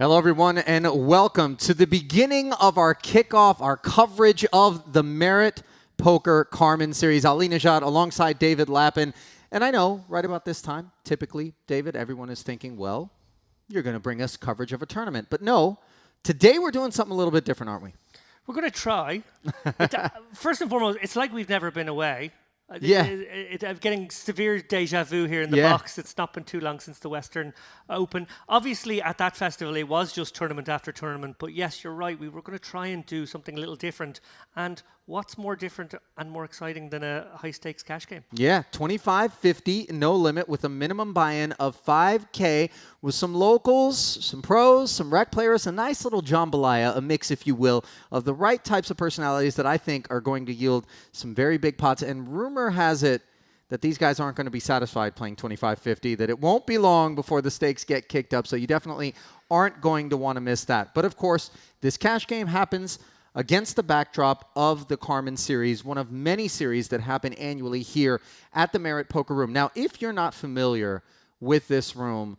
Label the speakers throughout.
Speaker 1: Hello, everyone, and welcome to the beginning of our kickoff, our coverage of the Merit Poker Carmen series. Ali Najad alongside David Lappin. And I know, right about this time, typically, David, everyone is thinking, well, you're going to bring us coverage of a tournament. But no, today we're doing something a little bit different, aren't we?
Speaker 2: We're going to try. First and foremost, it's like we've never been away.
Speaker 1: Yeah.
Speaker 2: I'm getting severe deja vu here in the box. It's not been too long since the Western Open. Obviously, at that festival, it was just tournament after tournament. But yes, you're right. We were going to try and do something a little different. And what's more different and more exciting than a high-stakes cash game?
Speaker 1: Yeah, $25.50, no limit, with a minimum buy-in of $5K, with some locals, some pros, some rec players, a nice little jambalaya, a mix, if you will, of the right types of personalities that I think are going to yield some very big pots. And rumor has it that these guys aren't going to be satisfied playing $25.50, that it won't be long before the stakes get kicked up, so you definitely aren't going to want to miss that. But of course, this cash game happens against the backdrop of the Carmen series, one of many series that happen annually here at the Merit Poker Room. Now, if you're not familiar with this room,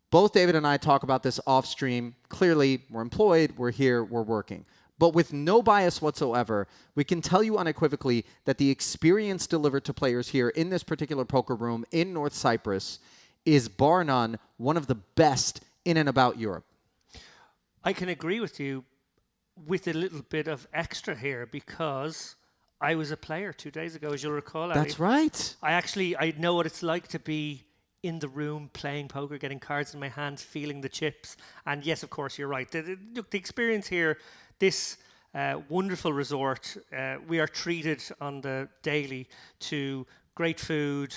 Speaker 1: both David and I talk about this off stream. Clearly, we're employed, we're here, we're working. But with no bias whatsoever, we can tell you unequivocally that the experience delivered to players here in this particular poker room in North Cyprus is, bar none, one of the best in and about Europe.
Speaker 2: I can agree with you with a little bit of extra here, because I was a player 2 days ago, as you'll recall.
Speaker 1: That's right.
Speaker 2: I know what it's like to be in the room playing poker, getting cards in my hands, feeling the chips. And yes, of course, you're right. Look, the experience here, this wonderful resort, we are treated on the daily to great food,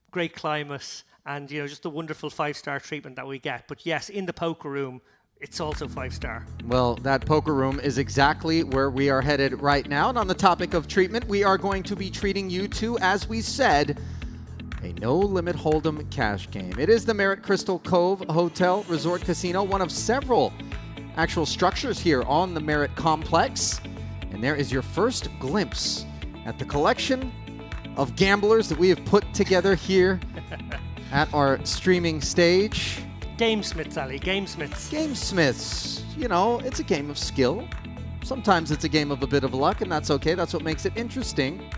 Speaker 2: great climate, and just the wonderful 5-star treatment that we get. But yes, in the poker room, it's also 5-star. Well,
Speaker 1: that poker room is exactly where we are headed right now. And on the topic of treatment, we are going to be treating you to, as we said, a no-limit hold'em cash game. It is the Merit Crystal Cove Hotel Resort Casino, one of several actual structures here on the Merit complex. And there is your first glimpse at the collection of gamblers that we have put together here at our streaming stage.
Speaker 2: Gamesmiths, Ali, gamesmiths.
Speaker 1: Gamesmiths. It's a game of skill. Sometimes it's a game of a bit of luck, and that's okay. That's what makes it interesting.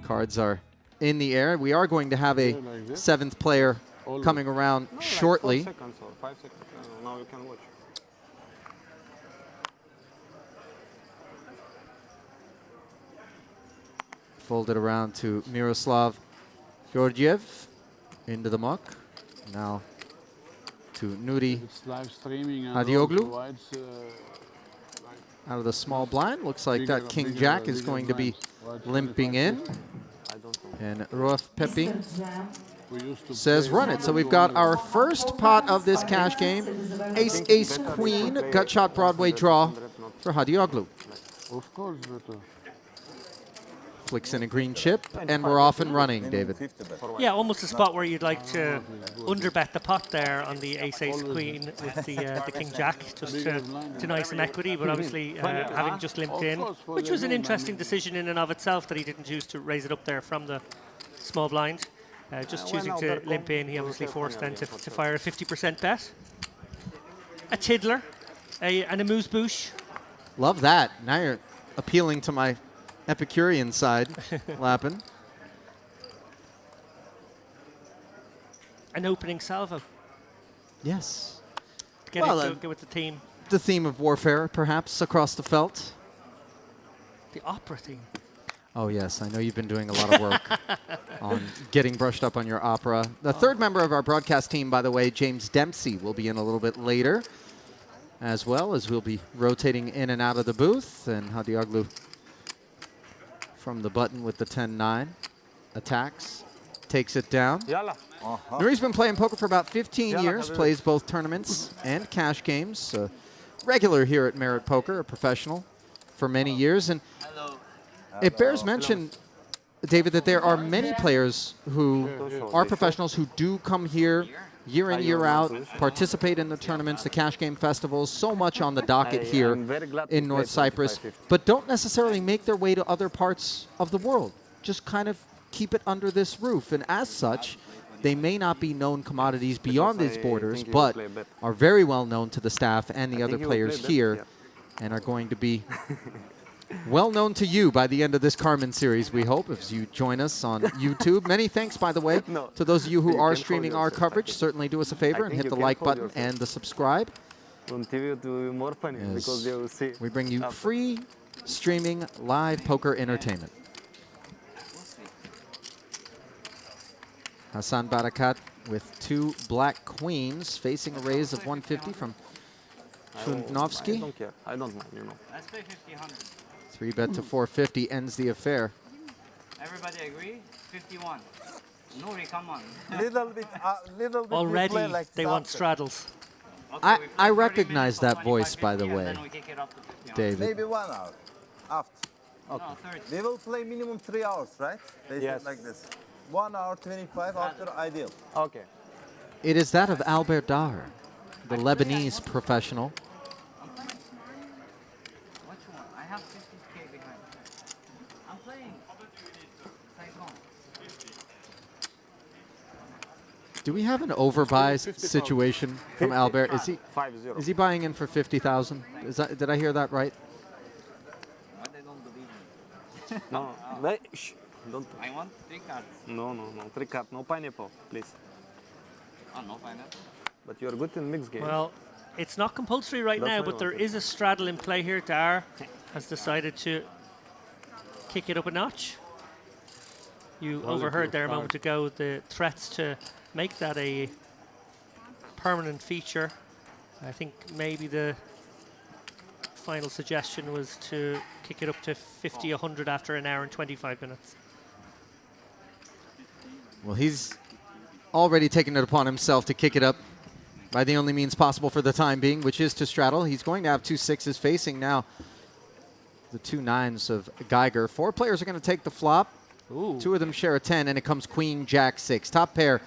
Speaker 1: Cards are in the air. We are going to have a seventh player coming around shortly.
Speaker 3: 4 seconds or 5 seconds. Now you can watch.
Speaker 1: Folded around to Miroslav Georgiev into the muck. Now to Nuri Hadioglu. Out of the small blind. Looks like that King Jack is going to be limping in. And Ruaf Pepping says run it. So we've got our first pot of this cash game. Ace, Ace, Queen. Gut shot Broadway draw for Hadioglu.
Speaker 3: Of course,
Speaker 1: Flicks in a green chip, and we're off and running, David.
Speaker 2: Yeah, almost a spot where you'd like to underbet the pot there on the ace-ace-queen with the king-jack, just to deny some equity, but obviously having just limped in, which was an interesting decision in and of itself that he didn't choose to raise it up there from the small blind. Just choosing to limp in, he obviously forced then to fire a 50% bet. A tiddler, and a moose-bouche.
Speaker 1: Love that. Now you're appealing to my Epicurean side, Lappin.
Speaker 2: An opening salvo.
Speaker 1: Yes.
Speaker 2: Go with the theme.
Speaker 1: The theme of warfare, perhaps, across the felt.
Speaker 2: The opera theme.
Speaker 1: Oh, yes. I know you've been doing a lot of work on getting brushed up on your opera. The third member of our broadcast team, by the way, James Dempsey, will be in a little bit later, as well as we'll be rotating in and out of the booth. And Hadioglu from the button with the 10-9, attacks, takes it down. Nuri's been playing poker for about 15 years, plays both tournaments and cash games. Regular here at Merit Poker, a professional for many years. And it bears mention, David, that there are many players who are professionals who do come here year in, year out, participate in the tournaments, the cash game festivals, so much on the docket here in North Cyprus, but don't necessarily make their way to other parts of the world. Just kind of keep it under this roof. And as such, they may not be known commodities beyond these
Speaker 3: I
Speaker 1: borders,
Speaker 3: think he
Speaker 1: but
Speaker 3: will play bet.
Speaker 1: are very well known to the staff and the
Speaker 3: I
Speaker 1: other
Speaker 3: think he will
Speaker 1: players
Speaker 3: play bet,
Speaker 1: here,
Speaker 3: yeah.
Speaker 1: and are going to be well known to you by the end of this Carmen series, we hope, as you join us on YouTube. Many thanks, by the way,
Speaker 3: No,
Speaker 1: to those of you who
Speaker 3: you
Speaker 1: are
Speaker 3: can hold
Speaker 1: streaming our
Speaker 3: yourself, I
Speaker 1: coverage.
Speaker 3: think.
Speaker 1: Certainly do us a favor
Speaker 3: I
Speaker 1: and
Speaker 3: think
Speaker 1: hit
Speaker 3: you
Speaker 1: the
Speaker 3: can
Speaker 1: like
Speaker 3: hold
Speaker 1: button
Speaker 3: yourself.
Speaker 1: and the subscribe.
Speaker 3: On TV it will be more funny because
Speaker 1: Yes.
Speaker 3: they will see.
Speaker 1: We bring you
Speaker 3: after.
Speaker 1: free streaming live poker entertainment. Hassan Barakat with 2 black queens facing a raise of 150 from
Speaker 3: I
Speaker 1: Chundnovsky.
Speaker 3: don't care. I don't mind, you know.
Speaker 4: Let's play 50-100.
Speaker 1: 3-bet to 450 ends the affair.
Speaker 4: Everybody agree? 51. Nuri, come on.
Speaker 5: Little bit we
Speaker 2: Already,
Speaker 5: play like
Speaker 2: they want
Speaker 5: soccer.
Speaker 2: straddles.
Speaker 4: Okay, we play
Speaker 1: I
Speaker 4: 30
Speaker 1: recognize
Speaker 4: minutes of
Speaker 1: that voice,
Speaker 4: 25,
Speaker 1: by the
Speaker 4: 50,
Speaker 1: way,
Speaker 4: and then we kick it up to 51.
Speaker 1: David.
Speaker 5: Maybe 1 hour. After.
Speaker 4: No, 30.
Speaker 5: We will play minimum 3 hours, right? They said
Speaker 3: Yes.
Speaker 5: like this. 1 hour 25 after ideal.
Speaker 3: Okay.
Speaker 1: It is that of Albert Dahr, the Lebanese professional.
Speaker 4: What you want? I have 50K behind. I'm playing. Size one.
Speaker 1: Do we have an overbuy situation from Albert?
Speaker 3: 5-0.
Speaker 1: Is he buying in for 50,000? Did I hear that right?
Speaker 4: Why they don't believe me?
Speaker 3: No, wait, shh, don't.
Speaker 4: I want 3 cards.
Speaker 3: No, 3 card, no pineapple, please.
Speaker 4: Oh, no pineapple.
Speaker 3: But you're good in mixed games.
Speaker 2: Well, it's not compulsory right
Speaker 3: That's
Speaker 2: now,
Speaker 3: what I
Speaker 2: but there
Speaker 3: wanted.
Speaker 2: is a straddle in play here. Dahr has decided to kick it up a notch. You overheard there a moment ago the threats to make that a permanent feature. I think maybe the final suggestion was to kick it up to 50, 100 after an hour and 25 minutes.
Speaker 1: Well, he's already taken it upon himself to kick it up by the only means possible for the time being, which is to straddle. He's going to have 2 6s facing now the 2 9s of Geiger. 4 players are going to take the flop.
Speaker 2: Ooh.
Speaker 1: 2 of them share a 10, and it comes Queen, Jack, 6. Top pair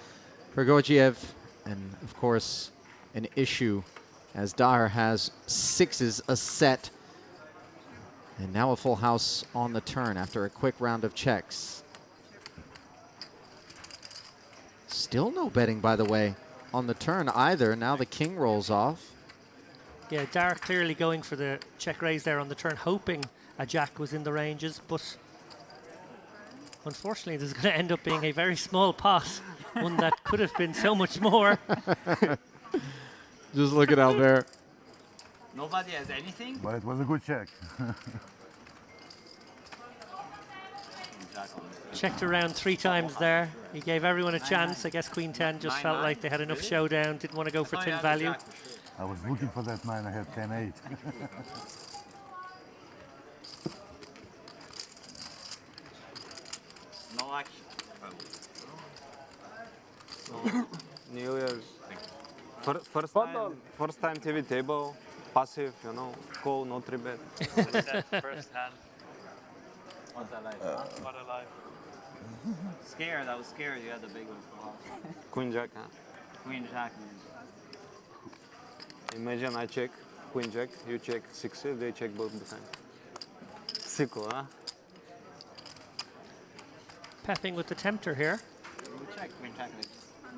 Speaker 1: for Gorgiev, and of course, an issue as Dahr has 6s a set. And now a full house on the turn after a quick round of checks. Still no betting, by the way, on the turn either. Now the king rolls off.
Speaker 2: Yeah, Dahr clearly going for the check raise there on the turn, hoping a jack was in the ranges, but unfortunately this is going to end up being a very small pot, one that could have been so much more.
Speaker 1: Just look at Albert.
Speaker 4: Nobody has anything?
Speaker 6: But it was a good check.
Speaker 2: Checked around 3 times there. He gave everyone a chance. I guess Queen 10 just felt like they had enough showdown, didn't want to go for tin value.
Speaker 6: I was looking for that 9, I had 10-8.
Speaker 4: No action.
Speaker 3: New Year's. First time TV table, passive, you know, call, no 3-bet.
Speaker 4: First hand. What a life. What a life. Scared, I was scared you had the big one.
Speaker 3: Queen Jack, huh?
Speaker 4: Queen Jack.
Speaker 3: Imagine I check, Queen Jack, you check 6s, they check both behind. Sickle, huh?
Speaker 2: Pepping with the tempter here.
Speaker 4: We check Queen Jack.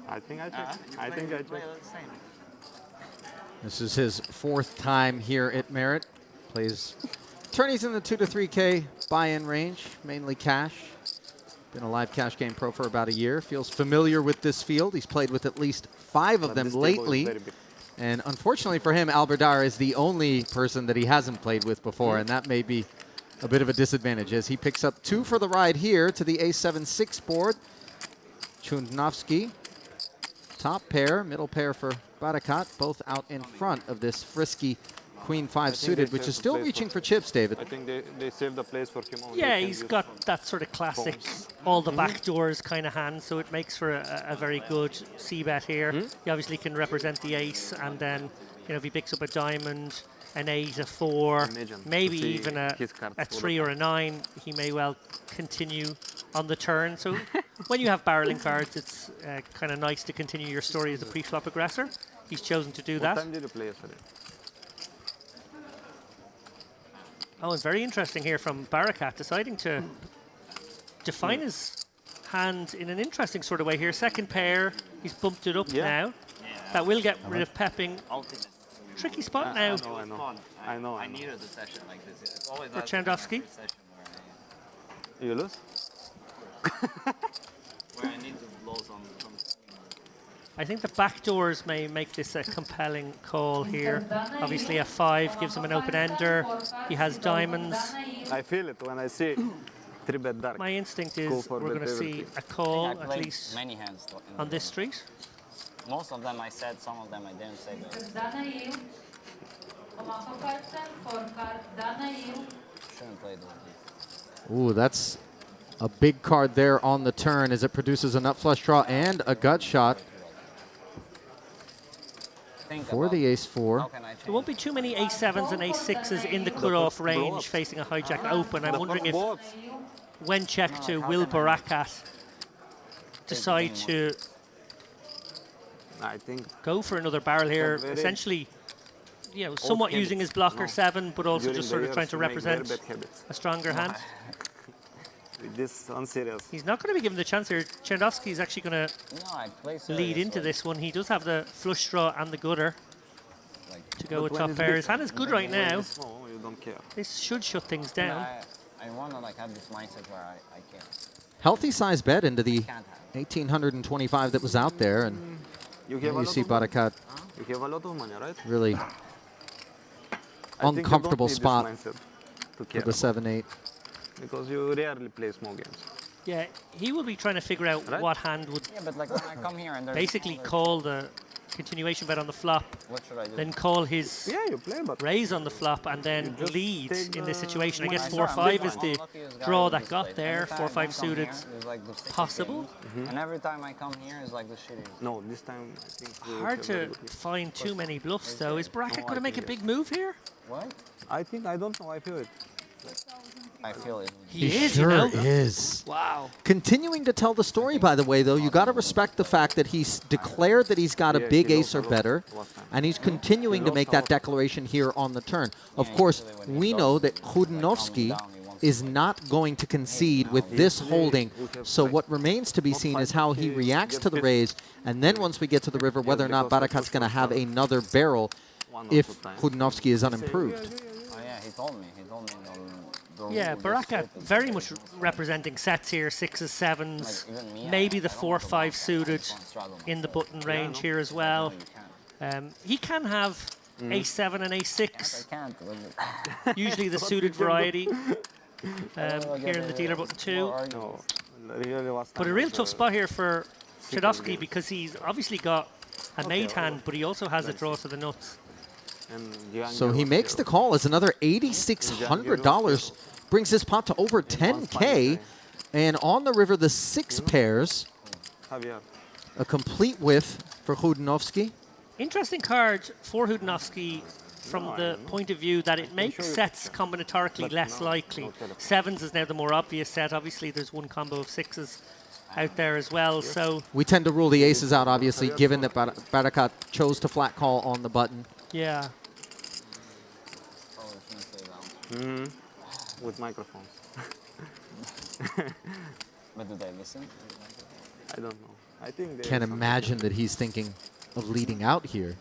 Speaker 3: I think I check. I think I check.
Speaker 1: This is his 4th time here at Merit. Plays tourneys in the 2 to 3K buy-in range, mainly cash. Been a live cash game pro for about a year. Feels familiar with this field. He's played with at least 5 of
Speaker 3: But
Speaker 1: them
Speaker 3: this table is
Speaker 1: lately.
Speaker 3: very big.
Speaker 1: And unfortunately for him, Albert Dahr is the only person that he hasn't played with before, and that may be a bit of a disadvantage as he picks up 2 for the ride here to the A7-6 board. Chundnovsky, top pair, middle pair for Barakat, both out in front of this frisky Queen 5 suited, which is still reaching for chips, David.
Speaker 3: I think they saved the place for him. Only
Speaker 2: Yeah,
Speaker 3: he can
Speaker 2: he's
Speaker 3: use
Speaker 2: got that sort of classic, all the back doors kind of hand, so it makes for a very good c-bet here. He obviously can represent the ace, and then, you know, if he picks up a diamond, an 8, a 4,
Speaker 3: Imagine
Speaker 2: maybe
Speaker 3: to see
Speaker 2: even a
Speaker 3: his cards
Speaker 2: 3 or a 9, he may well continue on the turn. So when you have barreling cards, it's kind of nice to continue your story as a pre-flop aggressor. He's chosen to do
Speaker 3: What
Speaker 2: that.
Speaker 3: time did you play yesterday?
Speaker 2: Oh, and very interesting here from Barakat, deciding to define his hand in an interesting sort of way here. Second pair, he's bumped it up
Speaker 3: Yeah.
Speaker 2: now. That will get rid of pepping.
Speaker 4: Ultimate.
Speaker 2: Tricky spot now.
Speaker 3: I know.
Speaker 4: I needed a session like this. It's always
Speaker 2: For
Speaker 4: has to be
Speaker 2: Chandovsky.
Speaker 4: a session
Speaker 3: You lose?
Speaker 4: where I need to blow some.
Speaker 2: I think the back doors may make this a compelling call here. Obviously, a 5 gives him an open ender. He has diamonds.
Speaker 3: I feel it when I see 3-bet dark.
Speaker 2: My instinct
Speaker 3: Go
Speaker 2: is
Speaker 3: for
Speaker 2: we're going to
Speaker 3: bet
Speaker 2: see
Speaker 3: everything.
Speaker 2: a call,
Speaker 4: I
Speaker 2: at
Speaker 4: played
Speaker 2: least
Speaker 4: many hands in
Speaker 2: on this street.
Speaker 4: Most of them I said, some of them I didn't say. But shouldn't play those.
Speaker 1: Ooh, that's a big card there on the turn as it produces a nut flush draw and a gut shot
Speaker 4: Think
Speaker 1: for
Speaker 4: about
Speaker 1: the ace-4.
Speaker 4: how can I change?
Speaker 2: There won't be too many a7s and a6s in the cutoff range facing a hijack open. I'm wondering if, when check to, will Barakat decide to
Speaker 3: I think
Speaker 2: go for another barrel here,
Speaker 3: Very
Speaker 2: essentially, you know, somewhat
Speaker 3: habits.
Speaker 2: using his blocker
Speaker 3: No.
Speaker 2: 7, but also
Speaker 3: during
Speaker 2: just
Speaker 3: the
Speaker 2: sort of
Speaker 3: years
Speaker 2: trying to
Speaker 3: you make very
Speaker 2: represent
Speaker 3: bad habits.
Speaker 2: a stronger hand.
Speaker 3: With this unserious.
Speaker 2: He's not going to be given the chance here. Chandovsky is actually going to
Speaker 4: No, I play
Speaker 2: lead into this one. He does have the flush draw and the gutter to go with top pair. His hand is good right now.
Speaker 3: No, you don't care.
Speaker 2: This should shut things down.
Speaker 4: I want to like have this mindset where I can't.
Speaker 1: Healthy size bet into the
Speaker 4: Can't have.
Speaker 1: 1825 that was out there, and
Speaker 3: You have
Speaker 1: you
Speaker 3: a lot
Speaker 1: see
Speaker 3: of money.
Speaker 1: Barakat
Speaker 3: You have a lot of money, right?
Speaker 1: really
Speaker 3: I think you don't
Speaker 1: uncomfortable
Speaker 3: need this
Speaker 1: spot
Speaker 3: mindset to
Speaker 1: for
Speaker 3: care
Speaker 1: the 7-8.
Speaker 3: because you rarely play small games.
Speaker 2: Yeah, he will be trying to figure out
Speaker 3: Right.
Speaker 2: what hand would
Speaker 4: Yeah, but like when I come here and there's
Speaker 2: basically
Speaker 4: there's-
Speaker 2: call the continuation bet on the flop,
Speaker 4: What should I do?
Speaker 2: then call his
Speaker 3: Yeah, you play, but
Speaker 2: raise on the flop, and then
Speaker 3: You just
Speaker 2: lead
Speaker 3: take
Speaker 2: in this
Speaker 3: the
Speaker 2: situation. I guess
Speaker 3: money.
Speaker 2: 4-5 is
Speaker 4: I'm
Speaker 2: the
Speaker 4: luckiest guy
Speaker 2: draw
Speaker 4: with
Speaker 2: that
Speaker 4: this
Speaker 2: got
Speaker 4: place.
Speaker 2: there.
Speaker 4: Every time
Speaker 2: 4-5
Speaker 4: I come
Speaker 2: suited,
Speaker 4: here, there's like the sickest
Speaker 2: possible.
Speaker 4: games. And every time I come here, it's like the shittiest.
Speaker 3: no, this time I think we
Speaker 2: Hard
Speaker 3: have very
Speaker 2: to
Speaker 3: good luck.
Speaker 2: find too many bluffs, though. Is Brackett
Speaker 3: No,
Speaker 2: going to
Speaker 3: I
Speaker 2: make a
Speaker 3: think
Speaker 2: big move here?
Speaker 4: What?
Speaker 3: I don't know, I feel it.
Speaker 4: I feel it.
Speaker 2: He is,
Speaker 1: sure
Speaker 2: you know.
Speaker 1: is.
Speaker 2: Wow.
Speaker 1: Continuing to tell the story, by the way, though, you got to respect the fact that he's declared that he's got a
Speaker 3: Yeah,
Speaker 1: big
Speaker 3: he
Speaker 1: ace or
Speaker 3: lost a lot
Speaker 1: better,
Speaker 3: last time.
Speaker 1: and he's continuing to make that declaration here on the turn. Of course, we know that Khudanovsky is not going to concede with this holding, so what remains to be seen is how he reacts to the raise, and then once we get to the river, whether or not Barakat's going to have another barrel if Khudanovsky is unimproved.
Speaker 4: Oh yeah, he told me. He told me the
Speaker 2: Yeah,
Speaker 4: rule is
Speaker 2: Barakat
Speaker 4: open.
Speaker 2: very much representing sets here, 6s, 7s,
Speaker 4: Like, even me,
Speaker 2: maybe
Speaker 4: I
Speaker 2: the
Speaker 4: don't
Speaker 2: 4-5
Speaker 4: I
Speaker 2: suited
Speaker 4: just wanna struggle
Speaker 2: in the
Speaker 4: myself.
Speaker 2: button range here as well.
Speaker 4: No, you can't.
Speaker 2: He can have a7 and
Speaker 4: I
Speaker 2: a6,
Speaker 4: can't.
Speaker 2: usually the suited variety here in the dealer button too.
Speaker 3: No, really last
Speaker 2: But
Speaker 3: time
Speaker 2: a real
Speaker 3: was,
Speaker 2: tough spot here for Chandovsky
Speaker 3: game.
Speaker 2: because he's obviously got a made hand, but he also has a draw to the nuts.
Speaker 3: and Gianni
Speaker 1: So he
Speaker 3: was
Speaker 1: makes the
Speaker 3: there.
Speaker 1: call as another $8,600 brings this pot to over 10K. And on the river, the 6 pairs,
Speaker 3: Javier.
Speaker 1: a complete whiff for Khudanovsky.
Speaker 2: Interesting card for Khudanovsky from
Speaker 3: No, I
Speaker 2: the
Speaker 3: don't know.
Speaker 2: point of view that it makes
Speaker 3: show you
Speaker 2: sets
Speaker 3: picture.
Speaker 2: combinatorically
Speaker 3: But
Speaker 2: less
Speaker 3: no,
Speaker 2: likely.
Speaker 3: no telephone.
Speaker 2: 7s is now the more obvious set. Obviously, there's one combo of 6s out there as well. So,
Speaker 1: We tend to rule the aces out, obviously, given that Barakat chose to flat call on the button.
Speaker 2: yeah.
Speaker 4: Probably shouldn't say that one.
Speaker 3: With microphones.
Speaker 4: But do they listen?
Speaker 3: I don't know. I think they
Speaker 1: Can't
Speaker 3: listen.
Speaker 1: imagine that he's thinking of leading out here.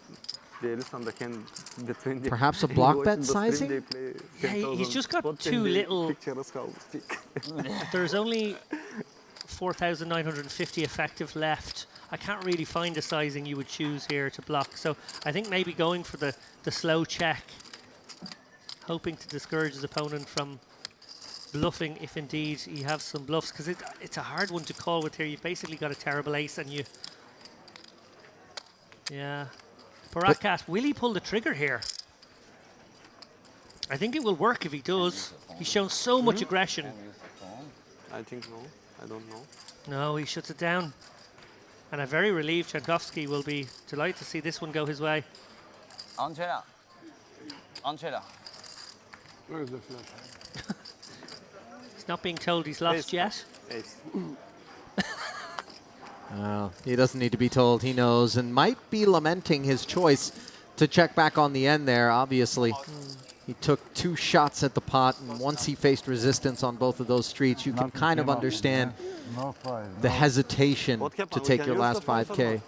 Speaker 3: They listen the hand between the
Speaker 1: Perhaps a block
Speaker 3: watching
Speaker 1: bet
Speaker 3: the stream,
Speaker 1: sizing?
Speaker 3: they play
Speaker 2: Yeah, he's
Speaker 3: 10,000
Speaker 2: just got
Speaker 3: spots
Speaker 2: too
Speaker 3: and they
Speaker 2: little-
Speaker 3: picture us how we speak.
Speaker 2: There's only 4,950 effective left. I can't really find a sizing you would choose here to block. So I think maybe going for the slow check, hoping to discourage his opponent from bluffing if indeed he has some bluffs, because it's a hard one to call with here. You've basically got a terrible ace and you... Yeah. Barakat, will he pull the trigger here? I think it will work if he does. He's shown so much aggression.
Speaker 4: Can't use the phone.
Speaker 3: I think no. I don't know.
Speaker 2: No, he shuts it down. And I'm very relieved Chandovsky will be delighted to see this one go his way.
Speaker 4: Angela. Angela.
Speaker 3: Where's the flash?
Speaker 2: He's not being told he's lost
Speaker 3: Ace.
Speaker 2: yet.
Speaker 3: Ace.
Speaker 1: He doesn't need to be told. He knows and might be lamenting his choice to check back on the end there, obviously. He took 2 shots at the pot, and once he faced resistance on both of those streets, you can
Speaker 6: Nothing
Speaker 1: kind of
Speaker 6: came up.
Speaker 1: understand
Speaker 6: No fire.
Speaker 1: the
Speaker 6: no.
Speaker 1: hesitation
Speaker 3: What
Speaker 1: to
Speaker 3: happened? We
Speaker 1: take
Speaker 3: can
Speaker 1: your
Speaker 3: use
Speaker 1: last
Speaker 3: the first or
Speaker 1: 5K.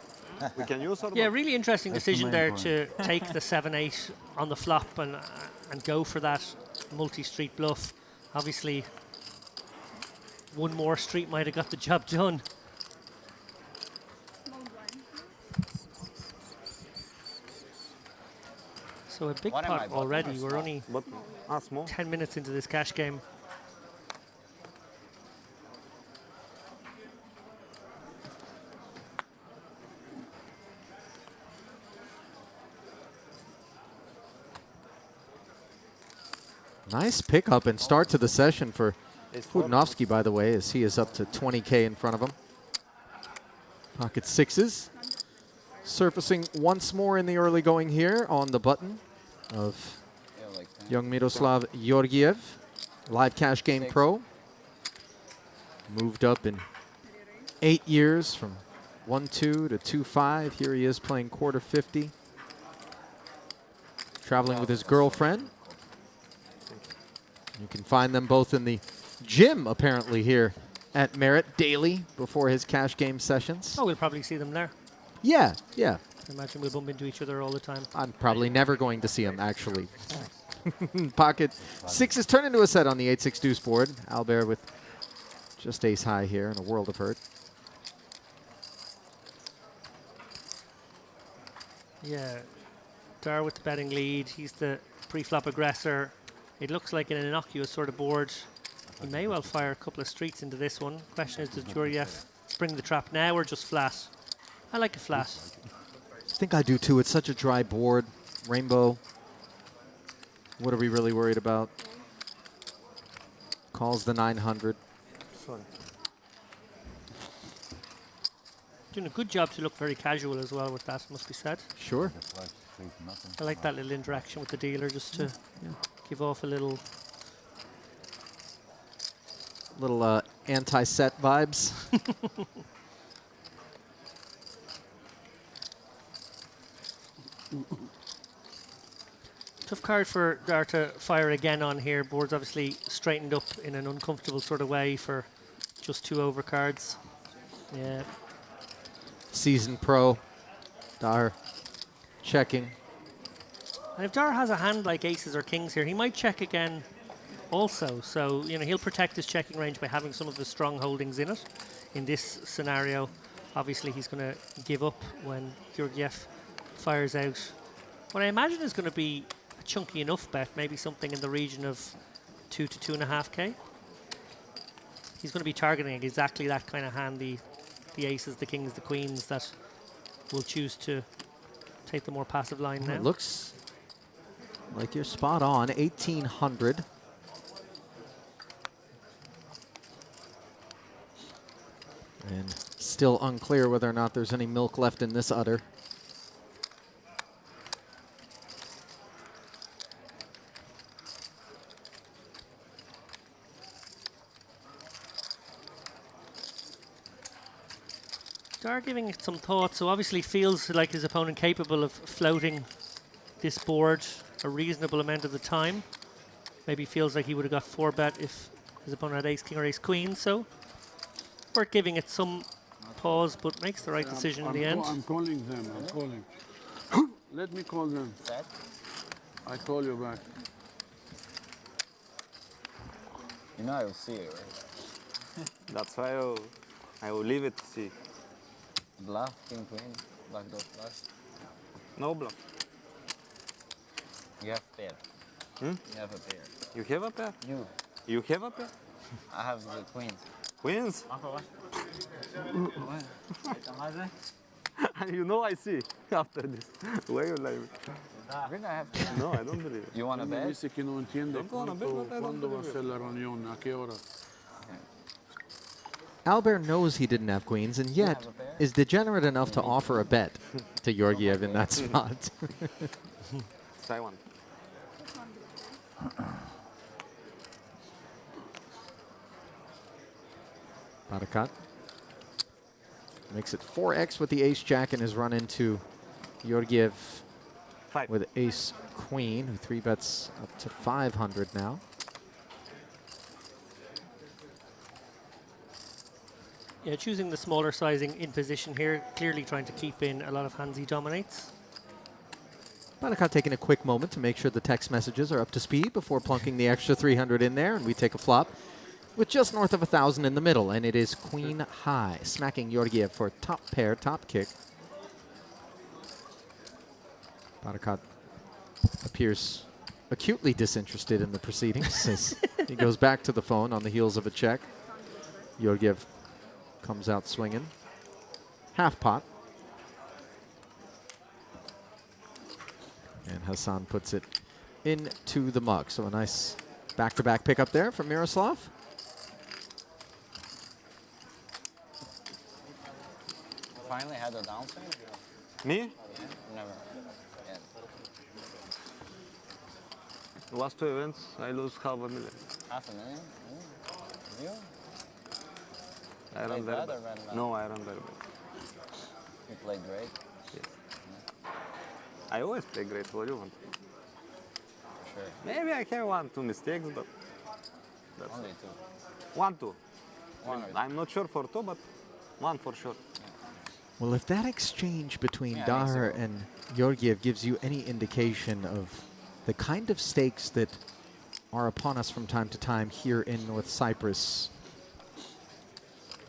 Speaker 3: We can use or
Speaker 2: Yeah,
Speaker 3: not?
Speaker 2: really interesting
Speaker 6: That's the
Speaker 2: decision
Speaker 6: main
Speaker 2: there
Speaker 6: point.
Speaker 2: to take the 7-8 on the flop and go for that multi-street bluff. Obviously, one more street might have got the job done. So a big
Speaker 4: What am I
Speaker 2: pot
Speaker 4: button or
Speaker 2: already. We're
Speaker 4: small?
Speaker 2: only
Speaker 3: But small.
Speaker 2: 10 minutes into this cash game.
Speaker 1: Nice pickup and start to the session for Fudanovsky, by the way, as he is up to 20K in front of him. Pocket 6s. Surfacing once more in the early going here on the button of young Miroslav Georgiev, live cash game pro. Moved up in 8 years from 1-2 to 2-5. Here he is playing quarter 50. Traveling with his girlfriend. You can find them both in the gym, apparently, here at Merritt daily before his cash game sessions.
Speaker 2: Oh, we'll probably see them there.
Speaker 1: Yeah, yeah.
Speaker 2: I imagine we'll bump into each other all the time.
Speaker 1: I'm probably never going to see him, actually. Pocket 6 is turned into a set on the 8-6 deuce board. Albert with just ace high here and a world of hurt.
Speaker 2: Yeah, Dar with the betting lead. He's the pre-flop aggressor. It looks like an innocuous sort of board. He may well fire a couple of streets into this one. Question is, does Georgiev spring the trap now or just flat? I like a flat.
Speaker 1: I think I do too. It's such a dry board. Rainbow. What are we really worried about? Calls the 900.
Speaker 3: Sorry.
Speaker 2: Doing a good job to look very casual as well with that, must be said.
Speaker 1: Sure.
Speaker 6: The flash street, nothing.
Speaker 2: I like that little interaction with the dealer just to give off a little...
Speaker 1: Little anti-set vibes.
Speaker 2: Tough card for Dar to fire again on here. Board's obviously straightened up in an uncomfortable sort of way for just 2 overcards. Yeah.
Speaker 1: Seasoned pro. Dar checking.
Speaker 2: And if Dar has a hand like aces or kings here, he might check again also. So, you know, he'll protect his checking range by having some of the strong holdings in it. In this scenario, obviously he's going to give up when Georgiev fires out what I imagine is going to be a chunky enough bet, maybe something in the region of 2 to 2.5K. He's going to be targeting exactly that kind of hand, the aces, the kings, the queens that will choose to take the more passive line now.
Speaker 1: It looks like you're spot on. 1,800. And still unclear whether or not there's any milk left in this udder.
Speaker 2: Dar giving it some thought, so obviously feels like his opponent capable of floating this board a reasonable amount of the time. Maybe feels like he would have got 4-bet if his opponent had ace king or ace queen, so worth giving it some pause, but makes the right decision in the end.
Speaker 7: I'm calling them. I'm calling. Let me call them. I call you back.
Speaker 5: You know I will see it, right?
Speaker 3: That's why I will leave it to see.
Speaker 5: Bluff, king, queen, backdoor flush.
Speaker 3: No bluff.
Speaker 5: You have pair.
Speaker 3: Hmm?
Speaker 5: You have a pair.
Speaker 3: You have a pair?
Speaker 5: You.
Speaker 3: You have a pair?
Speaker 5: I have the queens.
Speaker 3: Queens? You know I see after this. Why you like it?
Speaker 5: Really, I have pair.
Speaker 3: No, I don't believe it.
Speaker 5: You want a
Speaker 7: Me
Speaker 5: bet?
Speaker 7: dice que no entiende
Speaker 3: Don't go on a bit, but I don't
Speaker 7: cuándo va a
Speaker 3: believe
Speaker 7: ser la reunión, a qué hora.
Speaker 1: Albert knows he didn't have queens, and yet
Speaker 5: have a pair?
Speaker 1: is degenerate enough to offer a bet to Georgiev in that spot.
Speaker 3: Try one.
Speaker 1: Barakat makes it 4x with the ace-jack in his run into Georgiev.
Speaker 3: 5.
Speaker 1: with ace queen, who 3-bets up to 500 now.
Speaker 2: Yeah, choosing the smaller sizing in position here, clearly trying to keep in a lot of hands he dominates.
Speaker 1: Barakat taking a quick moment to make sure the text messages are up to speed before plunking the extra 300 in there, and we take a flop with just north of 1,000 in the middle, and it is queen high, smacking Georgiev for top pair, top kick. Barakat appears acutely disinterested in the proceedings as he goes back to the phone on the heels of a check. Georgiev comes out swinging. Half pot. And Hassan puts it into the mug. So a nice back-to-back pickup there from Miroslav.
Speaker 5: Finally had a downswing?
Speaker 3: Me?
Speaker 5: Never. Yeah.
Speaker 3: The last 2 events, I lose $500,000.
Speaker 5: $500,000? You?
Speaker 3: I run
Speaker 5: Played
Speaker 3: very
Speaker 5: bad
Speaker 3: bad.
Speaker 5: or ran bad?
Speaker 3: No, I run very bad.
Speaker 5: You played great?
Speaker 3: Yes. I always play great. What do you want?
Speaker 5: Sure.
Speaker 3: Maybe I have 1-2 mistakes, but that's
Speaker 5: Only
Speaker 3: it.
Speaker 5: 2.
Speaker 3: 1-2.
Speaker 5: One or two.
Speaker 3: I'm not sure for 2, but 1 for sure.
Speaker 1: Well, if that exchange between
Speaker 5: Yeah, I think
Speaker 1: Daher
Speaker 5: so.
Speaker 1: and Georgiev gives you any indication of the kind of stakes that are upon us from time to time here in North Cyprus,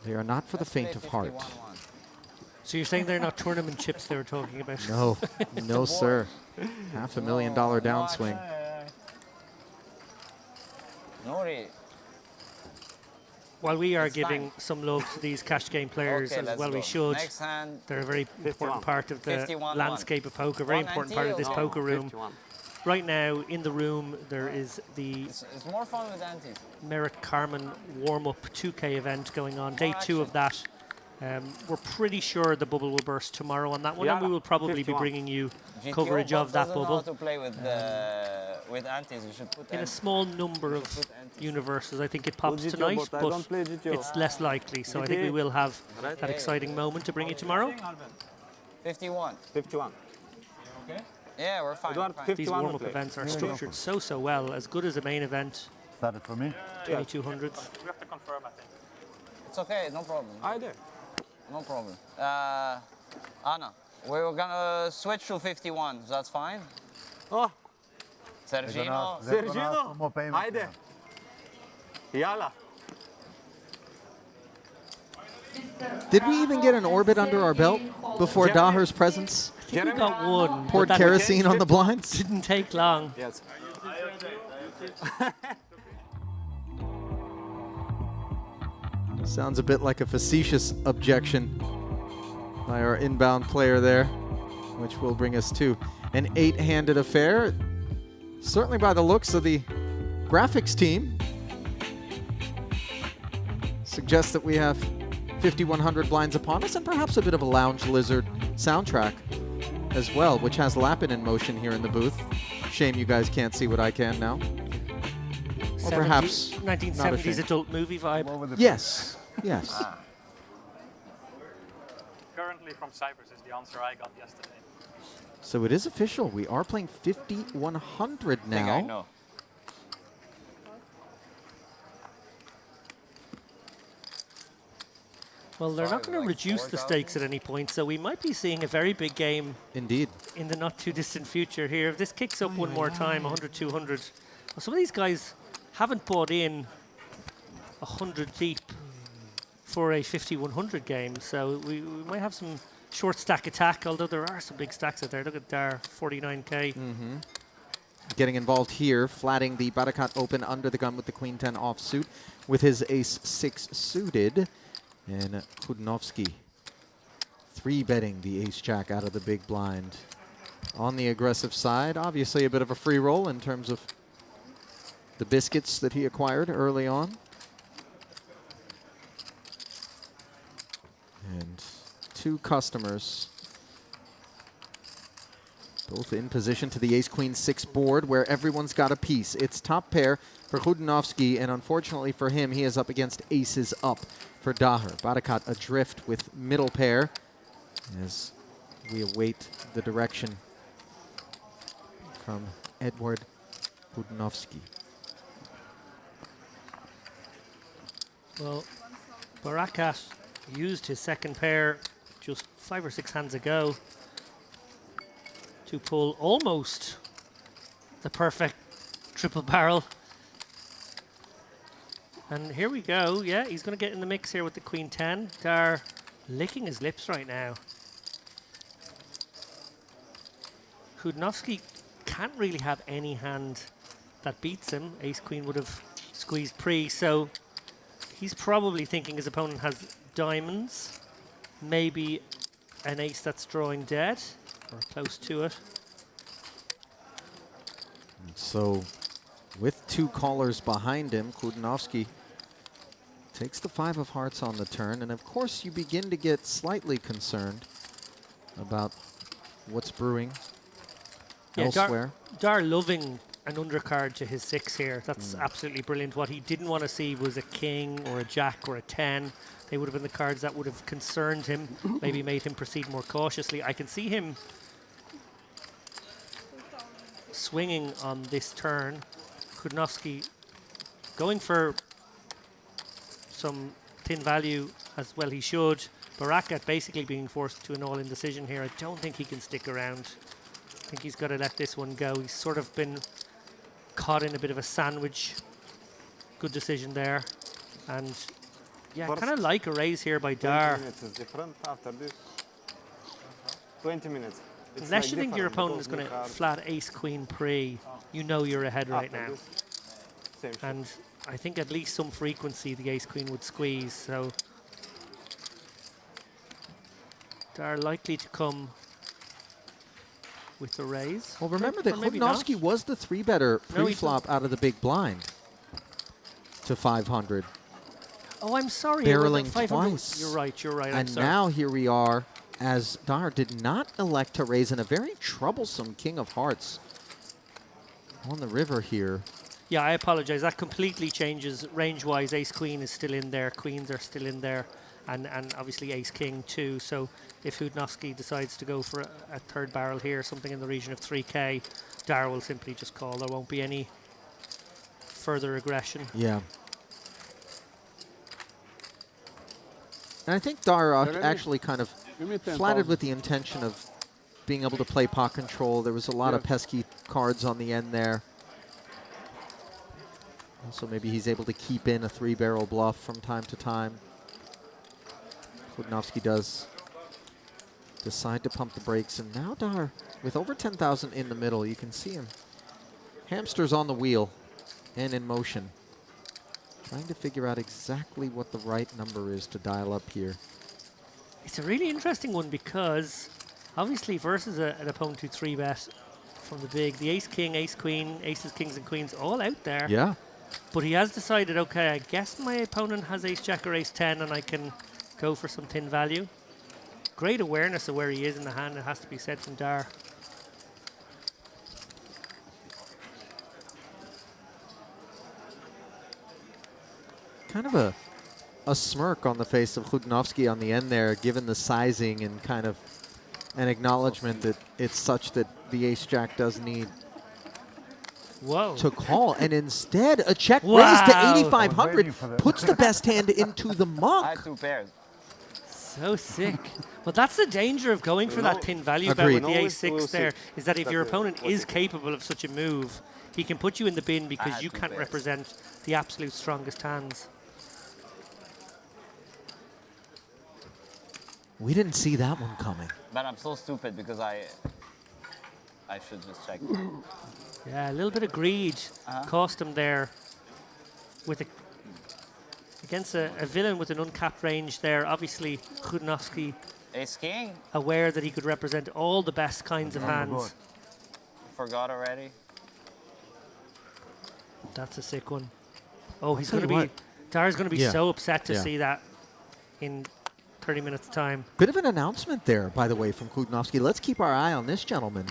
Speaker 1: they are not for the
Speaker 5: Let's play
Speaker 1: faint of heart.
Speaker 5: 51-1.
Speaker 2: So you're saying they're not tournament chips they were talking about?
Speaker 1: No, no, sir. $500,000
Speaker 5: No,
Speaker 1: downswing.
Speaker 5: Nori,
Speaker 2: While we are
Speaker 5: It's
Speaker 2: giving
Speaker 5: fine.
Speaker 2: some love to these cash game players,
Speaker 5: okay,
Speaker 2: as
Speaker 5: let's
Speaker 2: well
Speaker 5: go.
Speaker 2: we should.
Speaker 5: Next hand,
Speaker 2: They're a very
Speaker 3: 51.
Speaker 2: important part of the
Speaker 5: 51-1.
Speaker 2: landscape of poker, very important part of this
Speaker 5: 190
Speaker 2: poker room.
Speaker 3: 51.
Speaker 2: Right now, in the room, there is the
Speaker 5: it's more fun with antes.
Speaker 2: Merit Carmen warm-up 2K event going on, day 2 of that. We're pretty sure the bubble will burst tomorrow on that one, and
Speaker 3: Yeah,
Speaker 2: we will probably
Speaker 3: 51.
Speaker 2: be bringing you
Speaker 5: GTO
Speaker 2: coverage of that
Speaker 5: doesn't know
Speaker 2: bubble
Speaker 5: how to play with antes. We should put
Speaker 2: in a
Speaker 5: antes.
Speaker 2: small number of
Speaker 5: put antes.
Speaker 2: universes. I think it pops
Speaker 3: GTO,
Speaker 2: tonight,
Speaker 3: but I
Speaker 2: but
Speaker 3: don't play GTO.
Speaker 2: it's less likely. So I think we will have that exciting moment to bring you tomorrow.
Speaker 5: 51.
Speaker 3: 51.
Speaker 5: Yeah, we're fine.
Speaker 3: Eduard,
Speaker 5: We're fine.
Speaker 3: 50.
Speaker 2: These
Speaker 3: 51
Speaker 2: warm-up
Speaker 3: play.
Speaker 2: events are structured so well, as good as a main event,
Speaker 6: Started for me.
Speaker 2: 2200s.
Speaker 4: We have to confirm, I think.
Speaker 5: It's okay, no problem.
Speaker 3: I did.
Speaker 5: No problem. Anna, we're gonna switch to 51. That's fine.
Speaker 3: Oh,
Speaker 5: Sergino.
Speaker 6: They're gonna ask for more
Speaker 3: Sergino.
Speaker 6: payment,
Speaker 3: Haydi. Yalla.
Speaker 1: Did we even get an orbit under our belt before
Speaker 3: Jeremy.
Speaker 1: Daher's presence?
Speaker 2: I think we got one. but
Speaker 1: Poured
Speaker 2: that
Speaker 1: kerosene on the blinds?
Speaker 2: didn't take long.
Speaker 3: Yes.
Speaker 1: Sounds a bit like a facetious objection by our inbound player there, which will bring us to an 8-handed affair. Certainly by the looks of the graphics team, suggests that we have 5,100 blinds upon us and perhaps a bit of a Lounge Lizard soundtrack as well, which has Lappin in motion here in the booth. Shame you guys can't see what I can now. Or perhaps not
Speaker 2: 1970s
Speaker 1: ashamed.
Speaker 2: adult movie vibe.
Speaker 6: What with the
Speaker 1: Yes, yes.
Speaker 4: Currently from Cyprus is the answer I got yesterday.
Speaker 1: So it is official. We are playing 5,100
Speaker 5: I think I
Speaker 1: now.
Speaker 5: know.
Speaker 2: Well, they're not
Speaker 5: Probably
Speaker 2: going to
Speaker 5: like
Speaker 2: reduce the
Speaker 5: 4,000.
Speaker 2: stakes at any point, so we might be seeing a very big game
Speaker 1: Indeed.
Speaker 2: in the not too distant future here. If this kicks up one more time, 100, 200. Well, some of these guys haven't bought in 100 deep for a 5,100 game, so we might have some short stack attack, although there are some big stacks out there. Look at Dar, 49k.
Speaker 1: Getting involved here, flatting the Barakat open under the gun with the Queen 10 offsuit with his Ace 6 suited. And Khudanovsky 3-betting the Ace Jack out of the big blind. On the aggressive side, obviously a bit of a free roll in terms of the biscuits that he acquired early on. And 2 customers, both in position to the Ace-Queen 6 board where everyone's got a piece. It's top pair for Khudanovsky, and unfortunately for him, he is up against aces up for Daher. Barakat adrift with middle pair as we await the direction from Edward Budnowski.
Speaker 2: Well, Barakat used his second pair just 5 or 6 hands ago to pull almost the perfect triple barrel. And here we go. Yeah, he's going to get in the mix here with the Queen 10. Dar licking his lips right now. Budnowski can't really have any hand that beats him. Ace Queen would have squeezed pre, so he's probably thinking his opponent has diamonds, maybe an ace that's drawing dead, or close to it.
Speaker 1: So with 2 callers behind him, Budnowski takes the 5 of hearts on the turn, and of course you begin to get slightly concerned about what's brewing elsewhere.
Speaker 2: Dar loving an undercard to his 6 here. That's absolutely brilliant. What he didn't want to see was a king or a jack or a 10. They would have been the cards that would have concerned him, maybe made him proceed more cautiously. I can see him swinging on this turn. Budnowski going for some thin value as well he should. Barakat basically being forced to an all-in decision here. I don't think he can stick around. I think he's got to let this one go. He's sort of been caught in a bit of a sandwich. Good decision there. And yeah, kind of like a raise here by
Speaker 3: 20
Speaker 2: Dar.
Speaker 3: minutes is different after this. 20 minutes. It's
Speaker 2: Unless you
Speaker 3: like
Speaker 2: think your
Speaker 3: different
Speaker 2: opponent is going to
Speaker 3: because
Speaker 2: flat ace queen pre, you know you're ahead right
Speaker 3: after
Speaker 2: now.
Speaker 3: this, same shit.
Speaker 2: And I think at least some frequency the ace queen would squeeze. So Dar likely to come with the raise.
Speaker 1: Well, remember
Speaker 2: Or
Speaker 1: that
Speaker 2: maybe
Speaker 1: Budnowski
Speaker 2: not.
Speaker 1: was the 3-better
Speaker 2: No, he
Speaker 1: pre-flop out of the big blind to 500.
Speaker 2: Oh, I'm sorry.
Speaker 1: Barreling
Speaker 2: 500.
Speaker 1: twice.
Speaker 2: You're right. I'm
Speaker 1: And
Speaker 2: sorry.
Speaker 1: now here we are, as Dar did not elect to raise in a very troublesome king of hearts on the river here.
Speaker 2: Yeah, I apologize. That completely changes range-wise. Ace queen is still in there. Queens are still in there. And obviously ace king too. So if Budnowski decides to go for a 3rd barrel here, something in the region of 3K, Dar will simply just call. There won't be any further aggression.
Speaker 1: Yeah. And I think Dar actually kind of
Speaker 7: Give me 10,000.
Speaker 1: flattered with the intention of being able to play pot control. There was a lot of pesky cards on the end there. Also, maybe he's able to keep in a 3-barrel bluff from time to time. Budnowski does decide to pump the brakes, and now Dar, with over 10,000 in the middle, you can see him. Hamster's on the wheel and in motion, trying to figure out exactly what the right number is to dial up here.
Speaker 2: It's a really interesting one because obviously versus an opponent who 3-bet from the big, the ace king, ace queen, aces, kings and queens all out there.
Speaker 1: Yeah.
Speaker 2: But he has decided, okay, I guess my opponent has ace jack or ace 10 and I can go for some thin value. Great awareness of where he is in the hand, it has to be said from Dar.
Speaker 1: Kind of a smirk on the face of Budnowski on the end there, given the sizing and kind of an acknowledgement that it's such that the ace-jack does need
Speaker 2: Whoa.
Speaker 1: to call. And instead, a check
Speaker 2: Wow.
Speaker 1: raise to
Speaker 6: I was
Speaker 1: 8,500
Speaker 6: waiting for that.
Speaker 1: puts the best hand into the
Speaker 5: I had
Speaker 1: muck.
Speaker 5: 2 pairs.
Speaker 2: So sick. Well, that's the danger of going for that thin value bet with
Speaker 1: Agreed.
Speaker 2: the
Speaker 3: No,
Speaker 2: ace6
Speaker 3: we'll
Speaker 2: there,
Speaker 3: see.
Speaker 2: is that if your opponent
Speaker 3: what
Speaker 2: is
Speaker 3: it-
Speaker 2: capable of such a move, he can put you in the bin because
Speaker 5: had
Speaker 2: you
Speaker 5: 2
Speaker 2: can't
Speaker 5: pairs.
Speaker 2: represent the absolute strongest hands.
Speaker 1: We didn't see that one coming.
Speaker 5: But I'm so stupid because I should just check.
Speaker 2: Yeah, a little bit of greed cost him there with against a villain with an uncapped range there. Obviously, Budnowski
Speaker 5: Ace king?
Speaker 2: aware that he could represent all the best kinds of
Speaker 6: Oh my
Speaker 2: hands.
Speaker 6: God.
Speaker 5: Forgot already.
Speaker 2: That's a sick one. Oh, he's
Speaker 1: tell
Speaker 2: going to
Speaker 1: you
Speaker 2: be...
Speaker 1: what.
Speaker 2: Dar's going to be
Speaker 1: Yeah.
Speaker 2: so upset to
Speaker 1: Yeah.
Speaker 2: see that in 30 minutes' time.
Speaker 1: Bit of an announcement there, by the way, from Budnowski. Let's keep our eye on this gentleman,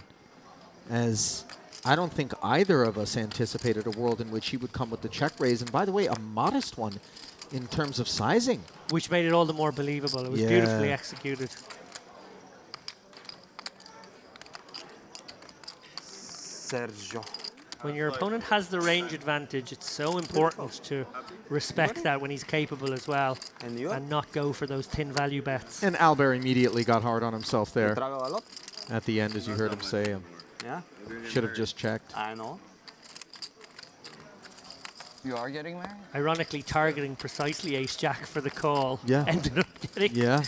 Speaker 1: as I don't think either of us anticipated a world in which he would come with the check raise. And by the way, a modest one in terms of sizing.
Speaker 2: Which made it all the more believable. It was
Speaker 1: Yeah.
Speaker 2: beautifully executed.
Speaker 3: Sergio.
Speaker 2: When your opponent has the range advantage, it's so important to respect that when he's capable as well,
Speaker 3: And you?
Speaker 2: and not go for those thin value bets.
Speaker 1: And Albert immediately got hard on himself there
Speaker 3: Trago a lot?
Speaker 1: at the end, as you heard him say.
Speaker 3: Yeah,
Speaker 1: Should have just checked.
Speaker 3: I know.
Speaker 5: You are getting married?
Speaker 2: Ironically, targeting precisely Ace Jack for the call.
Speaker 1: Yeah.
Speaker 2: Ended up getting.
Speaker 1: Yeah,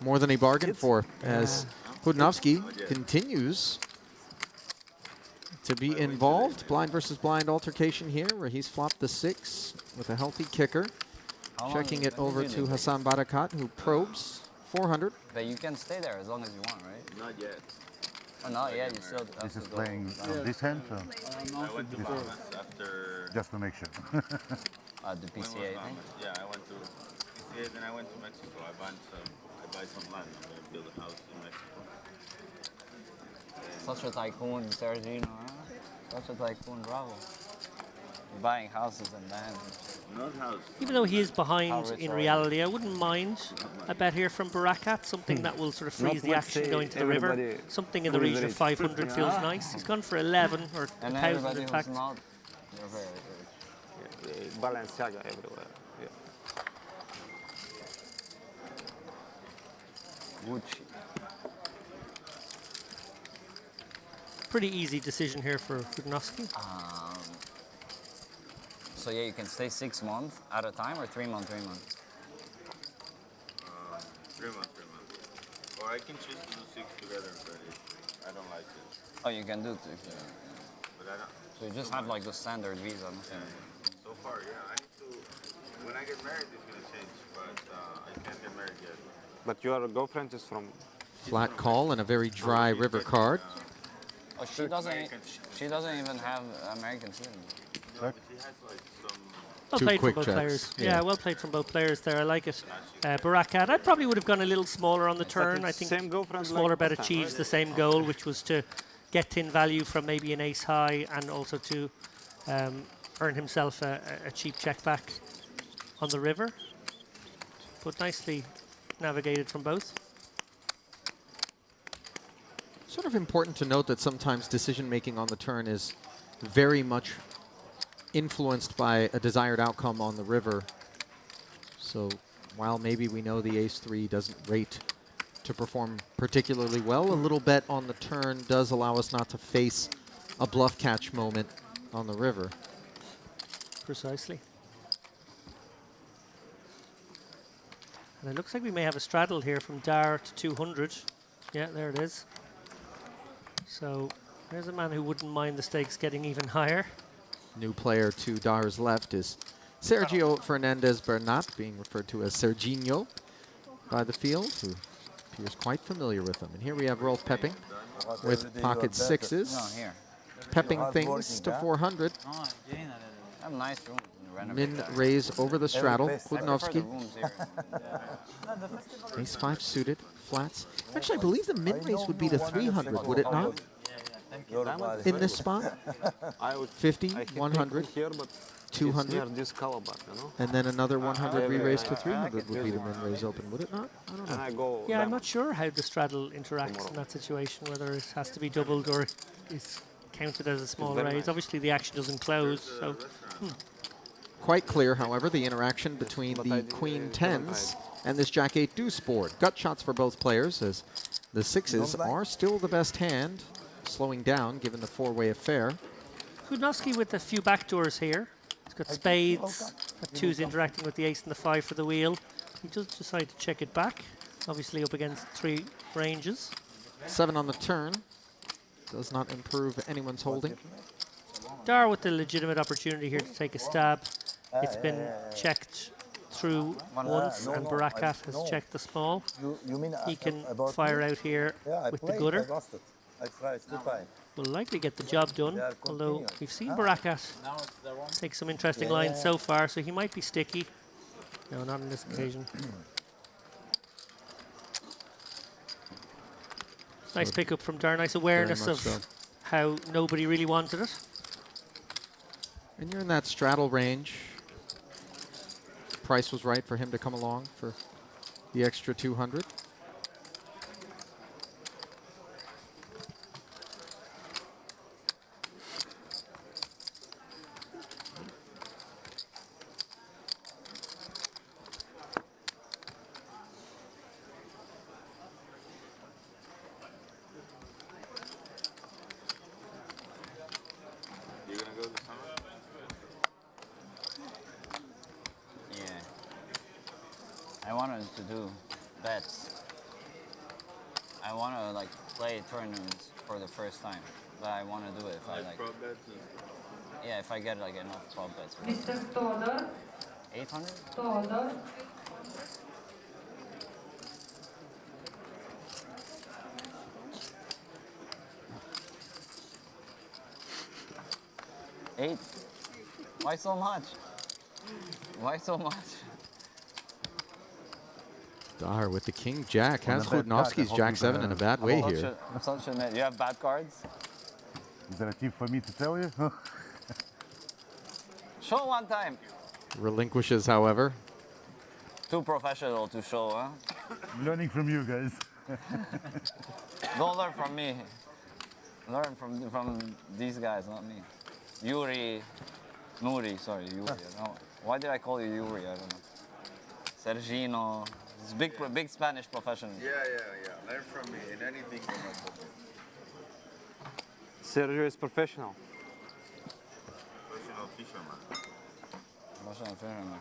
Speaker 1: more than he bargained for, as Hudnovsky continues to be involved. Blind versus blind altercation here, where he's flopped the 6 with a healthy kicker. Checking it over to Hassan Barakat, who probes 400.
Speaker 5: But you can stay there as long as you want, right?
Speaker 4: Not yet.
Speaker 5: Oh, not yet. You still have
Speaker 6: This
Speaker 5: to
Speaker 6: is
Speaker 5: go.
Speaker 6: playing this hand, so
Speaker 4: I went to Bahamas after.
Speaker 6: just to make sure.
Speaker 5: The
Speaker 4: When was
Speaker 5: PCA thing.
Speaker 4: Bahamas? Yeah, I went to PCA, then I went to Mexico. I buy some land. I'm gonna build a house in Mexico.
Speaker 5: Such a tycoon, Sergino. Huh? Such a tycoon, bravo. You're buying houses and land.
Speaker 4: Not house.
Speaker 2: Even though he is behind
Speaker 5: How rich
Speaker 2: in
Speaker 5: are
Speaker 2: reality, I wouldn't mind a bet here from Barakat, something that will sort of freeze the
Speaker 3: much,
Speaker 2: action going to the river.
Speaker 3: everybody
Speaker 2: Something in the region of 500 feels nice. He's gone for 11 or
Speaker 5: And
Speaker 2: 1,000
Speaker 5: everybody
Speaker 2: in
Speaker 5: who's
Speaker 2: fact.
Speaker 5: not, they're very rich.
Speaker 3: Balenciaga everywhere. Yeah. Gucci.
Speaker 2: Pretty easy decision here for Hudnovsky.
Speaker 5: So yeah, you can stay 6 months at a time or 3 months, 3 months.
Speaker 4: 3 months, 3 months. Or I can choose to do 6 together, but I don't like it.
Speaker 5: Oh, you can do it.
Speaker 4: But I don't.
Speaker 5: So you just have like the standard visa. No?
Speaker 4: So far, yeah. I need to. When I get married, it's gonna change, but I can't get married yet.
Speaker 3: But your girlfriend is from.
Speaker 1: Flat call and a very dry river card.
Speaker 5: Oh, she doesn't even have American citizenship.
Speaker 4: No, but she has like some.
Speaker 2: Well
Speaker 1: Two
Speaker 2: played from
Speaker 1: quick
Speaker 2: both
Speaker 1: checks.
Speaker 2: players.
Speaker 1: Yeah.
Speaker 2: Yeah, well played from both players there. I like it. Barakat, I probably would have gone a little smaller on the turn. I think
Speaker 3: same girlfriend
Speaker 2: the smaller
Speaker 3: like
Speaker 2: bet
Speaker 3: last time,
Speaker 2: achieves
Speaker 3: right?
Speaker 2: the same goal, which was to get tin value from maybe an ace high and also to earn himself a cheap check back on the river. But nicely navigated from both.
Speaker 1: Sort of important to note that sometimes decision-making on the turn is very much influenced by a desired outcome on the river. So while maybe we know the ace-3 doesn't rate to perform particularly well, a little bet on the turn does allow us not to face a bluff catch moment on the river.
Speaker 2: Precisely. And it looks like we may have a straddle here from Dar to 200. Yeah, there it is. So there's a man who wouldn't mind the stakes getting even higher.
Speaker 1: New player to Dar's left is Sergio Fernandez Bernat, being referred to as Serginho by the field, who appears quite familiar with him. And here we have Rolf Pepping with pocket sixes,
Speaker 5: No, here.
Speaker 1: pepping things to 400.
Speaker 5: I have nice rooms in the renovation.
Speaker 1: Min raise over the straddle.
Speaker 5: I prefer the
Speaker 1: Hudnovsky,
Speaker 5: rooms here.
Speaker 1: ace-5 suited, flats. Actually, I believe the min raise would be to 300, would it not? In this spot?
Speaker 3: I would
Speaker 1: 50,
Speaker 3: I hit
Speaker 1: 100,
Speaker 3: here, but
Speaker 1: 200.
Speaker 3: It's near this calabar, you know.
Speaker 1: And then another 100 re-raise to 300 would be the min raise open, would it not? I don't
Speaker 3: And
Speaker 1: know.
Speaker 3: I go.
Speaker 2: Yeah, I'm
Speaker 3: down.
Speaker 2: not sure how the straddle interacts in that situation, whether it has to be doubled or is counted as a small
Speaker 3: very
Speaker 2: raise.
Speaker 3: nice.
Speaker 2: Obviously, the action doesn't close, so
Speaker 1: Quite clear, however, the interaction between the queen tens and this jack-8 deuce board. Gut shots for both players, as the sixes are still the best hand, slowing down given the four-way affair.
Speaker 2: Hudnovsky with a few backdoors here. He's got spades, got twos interacting with the ace and the 5 for the wheel. He does decide to check it back, obviously up against 3 ranges.
Speaker 1: 7 on the turn. Does not improve anyone's holding.
Speaker 2: Dar with the legitimate opportunity here to take a stab. It's been checked through once, and Barakat has checked the small. He can fire out here with the gutter.
Speaker 8: I tried 2 times.
Speaker 2: Will likely get the job done, although we've seen Barakat take some interesting lines so far, so he might be sticky. No, not on this occasion. Nice pickup from Dar, nice awareness
Speaker 1: much
Speaker 2: of
Speaker 1: so.
Speaker 2: how nobody really wanted it.
Speaker 1: And you're in that straddle range. Price was right for him to come along for the extra 200.
Speaker 5: want to like play tournaments for the first time, but I want to do it if I like.
Speaker 3: Pro bets and
Speaker 5: Yeah, if I get like enough prop bets.
Speaker 9: Mr. Todor.
Speaker 5: 800?
Speaker 9: Todor.
Speaker 5: Eight? Why so much? Why so much?
Speaker 1: Dar with the king jack has
Speaker 6: On the bad card,
Speaker 1: Khudnovsky's
Speaker 6: I hope
Speaker 1: jack
Speaker 6: you
Speaker 1: 7 in a bad way here.
Speaker 5: Such a you have bad cards?
Speaker 6: Is that a tip for me to tell you?
Speaker 5: Show one time.
Speaker 1: Relinquishes, however.
Speaker 5: Too professional to show, huh?
Speaker 6: Learning from you guys.
Speaker 5: Don't learn from me. Learn from these guys, not me. Nuri, sorry, Yuri. No. Why did I call you Yuri? I don't know. Sergino. It's big Spanish professional.
Speaker 3: yeah. Learn from me in anything you know.
Speaker 10: Sergio is professional.
Speaker 3: Professional fisherman.
Speaker 5: Professional fisherman.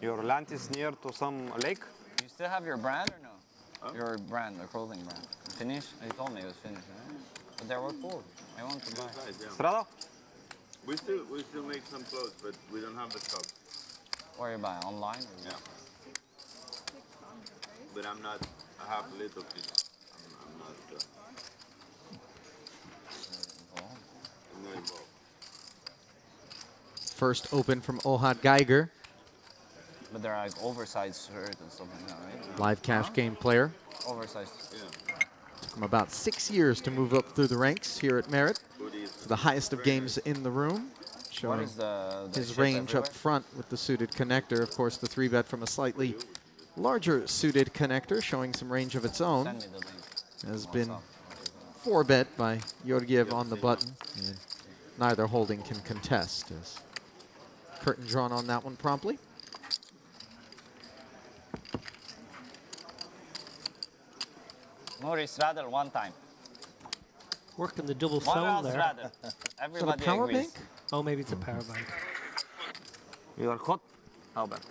Speaker 10: Your land is near to some lake?
Speaker 5: You still have your brand or no? Huh? Your brand, the clothing brand. Finished? You told me it was finished, right? But they were cool. I want to buy.
Speaker 3: Nice, yeah.
Speaker 10: Strada?
Speaker 3: We still make some clothes, but we don't have the stock.
Speaker 5: Where you buy? Online? Or
Speaker 3: Yeah. But I'm not. I have a little bit. I'm not. I'm not involved.
Speaker 1: First open from Ohad Geiger,
Speaker 5: But they're like oversized shirts and stuff like that, right?
Speaker 1: live cash game player.
Speaker 5: Oversized.
Speaker 3: Yeah.
Speaker 1: Took him about 6 years to move up through the ranks here at Merit. To the highest of games in the room,
Speaker 5: What
Speaker 1: showing
Speaker 5: is the
Speaker 1: his
Speaker 5: ship
Speaker 1: range up
Speaker 5: everywhere?
Speaker 1: front with the suited connector. Of course, the 3-bet from a slightly larger suited connector, showing some range of its own.
Speaker 5: Send me the link.
Speaker 1: Has
Speaker 5: What's
Speaker 1: been
Speaker 5: up?
Speaker 1: 4-bet by Georgiev on the button. And neither holding can contest. As curtain drawn on that one promptly.
Speaker 5: Maurice Straddle one time.
Speaker 2: Working the double
Speaker 5: One
Speaker 2: phone
Speaker 5: round
Speaker 2: there.
Speaker 5: Straddle.
Speaker 1: Is that a
Speaker 5: Everybody
Speaker 1: power
Speaker 5: agrees.
Speaker 1: bank?
Speaker 2: Oh, maybe it's a power bank.
Speaker 10: You are hot, Albert.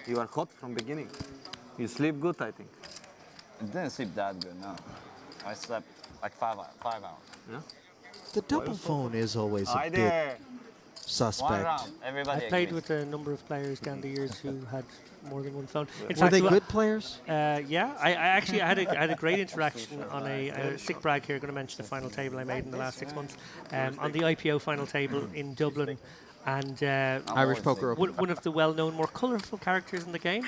Speaker 10: You are hot from beginning. You sleep good, I think.
Speaker 5: I didn't sleep that good, no. I slept like 5 hours.
Speaker 1: The double phone is always a
Speaker 10: Hi
Speaker 1: bit
Speaker 10: there.
Speaker 5: One
Speaker 1: suspect.
Speaker 5: round. Everybody
Speaker 2: I played
Speaker 5: agrees.
Speaker 2: with a number of players down the years who had more than one phone. In
Speaker 1: Were
Speaker 2: fact,
Speaker 1: they
Speaker 2: well,
Speaker 1: good players?
Speaker 2: Yeah, I actually had a great interaction on a sick brag here. Going to mention the final table I made in the last 6 months on the IPO final table in Dublin, and
Speaker 1: Irish Poker Open.
Speaker 2: one of the well-known, more colourful characters in the game.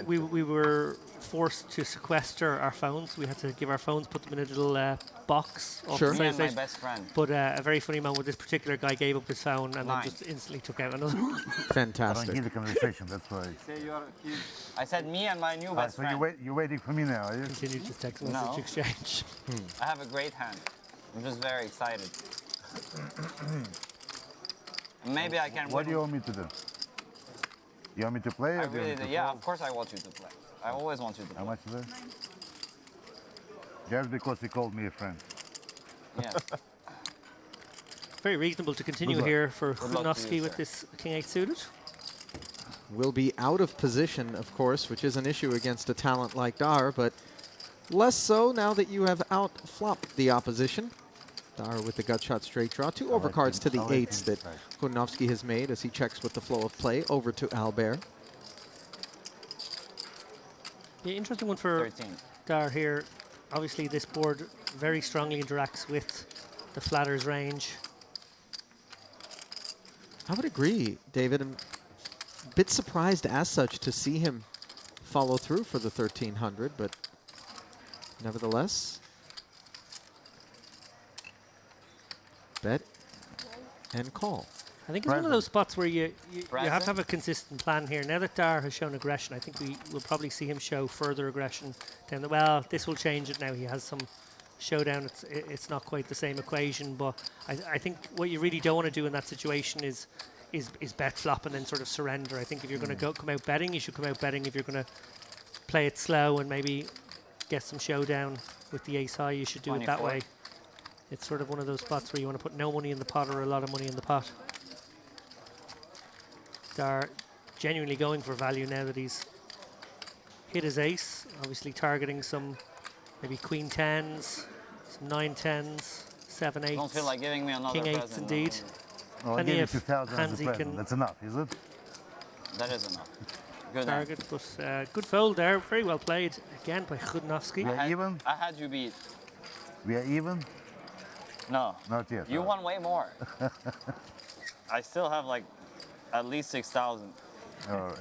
Speaker 2: We were forced to sequester our phones. We had to give our phones, put them in a little box. Off
Speaker 1: Sure.
Speaker 2: the
Speaker 5: Me
Speaker 2: side
Speaker 5: and my
Speaker 2: stage.
Speaker 5: best friend.
Speaker 2: But a very funny moment with this particular guy gave up his phone and then
Speaker 5: Nice.
Speaker 2: just instantly took out another one.
Speaker 6: I don't hear
Speaker 1: Fantastic.
Speaker 6: the conversation, that's why.
Speaker 5: I said me and my new
Speaker 6: Ah,
Speaker 5: best
Speaker 6: so
Speaker 5: friend.
Speaker 6: you're waiting for me now, are you?
Speaker 2: Continued this text
Speaker 5: No.
Speaker 2: message exchange.
Speaker 5: I have a great hand. I'm just very excited. Maybe I can
Speaker 6: What do
Speaker 5: win.
Speaker 6: you want me to do? You want me to play?
Speaker 5: I
Speaker 6: or do you
Speaker 5: really
Speaker 6: want me
Speaker 5: do.
Speaker 6: to
Speaker 5: Yeah,
Speaker 6: fold?
Speaker 5: of course I want you to play. I always want you to
Speaker 6: How
Speaker 5: play.
Speaker 6: much is it? Just because he called me a friend.
Speaker 5: Yes.
Speaker 2: Very reasonable to continue
Speaker 6: Good luck.
Speaker 2: here for
Speaker 5: Good luck to you,
Speaker 2: Khudnovsky with
Speaker 5: sir.
Speaker 2: this King 8 suited.
Speaker 1: Will be out of position, of course, which is an issue against a talent like Dar, but less so now that you have out-flopped the opposition. Dar with the gut shot straight draw. Two
Speaker 6: I'll let
Speaker 1: overcards to
Speaker 6: him-
Speaker 1: the
Speaker 6: I'll let
Speaker 1: eights
Speaker 6: him
Speaker 1: that
Speaker 6: decide.
Speaker 1: Khudnovsky has made as he checks with the flow of play over to Albert.
Speaker 2: Yeah, interesting one for
Speaker 5: 13.
Speaker 2: Dar here. Obviously, this board very strongly interacts with the flatter's range.
Speaker 1: I would agree, David. I'm a bit surprised as such to see him follow through for the 1300, but nevertheless, bet and call.
Speaker 2: I think it's one of those spots where you have to
Speaker 5: Present.
Speaker 2: have a consistent plan here. Now that Dar has shown aggression, I think we will probably see him show further aggression down the, well, this will change it now. He has some showdown. It's not quite the same equation, but I think what you really don't want to do in that situation is bet flop and then sort of surrender. I think if you're going to come out betting, you should come out betting. If you're going to play it slow and maybe get some showdown with the ace high, you should do it that
Speaker 5: 24.
Speaker 2: way. It's sort of one of those spots where you want to put no money in the pot or a lot of money in the pot. Dar genuinely going for value now that he's hit his ace, obviously targeting some maybe queen tens, some 9-10s, 7-8s.
Speaker 5: Don't feel like giving me another
Speaker 2: King 8s
Speaker 5: present.
Speaker 2: indeed.
Speaker 6: Oh, I
Speaker 2: Plenty
Speaker 6: gave you
Speaker 2: of
Speaker 6: 2,000 as
Speaker 2: hands
Speaker 6: a
Speaker 2: he
Speaker 6: present.
Speaker 2: can
Speaker 6: That's enough, is it?
Speaker 5: That is enough. Good hand.
Speaker 2: target, but good fold there. Very well played again by Chudnovsky.
Speaker 6: We are even?
Speaker 5: I had you beat.
Speaker 6: We are even?
Speaker 5: No.
Speaker 6: Not yet.
Speaker 5: You won way more. I still have like at least 6,000.
Speaker 6: All right.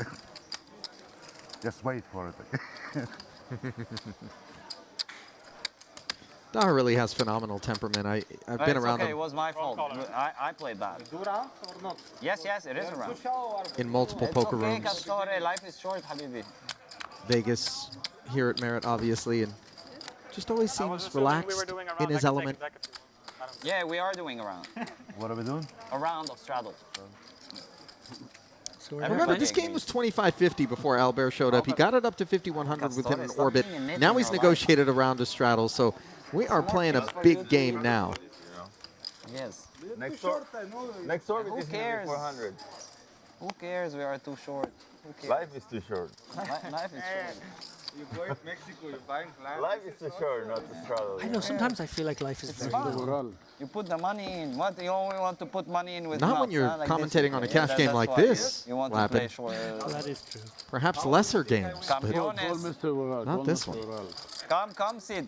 Speaker 6: Just wait for it.
Speaker 1: Daher really has phenomenal temperament. I've been around
Speaker 5: okay,
Speaker 1: him
Speaker 5: it was my fault. I played bad. Yes, it is a round.
Speaker 1: in multiple
Speaker 5: It's
Speaker 1: poker
Speaker 5: okay,
Speaker 1: rooms.
Speaker 5: Castore, life is short, habibi.
Speaker 1: Vegas, here at Merit, obviously, and just always seems relaxed in his element.
Speaker 5: Yeah, we are doing a round.
Speaker 6: What are we doing?
Speaker 5: A round of straddle.
Speaker 2: So we're
Speaker 1: Remember,
Speaker 2: playing-
Speaker 1: this game was 25-50 before Albert showed up. He got it up to 5,100 within an orbit. Now he's negotiated around a straddle, so we are playing a big game now.
Speaker 5: Yes.
Speaker 10: Next orbit
Speaker 5: Who
Speaker 10: is
Speaker 5: cares?
Speaker 10: 400.
Speaker 5: Who cares? We are too short. Who cares?
Speaker 10: Life is too short.
Speaker 5: Life is short.
Speaker 8: You go to Mexico, you buy flat.
Speaker 10: Life is too short, not to straddle.
Speaker 2: I know, sometimes I feel like life is very
Speaker 5: fun.
Speaker 2: long.
Speaker 7: Moral.
Speaker 5: You put the money in. What? You only want to put money in with
Speaker 1: Not when
Speaker 5: nuts,
Speaker 1: you're
Speaker 5: huh? Like this.
Speaker 1: commentating on a cash
Speaker 5: Yeah,
Speaker 1: game
Speaker 5: that's
Speaker 1: like
Speaker 5: why.
Speaker 1: this,
Speaker 5: You want to
Speaker 1: Lappin.
Speaker 5: play short.
Speaker 2: That is true.
Speaker 1: Perhaps lesser games, but
Speaker 7: Call
Speaker 5: Campeones.
Speaker 7: Mr. Moral.
Speaker 1: Not
Speaker 7: Call
Speaker 1: this
Speaker 7: Mr.
Speaker 1: one.
Speaker 7: Moral.
Speaker 5: Come, Sid.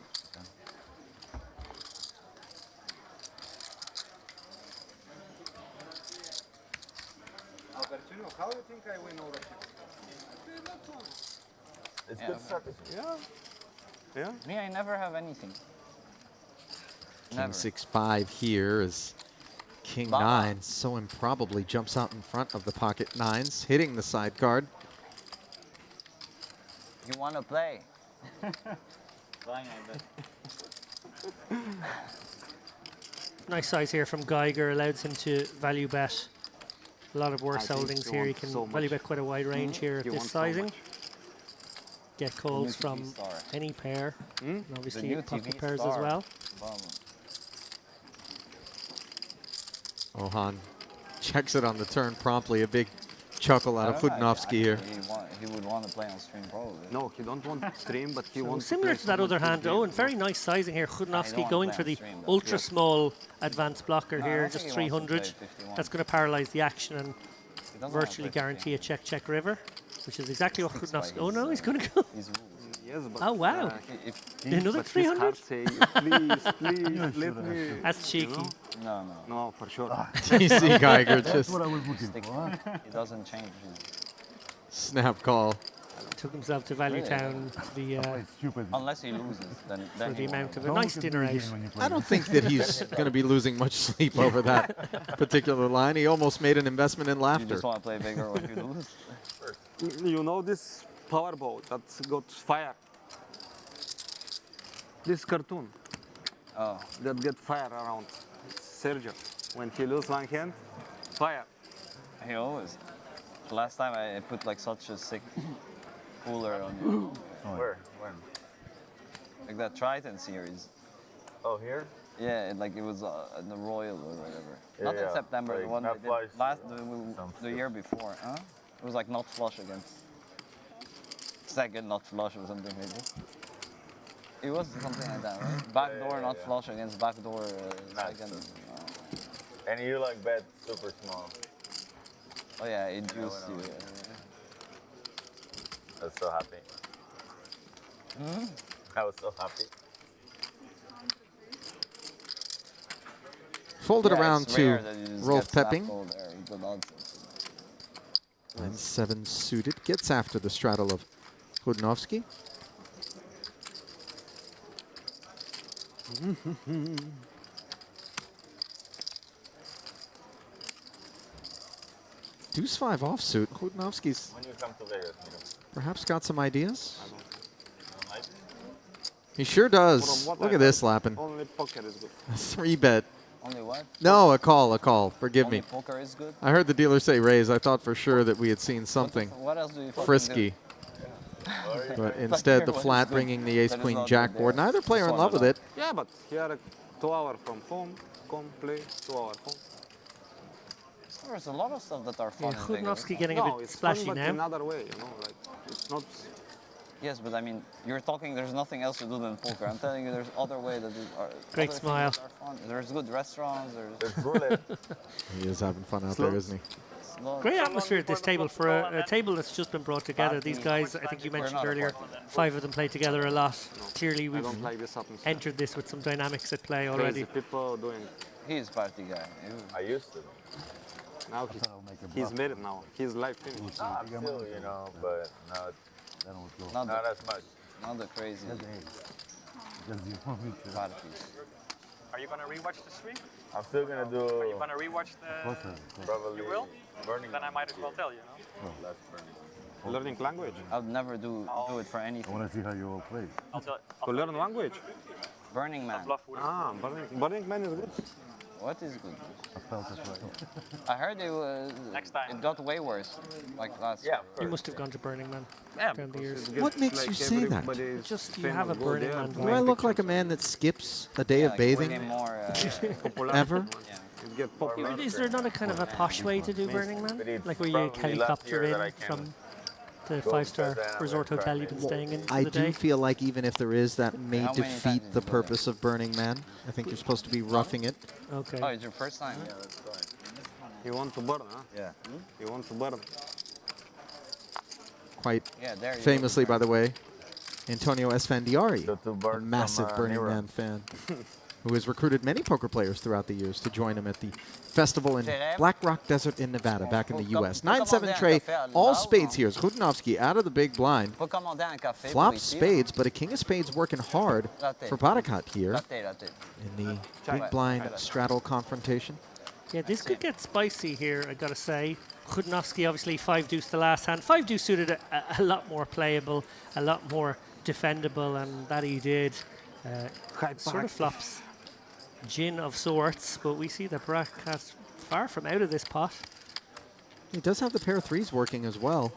Speaker 8: Albertino, how do you think I win over here?
Speaker 10: It's good strategy. Yeah.
Speaker 5: Me, I never have anything.
Speaker 1: King
Speaker 5: Never.
Speaker 1: 6-5 here is King
Speaker 5: Baba.
Speaker 1: 9 so improbably jumps out in front of the pocket nines, hitting the side card.
Speaker 5: You want to play?
Speaker 4: Flying, I bet.
Speaker 2: Nice size here from Geiger, allows him to value bet a lot of worse
Speaker 3: I think
Speaker 2: holdings
Speaker 3: he
Speaker 2: here. He
Speaker 3: wants
Speaker 2: can
Speaker 3: so
Speaker 2: value
Speaker 3: much.
Speaker 2: bet quite a wide range here at
Speaker 3: He
Speaker 2: this
Speaker 3: wants so
Speaker 2: sizing.
Speaker 3: much.
Speaker 2: Get calls
Speaker 5: TV
Speaker 2: from
Speaker 5: star.
Speaker 2: any pair, and
Speaker 5: The
Speaker 2: obviously
Speaker 5: new
Speaker 2: pocket
Speaker 5: TV
Speaker 2: pairs as
Speaker 5: star.
Speaker 2: well.
Speaker 5: Bum.
Speaker 1: Ohan checks it on the turn promptly. A big chuckle out of Chudnovsky here.
Speaker 5: He would want to play on stream probably.
Speaker 3: No, he don't want stream, but he
Speaker 2: So
Speaker 3: wants
Speaker 2: similar
Speaker 3: play
Speaker 2: to that
Speaker 3: some
Speaker 2: other
Speaker 3: good
Speaker 2: hand,
Speaker 3: game.
Speaker 2: oh, and very nice sizing here.
Speaker 5: don't
Speaker 2: Chudnovsky
Speaker 5: wanna
Speaker 2: going
Speaker 5: play
Speaker 2: for
Speaker 5: on
Speaker 2: the
Speaker 5: stream, though.
Speaker 2: ultra small advanced blocker
Speaker 5: No, I
Speaker 2: here,
Speaker 5: don't
Speaker 2: just
Speaker 5: think he wants to
Speaker 2: 300.
Speaker 5: play 51.
Speaker 2: That's going to paralyze the action and
Speaker 5: He doesn't wanna
Speaker 2: virtually
Speaker 5: play
Speaker 2: guarantee a check river, which is exactly what
Speaker 5: Sticks by
Speaker 2: Chudnovsky. Oh
Speaker 5: his,
Speaker 2: no, he's going to go.
Speaker 5: His rules.
Speaker 3: Yes, but
Speaker 2: Oh wow, another
Speaker 3: but his
Speaker 2: 300.
Speaker 3: heart say, please, let me.
Speaker 2: That's cheeky.
Speaker 5: No.
Speaker 3: No, for sure.
Speaker 1: TC Geiger
Speaker 6: That's
Speaker 1: just
Speaker 6: what I was looking for. Huh?
Speaker 5: He doesn't change.
Speaker 1: snap call.
Speaker 2: Took himself to Value
Speaker 5: Really?
Speaker 2: Town to the,
Speaker 6: It's stupid.
Speaker 5: Unless he loses, then
Speaker 2: for the
Speaker 5: he won't.
Speaker 2: amount of a
Speaker 6: Don't
Speaker 2: nice
Speaker 6: look at
Speaker 2: dinner
Speaker 6: me
Speaker 2: out.
Speaker 6: again when you play
Speaker 1: I don't
Speaker 6: this.
Speaker 1: think that he's going to be losing much sleep over that particular line. He almost made an investment in
Speaker 5: You
Speaker 1: laughter.
Speaker 5: just want to play bigger or you lose.
Speaker 3: You know this powerboat that's got fire? This cartoon
Speaker 5: Oh,
Speaker 3: that get fire around Sergio. When he lose one hand, fire.
Speaker 5: he always. Last time I put like such a sick cooler on you.
Speaker 10: Where? When?
Speaker 5: Like that Triton series.
Speaker 10: Oh, here?
Speaker 5: Yeah, it was in the Royal or whatever.
Speaker 10: Yeah,
Speaker 5: Not in
Speaker 10: yeah,
Speaker 5: September, the
Speaker 10: like
Speaker 5: one
Speaker 10: not
Speaker 5: they
Speaker 10: flies,
Speaker 5: did last
Speaker 10: some
Speaker 5: the year before. Huh? It was like not flush against second not flush or something like that. It was something like that, right? Backdoor not
Speaker 10: yeah.
Speaker 5: flush against backdoor
Speaker 10: Nice.
Speaker 5: second.
Speaker 10: And you like bet super small.
Speaker 5: Oh yeah, it used
Speaker 10: no.
Speaker 5: you.
Speaker 10: I was so happy. I was so happy.
Speaker 1: Folded
Speaker 5: Yeah,
Speaker 1: around
Speaker 5: it's
Speaker 1: to
Speaker 5: rare that you just
Speaker 1: Rolf
Speaker 5: get snap
Speaker 1: Pepping.
Speaker 5: goal there. You got nonsense.
Speaker 1: And 7 suited gets after the straddle of Chudnovsky. Deuce 5 offsuit. Chudnovsky's
Speaker 10: When you come to Vegas, you know.
Speaker 1: perhaps got some ideas.
Speaker 10: Don't like it?
Speaker 1: He sure does.
Speaker 3: From what
Speaker 1: Look
Speaker 3: I
Speaker 1: at this,
Speaker 3: heard,
Speaker 1: Lappin.
Speaker 3: Only poker is good.
Speaker 1: 3 bet.
Speaker 5: Only what?
Speaker 1: No, a call. Forgive
Speaker 5: Only
Speaker 1: me.
Speaker 5: poker is good.
Speaker 1: I heard the dealer say raise. I thought for sure that we had seen something
Speaker 5: What else do you fucking
Speaker 1: frisky.
Speaker 5: do?
Speaker 1: But instead, the
Speaker 5: What is
Speaker 1: flat
Speaker 5: good?
Speaker 1: bringing the ace
Speaker 5: That is
Speaker 1: queen
Speaker 5: not
Speaker 1: jack
Speaker 5: good
Speaker 1: board.
Speaker 5: there.
Speaker 1: Neither player
Speaker 5: Just
Speaker 1: in
Speaker 5: one
Speaker 1: love with
Speaker 5: of
Speaker 1: it.
Speaker 3: Yeah, but here 2 hours from home, come play 2 hours home.
Speaker 5: There's a lot of stuff that are
Speaker 2: Yeah,
Speaker 5: fun. in Vegas.
Speaker 2: Chudnovsky getting a
Speaker 3: No,
Speaker 2: bit
Speaker 3: it's fun,
Speaker 2: splashy
Speaker 3: but
Speaker 2: now.
Speaker 3: another way, you know, like it's not
Speaker 5: Yes, but I mean, you're talking. There's nothing else to do than poker. I'm telling you, there's other way that are.
Speaker 2: Great
Speaker 5: other
Speaker 2: smile.
Speaker 5: things that are fun. There's good restaurants. There's
Speaker 1: He is having fun out there, isn't he?
Speaker 5: slots.
Speaker 2: Great atmosphere at this table for a table that's just been brought together. These guys, I think you mentioned earlier, 5 of them play together a lot. Clearly,
Speaker 3: I
Speaker 2: we've
Speaker 3: don't like this atmosphere.
Speaker 2: entered this with some dynamics at play
Speaker 3: Crazy
Speaker 2: already.
Speaker 3: people doing.
Speaker 5: He's party guy.
Speaker 10: I used to.
Speaker 3: Now
Speaker 6: I'll make a
Speaker 3: he's
Speaker 6: bluff.
Speaker 3: made it now. He's live finished.
Speaker 10: Still, you know, but not,
Speaker 6: Then we'll go.
Speaker 5: Not
Speaker 10: not
Speaker 5: the,
Speaker 10: as much.
Speaker 5: not the crazy
Speaker 6: Just eight. Just you want me to.
Speaker 5: parties.
Speaker 4: Are you gonna rewatch the stream?
Speaker 10: I'm still gonna do
Speaker 4: Are you gonna rewatch
Speaker 6: What's
Speaker 4: the?
Speaker 6: that?
Speaker 10: probably
Speaker 4: You will?
Speaker 10: Burning
Speaker 4: Then I might as well tell you. No?
Speaker 10: last burning.
Speaker 3: Learning language.
Speaker 5: I would never do it for
Speaker 6: I
Speaker 5: anything.
Speaker 6: want to see how you all play.
Speaker 4: I'll tell.
Speaker 3: To learn language.
Speaker 5: Burning Man.
Speaker 4: Bluff with
Speaker 3: Burning Man is good.
Speaker 5: What is good?
Speaker 6: I felt it right.
Speaker 5: I heard it was.
Speaker 4: Next time.
Speaker 5: It got way worse. Like last.
Speaker 10: Yeah,
Speaker 2: You must have gone to Burning Man
Speaker 3: Yeah,
Speaker 2: down the years.
Speaker 1: What makes you say that?
Speaker 2: Just you have a Burning Man
Speaker 1: Do I
Speaker 2: vibe.
Speaker 1: look like a man that skips a day of
Speaker 5: Way
Speaker 1: bathing
Speaker 5: more.
Speaker 1: ever?
Speaker 3: It get popular.
Speaker 2: Is there not a kind of a posh way to do Burning Man?
Speaker 10: But it's
Speaker 2: Like where you
Speaker 10: probably last
Speaker 2: helicopter
Speaker 10: year that I
Speaker 2: in
Speaker 10: can
Speaker 2: from the
Speaker 10: go
Speaker 2: 5-star
Speaker 10: sit down
Speaker 2: resort
Speaker 10: and
Speaker 2: hotel you've been
Speaker 10: cry.
Speaker 2: staying in for
Speaker 1: I
Speaker 2: the
Speaker 1: do
Speaker 2: day?
Speaker 1: feel like even if there is, that may
Speaker 5: How many times
Speaker 1: defeat
Speaker 5: did
Speaker 1: the
Speaker 5: you go there?
Speaker 1: purpose of Burning Man. I think you're supposed to be roughing it.
Speaker 2: Okay.
Speaker 5: Oh, it's your first time.
Speaker 10: Yeah, that's fine.
Speaker 3: You want to burn, huh?
Speaker 10: Yeah.
Speaker 3: You want to burn.
Speaker 1: Quite
Speaker 5: Yeah, there you go.
Speaker 1: famously, by the way, Antonio Esfandiari,
Speaker 10: So to burn
Speaker 1: a massive
Speaker 10: some,
Speaker 1: Burning
Speaker 10: Nero.
Speaker 1: Man fan, who has recruited many poker players throughout the years to join him at the festival in Black Rock Desert in Nevada, back in the U.S. 9-7 Trey, all spades here. Rudnowski out of the big blind.
Speaker 5: Faut commander un café pour
Speaker 1: Flop
Speaker 5: ici,
Speaker 1: spades, but a king of spades working hard for Barakat here
Speaker 5: Latte, latte.
Speaker 1: in the big blind straddle confrontation.
Speaker 2: Yeah, this could get spicy here, I gotta say. Chudnovsky obviously 5 deuce the last hand. 5 deuce suited a lot more playable, a lot more defendable, and that he did. Sort of flops gin of sorts, but we see that Barakat far from out of this pot.
Speaker 1: He does have the pair of threes working as well.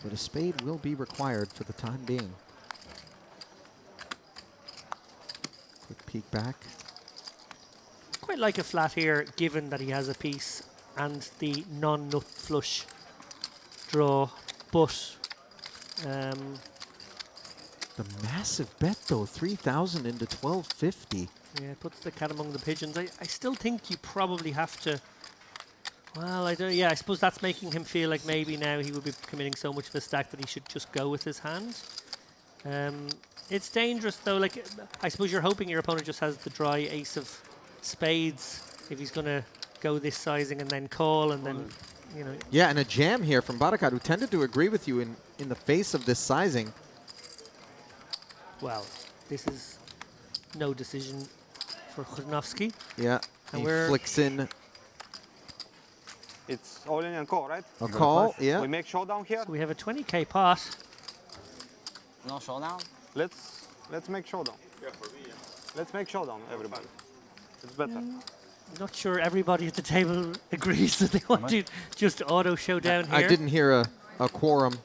Speaker 1: But a spade will be required for the time being. Quick peek back.
Speaker 2: Quite like a flat here, given that he has a piece and the non-nut flush draw, but
Speaker 1: The massive bet, though, 3,000 into 1,250.
Speaker 2: yeah, it puts the cat among the pigeons. I still think you probably have to. Well, I don't. Yeah, I suppose that's making him feel like maybe now he would be committing so much of a stack that he should just go with his hand. It's dangerous though. Like I suppose you're hoping your opponent just has the dry ace of spades if he's going to go this sizing and then call and then, you know.
Speaker 1: Yeah, and a jam here from Barakat, who tended to agree with you in the face of this sizing.
Speaker 2: Well, this is no decision for Chudnovsky.
Speaker 1: Yeah,
Speaker 2: And
Speaker 1: he
Speaker 2: we're-
Speaker 1: flicks in
Speaker 3: It's all in and call, right?
Speaker 1: a call. Yeah.
Speaker 3: We make showdown here.
Speaker 2: So we have a 20k pot.
Speaker 5: No showdown?
Speaker 3: Let's make showdown. Let's make showdown, everybody. It's better.
Speaker 2: Not sure everybody at the table agrees that they want to just auto showdown here.
Speaker 1: I didn't hear a quorum.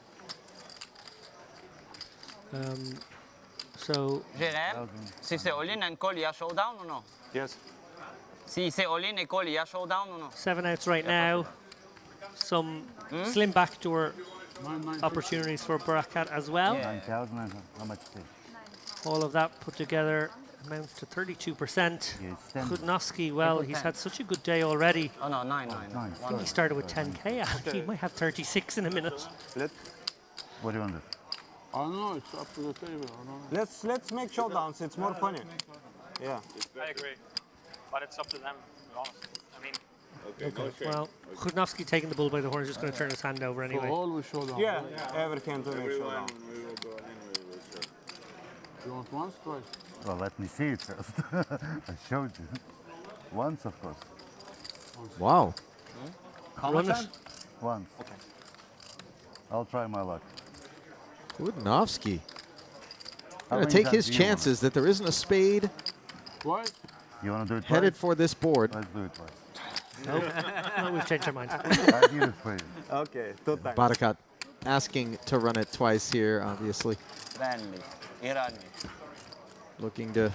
Speaker 2: So
Speaker 5: Jérém, si c'est all-in and call, il y a showdown ou non?
Speaker 3: Yes.
Speaker 5: Si c'est all-in et call, il y a showdown ou non?
Speaker 2: 7 outs right now. Some slim backdoor opportunities for Barakat as well.
Speaker 6: 9,000 and how much stake?
Speaker 2: All of that put together amounts to 32%.
Speaker 6: Yeah, it's 10.
Speaker 2: Chudnovsky, well, he's had such a good day already.
Speaker 5: Oh no, 9.
Speaker 6: Nine.
Speaker 2: I think he started with 10k. He might have 36 in a minute.
Speaker 6: What do you want to do?
Speaker 7: Oh no, it's up to the table. Oh, no.
Speaker 3: Let's make showdowns. It's more funny. Yeah.
Speaker 4: I agree. But it's up to them, to be honest. I mean,
Speaker 2: Well, Chudnovsky taking the bull by the horn is just going to turn his hand over
Speaker 7: So
Speaker 2: anyway.
Speaker 7: always showdown.
Speaker 3: Yeah. Ever came to make showdown.
Speaker 7: You want once, twice?
Speaker 6: Well, let me see it first. I showed you. Once, of course.
Speaker 1: Wow.
Speaker 2: Run it.
Speaker 6: Once. I'll try my luck.
Speaker 1: Chudnovsky.
Speaker 6: How
Speaker 1: Gonna
Speaker 6: many
Speaker 1: take
Speaker 6: times
Speaker 1: his
Speaker 6: do you want?
Speaker 1: chances that there isn't a spade
Speaker 7: What?
Speaker 6: You want to do it
Speaker 1: headed
Speaker 6: twice?
Speaker 1: for this board.
Speaker 6: Let's do it twice.
Speaker 2: No, we've changed our mind.
Speaker 6: I did it for you.
Speaker 3: Okay. 2 times.
Speaker 1: Barakat asking to run it twice here, obviously.
Speaker 5: Friendly. Irani.
Speaker 1: Looking to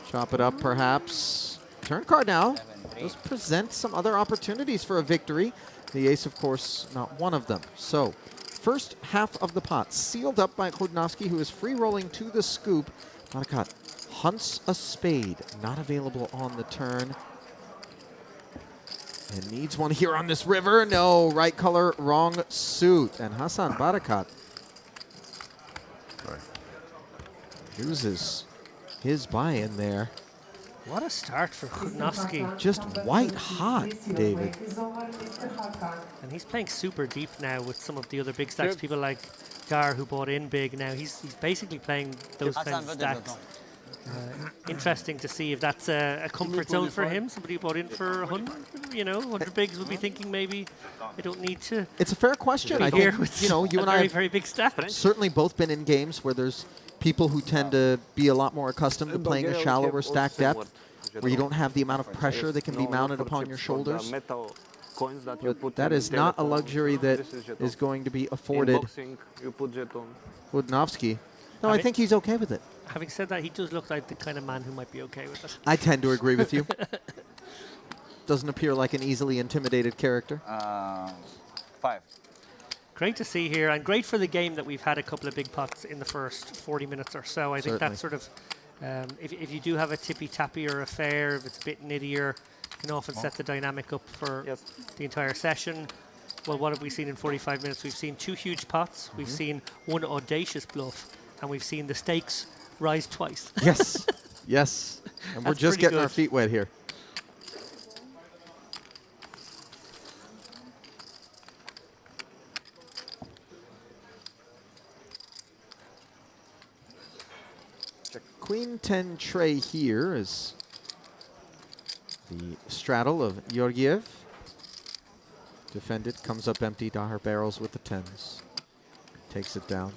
Speaker 1: chop it up, perhaps. Turn card now. Does present some other opportunities for a victory. The ace, of course, not one of them. So first half of the pot sealed up by Chodnovsky, who is free rolling to the scoop. Barakat hunts a spade, not available on the turn. And needs one here on this river. No, right color, wrong suit. And Hassan Barakat loses his buy-in there.
Speaker 2: What a start for Chodnovsky.
Speaker 1: Just white hot, David.
Speaker 2: And he's playing super deep now with some of the other big stacks. People like Gar, who bought in big now. He's basically playing those kinds of stacks. Interesting to see if that's a comfort zone for him. Somebody who bought in for 100, 100 bigs would be thinking maybe I don't need to.
Speaker 1: It's a fair question. I think, you and I
Speaker 2: very big stack.
Speaker 1: Certainly both been in games where there's people who tend to be a lot more accomplished to playing a shallower stack depth, where you don't have the amount of pressure that can be mounted upon your shoulders. But that is not a luxury that is going to be afforded Chodnovsky. No, I think he's okay with it.
Speaker 2: Having said that, he does look like the kind of man who might be okay with it.
Speaker 1: I tend to agree with you. Doesn't appear like an easily intimidated character.
Speaker 5: 5.
Speaker 2: Great to see here, and great for the game that we've had a couple of big pots in the first 40 minutes or so. I think that's sort of, if you do have a tippy-tappy or affair, if it's a bit nittier, can often set the dynamic up for the entire session. Well, what have we seen in 45 minutes? We've seen 2 huge pots, we've seen 1 audacious bluff, and we've seen the stakes rise twice.
Speaker 1: Yes, yes. And we're just getting our feet wet here. Queen 10 tray here is the straddle of Georgiev. Defended, comes up empty, Daher barrels with the 10s. Takes it down.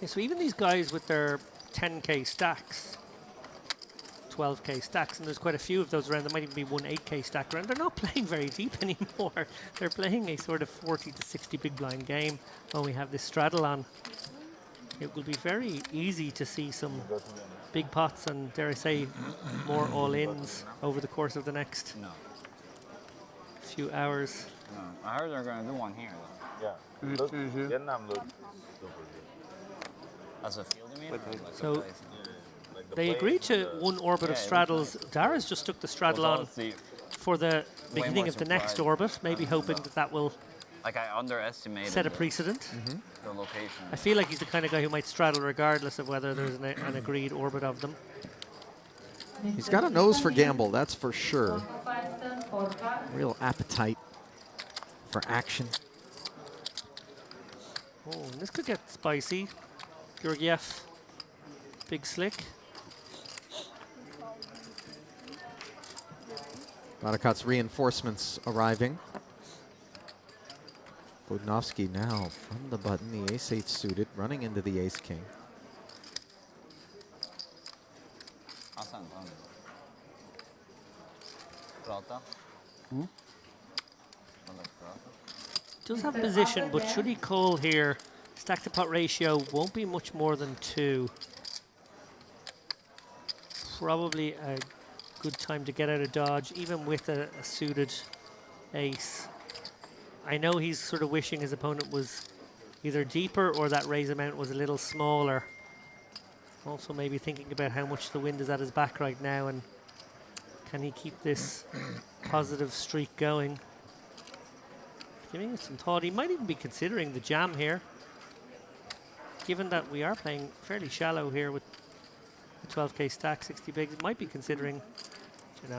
Speaker 2: Yeah, so even these guys with their 10k stacks, 12k stacks, and there's quite a few of those around. There might even be one 8k stack around. They're not playing very deep anymore. They're playing a sort of 40 to 60 big blind game when we have this straddle on. It will be very easy to see some big pots and, dare I say, more all-ins over the course of the next few hours.
Speaker 5: I heard they're going to do one here, though.
Speaker 7: Yeah.
Speaker 5: As a field, you mean?
Speaker 2: So they agreed to 1 orbit of straddles. Dara's just took the straddle on for the beginning of the next orbit, maybe hoping that that will
Speaker 5: I underestimated
Speaker 2: set a precedent.
Speaker 5: the location.
Speaker 2: I feel like he's the kind of guy who might straddle regardless of whether there's an agreed orbit of them.
Speaker 1: He's got a nose for gamble, that's for sure. Real appetite for action.
Speaker 2: Oh, and this could get spicy. Georgiev, big slick.
Speaker 1: Barakat's reinforcements arriving. Chodnovsky now from the button, the ace-8 suited, running into the ace-king.
Speaker 2: Does have position, but should he call here, stack to pot ratio won't be much more than 2. Probably a good time to get out of dodge, even with a suited ace. I know he's sort of wishing his opponent was either deeper or that raise amount was a little smaller. Also maybe thinking about how much the wind is at his back right now and can he keep this positive streak going. Giving it some thought. He might even be considering the jam here, given that we are playing fairly shallow here with the 12k stack, 60 bigs. Might be considering,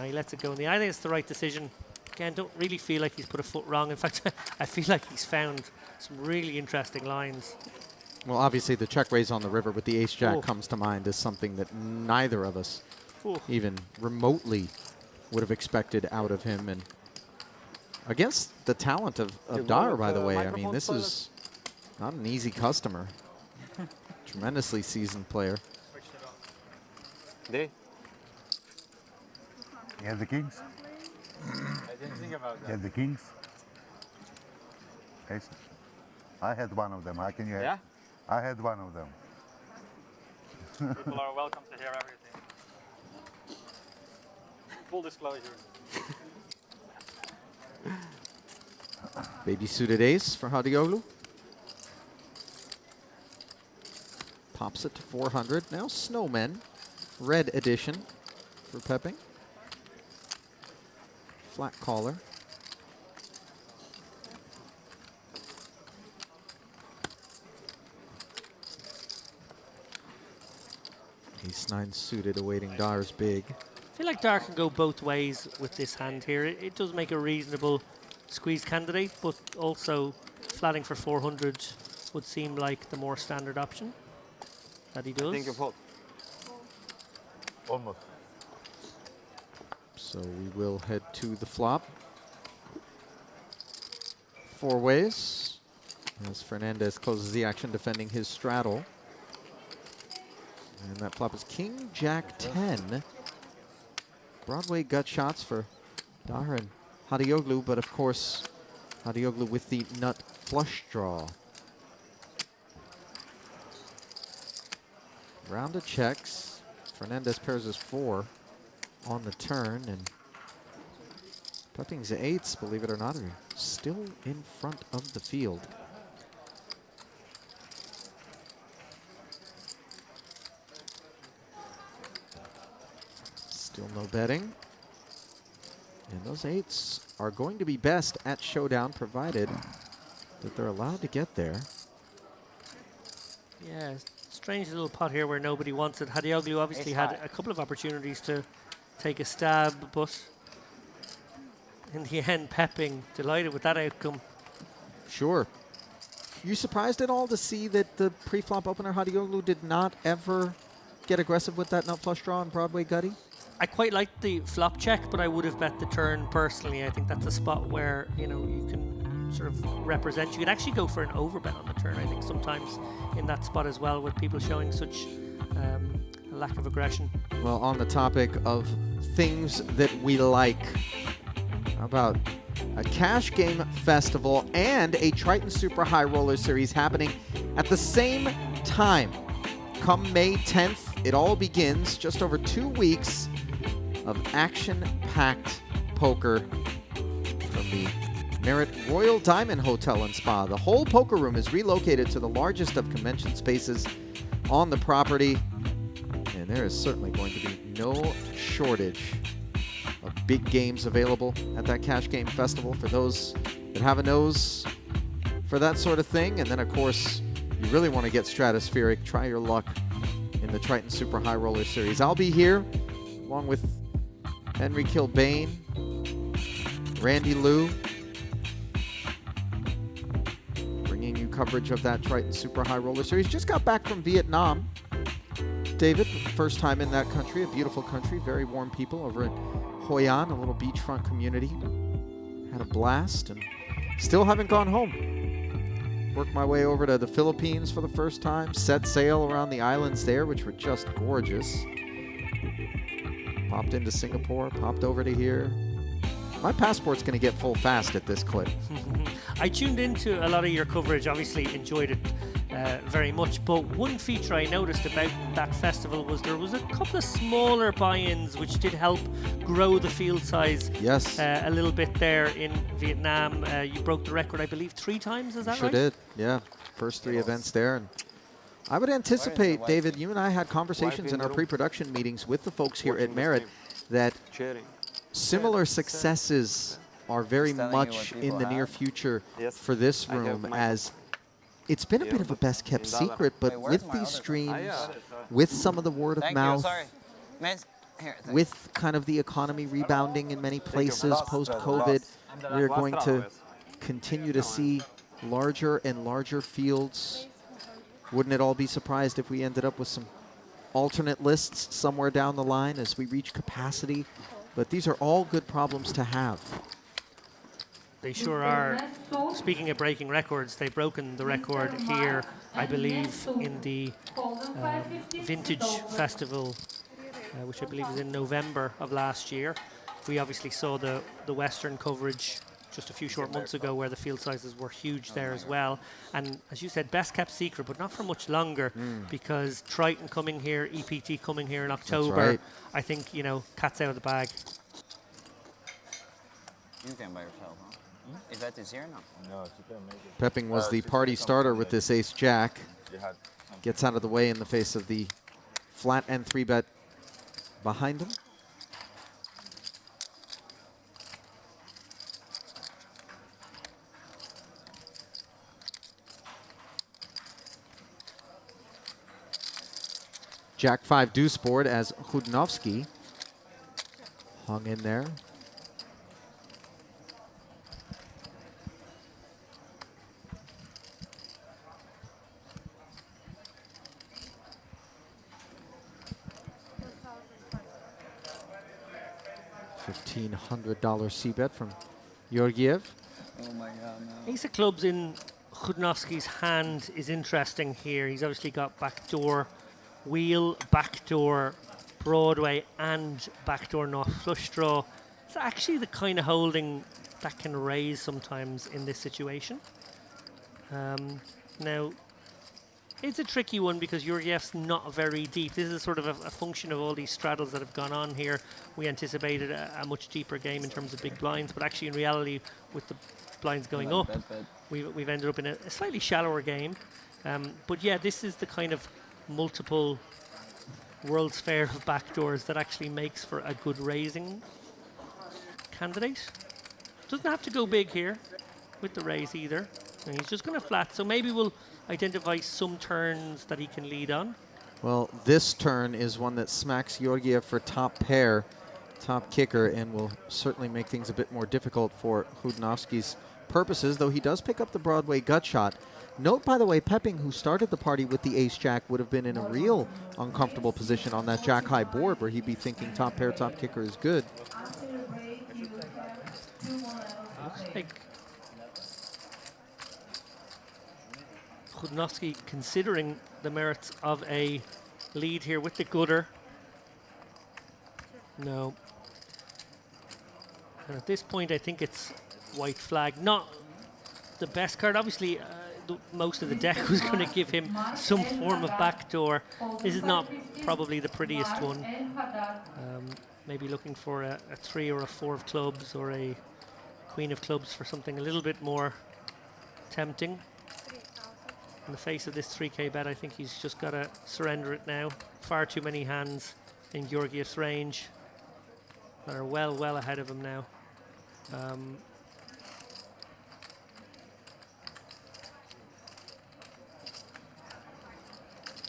Speaker 2: he lets it go in the eye. I think it's the right decision. Again, don't really feel like he's put a foot wrong. In fact, I feel like he's found some really interesting lines.
Speaker 1: Well, obviously the check raise on the river with the ace-jack comes to mind as something that neither of us even remotely would have expected out of him. And against the talent of Daher, by the way, I mean, this is not an easy customer. Tremendously seasoned player.
Speaker 6: You have the kings?
Speaker 4: I didn't think about
Speaker 6: You
Speaker 4: that.
Speaker 6: have the kings? Ace? I had one of them. How can you have?
Speaker 4: Yeah?
Speaker 6: I had one of them.
Speaker 4: People are welcome to hear everything. Full disclosure.
Speaker 1: Baby suited ace for Hadioglu. Pops it to 400. Now Snowmen, red edition for Pepping. Flat caller. Ace-9 suited awaiting Dar's big.
Speaker 2: I feel like Dar can go both ways with this hand here. It does make a reasonable squeeze candidate, but also flatting for 400 would seem like the more standard option that he does.
Speaker 3: Think of what?
Speaker 6: Almost.
Speaker 1: So we will head to the flop. 4 ways as Fernandez closes the action defending his straddle. And that flop is King Jack 10. Broadway gut shots for Dar and Hadioglu, but of course Hadioglu with the nut flush draw. Round of checks. Fernandez pairs his 4 on the turn, and Pepping's 8s, believe it or not, are still in front of the field. Still no betting. And those 8s are going to be best at showdown, provided that they're allowed to get there.
Speaker 2: Yeah, strange little pot here where nobody wants it. Hadioglu obviously had a couple of opportunities to take a stab, but in the end, Pepping delighted with that outcome.
Speaker 1: Sure. You surprised at all to see that the pre-flop opener Hadioglu did not ever get aggressive with that nut flush draw on Broadway Gutty?
Speaker 2: I quite like the flop check, but I would have bet the turn personally. I think that's a spot where, you know, you can sort of represent. You could actually go for an overbet on the turn, I think, sometimes in that spot as well, with people showing such a lack of aggression.
Speaker 1: Well, on the topic of things that we like, how about a cash game festival and a Triton Super High Roller Series happening at the same time? Come May 10th, it all begins. Just over 2 weeks of action-packed poker from the Merit Royal Diamond Hotel and Spa. The whole poker room is relocated to the largest of convention spaces on the property, and there is certainly going to be no shortage of big games available at that Cash Game Festival for those that have a nose for that sort of thing. And then, of course, you really want to get stratospheric, try your luck in the Triton Super High Roller Series. I'll be here along with Henry Kilbane, Randy Liu, bringing you coverage of that Triton Super High Roller Series. Just got back from Vietnam. David, first time in that country, a beautiful country, very warm people over in Hoi An, a little beachfront community. Had a blast and still haven't gone home. Worked my way over to the Philippines for the first time, set sail around the islands there, which were just gorgeous. Popped into Singapore, popped over to here. My passport's going to get full fast at this clip.
Speaker 2: I tuned into a lot of your coverage, obviously enjoyed it very much, but one feature I noticed about that festival was there was a couple of smaller buy-ins which did help grow the field size.
Speaker 1: Yes.
Speaker 2: A little bit there in Vietnam. You broke the record, I believe, 3 times, is that
Speaker 1: Sure
Speaker 2: right?
Speaker 1: did, yeah. First 3 events there. And I would anticipate, David, you and I had conversations in our pre-production meetings with the folks here at Merit that similar successes are very much in the near future for this room, as it's been a bit of a best-kept secret, but with these streams, with some of the word of mouth, with kind of the economy rebounding in many places post-COVID, we're going to continue to see larger and larger fields. Wouldn't it all be surprised if we ended up with some alternate lists somewhere down the line as we reach capacity? But these are all good problems to have.
Speaker 2: They sure are. Speaking of breaking records, they've broken the record here, I believe, in the Vintage Festival, which I believe is in November of last year. We obviously saw the Western coverage just a few short months ago where the field sizes were huge there as well. And as you said, best kept secret, but not for much longer because Triton coming here, EPT coming here in October.
Speaker 1: right.
Speaker 2: I think, you know, cat's out of the bag.
Speaker 5: You came by yourself, huh? Yvette is here now.
Speaker 3: No, she couldn't make it.
Speaker 1: Pepping was the party starter with this ace-jack. Gets out of the way in the face of the flat and 3-bet behind him. Jack 5 deuce board as Chudnovsky hung in there. $1,500 c-bet from Georgiev.
Speaker 5: Oh my God, no.
Speaker 2: Ace of clubs in Chudnovsky's hand is interesting here. He's obviously got backdoor wheel, backdoor Broadway, and backdoor not flush draw. It's actually the kind of holding that can raise sometimes in this situation. Now, it's a tricky one because Georgiev's not very deep. This is sort of a function of all these straddles that have gone on here. We anticipated a much deeper game in terms of big blinds, but actually in reality, with the blinds going up, we've ended up in a slightly shallower game. But yeah, this is the kind of multiple World's Fair of backdoors that actually makes for a good raising candidate. Doesn't have to go big here with the raise either. And he's just going to flat, so maybe we'll identify some turns that he can lead on.
Speaker 1: Well, this turn is one that smacks Georgiev for top pair, top kicker, and will certainly make things a bit more difficult for Chudnovsky's purposes, though he does pick up the Broadway gut shot. Note, by the way, Pepping, who started the party with the ace-jack, would have been in a real uncomfortable position on that jack-high board where he'd be thinking top pair, top kicker is good.
Speaker 2: Looks like Chudnovsky considering the merits of a lead here with the gutter. No. And at this point, I think it's white flag. Not the best card. Obviously, most of the deck was going to give him some form of backdoor. This is not probably the prettiest one. Maybe looking for a 3 or a 4 of clubs or a queen of clubs for something a little bit more tempting. In the face of this 3K bet, I think he's just got to surrender it now. Far too many hands in Georgiev's range that are well ahead of him now.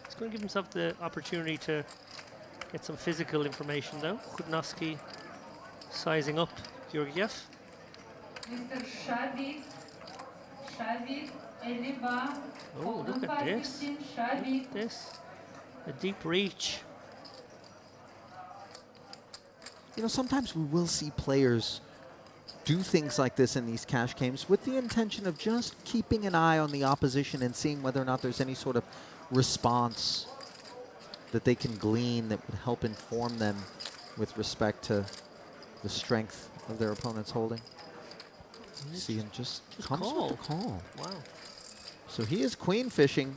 Speaker 2: He's going to give himself the opportunity to get some physical information, though. Chudnovsky sizing up Georgiev.
Speaker 9: Mr. Shavik, Eliba.
Speaker 2: Oh, look at this. Look at this. A deep reach.
Speaker 1: You know, sometimes we will see players do things like this in these cash games with the intention of just keeping an eye on the opposition and seeing whether or not there's any sort of response that they can glean that would help inform them with respect to the strength of their opponent's holding. See, and just comes with the call.
Speaker 2: Wow.
Speaker 1: So he is queen fishing.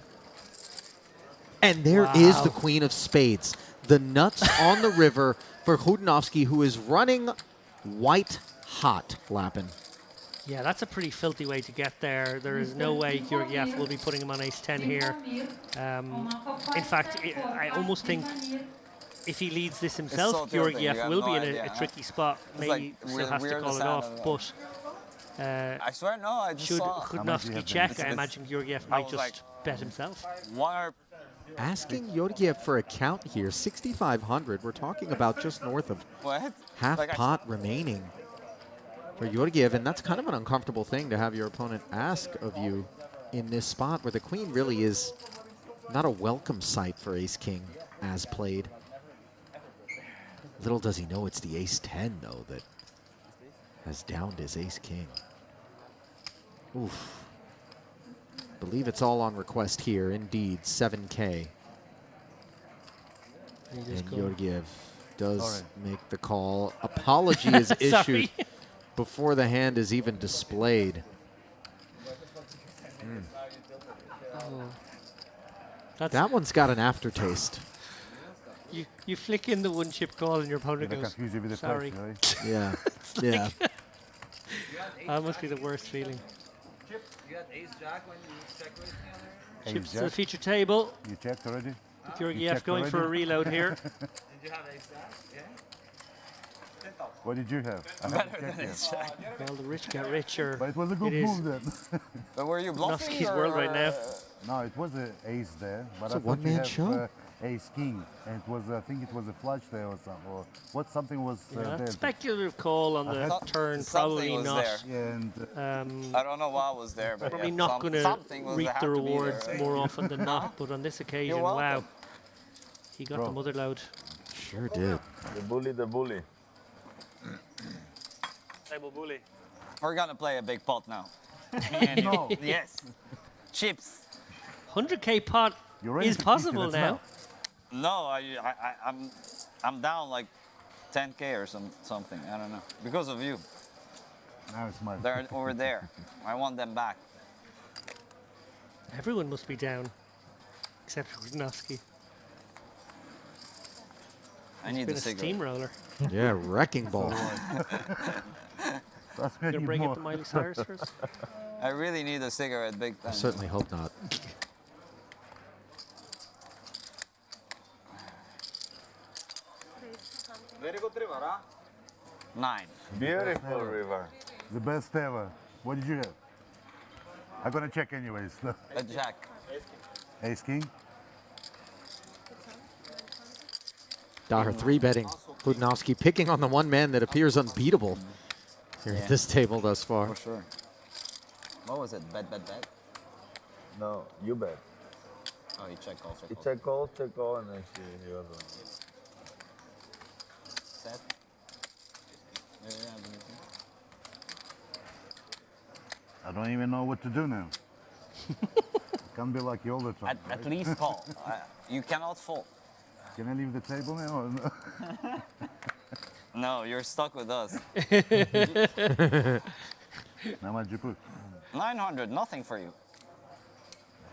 Speaker 1: And there is the queen of spades. The nuts on the river for Chudnovsky, who is running white hot, Lappin.
Speaker 2: Yeah, that's a pretty filthy way to get there. There is no way Georgiev will be putting him on ace-10 here. In fact, I almost think if he leads this himself, Georgiev will be in a tricky spot. Maybe still has to call it off, but
Speaker 5: I swear, no, I just
Speaker 2: should
Speaker 5: saw.
Speaker 2: Chudnovsky check, I imagine Georgiev might just bet himself.
Speaker 1: Asking Georgiev for a count here, 6,500. We're talking about just north of half pot remaining for Georgiev, and that's kind of an uncomfortable thing to have your opponent ask of you in this spot where the queen really is not a welcome sight for ace-king as played. Little does he know it's the ace-10, though, that has downed his ace-king. Oof. Believe it's all on request here, indeed, 7K. And Georgiev does make the call. Apology is issued before the hand is even displayed. That one's got an aftertaste.
Speaker 2: You flick in the one chip call and your opponent
Speaker 6: Gonna
Speaker 2: goes,
Speaker 6: confuse you with the
Speaker 2: sorry.
Speaker 6: pressure, right?
Speaker 1: Yeah, yeah.
Speaker 2: That must be the worst feeling.
Speaker 4: Chip, you had ace jack when you check raised me on there?
Speaker 2: Chips
Speaker 6: Ace
Speaker 2: to the
Speaker 6: jack.
Speaker 2: feature table.
Speaker 6: You checked already?
Speaker 2: Georgiev
Speaker 6: checked
Speaker 2: going for a
Speaker 6: already?
Speaker 2: reload here.
Speaker 4: Did you have ace jack? Yeah.
Speaker 6: What did you have? I haven't checked yet.
Speaker 2: Well, the rich get richer.
Speaker 6: But it was a good
Speaker 2: It is.
Speaker 6: move then.
Speaker 5: But were you bluffing?
Speaker 2: Nofsky's world right now.
Speaker 6: No, it was an ace there, but
Speaker 1: It's
Speaker 6: I
Speaker 1: a
Speaker 6: thought you
Speaker 1: one-man
Speaker 6: have
Speaker 1: show.
Speaker 6: ace king, and it was I think it was a flush there or something, or what something was
Speaker 2: Yeah,
Speaker 6: there.
Speaker 2: speculative call on the turn,
Speaker 5: Something
Speaker 2: probably
Speaker 5: was
Speaker 2: not.
Speaker 5: there.
Speaker 6: Yeah, and
Speaker 5: I don't know what was there, but
Speaker 2: Probably
Speaker 5: yeah,
Speaker 2: not going to
Speaker 5: something was
Speaker 2: reap
Speaker 5: had
Speaker 2: the
Speaker 5: to be
Speaker 2: rewards
Speaker 5: there.
Speaker 2: more often than not, but on this occasion,
Speaker 5: welcome.
Speaker 2: wow. He got
Speaker 6: Bro.
Speaker 2: the mother load.
Speaker 1: Sure did.
Speaker 3: The bully, the bully.
Speaker 4: Table bully.
Speaker 5: We're gonna play a big pot now.
Speaker 6: no,
Speaker 5: Yes. Chips.
Speaker 2: 100k pot
Speaker 6: you're ready
Speaker 2: is
Speaker 6: to keep it,
Speaker 2: possible
Speaker 6: it's
Speaker 2: now.
Speaker 6: not.
Speaker 5: No, I'm down like 10k or something. I don't know because of you.
Speaker 6: Now it's my.
Speaker 5: They're over there. I want them back.
Speaker 2: Everyone must be down, except for Rudnowski.
Speaker 5: I need
Speaker 2: Been
Speaker 5: the
Speaker 2: a
Speaker 5: cigarette.
Speaker 2: steamroller.
Speaker 1: Yeah, wrecking ball.
Speaker 6: That's
Speaker 2: Gonna
Speaker 6: making
Speaker 2: bring it
Speaker 6: more.
Speaker 2: to Miley Cyrus first.
Speaker 5: I really need a cigarette big time.
Speaker 1: I certainly hope not.
Speaker 8: Very good river, huh?
Speaker 5: 9.
Speaker 3: Beautiful river.
Speaker 6: The best ever. What did you have? I'm gonna check anyways.
Speaker 5: A jack.
Speaker 6: Ace king.
Speaker 1: Daher 3-betting. Budnowski picking on the one man that appears unbeatable here at this table thus far.
Speaker 5: For sure. What was it? Bet.
Speaker 3: No, you bet.
Speaker 5: Oh, you check also.
Speaker 3: You check call, and then she was on.
Speaker 5: Set.
Speaker 6: I don't even know what to do now. Can't be like you all the time.
Speaker 5: At
Speaker 6: right?
Speaker 5: least call. You cannot fold.
Speaker 6: Can I leave the table now? Or no?
Speaker 5: No, you're stuck with us.
Speaker 6: How much you put?
Speaker 5: 900, nothing for you.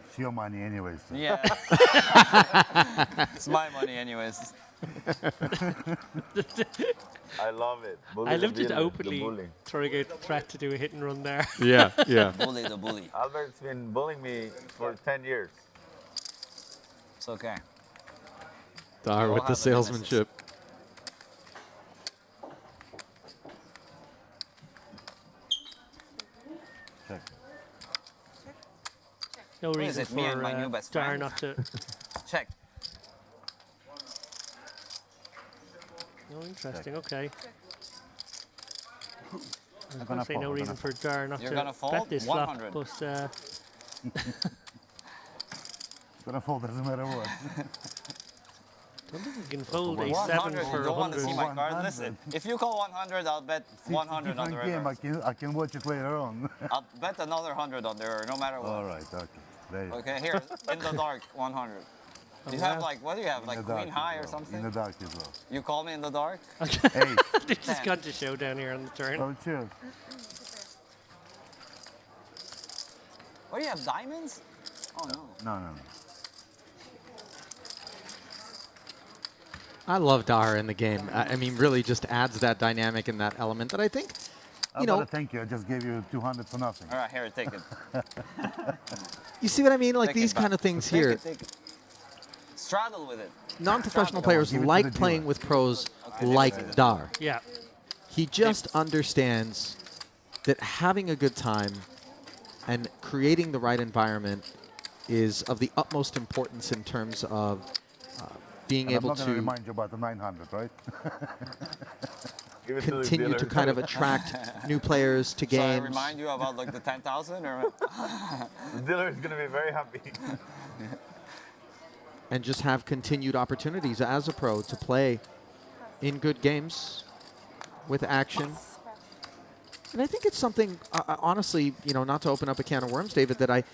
Speaker 6: It's your money anyways. So.
Speaker 5: Yeah. It's my money anyways.
Speaker 3: I love it. Bully
Speaker 2: I
Speaker 3: the
Speaker 2: loved it
Speaker 3: bully, the
Speaker 2: openly,
Speaker 3: bully.
Speaker 2: throwing out the threat to do a hit and run there.
Speaker 1: Yeah, yeah.
Speaker 5: Bully the bully.
Speaker 3: Albert's been bullying me for 10 years.
Speaker 5: It's okay.
Speaker 1: Daher
Speaker 5: We'll
Speaker 1: with the
Speaker 5: have a nemesis.
Speaker 1: salesmanship.
Speaker 6: Check.
Speaker 2: No
Speaker 5: What
Speaker 2: reason
Speaker 5: is it, me and
Speaker 2: for
Speaker 5: my new best
Speaker 2: Daher
Speaker 5: friend?
Speaker 2: not to.
Speaker 5: Check.
Speaker 2: Oh, interesting. Okay. I was
Speaker 6: gonna
Speaker 2: going to say
Speaker 6: fold,
Speaker 2: no
Speaker 6: I'm
Speaker 2: reason for Daher not
Speaker 5: You're
Speaker 2: to
Speaker 5: gonna fold?
Speaker 2: bet this
Speaker 5: 100.
Speaker 2: flop, but
Speaker 6: Gonna fold doesn't matter what.
Speaker 2: don't think we can fold a
Speaker 5: 100.
Speaker 2: 7
Speaker 5: You
Speaker 2: for
Speaker 5: don't want to see
Speaker 2: 100.
Speaker 5: my card? Listen, if you call 100, I'll bet 100 on the
Speaker 6: Different game.
Speaker 5: river.
Speaker 6: I can watch it later on.
Speaker 5: I'll bet another 100 on the river, no matter what.
Speaker 6: All right. Okay. There you go.
Speaker 5: Okay, here, in the dark, 100. You have like, what do you have, like
Speaker 6: In the
Speaker 5: queen
Speaker 6: dark
Speaker 5: high
Speaker 6: as
Speaker 5: or
Speaker 6: well.
Speaker 5: something?
Speaker 6: In the dark as well.
Speaker 5: You call me in the dark?
Speaker 6: Hey.
Speaker 2: This has gone to show down here on the turn.
Speaker 6: Oh, cheers.
Speaker 5: What do you have, diamonds? Oh no.
Speaker 6: No.
Speaker 1: I love Daher in the game. I mean, really just adds that dynamic and that element that I think,
Speaker 6: I gotta thank you. I just gave you 200 for nothing.
Speaker 5: All right, here, take it.
Speaker 1: you see what I mean? Like
Speaker 5: Take it
Speaker 1: these
Speaker 5: back.
Speaker 1: kind of things
Speaker 5: Take
Speaker 1: here.
Speaker 5: it, take it. Straddle with it.
Speaker 1: Non-professional
Speaker 5: Straddle.
Speaker 1: players
Speaker 6: Give it to
Speaker 1: like
Speaker 6: the
Speaker 1: playing
Speaker 6: dealer.
Speaker 1: with pros
Speaker 5: Okay,
Speaker 1: like Daher.
Speaker 2: Yeah.
Speaker 1: He just understands that having a good time and creating the right environment is of the utmost importance in terms of being
Speaker 6: And I'm
Speaker 1: able
Speaker 6: not gonna
Speaker 1: to
Speaker 6: remind you about the 900, right?
Speaker 3: Give it to the
Speaker 1: continue to
Speaker 3: dealer.
Speaker 1: kind of attract new players to
Speaker 5: So I
Speaker 1: games.
Speaker 5: remind you about like the 10,000 or
Speaker 3: The dealer is going to be very happy.
Speaker 1: And just have continued opportunities as a pro to play in good games with action. And I think it's something, honestly, you know, not to open up a can of worms, David, that I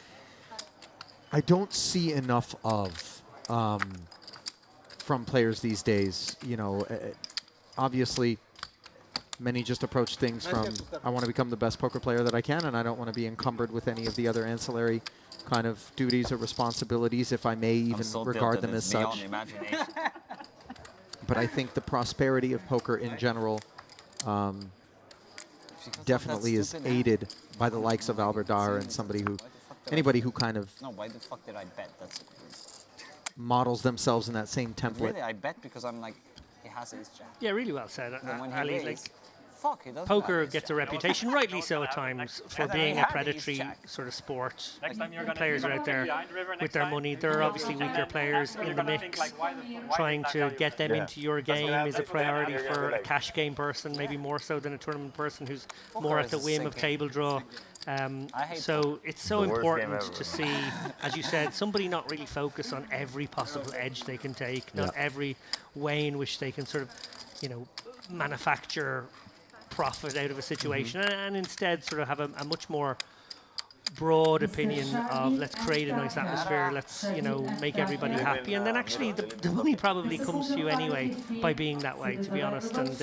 Speaker 1: don't see enough of from players these days. You know, obviously, Many just approach things from, I want to become the best poker player that I can, and I don't want to be encumbered with any of the other ancillary kind of duties or responsibilities, if I may even regard them as such. But I think the prosperity of poker in general definitely is aided by the likes of Albert Dahr and anybody who kind of
Speaker 5: No, why the fuck did I bet? That's
Speaker 1: models themselves in that same template.
Speaker 5: really, I bet because I'm like, he has ace jack.
Speaker 2: Yeah, really well said,
Speaker 5: Then when he
Speaker 2: Ali.
Speaker 5: raised,
Speaker 2: Like,
Speaker 5: fuck, he doesn't
Speaker 2: poker
Speaker 5: have ace
Speaker 2: gets a
Speaker 5: jack.
Speaker 2: reputation, rightly so at times, for
Speaker 5: And then
Speaker 2: being
Speaker 5: he
Speaker 2: a
Speaker 5: had ace
Speaker 2: predatory
Speaker 5: jack.
Speaker 2: sort of sport.
Speaker 4: Next time you're gonna
Speaker 2: Players are out there with their money. There are obviously weaker players in the mix. Trying to get them into your game is a priority for a cash game person, maybe more so than a tournament person who's more at the whim of table draw. So it's so important to see, as you said, somebody not really focus on every possible edge they can take, not every way in which they can sort of, you know, manufacture profit out of a situation, and instead sort of have a much more broad opinion of let's create a nice atmosphere, let's, you know, make everybody happy, and then actually the money probably comes to you anyway by being that way, to be honest, and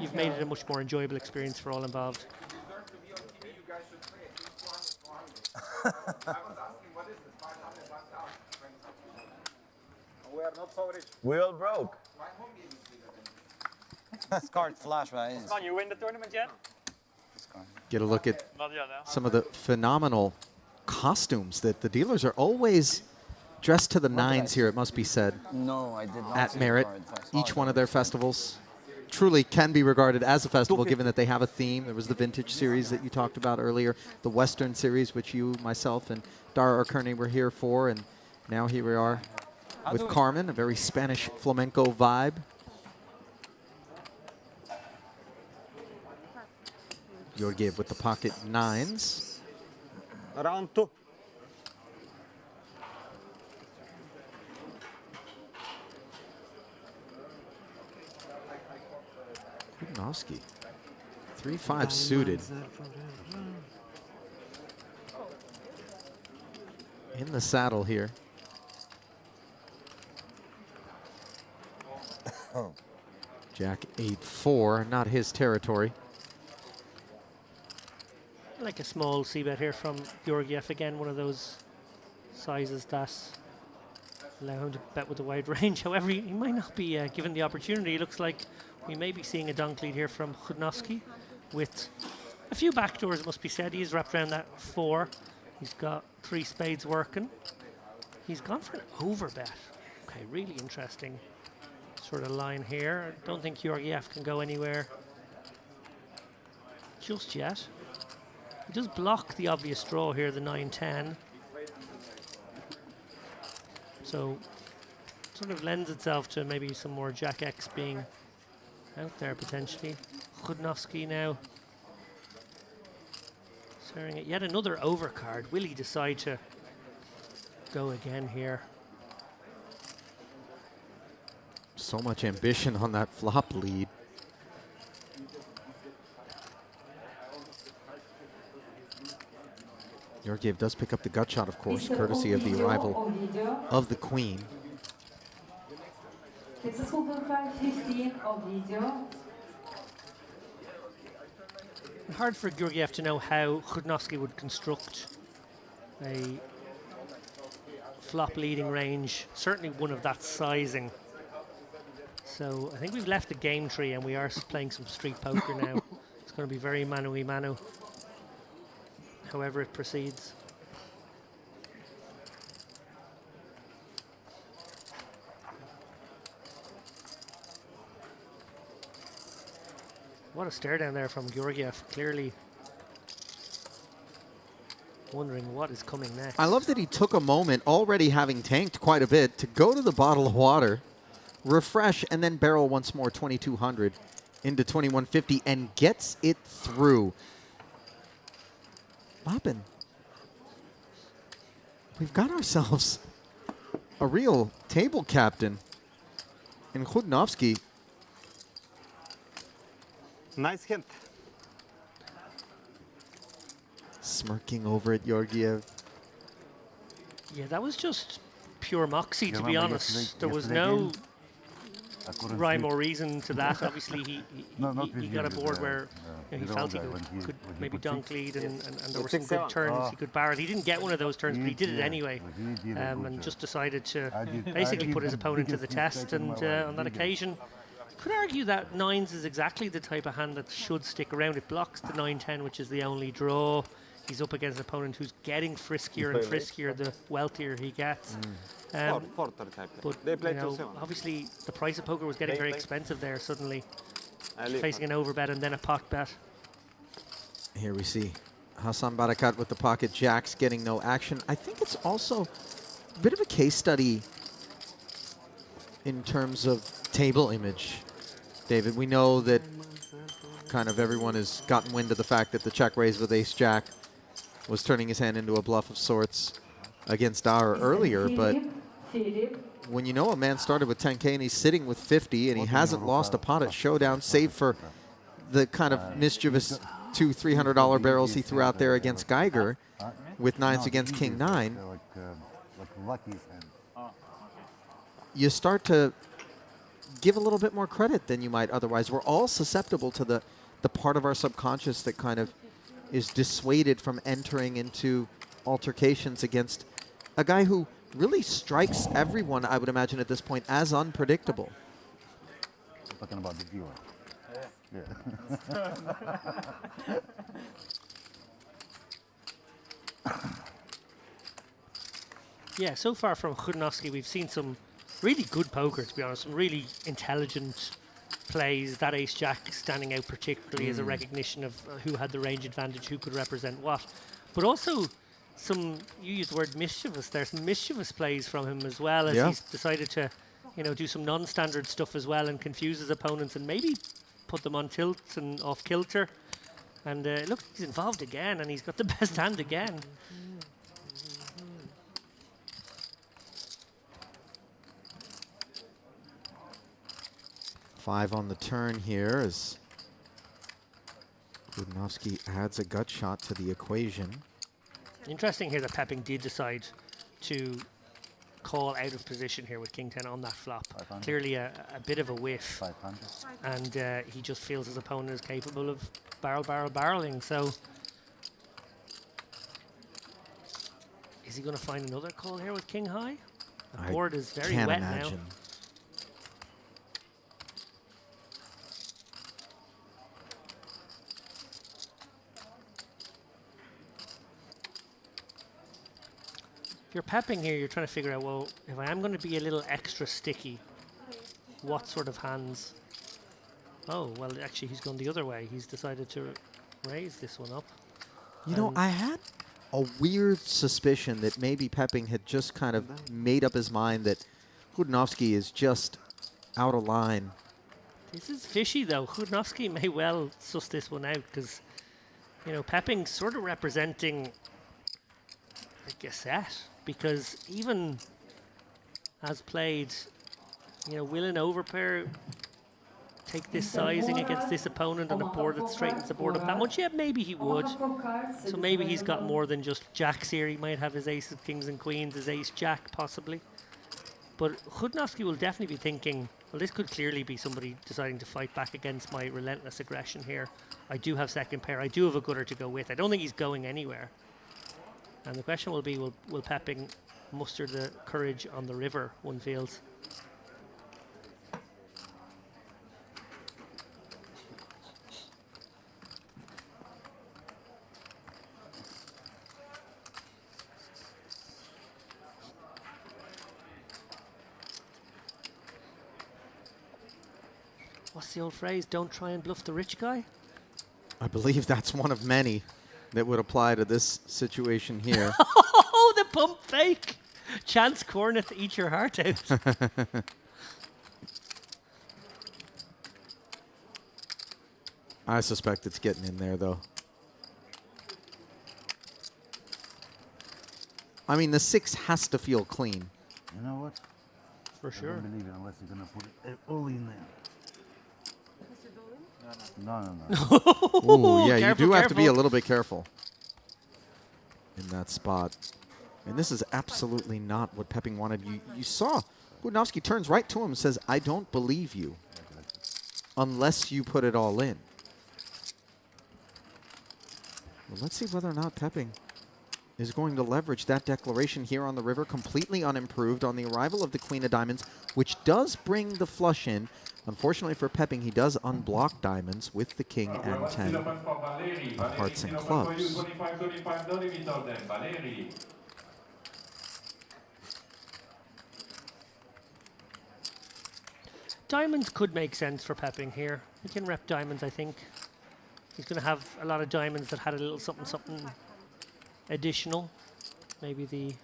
Speaker 2: you've made it a much more enjoyable experience for all involved.
Speaker 8: We are not so rich.
Speaker 10: We all broke.
Speaker 5: Scarred flash, right?
Speaker 4: Come on, you win the tournament yet?
Speaker 1: Get a look at
Speaker 4: Not yet, no.
Speaker 1: some of the phenomenal costumes that the dealers are always dressed to the nines here, it must be said,
Speaker 5: No, I did not.
Speaker 1: at
Speaker 5: see
Speaker 1: Merit.
Speaker 5: the card. I saw
Speaker 1: Each
Speaker 5: it.
Speaker 1: one of their festivals truly can be regarded as a festival, given that they have a theme. There was the Vintage Series that you talked about earlier, the Western Series, which you, myself, and Dara Kearney were here for, and now here we are with Carmen, a very Spanish flamenco vibe. Georgiev with the pocket nines.
Speaker 10: Round 2.
Speaker 1: Kudnowski, 3-5 suited. In the saddle here. Jack 8-4, not his territory.
Speaker 2: Like a small c-bet here from Georgiev, again, one of those sizes that allow him to bet with a wide range. However, he might not be given the opportunity. It looks like we may be seeing a donk lead here from Kudnowski with a few backdoors, must be said. He's wrapped around that 4. He's got 3 spades working. He's gone for an overbet. Okay, really interesting sort of line here. I don't think Georgiev can go anywhere just yet. He does block the obvious draw here, the 9-10. So sort of lends itself to maybe some more Jack X being out there potentially. Kudnowski now staring at yet another overcard. Will he decide to go again here?
Speaker 1: So much ambition on that flop lead. Georgiev does pick up the gut shot, of course, courtesy of the arrival of the queen.
Speaker 2: Hard for Georgiev to know how Kudnowski would construct a flop leading range, certainly one of that sizing. So I think we've left the game tree and we are playing some street poker now. It's going to be very mano-y mano, however it proceeds. What a stare down there from Georgiev, clearly wondering what is coming next.
Speaker 1: I love that he took a moment, already having tanked quite a bit, to go to the bottle of water, refresh, and then barrel once more 2,200 into 2,150 and gets it through. Bobbin, we've got ourselves a real table captain in Kudnowski.
Speaker 10: Nice hint.
Speaker 1: Smirking over at Georgiev.
Speaker 2: Yeah, that was just pure moxie, to be
Speaker 6: remember
Speaker 2: honest.
Speaker 6: yesterday-
Speaker 2: There was
Speaker 6: yesterday
Speaker 2: no
Speaker 6: game?
Speaker 2: rhyme or reason to that. Obviously, he got a board where he felt he could maybe dunk lead, and there were some good turns he could barrel. He didn't get one of those turns, but he did it anyway, and just decided to basically put his opponent to the test. And on that occasion, could argue that nines is exactly the type of hand that should stick around. It blocks the 9-10, which is the only draw. He's up against an opponent who's getting friskier and friskier the wealthier he gets. But you know, obviously the price of poker was getting very expensive there suddenly. Facing an overbet and then a pot bet.
Speaker 1: Here we see Hassan Barakat with the pocket jacks getting no action. I think it's also a bit of a case study in terms of table image. David, we know that kind of everyone has gotten wind of the fact that the check raise with ace-jack was turning his hand into a bluff of sorts against Dara earlier, but when you know a man started with 10K and he's sitting with 50 and he hasn't lost a pot at Showdown, save for the kind of mischievous $200, $300 barrels he threw out there against Geiger with nines against King 9, you start to give a little bit more credit than you might otherwise. We're all susceptible to the part of our subconscious that kind of is dissuaded from entering into altercations against a guy who really strikes everyone, I would imagine at this point, as unpredictable.
Speaker 6: Talking about the viewer.
Speaker 2: Yeah, so far from Chudnovsky, we've seen some really good poker, to be honest, some really intelligent plays. That ace-jack standing out particularly as a recognition of who had the range advantage, who could represent what. But also some, you used the word mischievous there, some mischievous plays from him as well, as he's decided to, you know, do some non-standard stuff as well and confuse his opponents and maybe put them on tilt and off kilter. And look, he's involved again and he's got the best hand again.
Speaker 1: Five on the turn here as Chudnovsky adds a gut shot to the equation.
Speaker 2: Interesting here that Pepping did decide to call out of position here with King 10 on that flop. Clearly a bit of a whiff. And he just feels his opponent is capable of barreling. So is he going to find another call here with King High? The board is very wet now. If you're pepping here, you're trying to figure out, well, if I am going to be a little extra sticky, what sort of hands? Oh, well, actually, he's gone the other way. He's decided to raise this one up.
Speaker 1: You know, I had a weird suspicion that maybe Pepping had just kind of made up his mind that Chudnovsky is just out of line.
Speaker 2: This is fishy, though. Chudnovsky may well suss this one out because, you know, Pepping's sort of representing like a set. Because even as played, you know, will an overpair take this sizing against this opponent on a board that straightens the board up that much? Yeah, maybe he would. So maybe he's got more than just jacks here. He might have his aces, kings and queens, his ace-jack possibly. But Chudnovsky will definitely be thinking, well, this could clearly be somebody deciding to fight back against my relentless aggression here. I do have second pair. I do have a gutter to go with. I don't think he's going anywhere. And the question will be, will Pepping muster the courage on the river, one feels? What's the old phrase? Don't try and bluff the rich guy?
Speaker 1: I believe that's one of many that would apply to this situation here.
Speaker 2: Oh, the pump fake! Chance cornet to eat your heart out.
Speaker 1: I suspect it's getting in there, though. I mean, the 6 has to feel clean.
Speaker 6: You know what?
Speaker 2: For sure.
Speaker 6: I don't believe it unless you're going to put it all in there. No.
Speaker 1: Ooh, yeah,
Speaker 2: careful,
Speaker 1: you do have to be a
Speaker 2: careful.
Speaker 1: little bit careful in that spot. And this is absolutely not what Pepping wanted. You saw Budnowski turns right to him and says, I don't believe you unless you put it all in. Well, let's see whether or not Pepping is going to leverage that declaration here on the river, completely unimproved on the arrival of the Queen of Diamonds, which does bring the flush in. Unfortunately for Pepping, he does unblock diamonds with the king and 10 of hearts and clubs.
Speaker 2: Diamonds could make sense for Pepping here. He can rep diamonds, I think. He's going to have a lot of diamonds that had a little something additional. Maybe the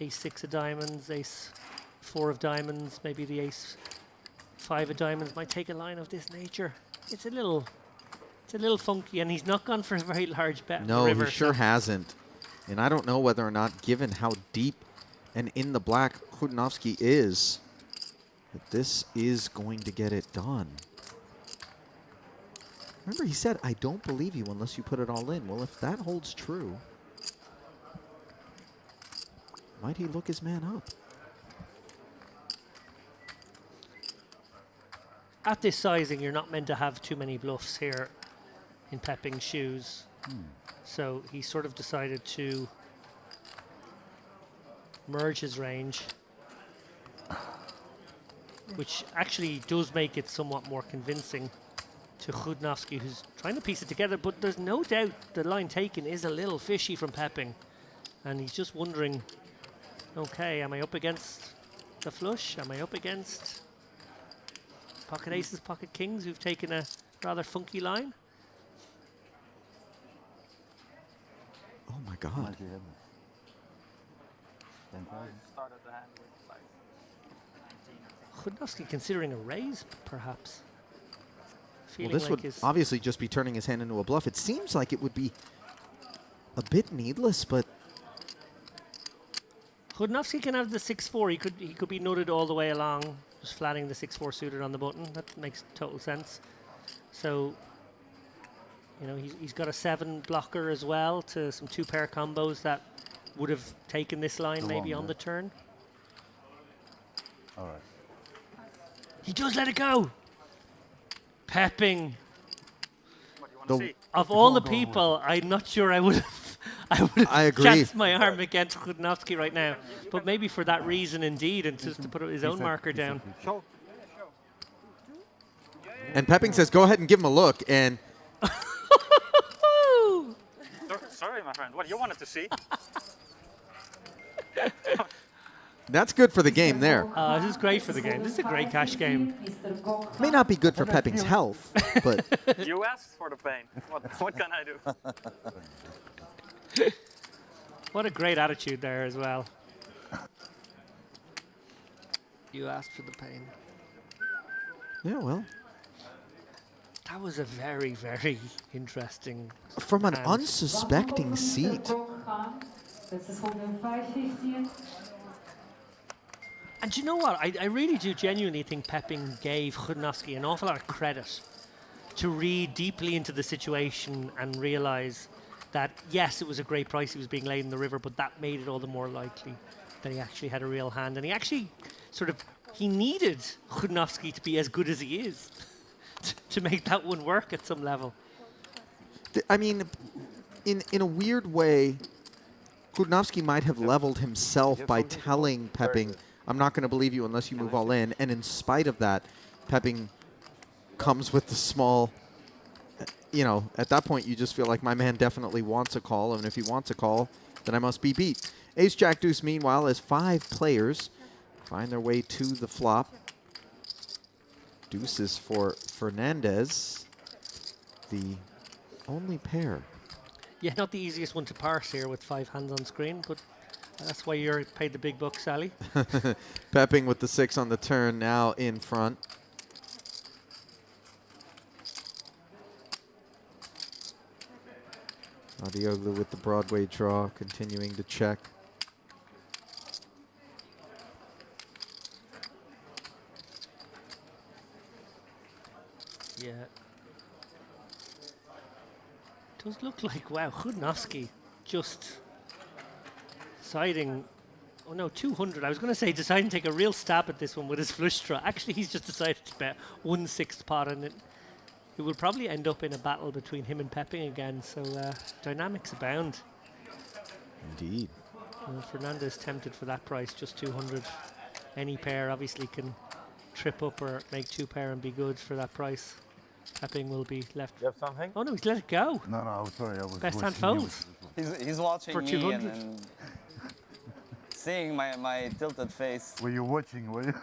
Speaker 2: ace-6 of diamonds, ace-4 of diamonds, maybe the ace-5 of diamonds might take a line of this nature. It's a little funky, and he's not gone for a very large bet.
Speaker 1: No, he sure hasn't. And I don't know whether or not, given how deep and in the black Budnowski is, that this is going to get it done. Remember, he said, I don't believe you unless you put it all in. Well, if that holds true, might he look his man up?
Speaker 2: At this sizing, you're not meant to have too many bluffs here in Pepping's shoes. So he sort of decided to merge his range, which actually does make it somewhat more convincing to Budnowski, who's trying to piece it together, but there's no doubt the line taken is a little fishy from Pepping. And he's just wondering, okay, am I up against the flush? Am I up against pocket aces, pocket kings, who've taken a rather funky line?
Speaker 1: Oh my God.
Speaker 4: Started the hand with like 19.
Speaker 2: Budnowski considering a raise, perhaps.
Speaker 1: Well, this would obviously just be turning his hand into a bluff. It seems like it would be a bit needless, but
Speaker 2: Budnowski can have the 6-4. He could be nutted all the way along, just flatting the 6-4 suited on the button. That makes total sense. So, you know, he's got a 7 blocker as well to some 2-pair combos that would have taken this line maybe on the turn.
Speaker 6: All right.
Speaker 2: He does let it go. Pepping.
Speaker 4: What do you want to see?
Speaker 2: Of all the people, I'm not sure I would have
Speaker 1: I agree.
Speaker 2: chanced my arm against Budnowski right now. But maybe for that reason indeed, and just to put his own marker down.
Speaker 1: And Pepping says, go ahead and give him a look. And
Speaker 4: Sorry, my friend. What you wanted to see?
Speaker 1: that's good for the game there.
Speaker 2: This is great for the game. This is a great cash game.
Speaker 1: May not be good for Pepping's health, but
Speaker 4: You asked for the pain. What can I do?
Speaker 2: What a great attitude there as well. You asked for the pain.
Speaker 1: yeah, well,
Speaker 2: That was a very, very interesting
Speaker 1: from an
Speaker 2: hand.
Speaker 1: unsuspecting seat.
Speaker 9: This is holding 550.
Speaker 2: And you know what? I really do genuinely think Pepping gave Budnowski an awful lot of credit to read deeply into the situation and realize that, yes, it was a great price he was being laid in the river, but that made it all the more likely that he actually had a real hand. And he actually he needed Budnowski to be as good as he is to make that one work at some level.
Speaker 1: I mean, in a weird way, Budnowski might have leveled himself by telling Pepping, I'm not going to believe you unless you move all in. And in spite of that, Pepping comes with the small, you know, at that point you just feel like my man definitely wants a call. And if he wants a call, then I must be beat. Ace, Jack, Deuce, meanwhile, as 5 players find their way to the flop. Deuces for Fernandez, the only pair.
Speaker 2: Yeah, not the easiest one to parse here with 5 hands on screen, but that's why you're paid the big bucks, Sally.
Speaker 1: Pepping with the 6 on the turn, now in front. Adioglu with the Broadway draw, continuing to check.
Speaker 2: Yeah. Does look like, wow, Budnowski just siding Oh no, 200. I was going to say deciding to take a real stab at this one with his flush draw. Actually, he's just decided to bet 1/6 pot, and it will probably end up in a battle between him and Pepping again. So dynamics abound.
Speaker 1: Indeed.
Speaker 2: Well, Fernandez tempted for that price, just 200. Any pair obviously can trip up or make 2 pair and be good for that price. Pepping will be left.
Speaker 3: You have something?
Speaker 2: Oh no, he's let it go.
Speaker 6: No, I'm sorry. I was
Speaker 2: Best hand
Speaker 6: watching you.
Speaker 2: folds.
Speaker 5: He's watching
Speaker 2: For
Speaker 5: me
Speaker 2: 200.
Speaker 5: and seeing my tilted face.
Speaker 6: Were you watching? Were you?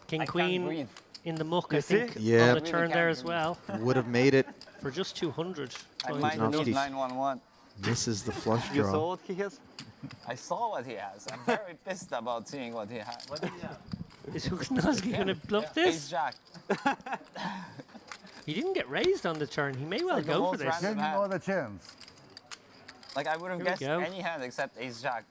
Speaker 2: King
Speaker 5: I can't
Speaker 2: Queen
Speaker 5: breathe.
Speaker 2: in the muck, I
Speaker 3: see?
Speaker 2: think,
Speaker 1: Yeah.
Speaker 2: on the
Speaker 5: Really
Speaker 2: turn there
Speaker 5: can't
Speaker 2: as well.
Speaker 1: Would have made it.
Speaker 2: For just 200.
Speaker 5: I
Speaker 2: Trying
Speaker 5: might
Speaker 2: to-
Speaker 1: not
Speaker 5: lose
Speaker 1: easy.
Speaker 5: 911.
Speaker 1: Misses the flush
Speaker 3: You
Speaker 1: draw.
Speaker 3: saw what he has?
Speaker 5: I saw what he has. I'm very pissed about seeing what he has.
Speaker 4: What did you have?
Speaker 2: Is Hugsnowski going to bluff
Speaker 5: Ace
Speaker 2: this?
Speaker 5: Jack.
Speaker 2: He didn't get raised on the turn. He may well
Speaker 5: like the
Speaker 2: go for
Speaker 5: most
Speaker 2: this.
Speaker 5: random
Speaker 6: Gave you no other chance.
Speaker 5: Like I would have
Speaker 2: Here we
Speaker 5: guessed
Speaker 2: go.
Speaker 5: any hand except Ace Jack.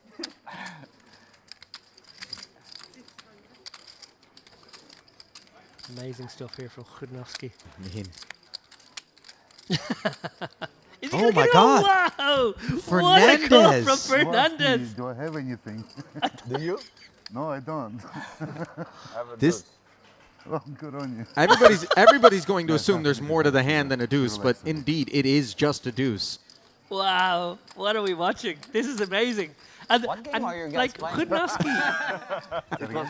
Speaker 2: Amazing stuff here from Chudnowski.
Speaker 1: I mean,
Speaker 2: Is he
Speaker 1: Oh
Speaker 2: gonna
Speaker 1: my
Speaker 2: get it?
Speaker 1: God.
Speaker 2: Wow! What a call
Speaker 1: Fernandez.
Speaker 2: from
Speaker 6: You asked me,
Speaker 2: Fernandez.
Speaker 6: do I have anything?
Speaker 3: Do you?
Speaker 6: No, I don't.
Speaker 3: I have a
Speaker 1: This-
Speaker 3: deuce.
Speaker 6: Oh, good on you.
Speaker 1: everybody's going to assume there's more to the hand than a deuce, but indeed it is just a deuce.
Speaker 2: Wow! What are we watching? This is amazing. And,
Speaker 5: What game
Speaker 2: and
Speaker 5: are you guys
Speaker 2: like
Speaker 5: playing?
Speaker 2: Chudnowski.
Speaker 4: I don't know,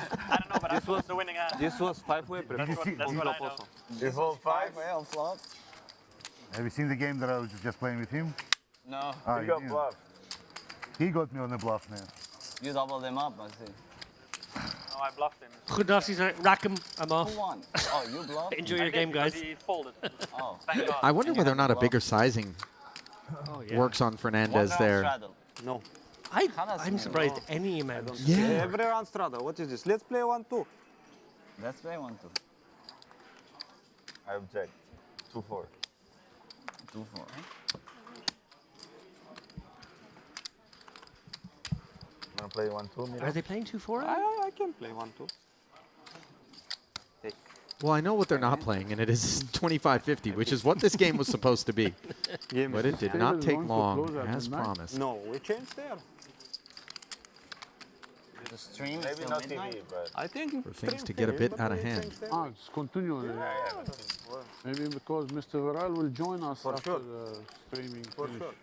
Speaker 4: but I thought the winning hand.
Speaker 3: This was 5-way
Speaker 6: Did you see?
Speaker 4: That's what I know.
Speaker 3: You hold 5?
Speaker 5: Well, flop.
Speaker 6: Have you seen the game that I was just playing with him?
Speaker 5: No,
Speaker 6: Ah,
Speaker 3: You got
Speaker 6: didn't.
Speaker 3: bluff.
Speaker 6: He got me on the bluff, man.
Speaker 5: you doubled him up, I see.
Speaker 4: No, I bluffed him.
Speaker 2: Chudnowski's like, rack him. I'm off.
Speaker 5: Who won? Oh, you bluffed?
Speaker 2: Enjoy
Speaker 4: I
Speaker 2: your
Speaker 4: did
Speaker 2: game,
Speaker 4: because
Speaker 2: guys.
Speaker 4: He folded.
Speaker 5: Oh.
Speaker 4: Thank God.
Speaker 1: I wonder
Speaker 5: And you
Speaker 1: whether or
Speaker 5: have
Speaker 1: not
Speaker 5: the
Speaker 1: a bigger
Speaker 5: bluff.
Speaker 1: sizing
Speaker 2: Oh, yeah.
Speaker 1: works on
Speaker 5: One
Speaker 1: Fernandez
Speaker 5: round
Speaker 1: there.
Speaker 5: straddle.
Speaker 3: No.
Speaker 2: I'm surprised any amount.
Speaker 1: Yeah.
Speaker 3: Every round strata. What is this? Let's play 1-2.
Speaker 5: Let's play 1-2.
Speaker 3: I object. 2-4.
Speaker 5: 2-4.
Speaker 3: Wanna play 1-2?
Speaker 2: Are they playing 2-4?
Speaker 3: I can play 1-2.
Speaker 1: Well, I know what they're not playing, and it is 25-50, which is what this game was supposed to be.
Speaker 3: Game
Speaker 1: But it did
Speaker 7: Table
Speaker 1: not
Speaker 7: is
Speaker 1: take
Speaker 7: going to
Speaker 1: long,
Speaker 7: close at
Speaker 1: as
Speaker 7: midnight.
Speaker 1: promised.
Speaker 3: No, we changed there.
Speaker 5: The stream is
Speaker 3: Maybe
Speaker 5: till
Speaker 3: not
Speaker 5: midnight.
Speaker 3: TV, but I think
Speaker 1: For things
Speaker 3: stream
Speaker 1: to get a
Speaker 3: TV,
Speaker 1: bit
Speaker 3: but
Speaker 1: out of
Speaker 3: we
Speaker 1: hand.
Speaker 3: changed there.
Speaker 7: Ah, it's continue. Maybe because Mr. Viral will join us
Speaker 3: For
Speaker 7: after
Speaker 3: sure.
Speaker 7: the streaming
Speaker 3: For
Speaker 7: finish.
Speaker 3: sure.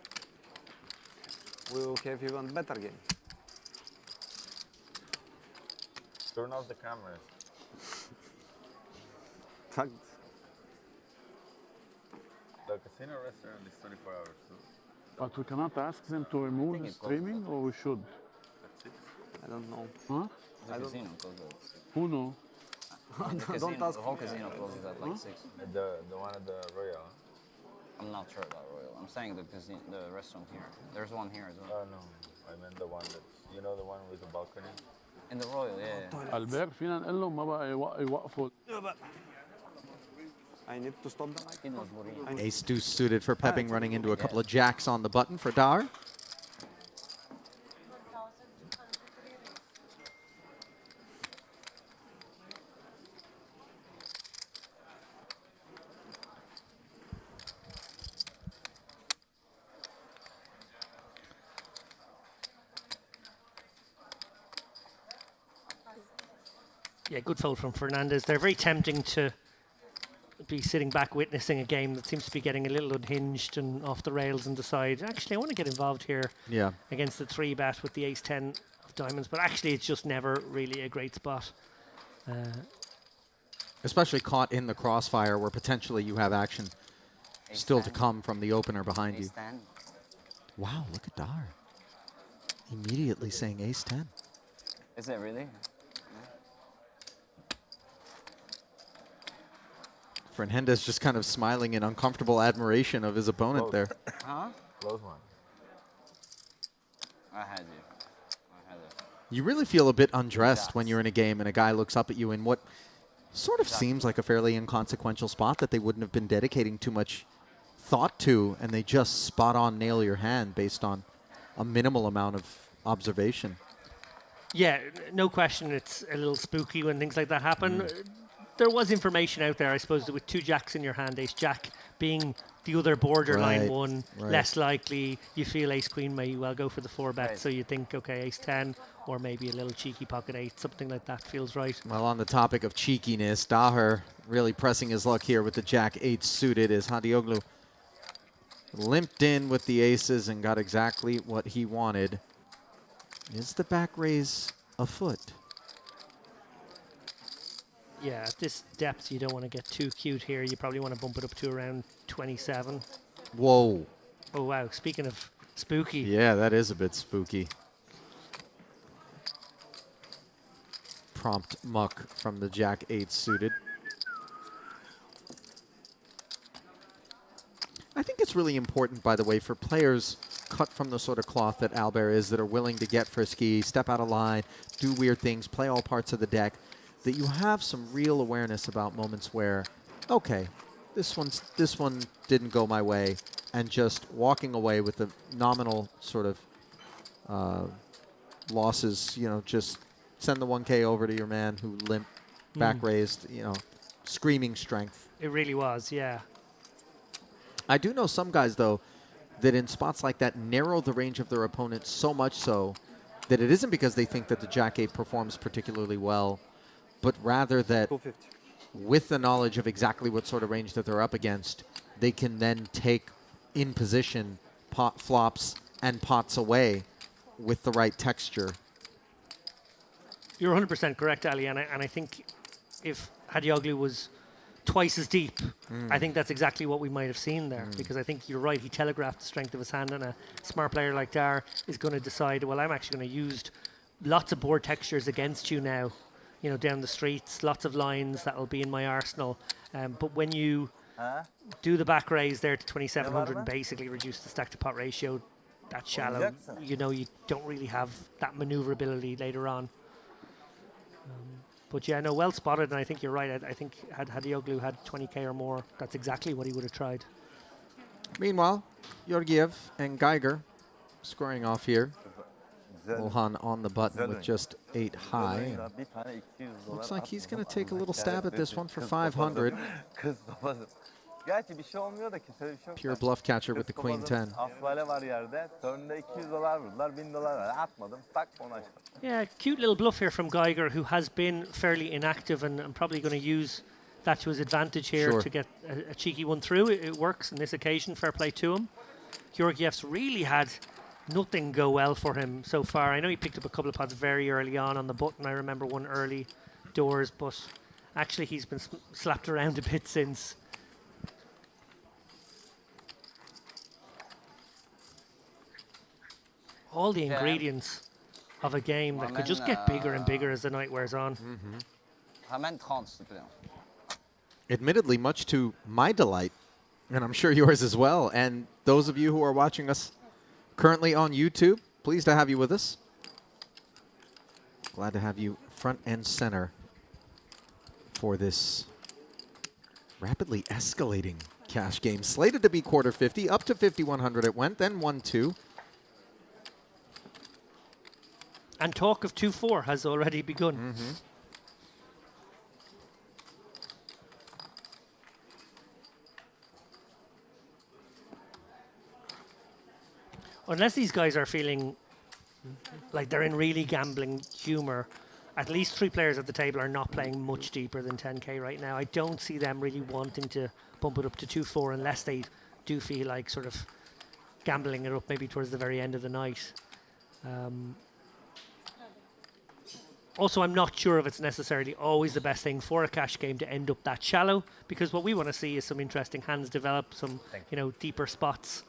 Speaker 3: We will have even better game. Turn off the cameras. The casino restaurant is 24 hours. So
Speaker 7: But we cannot ask them to remove the
Speaker 5: it's
Speaker 7: streaming, or we should?
Speaker 3: I don't know.
Speaker 7: Huh?
Speaker 5: The casino closes at 6.
Speaker 7: Who know?
Speaker 5: The casino, the whole casino closes at like 6.
Speaker 3: The one at the Royal.
Speaker 5: I'm not sure about Royal. I'm saying the casino, the restaurant here. There's one here as well.
Speaker 3: Oh no, I meant the one that's, you know, the one with the balcony.
Speaker 5: In the Royal, yeah.
Speaker 7: Albert فينا نقول لهم ما بقى يوقفوا.
Speaker 3: I need to stop the mic.
Speaker 5: In Mosburin.
Speaker 1: Ace deuce suited for Pepping, running into a couple of jacks on the button for Dar.
Speaker 2: Yeah, good fold from Fernandez. They're very tempting to be sitting back witnessing a game that seems to be getting a little unhinged and off the rails and decide, actually, I want to get involved here
Speaker 1: Yeah.
Speaker 2: against the 3-bet with the ace-10 of diamonds. But actually, it's just never really a great spot.
Speaker 1: Especially caught in the crossfire where potentially you have action still to
Speaker 5: Ace-10.
Speaker 1: come from the opener behind you.
Speaker 5: Ace-10.
Speaker 1: Wow, look at Dar. Immediately saying ace-10.
Speaker 5: Is it really?
Speaker 1: Fernandez just kind of smiling in uncomfortable admiration of his opponent there.
Speaker 5: Huh?
Speaker 3: Close one.
Speaker 5: I had you. I had it.
Speaker 1: You really feel a bit undressed when you're in a game and a guy looks up at you in what sort of seems like a fairly inconsequential spot that they wouldn't have been dedicating too much thought to, and they just spot on nail your hand based on a minimal amount of observation.
Speaker 2: Yeah, no question, it's a little spooky when things like that happen. There was information out there, I suppose, that with 2 jacks in your hand, ace-jack being the other borderline
Speaker 1: Right,
Speaker 2: one,
Speaker 1: right.
Speaker 2: less likely. You feel ace queen may well go for the 4-bet, so you think, okay, ace 10, or maybe a little cheeky pocket 8, something like that feels right.
Speaker 1: Well, on the topic of cheekiness, Daher really pressing his luck here with the jack 8 suited as Hadioglu limped in with the aces and got exactly what he wanted. Is the back raise afoot?
Speaker 2: Yeah, at this depth, you don't want to get too cute here. You probably want to bump it up to around 27.
Speaker 1: Whoa.
Speaker 2: Oh, wow. Speaking of spooky.
Speaker 1: Yeah, that is a bit spooky. Prompt muck from the jack 8 suited. I think it's really important, by the way, for players cut from the sort of cloth that Albert is, that are willing to get frisky, step out of line, do weird things, play all parts of the deck, that you have some real awareness about moments where, okay, this one didn't go my way, and just walking away with the nominal sort of losses, you know, just send the 1K over to your man who limped, back raised, you know, screaming strength.
Speaker 2: It really was, yeah.
Speaker 1: I do know some guys, though, that in spots like that narrow the range of their opponent so much so that it isn't because they think that the jack 8 performs particularly well, but rather that with the knowledge of exactly what sort of range that they're up against, they can then take in position pot flops and pots away with the right texture.
Speaker 2: You're 100% correct, Ali, and I think if Hadioglu was twice as deep, I think that's exactly what we might have seen there, because I think you're right, he telegraphed the strength of his hand, and a smart player like Dar is going to decide, well, I'm actually going to use lots of board textures against you now, you know, down the streets, lots of lines that will be in my arsenal. But when you do the back raise there to 2700 and basically reduce the stack to pot ratio that shallow, you know, you don't really have that maneuverability later on. But yeah, no, well spotted, and I think you're right. I think had Hadioglu had 20K or more, that's exactly what he would have tried.
Speaker 1: Meanwhile, Georgiev and Geiger scoring off here. Volhan on the button with just 8 high. Looks like he's going to take a little stab at this one for 500. Pure bluff catcher with the queen 10.
Speaker 2: Yeah, cute little bluff here from Geiger, who has been fairly inactive and probably going to use that to his advantage here to get a cheeky one through. It works on this occasion, fair play to him. Georgiev's really had nothing go well for him so far. I know he picked up a couple of pots very early on the button. I remember one early doors, but actually he's been slapped around a bit since. All the ingredients of a game that could just get bigger and bigger as the night wears on.
Speaker 1: Admittedly, much to my delight, and I'm sure yours as well, and those of you who are watching us currently on YouTube, pleased to have you with us. Glad to have you front and center for this rapidly escalating cash game. Slated to be quarter 50, up to 5,100 it went, then 1-2.
Speaker 2: And talk of 2-4 has already begun. Unless these guys are feeling like they're in really gambling humor, at least 3 players at the table are not playing much deeper than 10K right now. I don't see them really wanting to bump it up to 2-4 unless they do feel like sort of gambling it up maybe towards the very end of the night. Also, I'm not sure if it's necessarily always the best thing for a cash game to end up that shallow, because what we want to see is some interesting hands develop, some deeper spots.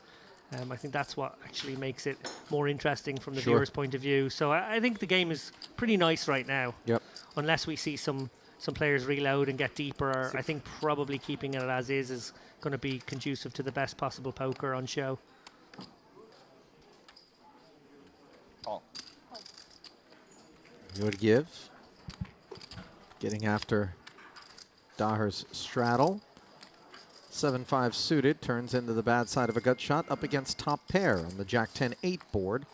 Speaker 2: I think that's what actually makes it more interesting from the viewer's point of view. So I think the game is pretty nice right now.
Speaker 1: Yep.
Speaker 2: Unless we see some players reload and get deeper, I think probably keeping it as is going to be conducive to the best possible poker on show.
Speaker 1: Georgiev getting after Daher's straddle. 7-5 suited turns into the bad side of a gut shot up against top pair on the Jack 10-8 board.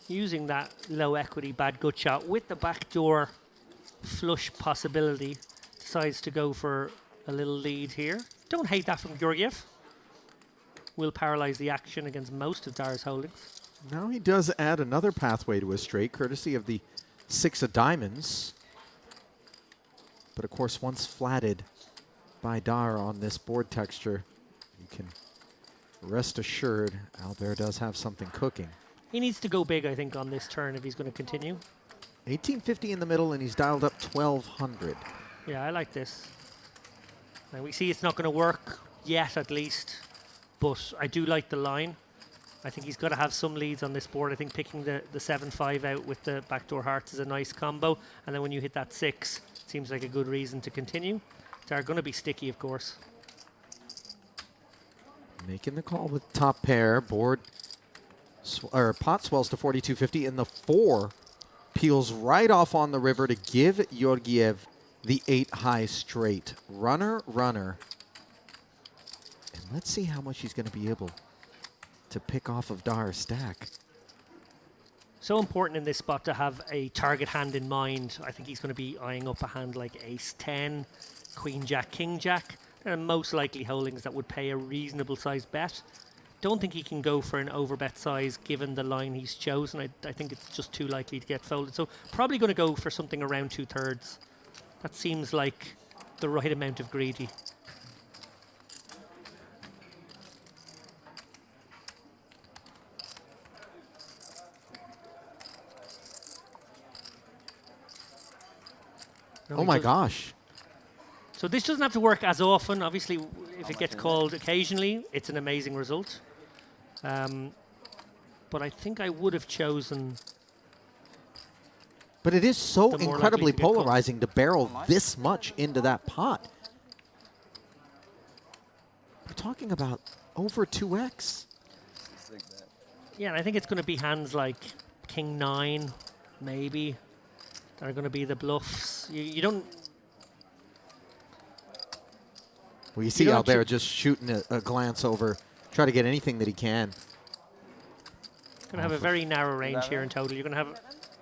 Speaker 2: using that low equity bad gut shot with the backdoor flush possibility, decides to go for a little lead here. Don't hate that from Georgiev. Will paralyze the action against most of Dar's holdings.
Speaker 1: Now he does add another pathway to a straight, courtesy of the 6 of diamonds. But of course, once flatted by Dar on this board texture, you can rest assured Albert does have something cooking.
Speaker 2: He needs to go big, I think, on this turn if he's going to continue.
Speaker 1: 1850 in the middle, and he's dialed up 1200.
Speaker 2: Yeah, I like this. Now we see it's not going to work yet, at least, but I do like the line. I think he's got to have some leads on this board. I think picking the 7-5 out with the backdoor hearts is a nice combo, and then when you hit that 6, it seems like a good reason to continue. They're going to be sticky, of course.
Speaker 1: Making the call with top pair, board or pot swells to 4250, and the 4 peels right off on the river to give Georgiev the 8 high straight. Runner, runner. And let's see how much he's going to be able to pick off of Dar's stack.
Speaker 2: So important in this spot to have a target hand in mind. I think he's going to be eyeing up a hand like ace 10, queen jack, king jack. They're most likely holdings that would pay a reasonable sized bet. Don't think he can go for an overbet size given the line he's chosen. I think it's just too likely to get folded. So probably going to go for something around 2/3. That seems like the right amount of greedy. No,
Speaker 1: Oh my gosh.
Speaker 2: So this doesn't have to work as often. Obviously, if it gets called occasionally, it's an amazing result. But I think I would have chosen...
Speaker 1: But it is so
Speaker 2: the more
Speaker 1: incredibly
Speaker 2: likely to get called.
Speaker 1: polarizing to barrel this much into that pot. We're talking about over 2x.
Speaker 2: Yeah, and I think it's going to be hands like king 9, maybe, that are going to be the bluffs. You don't...
Speaker 1: Well, you see
Speaker 2: don't
Speaker 1: Albert just shooting a glance over, try to get anything that he can.
Speaker 2: Going to have a very narrow range here in total. You're going to have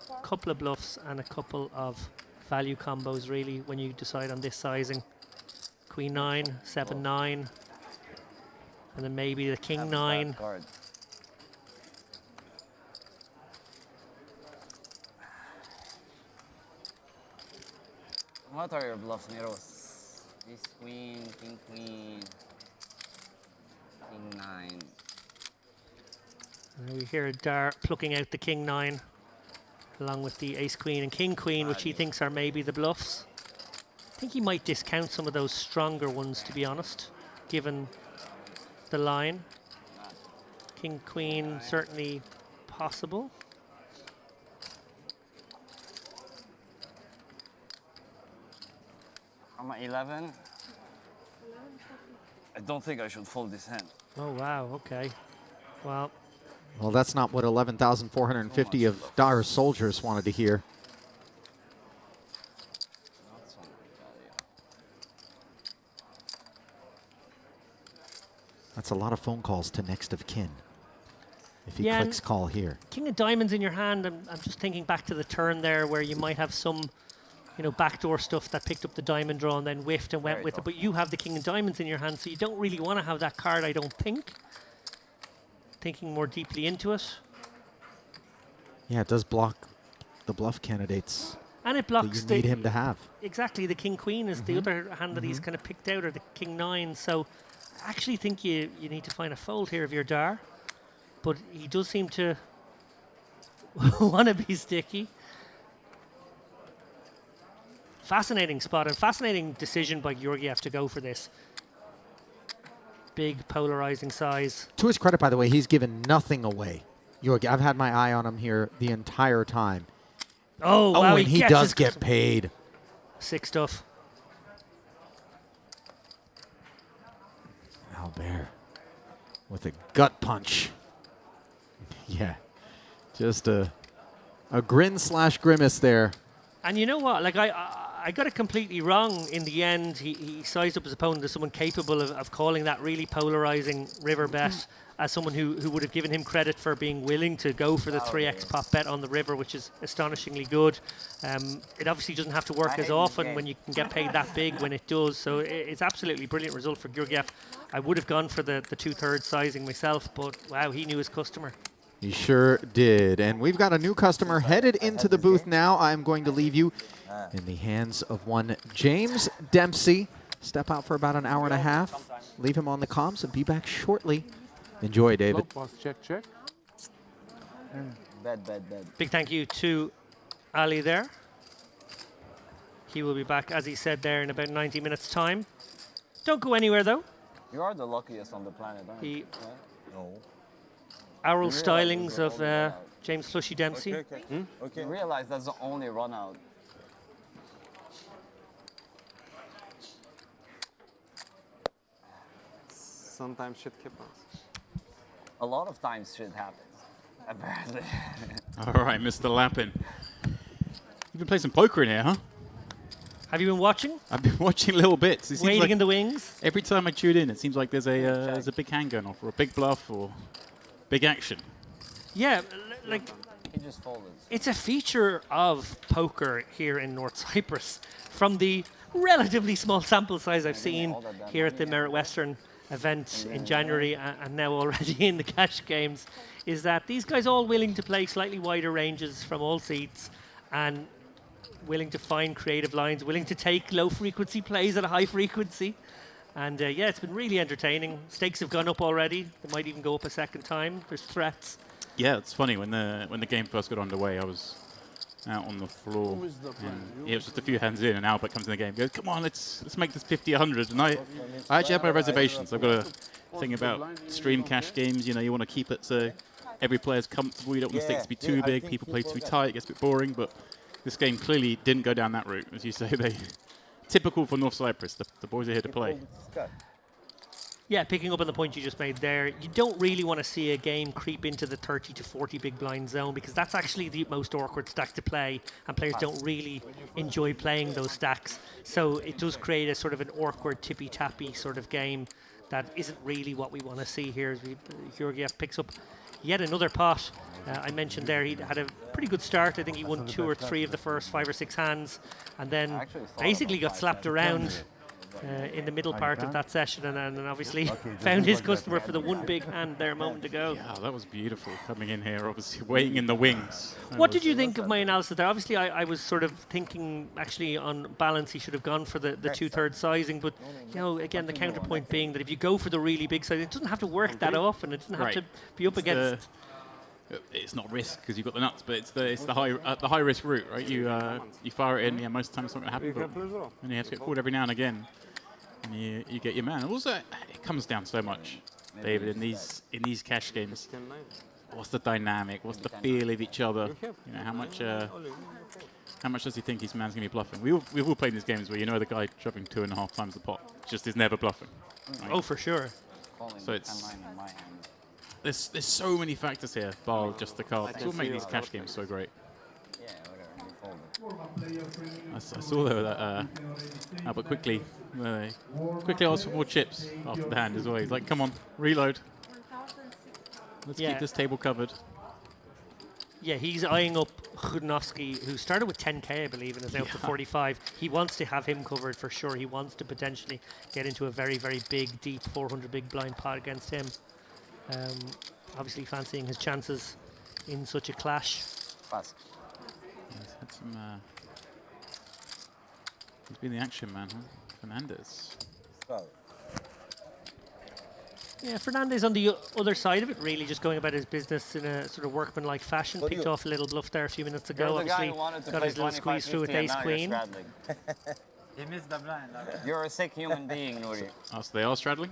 Speaker 2: a couple of bluffs and a couple of value combos, really, when you decide on this sizing. Queen 9, 7, 9, and then maybe the king 9.
Speaker 5: What are your bluffs, Neros? Ace queen, king queen, king 9.
Speaker 2: And we hear Dar plucking out the king 9 along with the ace queen and king queen, which he thinks are maybe the bluffs. I think he might discount some of those stronger ones, to be honest, given the line. King queen certainly possible.
Speaker 5: I'm at 11. I don't think I should fold this hand.
Speaker 2: Oh, wow, okay. Well,
Speaker 1: that's not what 11,450 of Dar's soldiers wanted to hear. That's a lot of phone calls to next of kin if he clicks call here.
Speaker 2: king of diamonds in your hand, I'm just thinking back to the turn there where you might have some, you know, backdoor stuff that picked up the diamond draw and then whiffed and went with it, but you have the king of diamonds in your hand, so you don't really want to have that card, I don't think. Thinking more deeply into it.
Speaker 1: Yeah, it does block the bluff candidates.
Speaker 2: And it blocks
Speaker 1: that you need him to have.
Speaker 2: Exactly, the king queen is the other hand that he's kind of picked out, or the king 9. So I actually think you need to find a fold here of your Dar, but he does seem to want to be sticky. Fascinating spot and fascinating decision by Georgiev to go for this. Big polarizing size.
Speaker 1: To his credit, by the way, he's given nothing away. I've had my eye on him here the entire time.
Speaker 2: Oh, wow,
Speaker 1: and he does get paid.
Speaker 2: Sick stuff.
Speaker 1: Albert with a gut punch. Yeah, just a grin/grimace there.
Speaker 2: And you know what? Like I I got it completely wrong in the end. He sized up his opponent as someone capable of calling that really polarizing river bet, as someone who would have given him credit for being willing to go for the 3x pop bet on the river, which is astonishingly good. It obviously doesn't have to work as often when you can get paid that big when it does. So it's absolutely brilliant result for Georgiev. I would have gone for the 2/3 sizing myself, but wow, he knew his customer.
Speaker 1: He sure did. And we've got a new customer headed into the booth now. I'm going to leave you in the hands of one James Dempsey. Step out for about an hour and a half. Leave him on the comms and be back shortly. Enjoy, David.
Speaker 7: Check, check.
Speaker 5: Bad.
Speaker 2: Big thank you to Ali there. He will be back, as he said there, in about 90 minutes' time. Don't go anywhere, though.
Speaker 5: You are the luckiest on the planet, aren't you?
Speaker 8: No.
Speaker 2: Aural stylings of James Flushy Dempsey.
Speaker 5: Okay. You realize that's the only run out.
Speaker 3: Sometimes shit happens.
Speaker 5: A lot of times shit happens, apparently.
Speaker 11: All right, Mr. Lappin. You've been playing some poker in here, huh?
Speaker 2: Have you been watching?
Speaker 11: I've been watching little bits. It seems
Speaker 2: Waiting
Speaker 11: like
Speaker 2: in the wings?
Speaker 11: every time I tune in, it seems like there's a big hand going off, or a big bluff, or big action.
Speaker 2: Yeah, like
Speaker 5: He just folded.
Speaker 2: it's a feature of poker here in North Cyprus. From the relatively small sample size I've seen here at the Merit Western event in January and now already in the cash games, is that these guys all willing to play slightly wider ranges from all seats and willing to find creative lines, willing to take low frequency plays at a high frequency. And yeah, it's been really entertaining. Stakes have gone up already. They might even go up a second time. There's threats.
Speaker 11: Yeah, it's funny, when the game first got underway, I was out on the floor. And it was just a few hands in, and Albert comes in the game. He goes, "Come on, let's make this 50-100." And I actually have my reservations. I've got a thing about stream cash games. You know, you want to keep it so every player's comfortable. You don't want the stakes to be too big. People play too tight. It gets a bit boring. But this game clearly didn't go down that route, as you say. Typical for North Cyprus. The boys are here to play.
Speaker 2: Yeah, picking up on the point you just made there, you don't really want to see a game creep into the 30 to 40 big blind zone, because that's actually the most awkward stack to play, and players don't really enjoy playing those stacks. So it does create a sort of an awkward tippy-tappy sort of game that isn't really what we want to see here, as Georgiev picks up yet another pot. I mentioned there he had a pretty good start. I think he won 2 or 3 of the first 5 or 6 hands, and then basically got slapped around in the middle part of that session, and then obviously found his customer for the one big hand there a moment ago.
Speaker 11: Yeah, that was beautiful, coming in here, obviously waiting in the wings.
Speaker 2: What did you think of my analysis there? Obviously, I was sort of thinking, actually, on balance, he should have gone for the 2/3 sizing, but, you know, again, the counterpoint being that if you go for the really big size, it doesn't have to work that often. It doesn't have to be up against...
Speaker 11: It's not risk because you've got the nuts, but it's the high risk route, right? You fire it in, yeah, most of the time it's not going to happen, but and you have to get called every now and again, and you get your man. And also, it comes down so much, David, in these cash games. What's the dynamic? What's the feel of each other? You know, how much does he think his man's going to be bluffing? We've all played these games where you know the guy shoving 2.5 times the pot just is never bluffing. Right?
Speaker 2: Oh, for sure.
Speaker 11: So it's. There's so many factors here, bar just the cards. It's what make these cash games so great. I saw there that Albert quickly asked for more chips after the hand as well. He's like, "Come on, reload. Let's keep this table covered."
Speaker 2: Yeah, he's eyeing up Chudnovsky, who started with 10k, I believe, and is now up to 45. He wants to have him covered for sure. He wants to potentially get into a very, very big, deep 400 big blind pot against him. Obviously fancying his chances in such a clash.
Speaker 11: He's had some. He's been the action man, huh? Fernandez.
Speaker 2: Yeah, Fernandez on the other side of it, really just going about his business in a sort of workmanlike fashion. Picked off a little bluff there a few minutes ago. Obviously got his little squeeze through with ace queen.
Speaker 4: He missed the blind.
Speaker 5: You're a sick human being, Nuri.
Speaker 11: Oh, so they are straddling?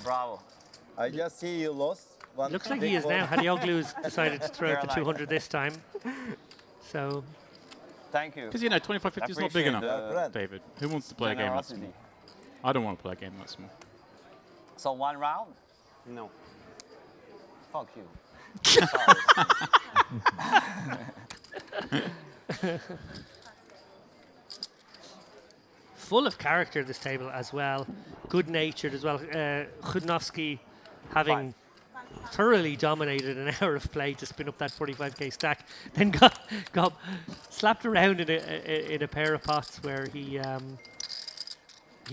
Speaker 5: Bravo.
Speaker 8: I just see you lost.
Speaker 2: Looks like he is now. Hadioglu's decided to throw out the 200 this time. So.
Speaker 5: Thank you.
Speaker 11: Because, you know, 25-50 is not big enough, David. Who wants to play a game that small? I don't want to play a game that small.
Speaker 5: So 1 round?
Speaker 3: No.
Speaker 5: Fuck you.
Speaker 2: full of character, this table as well. Good-natured as well. Chudnovsky having thoroughly dominated an hour of play to spin up that 45k stack, then got slapped around in a pair of pots where he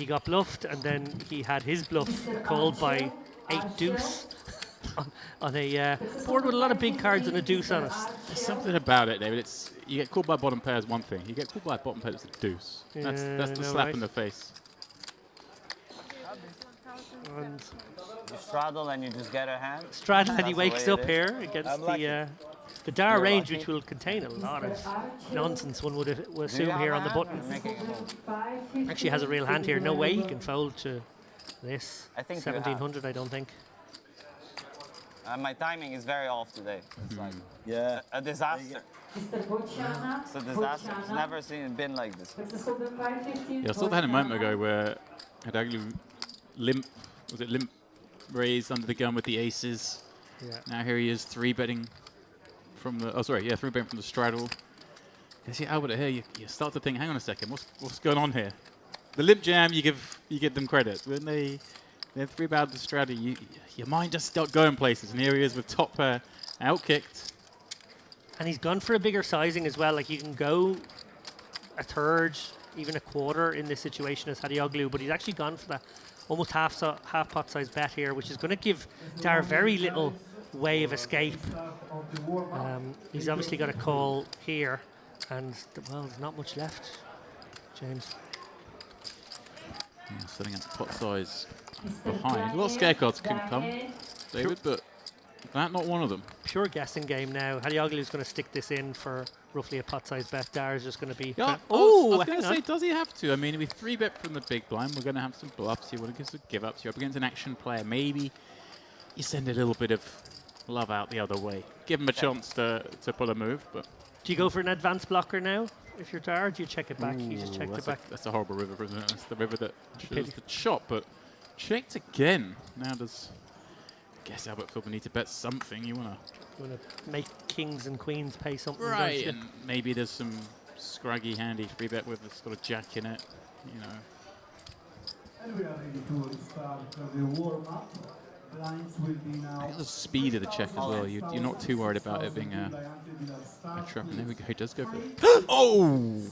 Speaker 2: got bluffed, and then he had his bluff called by 8 deuce on a board with a lot of big cards and a deuce on it.
Speaker 11: There's something about it, David. It's you get called by bottom pair is one thing. You get called by bottom pair is a deuce. That's the slap in the face.
Speaker 2: And
Speaker 5: You straddle and you just get a hand.
Speaker 2: straddle, and he
Speaker 5: That's the
Speaker 2: wakes
Speaker 5: way
Speaker 2: up
Speaker 5: it is.
Speaker 2: here against the Dar
Speaker 5: You're
Speaker 2: range,
Speaker 5: lucky.
Speaker 2: which will contain a lot of nonsense, one would
Speaker 5: Do you
Speaker 2: assume
Speaker 5: have
Speaker 2: here
Speaker 5: a
Speaker 2: on the
Speaker 5: hand?
Speaker 2: button.
Speaker 5: I'm making a move.
Speaker 2: Actually has a real hand here. No way he can fold to this.
Speaker 5: I think you have.
Speaker 2: 1700, I don't think.
Speaker 5: My timing is very off today. It's like
Speaker 8: Yeah.
Speaker 5: a disaster.
Speaker 9: Mr. Bociana.
Speaker 5: It's a disaster. It's never been like this.
Speaker 9: This is holder 515.
Speaker 11: Yeah, I saw that a moment ago where Hadaglu limp raised under the gun with the aces.
Speaker 2: Yeah.
Speaker 11: Now here he is 3-betting from the 3-betting from the straddle. You see Albert here, you start to think, hang on a second, what's going on here? The limp jam, you give them credit. When they're 3-bet the straddle, your mind just start going places. And here he is with top pair, outkicked.
Speaker 2: And he's gone for a bigger sizing as well. Like, you can go a third, even a quarter in this situation as Hadioglu, but he's actually gone for that almost half pot size bet here, which is going to give Dar very little way of escape. He's obviously got a call here, and well, there's not much left, James.
Speaker 11: Yeah, setting up pot size behind. A lot of scare cards can come, David, but that not one of them.
Speaker 2: Pure guessing game now. Hadioglu is going to stick this in for roughly a pot size bet. Dar is just going to be.
Speaker 11: Yeah, I
Speaker 2: Oh,
Speaker 11: was going to
Speaker 2: hang
Speaker 11: say,
Speaker 2: on.
Speaker 11: does he have to? I mean, if we 3-bet from the big blind, we're going to have some bluffs. You want to get some give ups. You're up against an action player. Maybe you send a little bit of love out the other way. Give him a chance to pull a move. But
Speaker 2: Do you go for an advanced blocker now? If you're Dar, do you check it back? You just checked it back.
Speaker 11: That's a horrible river, isn't it? That's the river that shows the shot, but checked again. Now does. I guess Albert Philbin need to bet something. You want
Speaker 2: to make kings and queens pay something,
Speaker 11: right?
Speaker 2: don't you?
Speaker 11: And maybe there's some scraggy handy 3-bet with a sort of jack in it. You know.
Speaker 12: And we are ready to start the warm-up. Blinds will be now.
Speaker 11: The speed of the check as well. You're not too worried about it being a trap. And there we go. He does go for it. Oh!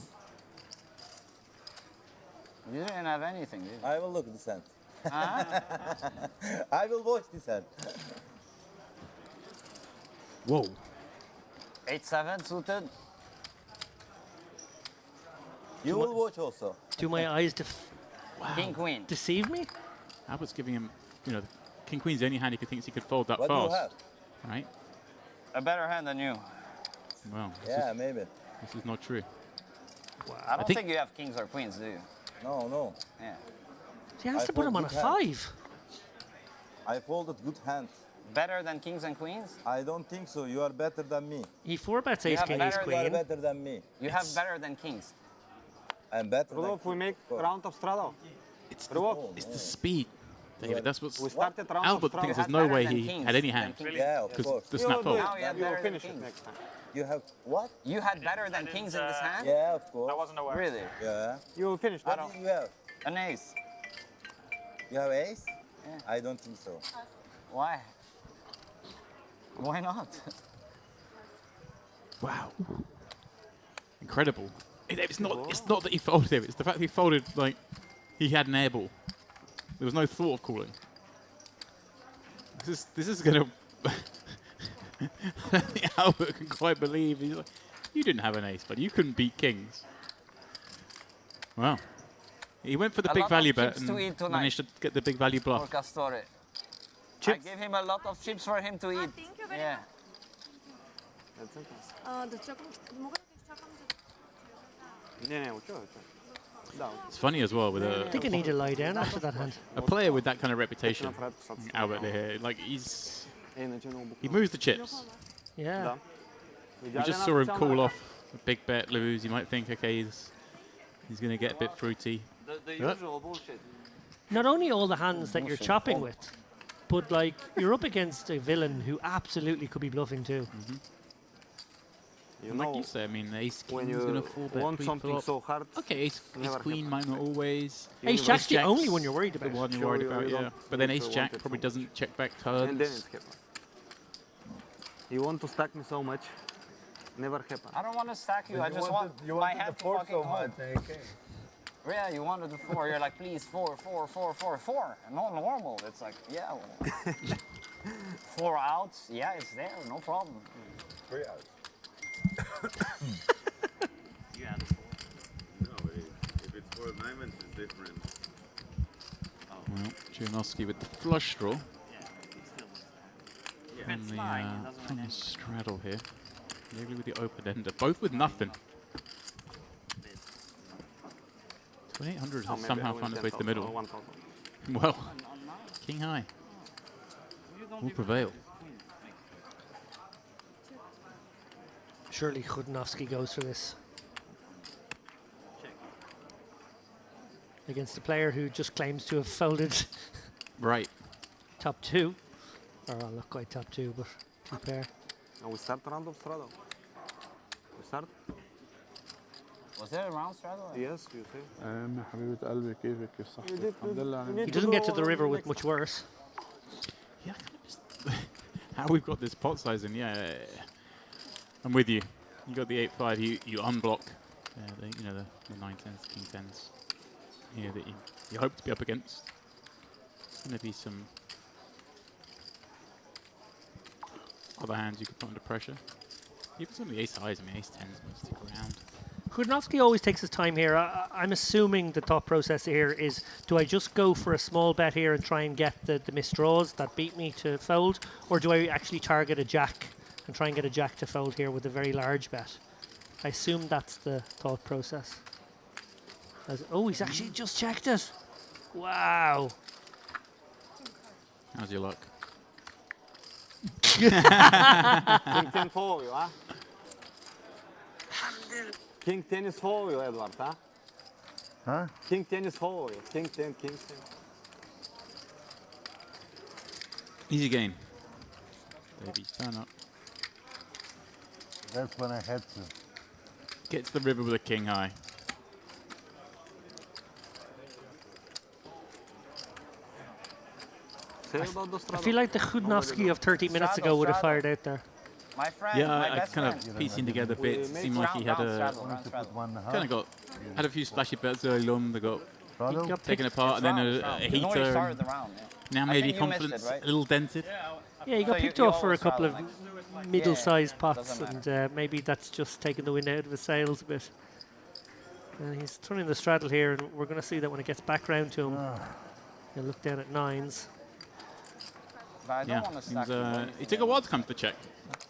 Speaker 5: You didn't have anything, did you?
Speaker 8: I will look this hand.
Speaker 5: Huh?
Speaker 8: I will watch this hand.
Speaker 11: Whoa.
Speaker 5: 8-7 suited.
Speaker 8: You will watch also.
Speaker 2: Do my eyes
Speaker 5: King Queen.
Speaker 2: deceive me?
Speaker 11: Albert's giving him, King Queen's the only hand he thinks he could fold that
Speaker 8: What do you
Speaker 11: fast.
Speaker 8: have?
Speaker 11: Right?
Speaker 5: A better hand than you.
Speaker 11: Well,
Speaker 8: Yeah, maybe.
Speaker 11: this is not true.
Speaker 5: I don't
Speaker 11: think-
Speaker 5: think you have kings or queens, do you?
Speaker 8: No.
Speaker 5: Yeah.
Speaker 2: He has
Speaker 8: I
Speaker 2: to put him on a
Speaker 8: fold good hand.
Speaker 2: 5.
Speaker 8: I folded good hand.
Speaker 5: Better than kings and queens?
Speaker 8: I don't think so. You are better than me.
Speaker 2: He 4-bets
Speaker 5: You
Speaker 2: ace
Speaker 5: have
Speaker 2: king
Speaker 5: better
Speaker 2: ace
Speaker 8: You are
Speaker 2: queen.
Speaker 8: better than me.
Speaker 5: You have better than kings.
Speaker 8: I'm better
Speaker 10: Rudolf, we
Speaker 8: than
Speaker 10: make
Speaker 8: course.
Speaker 10: round of straddle.
Speaker 11: It's
Speaker 10: Rudolf,
Speaker 11: the speed, David. That's what's.
Speaker 10: we started round
Speaker 11: Albert
Speaker 10: of
Speaker 11: thinks
Speaker 10: straddle.
Speaker 11: there's no
Speaker 5: better
Speaker 11: way
Speaker 5: than
Speaker 11: he
Speaker 5: kings
Speaker 11: had any
Speaker 5: than
Speaker 11: hand.
Speaker 5: kings.
Speaker 8: Yeah, of
Speaker 11: Because
Speaker 8: course.
Speaker 11: the
Speaker 10: You
Speaker 11: snap
Speaker 10: will
Speaker 11: fold.
Speaker 10: do it.
Speaker 5: Now you have
Speaker 10: You will
Speaker 5: better than
Speaker 10: finish it
Speaker 5: kings.
Speaker 10: next time.
Speaker 8: You have what?
Speaker 5: You had better than kings in this hand?
Speaker 8: Yeah, of course.
Speaker 4: wasn't aware.
Speaker 5: Really?
Speaker 8: Yeah.
Speaker 10: You will finish
Speaker 8: What
Speaker 10: that.
Speaker 8: do you have?
Speaker 5: An ace.
Speaker 8: You have ace?
Speaker 5: Yeah.
Speaker 8: I don't think so.
Speaker 5: Why? Why not?
Speaker 11: Wow. Incredible. It's not that he folded it. It's the fact that he folded like he had an airball. There was no thought of calling. This is gonna. I don't think Albert can quite believe. He's like, you didn't have an ace, but you couldn't beat kings. Wow. He went for the
Speaker 5: A
Speaker 11: big
Speaker 5: lot of
Speaker 11: value bet
Speaker 5: chips
Speaker 11: and
Speaker 5: to eat tonight.
Speaker 11: managed to get the big value
Speaker 5: For
Speaker 11: bluff.
Speaker 5: Castore.
Speaker 10: Chips?
Speaker 5: I gave him a lot of chips for him to eat.
Speaker 13: Thank you very
Speaker 5: Yeah.
Speaker 13: much. Mogę jakieś czekam?
Speaker 10: Nie, uczyłem.
Speaker 11: It's funny as well with
Speaker 2: I think I need to lie down after that hand.
Speaker 11: a player with that kind of reputation. Albert here, like he moves the chips.
Speaker 2: Yeah.
Speaker 11: We just saw him call off a big bet, lose. You might think, okay, he's going to get a bit fruity.
Speaker 4: The usual bullshit.
Speaker 2: Not only all the hands that you're chopping with, but like you're up against a villain who absolutely could be bluffing too.
Speaker 3: You
Speaker 11: And
Speaker 3: know,
Speaker 11: like you say, I mean, ace
Speaker 3: when
Speaker 11: king is going
Speaker 3: you
Speaker 11: to fall back
Speaker 3: want something
Speaker 11: pre-flop.
Speaker 3: so hard,
Speaker 11: Okay, ace
Speaker 3: never
Speaker 11: queen
Speaker 3: happen.
Speaker 11: might not always.
Speaker 2: Ace jack's the only one you're worried
Speaker 11: The
Speaker 2: about.
Speaker 11: one you're
Speaker 3: Sure,
Speaker 11: worried
Speaker 3: you
Speaker 11: about, yeah.
Speaker 3: don't
Speaker 11: But then
Speaker 3: need
Speaker 11: ace
Speaker 3: to
Speaker 11: jack
Speaker 3: want it
Speaker 11: probably
Speaker 3: so
Speaker 11: doesn't check back turns.
Speaker 3: and then it's happen. You want to stack me so much, never happen.
Speaker 5: I don't want to stack you. I just want my hand to fucking hold. Yeah, you wanted the 4. You're like, please, 4, 4, 4, 4, 4. Not normal. It's like, yeah, well, 4 outs. Yeah, it's there. No problem.
Speaker 8: 3 outs.
Speaker 4: You had a 4.
Speaker 6: No, if it's 4 diamonds, it's different.
Speaker 11: Well, Gianowski with the flush draw.
Speaker 4: Yeah, it's still. If
Speaker 11: From
Speaker 4: it's
Speaker 11: the,
Speaker 4: 9, it doesn't
Speaker 11: from
Speaker 4: win
Speaker 11: the
Speaker 4: anything.
Speaker 11: straddle here. Maybe with the open ender. Both with nothing. 2800
Speaker 3: Oh,
Speaker 11: has
Speaker 3: maybe
Speaker 11: somehow
Speaker 3: I win
Speaker 11: found its way to the
Speaker 3: 10,000 or
Speaker 11: middle.
Speaker 3: 1,000.
Speaker 11: Well, king high will prevail.
Speaker 2: Surely Khudnovsky goes for this. Against a player who just claims to have folded
Speaker 11: Right.
Speaker 2: top 2. Or well, not quite top 2, but 2 pair.
Speaker 3: And we start round of straddle. We start?
Speaker 5: Was there a round straddle?
Speaker 3: Yes, you see.
Speaker 7: يا حبيبة قلبي كيفك كيف صحتك؟ الحمد لله على
Speaker 2: He doesn't get to the river with much worse.
Speaker 11: Yeah, how we've got this pot size in, yeah. I'm with you. You got the 8-5, you unblock the 9-10s, king 10s here that you hope to be up against. There's going to be some other hands you could put under pressure. Even some of the ace highs, I mean, ace 10s might stick around.
Speaker 2: Khudnovsky always takes his time here. I'm assuming the thought process here is, do I just go for a small bet here and try and get the missed draws that beat me to fold, or do I actually target a jack and try and get a jack to fold here with a very large bet? I assume that's the thought process. Oh, he's actually just checked it. Wow.
Speaker 11: How's your luck?
Speaker 3: King 10 for you, huh? King 10 is for you, Edward, huh?
Speaker 6: Huh?
Speaker 3: King 10 is for you. King 10, King 10.
Speaker 11: Easy game. Baby, turn up.
Speaker 6: That's when I had to.
Speaker 11: Get to the river with a king high.
Speaker 2: I feel like the Khudnovsky of 30 minutes ago would have fired out there.
Speaker 5: My friend,
Speaker 11: Yeah,
Speaker 5: my
Speaker 11: I
Speaker 5: best
Speaker 11: kind
Speaker 5: friend.
Speaker 11: of piecing together bits. It seemed like he had had a few splashy bets early on. They got taken apart, and then a heater. And now maybe confidence a little dented.
Speaker 2: Yeah, he got picked off for a couple of middle-sized pots, and maybe that's just taking the wind out of his sails a bit. He's turning the straddle here, and we're going to see that when it gets back round to him. He'll look down at 9s.
Speaker 11: Yeah, he took a while to come to the check.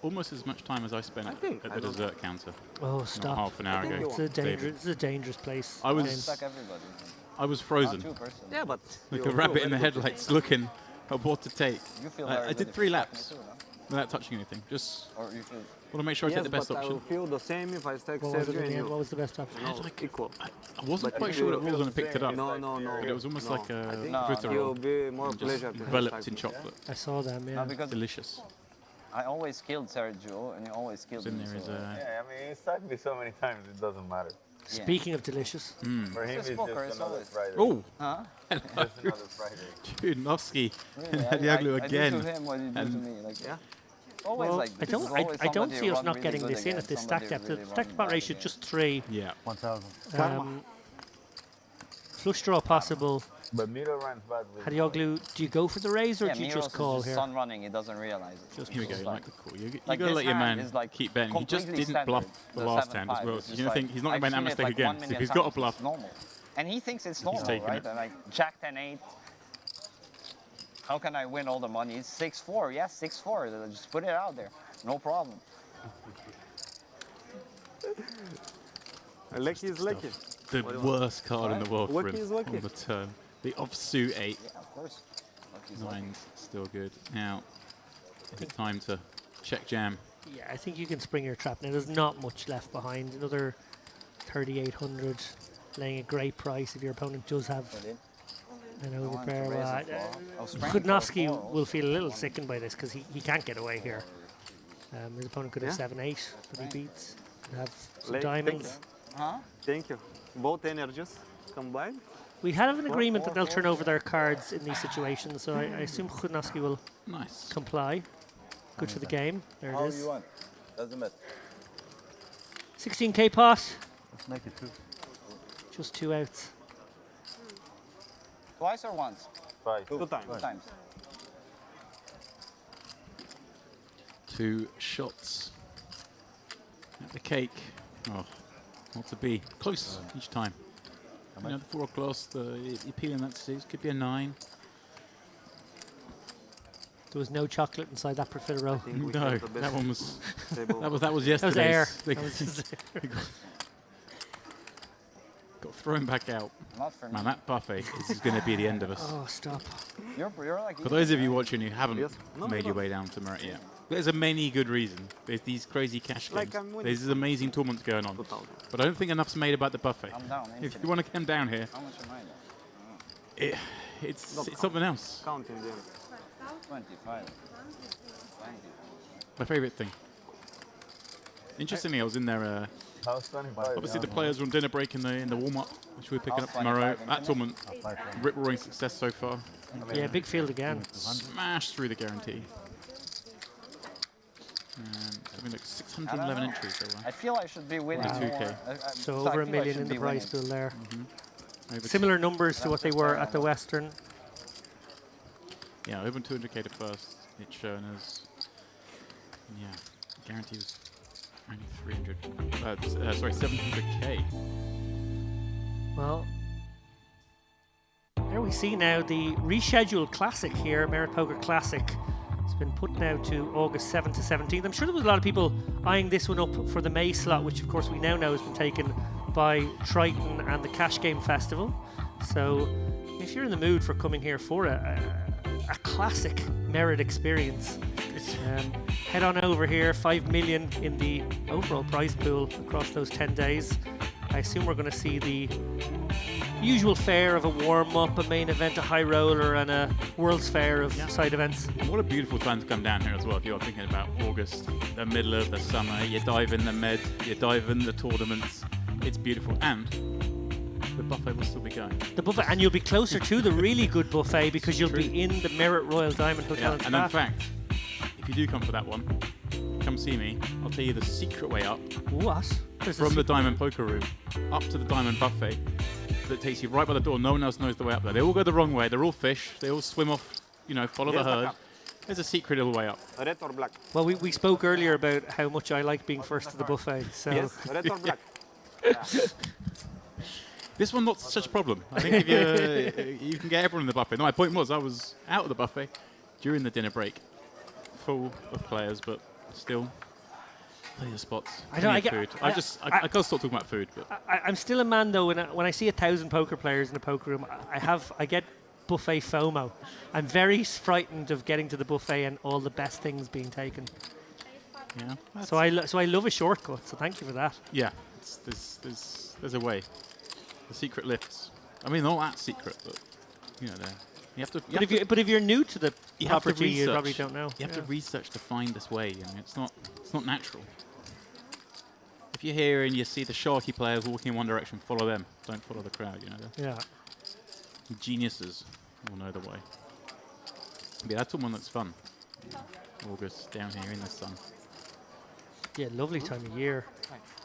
Speaker 11: Almost as much time as I spent at the dessert counter.
Speaker 2: Oh, stop.
Speaker 11: Half an hour ago.
Speaker 2: It's a dangerous place.
Speaker 11: I was frozen.
Speaker 3: Yeah, but
Speaker 11: like a rabbit in the headlights looking at what to take. I did 3 laps without touching anything. Just want to make sure I take the best
Speaker 3: but
Speaker 11: option.
Speaker 3: I will feel the same if I stack
Speaker 2: What was it
Speaker 3: Sergio
Speaker 2: in the
Speaker 3: and
Speaker 2: end?
Speaker 3: you.
Speaker 2: What was the best option?
Speaker 3: No, equal.
Speaker 11: I wasn't quite sure what it was when I picked it up.
Speaker 3: No.
Speaker 11: But it was almost like a
Speaker 3: It
Speaker 11: fritterol.
Speaker 3: will be more
Speaker 11: and just
Speaker 3: pleasure to
Speaker 11: enveloped
Speaker 3: stack
Speaker 11: in
Speaker 3: me.
Speaker 11: chocolate.
Speaker 2: I saw them, yeah.
Speaker 5: No, because
Speaker 11: Delicious.
Speaker 5: I always killed Sergio, and you always killed
Speaker 11: In
Speaker 5: me.
Speaker 11: there is
Speaker 6: Yeah, I mean, he stacked me so many times, it doesn't matter.
Speaker 2: Speaking of delicious.
Speaker 6: For him, it's just
Speaker 5: poker is
Speaker 6: another
Speaker 5: always-
Speaker 6: Friday.
Speaker 11: Oh!
Speaker 5: Huh?
Speaker 6: Just another Friday.
Speaker 11: Chudnovsky and
Speaker 5: Really,
Speaker 11: Hadioglu
Speaker 5: I
Speaker 11: again.
Speaker 5: do to him what you do to
Speaker 11: And
Speaker 5: me. Like, always
Speaker 2: Well,
Speaker 5: like
Speaker 2: I
Speaker 5: this.
Speaker 2: don't.
Speaker 5: It's always
Speaker 2: I don't
Speaker 5: somebody
Speaker 2: see us
Speaker 5: run
Speaker 2: not
Speaker 5: really
Speaker 2: getting
Speaker 5: good
Speaker 2: this in at
Speaker 5: against
Speaker 2: this
Speaker 5: somebody
Speaker 2: stack depth.
Speaker 5: really
Speaker 2: The
Speaker 5: run
Speaker 2: stack to pot
Speaker 5: bad
Speaker 2: ratio
Speaker 5: against.
Speaker 2: just 3.
Speaker 11: Yeah.
Speaker 6: 1,000.
Speaker 2: Flush draw possible.
Speaker 6: But Miro runs badly.
Speaker 2: Hadioglu, do you go for the raise or
Speaker 5: Yeah,
Speaker 2: do you
Speaker 5: Miros
Speaker 2: just call
Speaker 5: is
Speaker 2: here?
Speaker 5: sun running. He doesn't realize it.
Speaker 2: Just
Speaker 11: Here we go.
Speaker 5: It's
Speaker 11: You like the call. You
Speaker 5: like
Speaker 11: got to
Speaker 5: this
Speaker 11: let your
Speaker 5: hand
Speaker 11: man
Speaker 5: is like
Speaker 11: keep betting. He just
Speaker 5: completely
Speaker 11: didn't bluff
Speaker 5: standard,
Speaker 11: the
Speaker 5: the
Speaker 11: last hand as
Speaker 5: 7-5.
Speaker 11: well.
Speaker 5: It's
Speaker 11: So
Speaker 5: just
Speaker 11: you don't
Speaker 5: like,
Speaker 11: think he's not going to
Speaker 5: I've
Speaker 11: make that
Speaker 5: seen it
Speaker 11: mistake
Speaker 5: like
Speaker 11: again.
Speaker 5: 1
Speaker 11: So
Speaker 5: million
Speaker 11: if he's got a
Speaker 5: times,
Speaker 11: bluff,
Speaker 5: it's normal. And he thinks it's normal,
Speaker 11: taking
Speaker 5: right?
Speaker 11: it.
Speaker 5: And like Jack 10-8. How can I win all the money? It's 6-4. Yes, 6-4. Just put it out there. No problem.
Speaker 3: Lucky is lucky.
Speaker 11: the worst card in the world for
Speaker 3: Lucky
Speaker 11: him
Speaker 3: is lucky.
Speaker 11: on the turn. The offsuit 8.
Speaker 5: Yeah, of course. Lucky's lucky.
Speaker 11: 9's still good. Now, is it time to check jam?
Speaker 2: Yeah, I think you can spring your trap. Now, there's not much left behind. Another 3,800, laying a great price if your opponent does have an overpair. Khudnovsky will feel a little sickened by this because he can't get away here. His opponent could have 7-8, but he beats. Have some
Speaker 3: Thank
Speaker 2: diamonds.
Speaker 5: Huh?
Speaker 3: Thank you. Both energies combined.
Speaker 2: We have an agreement that they'll turn over their cards in these situations, so I assume Chudnowski will comply. Good for the game. There it
Speaker 8: How
Speaker 2: is.
Speaker 8: you want? Doesn't matter.
Speaker 2: 16k pot.
Speaker 6: Let's make it 2.
Speaker 2: Just 2 outs.
Speaker 5: Twice or once?
Speaker 8: 5.
Speaker 3: 2 times.
Speaker 5: 2 times.
Speaker 11: 2 shots at the cake. Oh, not to be close each time. You know, the 4 close, the appealing that says could be a 9.
Speaker 2: There was no chocolate inside that profiterole.
Speaker 11: No, that one was that was yesterday.
Speaker 2: air.
Speaker 11: They
Speaker 2: That was just air.
Speaker 11: got thrown back out.
Speaker 5: Not for me.
Speaker 11: Man, that buffet is going to be the end of us.
Speaker 2: Oh, stop.
Speaker 5: You're like.
Speaker 11: For those of you watching who haven't
Speaker 3: No,
Speaker 11: made your way down to Merit yet, there's a many good reason. There's these crazy cash games.
Speaker 3: Like I'm winning.
Speaker 11: There's these amazing tournaments going on. But I don't think enough's made about the buffet.
Speaker 5: I'm down.
Speaker 11: If you want to come down here,
Speaker 5: How much am I down?
Speaker 11: it's something else.
Speaker 3: Count in the end.
Speaker 5: 25. 20.
Speaker 11: My favourite thing. Interestingly, I was in there. Obviously, the players were on dinner break in the warm-up, which we're picking up tomorrow. That tournament, rip-roaring success so far.
Speaker 2: Yeah, big field again.
Speaker 11: Smashed through the guarantee. And something like 611 entries. So,
Speaker 5: I feel I should be winning
Speaker 11: 2K.
Speaker 5: more.
Speaker 2: So
Speaker 5: I
Speaker 2: over a
Speaker 5: feel I
Speaker 2: million
Speaker 5: should
Speaker 2: in the
Speaker 5: be
Speaker 2: prize
Speaker 5: winning.
Speaker 2: pool there.
Speaker 11: Over
Speaker 2: Similar numbers to what they were at the Western.
Speaker 11: Yeah, over 200k to first. It's shown as. Yeah, guarantee was only 300. Sorry, 700k.
Speaker 2: Well, there we see now the rescheduled classic here, Merit Poker Classic. It's been put now to August 7th to 17th. I'm sure there was a lot of people eyeing this one up for the May slot, which of course we now know has been taken by Triton and the Cash Game Festival. So if you're in the mood for coming here for a classic Merit experience, head on over here. 5 million in the overall prize pool across those 10 days. I assume we're going to see the usual fare of a warm-up, a main event, a high roller, and a World's Fair of side events.
Speaker 11: And what a beautiful time to come down here as well. If you're thinking about August, the middle of the summer, you dive in the med, you dive in the tournaments. It's beautiful, and the buffet will still be going.
Speaker 2: The buffet, and you'll be closer to the really good buffet because you'll be in the Merit Royal Diamond Hotel.
Speaker 11: And in fact, if you do come for that one, come see me. I'll tell you the secret way up.
Speaker 2: What?
Speaker 11: From the Diamond Poker Room up to the Diamond Buffet that takes you right by the door. No one else knows the way up there. They all go the wrong way. They're all fish. They all swim off, follow the herd. There's a secret little way up.
Speaker 3: Red or black?
Speaker 2: Well, we spoke earlier about how much I like being first to the buffet. So.
Speaker 3: Yes, red or black?
Speaker 11: This one not such a problem. I think if you can get everyone in the buffet. No, my point was I was out of the buffet during the dinner break, full of players, but still plenty of spots.
Speaker 2: I know. I get
Speaker 11: food. I can't stop talking about food. But
Speaker 2: I'm still a man though. When I see 1,000 poker players in a poker room, I get buffet FOMO. I'm very frightened of getting to the buffet and all the best things being taken.
Speaker 11: Yeah.
Speaker 2: So I love a shortcut. So thank you for that.
Speaker 11: Yeah. There's a way. The secret lifts. I mean, not that secret, but you have to.
Speaker 2: But if you're new to the property, you probably don't know.
Speaker 11: You have to research to find this way. It's not natural. If you're here and you see the sharky players walking in one direction, follow them. Don't follow the crowd.
Speaker 2: Yeah.
Speaker 11: Geniuses will know the way. Yeah, that's one that's fun. August down here in the sun.
Speaker 2: Yeah, lovely time of year.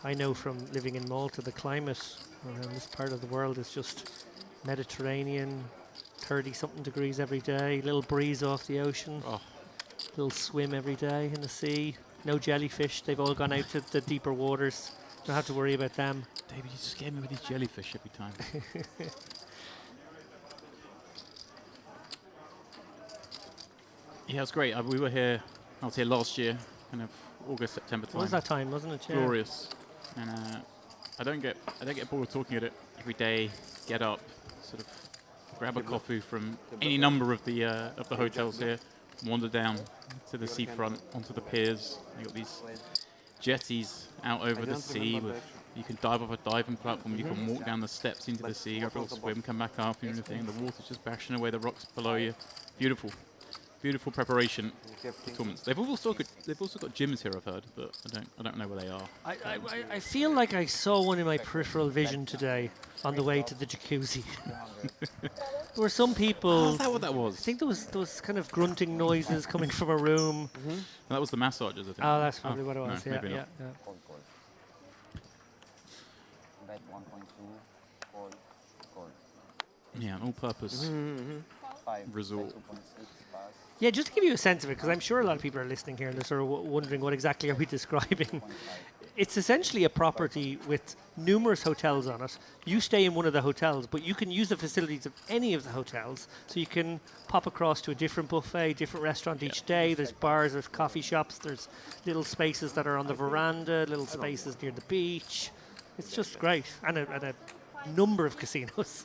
Speaker 2: I know from living in Malta, the climate around this part of the world is just Mediterranean, 30-something degrees every day, little breeze off the ocean, little swim every day in the sea, no jellyfish, they've all gone out to the deeper waters, don't have to worry about them.
Speaker 11: David, you scare me with these jellyfish every time. Yeah, it was great. We were here, I was here last year, kind of August, September time.
Speaker 2: What was that time, wasn't it? Yeah.
Speaker 11: Glorious. And I don't get bored talking at it every day. Get up, sort of grab a coffee from any number of the hotels here, wander down to the seafront, onto the piers. You got these jetties out over the sea. You can dive off a diving platform. You can walk down the steps into the sea, go for a swim, come back up, and everything. The water's just bashing away the rocks below you. Beautiful. beautiful preparation for tournaments. They've also got gyms here, I've heard, but I don't know where they are.
Speaker 2: I feel like I saw one in my peripheral vision today on the way to the jacuzzi. There were some people.
Speaker 11: Oh, is that what that was?
Speaker 2: I think there was kind of grunting noises coming from a room.
Speaker 11: That was the massagers, I think.
Speaker 2: Oh, that's probably what it was.
Speaker 11: No,
Speaker 2: Yeah,
Speaker 11: maybe
Speaker 2: yeah,
Speaker 11: not.
Speaker 2: yeah.
Speaker 5: Bet 1.2, call, call.
Speaker 11: Yeah, an all-purpose
Speaker 5: 5,
Speaker 11: resort.
Speaker 5: 2.6, pass.
Speaker 2: Yeah, just to give you a sense of it, because I'm sure a lot of people are listening here and they're sort of wondering what exactly are we describing. It's essentially a property with numerous hotels on it. You stay in one of the hotels, but you can use the facilities of any of the hotels. So you can pop across to a different buffet, different restaurant each day. There's bars, there's coffee shops, there's little spaces that are on the veranda, little spaces near the beach. It's just great. And a number of casinos.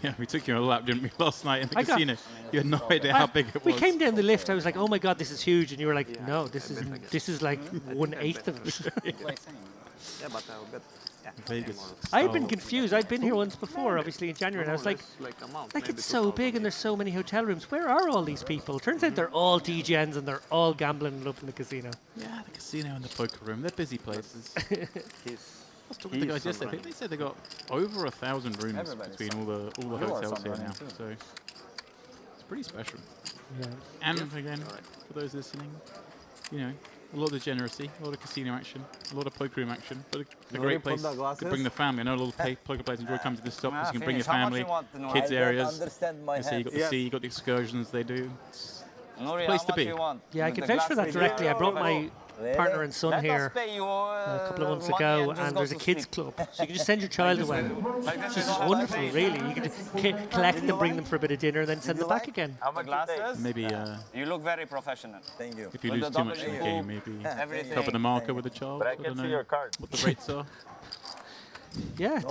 Speaker 11: Yeah, we took you on a lap, didn't we, last night in the casino? You had no idea how big it was.
Speaker 2: We came down the lift. I was like, "Oh my god, this is huge," and you were like, "No, this is like 1/8 of it."
Speaker 3: Yeah, but I bet.
Speaker 11: Vegas.
Speaker 2: I'd been confused. I'd been here once before, obviously in January, and I was like,
Speaker 3: maybe
Speaker 2: it's so big and there's so many hotel rooms. Where are all these people? Turns out they're all DJs and they're all gambling it up in the casino.
Speaker 11: Yeah, the casino and the poker room. They're busy places. I was talking to the guys yesterday. I think they said they got over 1,000 rooms between all the hotels here now. So it's pretty special.
Speaker 2: Yeah.
Speaker 11: And again, for those listening, you know, a lot of degeneracy, a lot of casino action, a lot of poker room action, but a great place to bring the family. I know a lot of poker players enjoy coming to this stop because you can bring your family, kids areas. So you got the sea, you got the excursions they do. It's a place to be.
Speaker 2: Yeah, I can vouch for that directly. I brought my partner and son here a couple of months ago, and there's a kids club, so you can just send your child away. It's just wonderful, really. You can just collect them, bring them for a bit of dinner, then send them back again.
Speaker 5: How much glasses?
Speaker 11: Maybe
Speaker 5: you look very professional.
Speaker 8: Thank you.
Speaker 11: if you lose too much in the game, maybe cover the marker with a child. I don't know what the rates are.
Speaker 2: Yeah,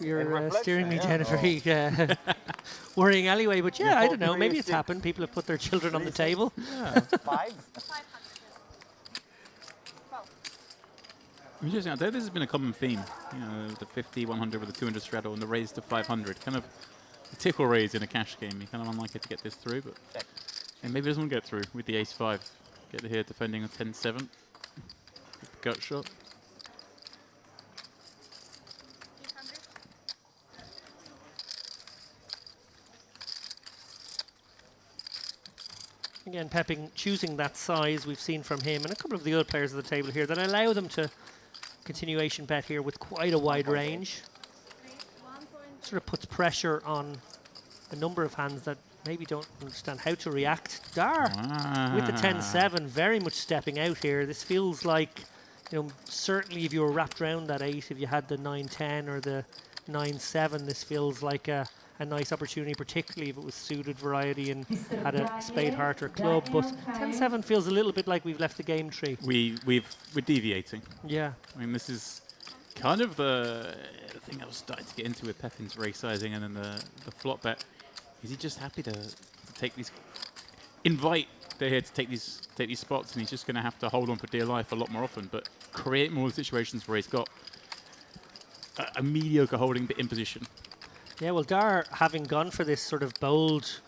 Speaker 2: you're steering me down a very worrying alleyway, but yeah, I don't know. Maybe it's happened. People have put their children on the table.
Speaker 11: Yeah.
Speaker 5: 5?
Speaker 11: Interesting. I think this has been a common theme. You know, the 50, 100 with the 200 straddle and the raise to 500. Kind of a tickle raise in a cash game. You're kind of unlikely to get this through, but and maybe it doesn't get through with the ace-5. Get here defending a 10-7. Gut shot.
Speaker 2: Again, Pepping choosing that size we've seen from him and a couple of the other players at the table here that allow them to continuation bet here with quite a wide range. Sort of puts pressure on a number of hands that maybe don't understand how to react. Dar with the 10-7 very much stepping out here. This feels like, you know, certainly if you were wrapped around that 8, if you had the 9-10 or the 9-7, this feels like a nice opportunity, particularly if it was suited variety and had a spade, heart or club. But 10-7 feels a little bit like we've left the game tree.
Speaker 11: We're deviating.
Speaker 2: Yeah.
Speaker 11: I mean, this is kind of the thing I was starting to get into with Pepin's race sizing and then the flop bet. Is he just happy to take these, invite De Gea to take these spots, and he's just going to have to hold on for dear life a lot more often, but create more situations where he's got a mediocre holding but in position.
Speaker 2: Yeah, well, Dar, having gone for this sort of bold,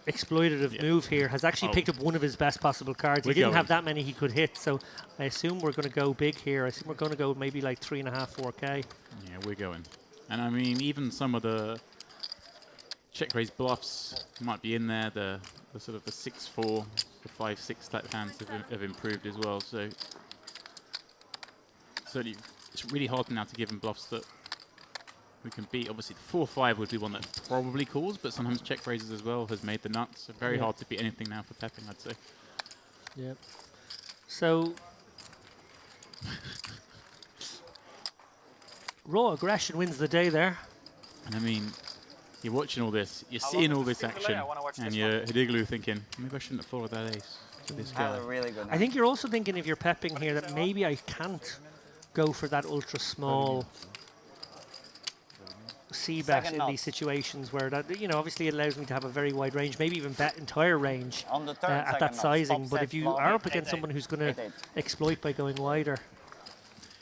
Speaker 2: exploitative move here, has actually picked up one of his best possible cards. He didn't have that many he could hit, so I assume we're going to go big here. I assume we're going to go maybe like 3.5, 4K.
Speaker 11: Yeah, we're going. And I mean, even some of the check raise bluffs might be in there. The sort of the 6-4, the 5-6 type hands have improved as well. So certainly, it's really hard now to give him bluffs that we can beat. Obviously, the 4-5 would be one that probably calls, but sometimes check raises as well has made the nuts. So very hard to beat anything now for Pepping, I'd say.
Speaker 2: Yep. So raw aggression wins the day there.
Speaker 11: And I mean, you're watching all this, you're seeing all this action, and you're Hidiglu thinking, maybe I shouldn't have followed that ace to this guy.
Speaker 2: I think you're also thinking, if you're Pepping here, that maybe I can't go for that ultra small c-bet in these situations where that, you know, obviously it allows me to have a very wide range, maybe even bet entire range at that sizing. But if you are up against someone who's going to exploit by going wider,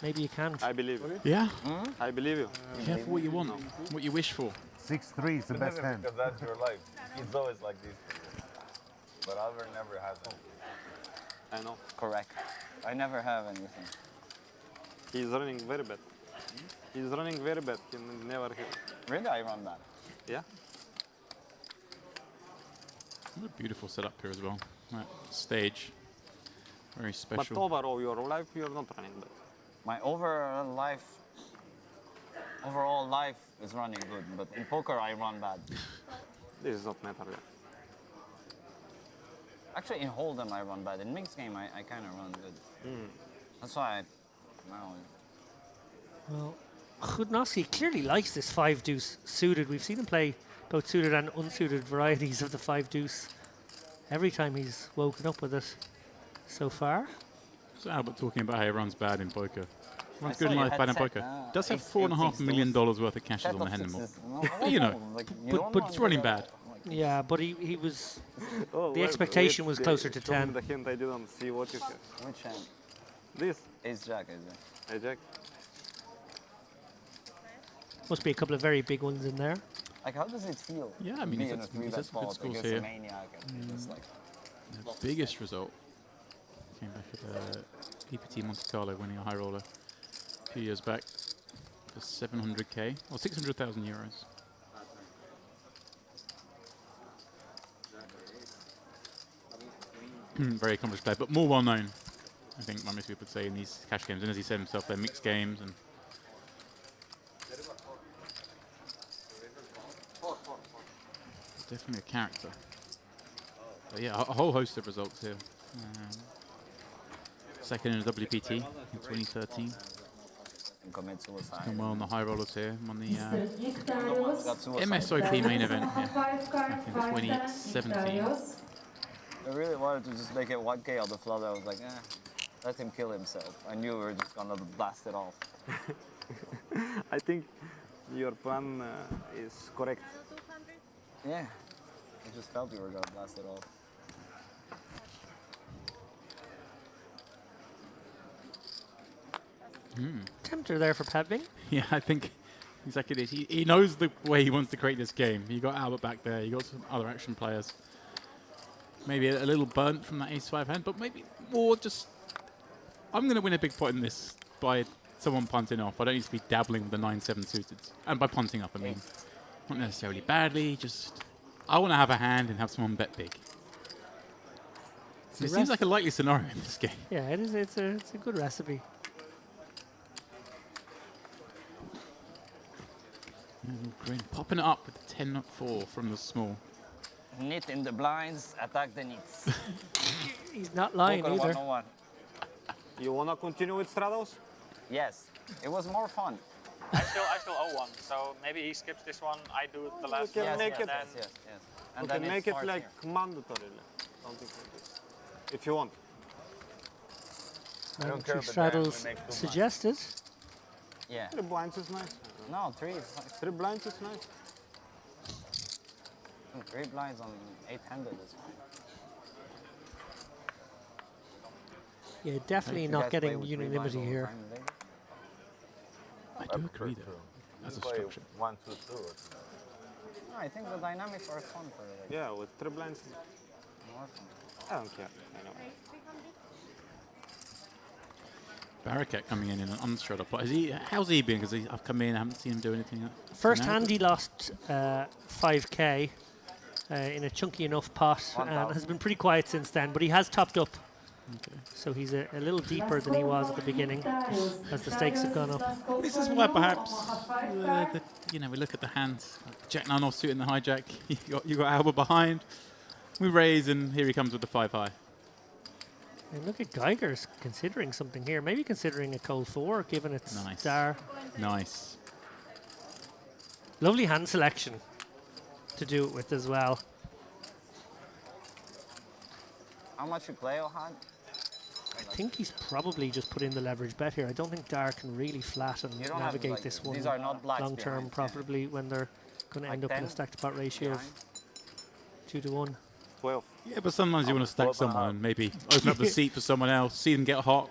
Speaker 2: maybe you can't.
Speaker 3: I believe you.
Speaker 11: Yeah.
Speaker 3: I believe you.
Speaker 11: Careful what you want, what you wish for.
Speaker 6: 6-3 is the best hand.
Speaker 4: Because that's your life. It's always like this.
Speaker 8: But Oliver never has it.
Speaker 3: I know.
Speaker 5: Correct. I never have anything.
Speaker 3: He's running very bad. He's running very bad. He never hit.
Speaker 5: Really, I run bad.
Speaker 3: Yeah.
Speaker 11: What a beautiful setup here as well. That stage. Very special.
Speaker 3: But overall, your life, you're not running bad.
Speaker 5: My overall life is running good, but in poker I run bad.
Speaker 3: This is not matter. Yeah.
Speaker 5: Actually, in Hold'em I run bad. In mixed game I kind of run good. That's why
Speaker 2: Well, Chudnovsky clearly likes this 5-deuce suited. We've seen him play both suited and unsuited varieties of the 5-deuce every time he's woken up with it so far.
Speaker 11: So Albert talking about how he runs bad in poker. Runs
Speaker 5: I
Speaker 11: good
Speaker 5: saw
Speaker 11: in
Speaker 5: you
Speaker 11: life,
Speaker 5: had
Speaker 11: bad in
Speaker 5: set,
Speaker 11: poker. Does have
Speaker 5: eight-
Speaker 11: $4.5
Speaker 5: eight
Speaker 11: million
Speaker 5: sixes.
Speaker 11: worth of cashes
Speaker 5: Set
Speaker 11: on the
Speaker 5: of
Speaker 11: Hendon
Speaker 5: sixes.
Speaker 11: board.
Speaker 5: No,
Speaker 11: You know,
Speaker 5: like, you don't
Speaker 11: but
Speaker 5: want
Speaker 11: it's
Speaker 5: to
Speaker 11: running
Speaker 5: do that.
Speaker 11: bad.
Speaker 2: Yeah, but he was
Speaker 3: Oh,
Speaker 2: the
Speaker 3: wait,
Speaker 2: expectation
Speaker 3: wait,
Speaker 2: was
Speaker 3: they
Speaker 2: closer to
Speaker 3: show me
Speaker 2: 10.
Speaker 3: the hint. I didn't see what you have.
Speaker 5: Which hand?
Speaker 3: This.
Speaker 5: Ace Jack, is it?
Speaker 3: Jack.
Speaker 2: Must be a couple of very big ones in there.
Speaker 5: Like, how does it feel?
Speaker 11: Yeah, I mean,
Speaker 5: being
Speaker 11: he's
Speaker 5: a
Speaker 11: had some good
Speaker 5: 3-bet fault
Speaker 11: scores
Speaker 5: against
Speaker 11: here.
Speaker 5: a maniac and just like
Speaker 11: The biggest result came back at EPT Monte Carlo, winning a high roller a few years back for 700k or 600,000 euros. Very accomplished player, but more well known, I think most people would say, in these cash games. And as he said himself, they're mixed games and definitely a character. But yeah, a whole host of results here. Second in the WPT in 2013.
Speaker 5: and commit suicide.
Speaker 11: Done well on the high rollers here. On the
Speaker 5: Got suicide.
Speaker 11: MSOP main event here back in 2017.
Speaker 5: I really wanted to just make it 1K on the flood. I was like, let him kill himself. I knew we were just gonna blast it off.
Speaker 3: I think your plan is correct.
Speaker 5: Yeah, I just felt we were gonna blast it off.
Speaker 2: Tempter there for Padbing.
Speaker 11: Yeah, I think exactly this. He knows the way he wants to create this game. You got Albert back there. You got some other action players. Maybe a little burnt from that ace-5 hand, but maybe more just, I'm going to win a big pot in this by someone punting off. I don't need to be dabbling with the 9-7 suited. And by punting up, I mean, not necessarily badly, just I want to have a hand and have someone bet big. It seems like a likely scenario in this game.
Speaker 2: Yeah, it is. It's a good recipe.
Speaker 11: Green. Popping it up with the 10-4 from the small.
Speaker 5: Knit in the blinds, attack the knits.
Speaker 2: He's not lying
Speaker 5: Poker
Speaker 2: either.
Speaker 5: 101.
Speaker 3: You wanna continue with Straddles?
Speaker 5: Yes, it was more fun.
Speaker 4: I still owe one, so maybe he skips this one. I do the last
Speaker 3: can
Speaker 4: one.
Speaker 3: make
Speaker 4: and
Speaker 3: it-
Speaker 4: then
Speaker 5: Yes.
Speaker 3: You
Speaker 5: And
Speaker 3: can
Speaker 5: then
Speaker 3: make
Speaker 5: it
Speaker 3: it
Speaker 5: starts
Speaker 3: like
Speaker 5: here.
Speaker 3: mandatory, something like this, if you want.
Speaker 8: I don't
Speaker 2: Two
Speaker 8: care, but then we
Speaker 2: straddles
Speaker 8: make too much.
Speaker 2: suggested.
Speaker 5: Yeah.
Speaker 3: 3 blinds is nice.
Speaker 5: No, 3 is fine.
Speaker 3: 3 blinds is nice.
Speaker 5: 3 blinds on 8-handed is fine.
Speaker 2: Yeah, definitely
Speaker 5: You
Speaker 2: not
Speaker 5: guys play
Speaker 2: getting
Speaker 5: with 3 blinds
Speaker 2: unanimity
Speaker 5: all the
Speaker 2: here.
Speaker 5: time in Vegas?
Speaker 11: I do agree though, as a
Speaker 8: Play
Speaker 11: structure.
Speaker 8: 1, 2, 2 or something.
Speaker 5: No, I think the dynamics are fun for it.
Speaker 3: Yeah, with 3 blinds,
Speaker 5: More fun.
Speaker 3: I don't care. I know.
Speaker 11: Barakat coming in an unstraddled plot. How's he been? Because I've come in, I haven't seen him do anything yet.
Speaker 2: First
Speaker 11: No?
Speaker 2: hand, he lost 5k in a chunky enough pot and
Speaker 5: 1,000.
Speaker 2: has been pretty quiet since then, but he has topped up.
Speaker 11: Okay.
Speaker 2: So he's a little deeper than he was at the beginning as the stakes have gone up.
Speaker 11: This is why perhaps, we look at the hands. Jack 9 off suit in the hijack. You got Albert behind. We raise, and here he comes with the 5 high.
Speaker 2: And look at Geiger's considering something here. Maybe considering a cold 4, given its
Speaker 11: Nice.
Speaker 2: star.
Speaker 11: Nice.
Speaker 2: Lovely hand selection to do it with as well.
Speaker 5: How much you play, Ohad?
Speaker 2: I think he's probably just put in the leverage bet here. I don't think Dar can really flat and
Speaker 5: You don't have,
Speaker 2: navigate
Speaker 5: like,
Speaker 2: this one
Speaker 5: these are not blacks
Speaker 2: long term
Speaker 5: behind, yeah.
Speaker 2: profitably when they're going to
Speaker 5: Like
Speaker 2: end up in a
Speaker 5: 10
Speaker 2: stacked pot ratio of
Speaker 5: behind?
Speaker 2: 2 to 1.
Speaker 3: 12.
Speaker 11: Yeah, but sometimes you want to stack someone and maybe open up the seat for someone else, see them get hot.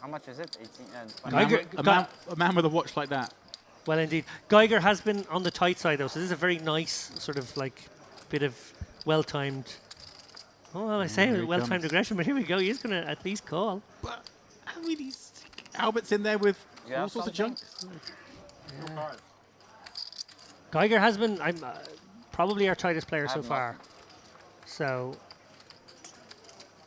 Speaker 5: How much is it? 18 and
Speaker 11: A
Speaker 5: 20.
Speaker 11: man, a man with a watch like that.
Speaker 2: Well, indeed. Geiger has been on the tight side, though, so this is a very nice sort of like bit of well-timed. Oh, well, I say well-timed aggression, but here we go. He's going to at least call.
Speaker 11: But I mean, Albert's in there with all sorts of junk.
Speaker 2: Yeah. Geiger has been probably our tightest player so far. So,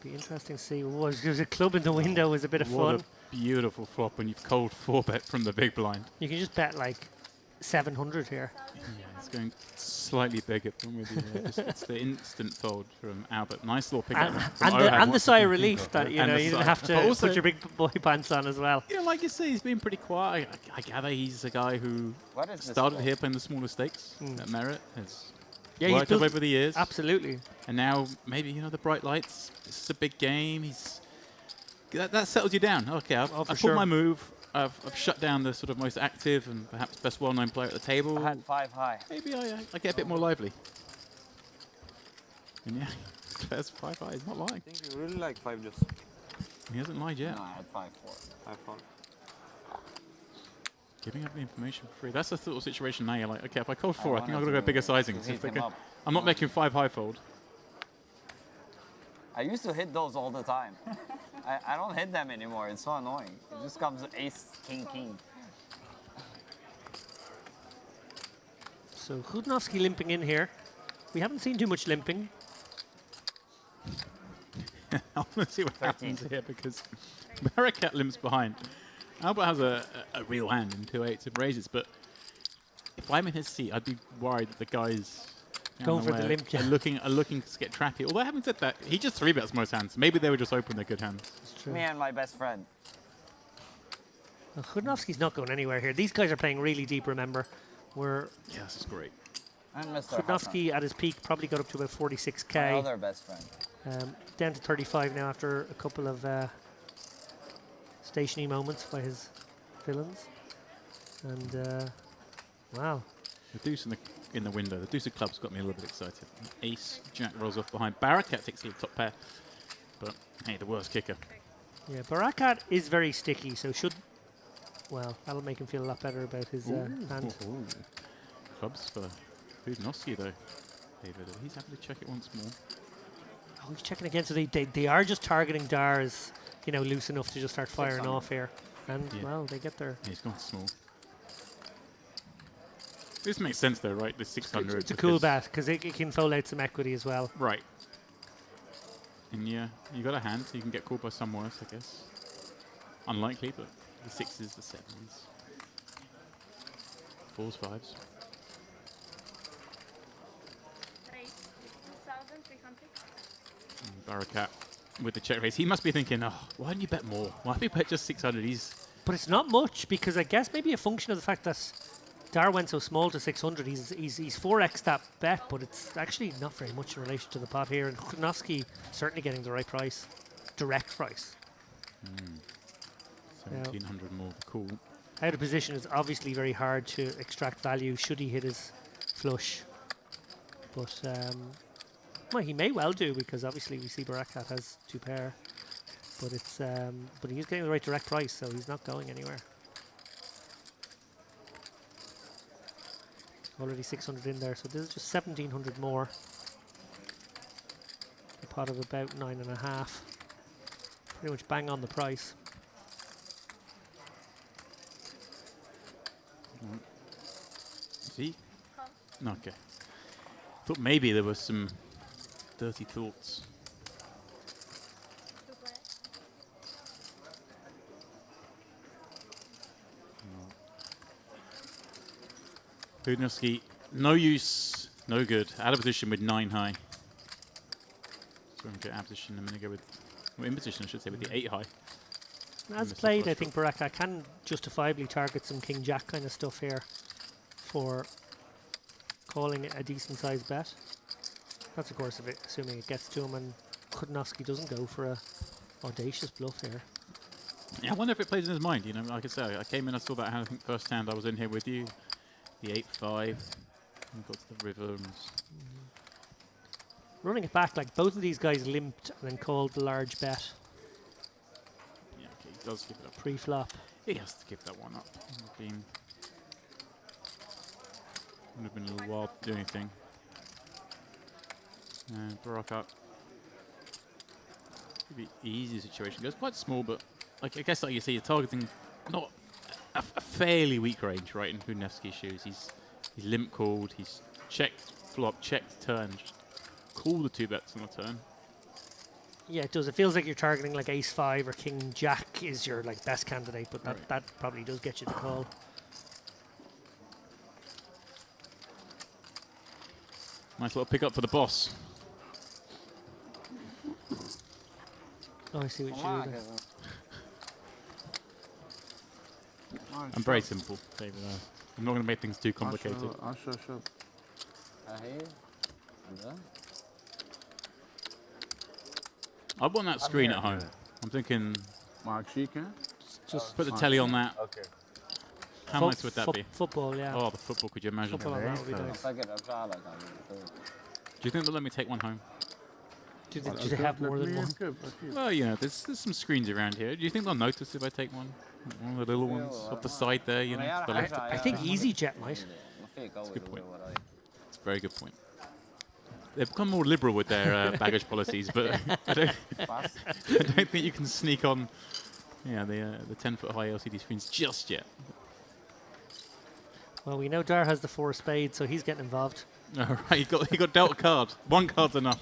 Speaker 2: be interesting to see. There's a club in the window was a bit of fun.
Speaker 11: What a beautiful flop when you've called 4-bet from the big blind.
Speaker 2: You can just bet like 700 here.
Speaker 11: Yeah, it's going slightly bigger than with you. It's the instant fold from Albert. Nice little pickup.
Speaker 2: And the sigh of relief that you didn't have to put your big boy pants on as well.
Speaker 11: Yeah, like you say, he's been pretty quiet. I gather he's a guy who started here playing the smaller stakes at Merit. He's worked up over the years.
Speaker 2: Absolutely.
Speaker 11: And now maybe the bright lights. This is a big game. That settles you down. Okay, I've pulled my move. I've shut down the sort of most active and perhaps best well-known player at the table.
Speaker 5: I had 5 high.
Speaker 11: Maybe I get a bit more lively. And yeah, Claire's 5 high. He's not lying.
Speaker 10: I think you really like 5 just.
Speaker 11: He hasn't lied yet.
Speaker 5: No, I had 5-4.
Speaker 10: 5-4.
Speaker 11: Giving up the information for free. That's the sort of situation now. You're like, okay, if I call 4, I think I'm going to go bigger sizings. I'm not making 5 high fold.
Speaker 5: I used to hit those all the time. I don't hit them anymore. It's so annoying. It just comes ace, king, king.
Speaker 2: So Khudnovsky limping in here. We haven't seen too much limping.
Speaker 11: I want to see what happens here because Barakat limps behind. Albert has a real hand in 2-8s and raises, but if I'm in his seat, I'd be worried that the guys
Speaker 2: going for the limp
Speaker 11: are looking to get trappy. Although having said that, he just 3-bets most hands. Maybe they were just open their good hands.
Speaker 5: Me and my best friend.
Speaker 2: Well, Khudnovsky's not going anywhere here. These guys are playing really deep, remember.
Speaker 11: Yeah, this is great.
Speaker 5: And Mr.
Speaker 2: Khudnovsky at his peak probably got up to about 46k.
Speaker 5: My other best friend.
Speaker 2: Down to 35 now after a couple of stationary moments by his villains. And wow.
Speaker 11: The deuce in the window. The deuce of clubs got me a little bit excited. Ace, Jack rolls off behind. Barakat takes the top pair. But hey, the worst kicker.
Speaker 2: Yeah, Barakat is very sticky, so well, that'll make him feel a lot better about his hand.
Speaker 11: Clubs for Khudnovsky though. David, he's happy to check it once more.
Speaker 2: Oh, he's checking again, so they are just targeting Dars, loose enough to just start firing off here. And, well, they get there.
Speaker 11: Yeah, he's gone small. This makes sense though, right? The 600.
Speaker 2: It's a cool bet, because it can fold out some equity as well.
Speaker 11: Right. And yeah, you got a hand, so you can get called by some worse, I guess. Unlikely, but the 6s, the 7s. 4s, 5s.
Speaker 13: 2,300.
Speaker 11: Barakat with the check raise. He must be thinking, oh, why didn't you bet more? Why did you bet just 600?
Speaker 2: But it's not much, because I guess maybe a function of the fact that Dar went so small to 600. He's 4x that bet, but it's actually not very much in relation to the pot here. And Khudnovsky certainly getting the right price, direct price.
Speaker 11: 1,700 more, cool.
Speaker 2: Out of position is obviously very hard to extract value should he hit his flush. But well, he may well do, because obviously we see Barakat has 2 pair. But it's but he's getting the right direct price, so he's not going anywhere. Already 600 in there, so this is just 1,700 more. A pot of about 9.5. Pretty much bang on the price.
Speaker 11: See? No, okay. Thought maybe there was some dirty thoughts. Khudnovsky, no use, no good. Out of position with 9 high. So I'm going to get out of position. I'm going to go with, well, in position, I should say, with the 8 high.
Speaker 2: As played, I think Barakat can justifiably target some King Jack kind of stuff here for calling it a decent sized bet. That's of course assuming it gets to him, and Khudnovsky doesn't go for a audacious bluff here.
Speaker 11: Yeah, I wonder if it plays in his mind. Like I say, I came in, I saw that hand. I think first hand I was in here with you. The 8-5, and got to the river. And
Speaker 2: running it back, like both of these guys limped and then called the large bet.
Speaker 11: Yeah, okay, he does give it up.
Speaker 2: Pre-flop.
Speaker 11: He has to give that one up. Would have been a little while to do anything. And Barak up. Maybe easy situation. Goes quite small, but like I guess like you see, you're targeting not a fairly weak range, right? In Hudnevsky's shoes, he's limp called. He's checked flop, checked turn. Just call the 2 bets on the turn.
Speaker 2: Yeah, it does. It feels like you're targeting like ace 5 or king jack is your like best candidate, but that probably does get you the call.
Speaker 11: Nice little pick up for the boss.
Speaker 2: Oh, I see what you do there.
Speaker 11: I'm very simple, David. I'm not going to make things too complicated. I want that screen at home. I'm thinking, just put the telly on that.
Speaker 8: Okay.
Speaker 11: How nice would that be?
Speaker 2: Football, yeah.
Speaker 11: Oh, the football, could you imagine?
Speaker 2: Football on that would be nice.
Speaker 11: Do you think they'll let me take one home?
Speaker 2: Do they have more than one?
Speaker 11: Well, you know, there's some screens around here. Do you think they'll notice if I take one? One of the little ones up the side there, you know?
Speaker 2: I think EasyJet might.
Speaker 11: That's a good point. It's a very good point. They've become more liberal with their baggage policies, but I don't think you can sneak on the 10-foot high LCD screens just yet.
Speaker 2: Well, we know Dar has the 4 spades, so he's getting involved.
Speaker 11: All right, he got dealt a card. One card's enough.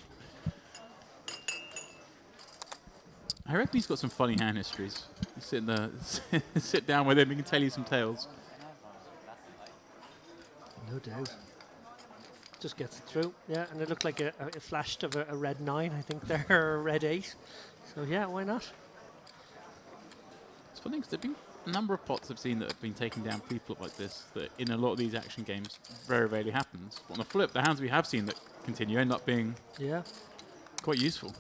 Speaker 11: I reckon he's got some funny hand histories. Sit down with him, he can tell you some tales.
Speaker 2: No doubt. Just gets it through. Yeah, and it looked like it flashed of a red 9, I think there, or a red 8. So yeah, why not?
Speaker 11: It's funny because there've been a number of pots I've seen that have been taking down pre-flop like this that in a lot of these action games very rarely happens. But on the flip, the hands we have seen that continue end up being quite useful.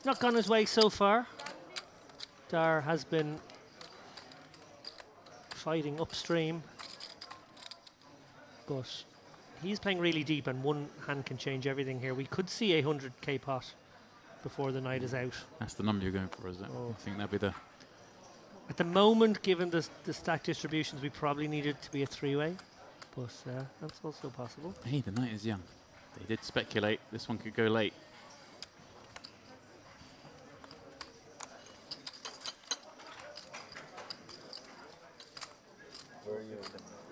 Speaker 2: Not gone his way so far. Dar has been fighting upstream, but he's playing really deep and one hand can change everything here. We could see a 100k pot before the night is out.
Speaker 11: That's the number you're going for, is it?
Speaker 2: Oh.
Speaker 11: I think that'd be the...
Speaker 2: At the moment, given the stack distributions, we probably need it to be a 3-way, but that's also possible.
Speaker 11: Hey, the night is young. They did speculate this one could go late.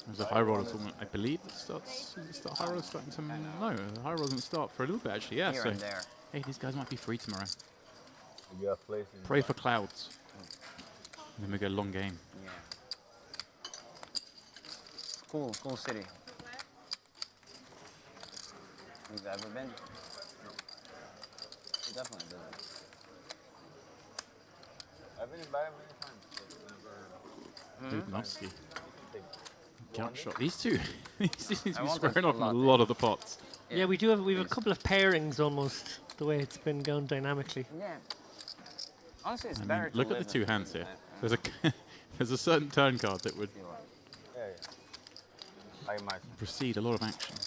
Speaker 11: There's a high roller tournament, I believe it starts. The high roller starting to no, the high roller doesn't start for a little bit actually. Yeah, so hey, these guys might be free tomorrow. Pray for clouds. And then we go long game.
Speaker 5: Yeah. Cool city. You've ever been? Definitely been.
Speaker 8: I've been invited many times.
Speaker 11: Dudnowski. Gut shot. These two seem to be squaring off in a lot of the pots.
Speaker 2: Yeah, we have a couple of pairings almost, the way it's been going dynamically.
Speaker 5: Yeah. Honestly, it's better to
Speaker 11: look at the 2 hands here. There's a there's a certain turn card that would precede a lot of action.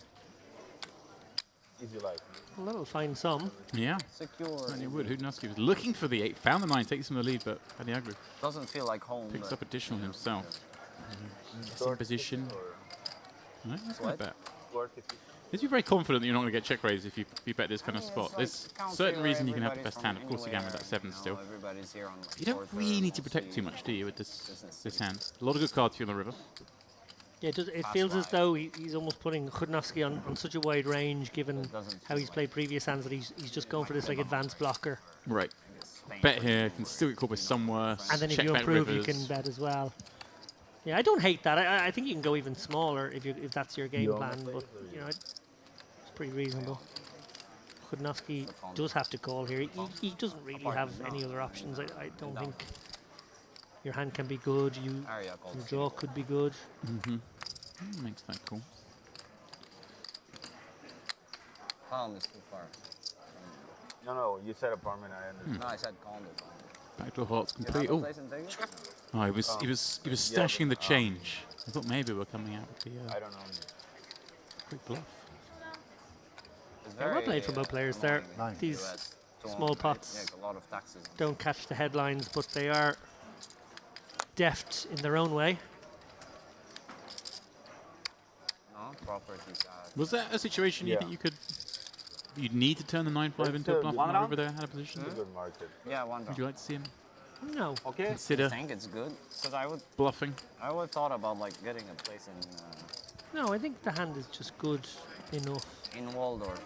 Speaker 8: Easy life.
Speaker 2: Well, that'll find some.
Speaker 11: Yeah.
Speaker 5: Secure.
Speaker 11: And you would. Hudnowski was looking for the 8, found the 9, takes him the lead, but Aniaglu
Speaker 5: doesn't feel like home.
Speaker 11: Picks up additional himself. Guessing position. No, that's not bad. You'd be very confident that you're not going to get check raised if you bet this kind of spot. There's certain reason you can have the best hand. Of course you can with that 7 still. You don't really need to protect too much, do you, with this hand? A lot of good cards for you on the river.
Speaker 2: Yeah, it feels as though he's almost putting Hudnowski on such a wide range, given how he's played previous hands, that he's just going for this like advanced blocker.
Speaker 11: Right. Bet here, can still get caught with some worse.
Speaker 2: And then if you improve, you can bet as well. Yeah, I don't hate that. I think you can go even smaller if that's your game plan, but you know, it's pretty reasonable. Hudnowski does have to call here. He doesn't really have any other options. I don't think your hand can be good. Your draw could be good.
Speaker 11: Makes that cool.
Speaker 5: Calm is too far.
Speaker 8: No, you said apartment. I understand.
Speaker 5: No, I said calm.
Speaker 11: Backdoor hearts complete. Oh, he was stashing the change. I thought maybe we're coming out with the.
Speaker 8: I don't know.
Speaker 11: Quick bluff.
Speaker 2: Well played from both players there. These small pots don't catch the headlines, but they are deft in their own way.
Speaker 5: No, property card.
Speaker 11: Was that a situation you think you could? You'd need to turn the 9-5 into a bluff when over there had a position.
Speaker 8: Good market.
Speaker 5: Yeah, one
Speaker 11: Would
Speaker 5: round.
Speaker 11: you like to see him
Speaker 2: No.
Speaker 5: Okay.
Speaker 11: consider
Speaker 5: I think it's good because I would
Speaker 11: bluffing?
Speaker 5: thought about like getting a place
Speaker 2: No, I think the hand is just good enough.
Speaker 5: in Waldorf.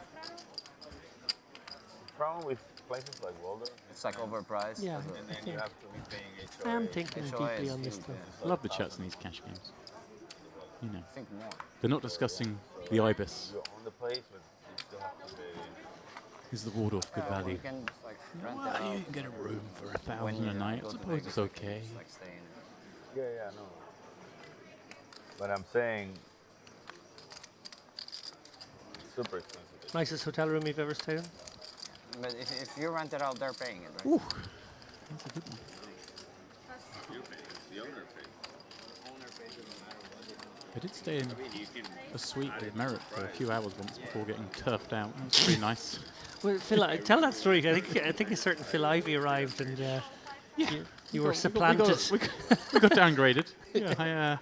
Speaker 8: Problem with places like Waldorf,
Speaker 5: It's like overpriced.
Speaker 2: Yeah,
Speaker 8: and then you have to be paying HOA.
Speaker 2: I am thinking
Speaker 5: HOA
Speaker 2: deeply
Speaker 5: is
Speaker 2: on this
Speaker 5: huge,
Speaker 2: though.
Speaker 5: yeah.
Speaker 11: I love the chats in these cash games. You know,
Speaker 5: I think more.
Speaker 11: they're not discussing the ibis.
Speaker 8: You own the place, but you still have to pay.
Speaker 11: Is the Waldorf good
Speaker 5: Yeah,
Speaker 11: value?
Speaker 5: you can just like rent it
Speaker 11: Well,
Speaker 5: out.
Speaker 11: you can get a room for
Speaker 5: when
Speaker 11: $1,000 a night.
Speaker 5: go
Speaker 11: I
Speaker 5: to
Speaker 11: suppose
Speaker 5: Vegas,
Speaker 11: it's
Speaker 5: you can
Speaker 11: okay.
Speaker 5: just, like, stay in it.
Speaker 8: Yeah, no. But I'm saying, super expensive.
Speaker 2: Nicest hotel room you've ever stayed in?
Speaker 5: But if you rent it out, they're paying it, right?
Speaker 11: Ooh, that's a good one.
Speaker 8: The owner pays.
Speaker 11: I did stay in a suite at Merit for a few hours once before getting turfed out. It was pretty nice.
Speaker 2: Well, Phil, tell that story. I think a certain Phil Ivey arrived and you were supplanted.
Speaker 11: We got downgraded. Yeah,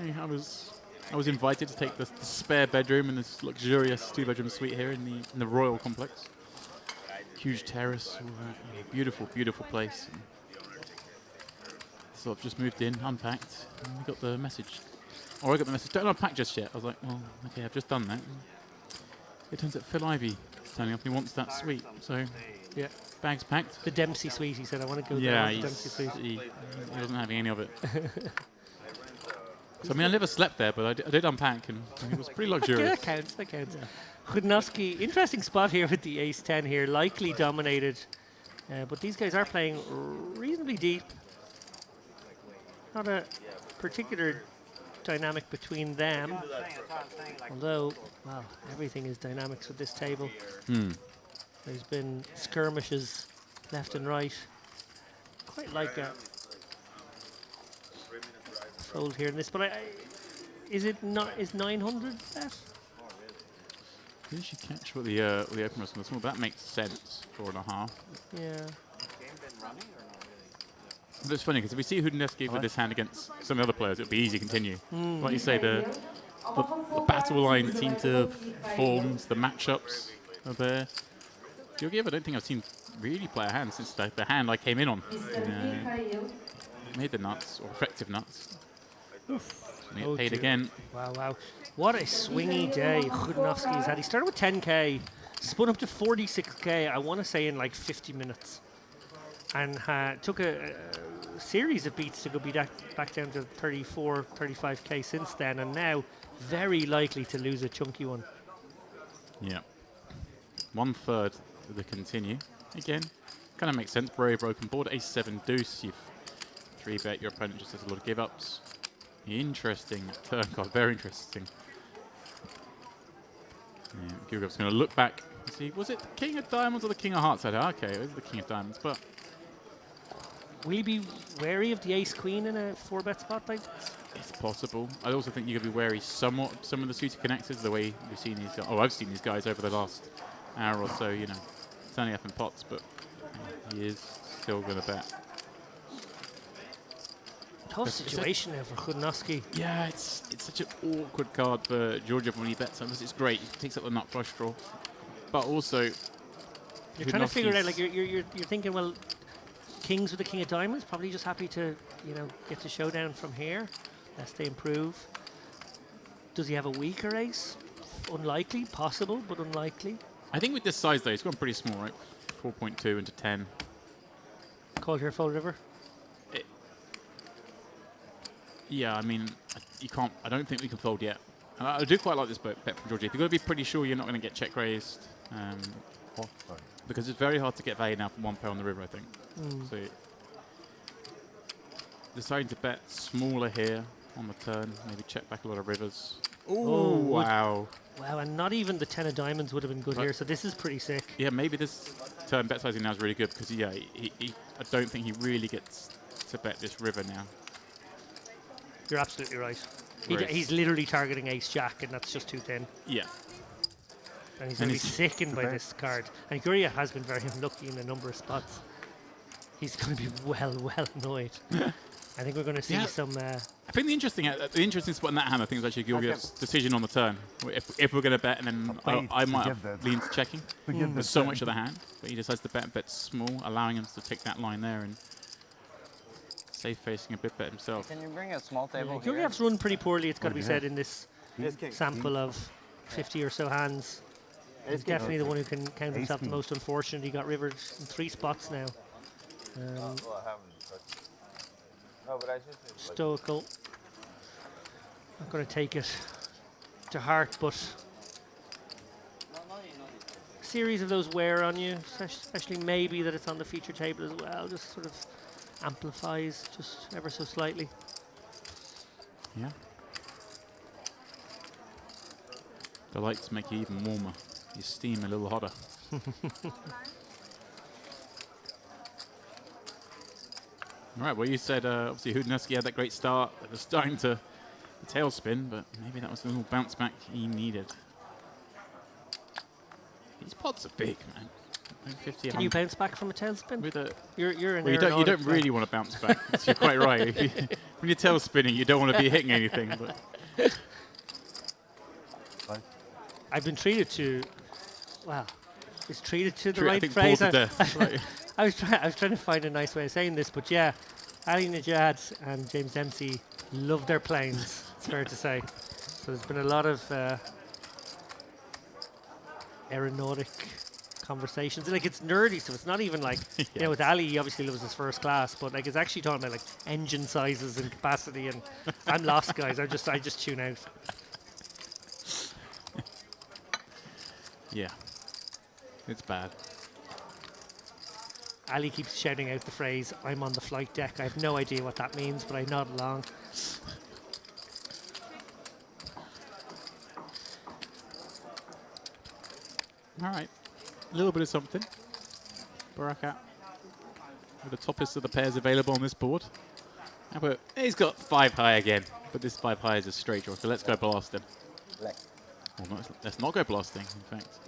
Speaker 11: I was invited to take the spare bedroom in this luxurious 2-bedroom suite here in the Royal Complex. Huge terrace, all that, beautiful, beautiful place. And so I've just moved in, unpacked, and we got the message. Or I got the message, don't unpack just yet. I was like, well, okay, I've just done that. It turns out Phil Ivey is turning up, he wants that suite. So,
Speaker 2: Yeah.
Speaker 11: bags packed.
Speaker 2: The Dempsey suite, he said, I want to go
Speaker 11: Yeah,
Speaker 2: there. The Dempsey suite.
Speaker 11: he wasn't having any of it. So, I mean, I never slept there, but I did unpack, and it was pretty luxurious.
Speaker 2: That counts, that counts. Chudnovsky, interesting spot here with the ace-10 here, likely dominated. But these guys are playing reasonably deep. Not a particular dynamic between them. Although, wow, everything is dynamics with this table. There's been skirmishes left and right. Quite like a fold here in this, but is 900 that?
Speaker 11: Did she catch what the open was on the small? That makes sense. 4.5.
Speaker 2: Yeah.
Speaker 11: But it's funny because if we see Chudnovsky with this hand against some of the other players, it would be easy to continue. Like you say, the battle line seem to have formed, the matchups are there. Georgiev, I don't think I've seen really play a hand since the hand I came in on. Made the nuts, or effective nuts. We get paid again.
Speaker 2: Wow, wow. What a swingy day Chudnovsky's had. He started with 10k, spun up to 46k, I want to say in like 50 minutes. And took a series of beats to go back down to 34, 35k since then, and now very likely to lose a chunky one.
Speaker 11: Yeah. 1/3 of the continue. Again, kind of makes sense. Brave broken board, ace-7 deuce. You've 3-bet, your opponent just has a lot of give-ups. Interesting turn card, very interesting. Yeah, Georgiev's going to look back and see, was it the King of Diamonds or the King of Hearts? Okay, it was the King of Diamonds, but
Speaker 2: Will you be wary of the ace-queen in a 4-bet spot like this?
Speaker 11: it's possible. I also think you're going to be wary somewhat of some of the suited connectors, the way we've seen these guys. Oh, I've seen these guys over the last hour or so, you know. It's only up in pots, but he is still going to bet.
Speaker 2: Tough situation there for Chudnovsky.
Speaker 11: Yeah, it's such an awkward card for Georgiev when he bets. It's great. He takes up the nut flush draw, but also
Speaker 2: you're trying to figure it out. Like you're thinking, well, kings with the King of Diamonds, probably just happy to get to showdown from here, lest they improve. Does he have a weaker ace? Unlikely, possible, but unlikely.
Speaker 11: I think with this size though, he's gone pretty small, right? 4.2 into 10.
Speaker 2: Call here, fold river.
Speaker 11: Yeah, I mean, you can't. I don't think we can fold yet. And I do quite like this bet from Georgie. You've got to be pretty sure you're not going to get check raised, because it's very hard to get value now from 1 pair on the river, I think. So deciding to bet smaller here on the turn, maybe check back a lot of rivers.
Speaker 2: Oh,
Speaker 11: wow.
Speaker 2: Wow, and not even the 10 of diamonds would have been good here, so this is pretty sick.
Speaker 11: Yeah, maybe this turn bet sizing now is really good because, yeah, I don't think he really gets to bet this river now.
Speaker 2: You're absolutely right. He's literally targeting ace-jack, and that's just too thin.
Speaker 11: Yeah.
Speaker 2: And he's going to be sickened by this card. And Guria has been very unlucky in a number of spots. He's going to be well annoyed. I think we're going to see some.
Speaker 11: I think the interesting spot in that hand, I think, is actually Georgiev's decision on the turn. If we're going to bet, and then I might have leaned to checking. There's so much of the hand, but he decides to bet small, allowing him to take that line there and safe facing a bit bet himself.
Speaker 5: Can you bring a small table here?
Speaker 2: Georgiev's run pretty poorly, it's got to be said, in this sample of 50 or so hands. He's definitely the one who can count himself the most unfortunate. He got rivered in 3 spots now.
Speaker 8: No, but I just
Speaker 2: Stoical. Not going to take it to heart, but a series of those wear on you, especially maybe that it's on the feature table as well, just sort of amplifies just ever so slightly.
Speaker 11: Yeah. The lights make you even warmer. You steam a little hotter. All right, well, you said obviously Hudnowski had that great start. It was starting to tailspin, but maybe that was the little bounce back he needed. These pots are big, man. 50,
Speaker 2: Can you bounce back from a tailspin? You're in
Speaker 11: well, you don't really want to bounce back. You're quite right. When you're tailspinning, you don't want to be hitting anything. But
Speaker 2: I've been treated to. Wow, it's treated to the
Speaker 11: I
Speaker 2: right
Speaker 11: think
Speaker 2: phrase.
Speaker 11: right.
Speaker 2: I was trying to find a nice way of saying this, but yeah, Ali Najad and James Dempsey love their planes. It's fair to say. So there's been a lot of aeronautic conversations. Like, it's nerdy, so it's not even like you know. With Ali, he obviously loves his first class, but like it's actually talking about like engine sizes and capacity. And I'm lost, guys. I just tune out.
Speaker 11: Yeah, it's bad.
Speaker 2: Ali keeps shouting out the phrase, "I'm on the flight deck." I have no idea what that means, but I nod along.
Speaker 11: All right, a little bit of something. Barakat with the toppest of the pairs available on this board. How about, he's got 5 high again, but this 5 high is a straight draw, so let's go blasting. Well, no, let's not go blasting, in fact.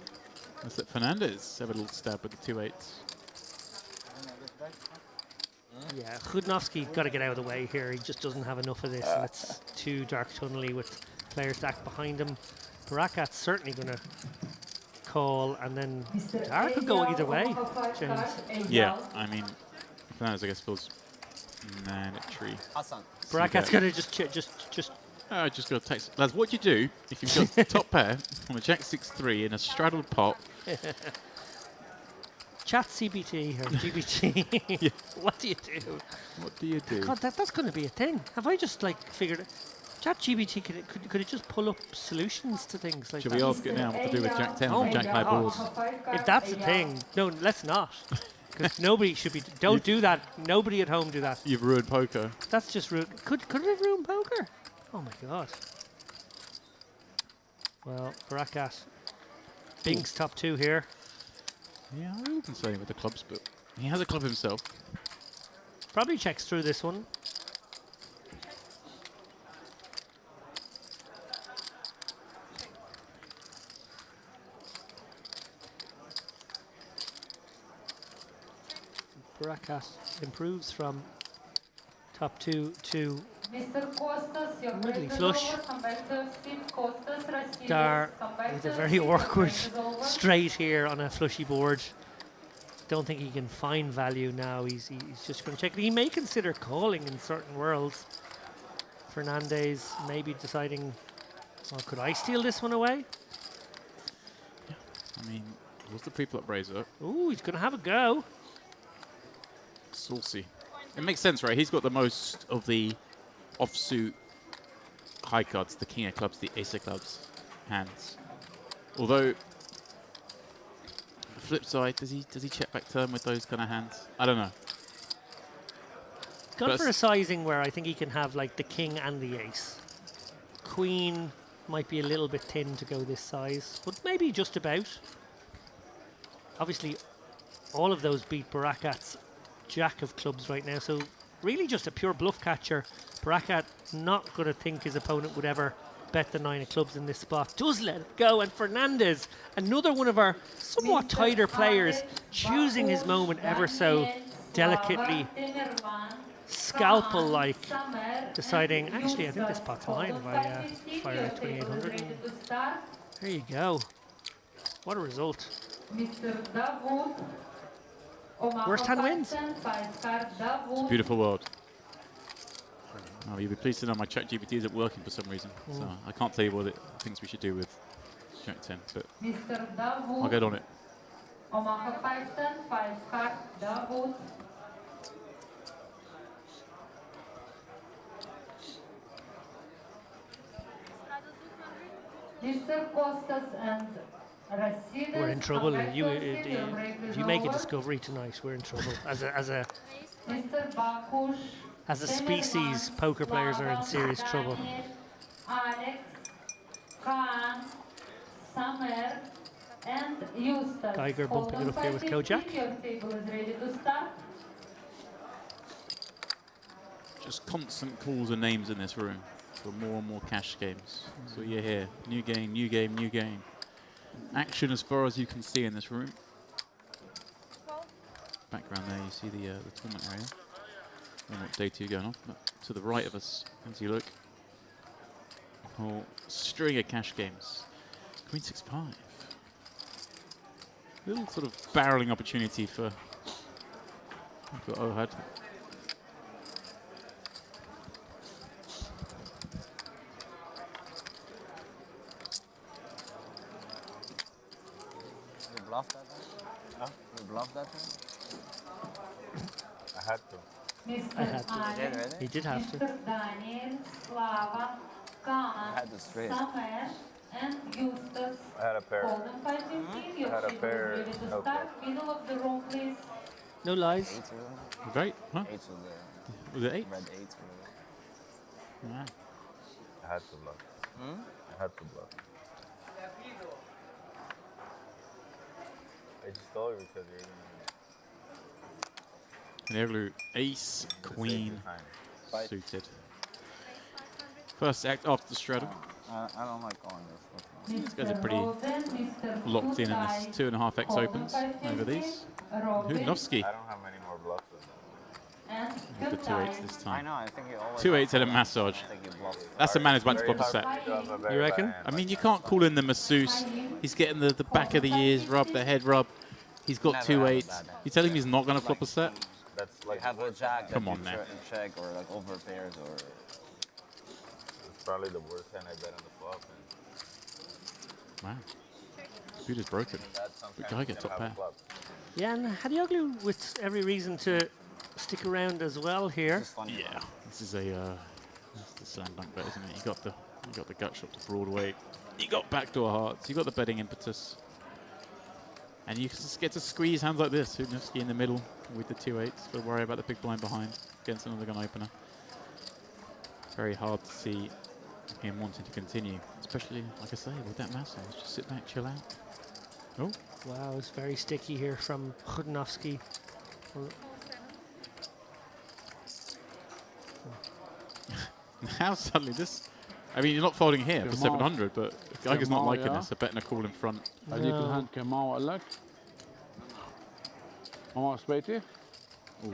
Speaker 11: Let's let Fernandez have a little stab with the 2-8s.
Speaker 2: Yeah, Hudnowski got to get out of the way here. He just doesn't have enough of this, and it's too dark tunnely with players stacked behind him. Barakat's certainly going to call, and then Dara could go either way, James.
Speaker 11: Yeah, I mean, Fernandez, I guess, feels mandatory.
Speaker 2: Barakat's going to just
Speaker 11: just got to text. Lads, what do you do if you've got top pair on a Jack 6-3 in a straddled pot?
Speaker 2: Chat CBT or GBT.
Speaker 11: Yeah.
Speaker 2: What do you do?
Speaker 11: What do you do?
Speaker 2: God, that's going to be a thing. Have I just like figured it? Chat GBT, could it just pull up solutions to things like
Speaker 11: Should
Speaker 2: that?
Speaker 11: we ask it now what to do with Jack 10 and Jack high boards?
Speaker 2: If that's a thing, no, let's not. Because nobody should be. Don't do that. Nobody at home do that.
Speaker 11: You've ruined poker.
Speaker 2: That's just ruined. Could it have ruined poker? Oh my god. Well, Barakat. Bing's top 2 here.
Speaker 11: Yeah, I wouldn't say with the clubs, but he has a club himself.
Speaker 2: Probably checks through this one. Barakat improves from top 2 to middle flush. Dar with a very awkward straight here on a flushy board. Don't think he can find value now. He's just going to check. He may consider calling in certain worlds. Fernandez maybe deciding, well, could I steal this one away?
Speaker 11: Yeah. I mean, what's the pre-flop raiser?
Speaker 2: Ooh, he's going to have a go.
Speaker 11: Saucy. It makes sense, right? He's got the most of the offsuit high cards, the king of clubs, the ace of clubs hands. Although, the flip side, does he check back turn with those kind of hands? I don't know.
Speaker 2: Gone for a sizing where I think he can have like the king and the ace. Queen might be a little bit thin to go this size, but maybe just about. Obviously, all of those beat Barakat's jack of clubs right now, so really just a pure bluff catcher. Barakat not going to think his opponent would ever bet the 9 of clubs in this spot. Does let it go, and Fernandez, another one of our somewhat tighter players, choosing his moment ever so delicately. scalpel-like, deciding, actually, I think this pot's mine if I fire at 2,800. There you go. What a result. Worst hand wins.
Speaker 11: It's a beautiful world. Oh, you'll be pleased to know my ChatGPT isn't working for some reason. So I can't tell you what it thinks we should do with Jack 10, but I'll get on it.
Speaker 9: Omaha 510, 5 card, Davut. Mr. Costas and Rasides.
Speaker 2: We're in trouble. If you make a discovery tonight, we're in trouble. As a
Speaker 9: Mr. Bakush.
Speaker 2: as a species, poker players are in serious trouble.
Speaker 9: Alex, Khan, Samer, and Eustace.
Speaker 2: Geiger bumping it up here with Kojak.
Speaker 9: Your table is ready to start.
Speaker 11: Just constant calls and names in this room for more and more cash games. So you're here. New game, new game, new game. Action as far as you can see in this room. Background there, you see the tournament area. I don't know what day 2 going on, but to the right of us, as you look, a whole string of cash games. Queen 6-5. Little sort of barreling opportunity for Ohad.
Speaker 5: You bluffed that one? Huh? You bluffed that one?
Speaker 8: I had to.
Speaker 2: He did have to.
Speaker 9: Daniel, Slava, Khan,
Speaker 5: I had to straight.
Speaker 9: Samer, and Eustace.
Speaker 8: I had a pair.
Speaker 9: Golden 515. Your
Speaker 8: I had a
Speaker 9: table is
Speaker 8: pair.
Speaker 9: ready to
Speaker 8: Okay.
Speaker 9: start. Middle of the room, please.
Speaker 2: No lies.
Speaker 5: Eights were
Speaker 11: Right? Huh?
Speaker 5: there. Eights were there.
Speaker 11: Was it 8?
Speaker 5: Red eights were there.
Speaker 11: Yeah.
Speaker 8: I had to bluff. I had to bluff. I just told you because you're
Speaker 11: Nerlu, ace, queen,
Speaker 8: behind.
Speaker 11: suited. First act after the straddle.
Speaker 5: I don't like going this.
Speaker 11: These guys are pretty locked in this 2.5x opens over these. Hudnovsky
Speaker 8: I don't have many more bluffs than that.
Speaker 11: with the 2-8s this
Speaker 5: I
Speaker 11: time.
Speaker 5: know, I think you always
Speaker 11: 2-8s at a massage.
Speaker 5: I think you bluffed.
Speaker 11: That's a man who's about to
Speaker 8: Very
Speaker 11: flop a
Speaker 8: hard
Speaker 11: set.
Speaker 8: to have a very
Speaker 2: You
Speaker 8: bad
Speaker 2: reckon?
Speaker 8: hand.
Speaker 11: I mean, you can't call in the masseuse. He's getting the back of the ears rub, the head rub. He's got
Speaker 5: Never
Speaker 11: 2-8s.
Speaker 5: had a bad hand.
Speaker 11: You telling me he's not going to flop a set?
Speaker 8: That's
Speaker 5: You
Speaker 8: like
Speaker 5: have a jack that
Speaker 11: Come
Speaker 5: you
Speaker 11: on now.
Speaker 5: check or like over pairs or
Speaker 8: it's probably the worst hand I bet on the flop. And
Speaker 11: Wow. Computer's broken.
Speaker 8: that's some
Speaker 11: The
Speaker 8: kind
Speaker 11: guy
Speaker 8: of
Speaker 11: gets
Speaker 8: gonna
Speaker 11: top
Speaker 8: have a
Speaker 11: pair.
Speaker 8: flop.
Speaker 2: Yeah, and Hadioglu with every reason to stick around as well here.
Speaker 5: it's funny.
Speaker 11: Yeah, this is a this is the slam dunk bet, isn't it? You got the gut shot to Broadway. You got backdoor hearts. You got the betting impetus, and you just get to squeeze hands like this. Hudnovsky in the middle with the 2-8s. Don't worry about the big blind behind against another gun opener. Very hard to see him wanting to continue, especially like I say with that massage. Just sit back, chill out. Oh,
Speaker 2: Wow, it's very sticky here from Hudnovsky.
Speaker 11: now suddenly this. I mean, you're not folding here for
Speaker 7: Come on.
Speaker 11: 700, but Geiger's not
Speaker 7: on,
Speaker 11: liking
Speaker 7: yeah.
Speaker 11: this. They're betting a call in front.
Speaker 7: هذيك الهاند كم معه قال لك؟ معه سبيتي؟
Speaker 11: Ooh.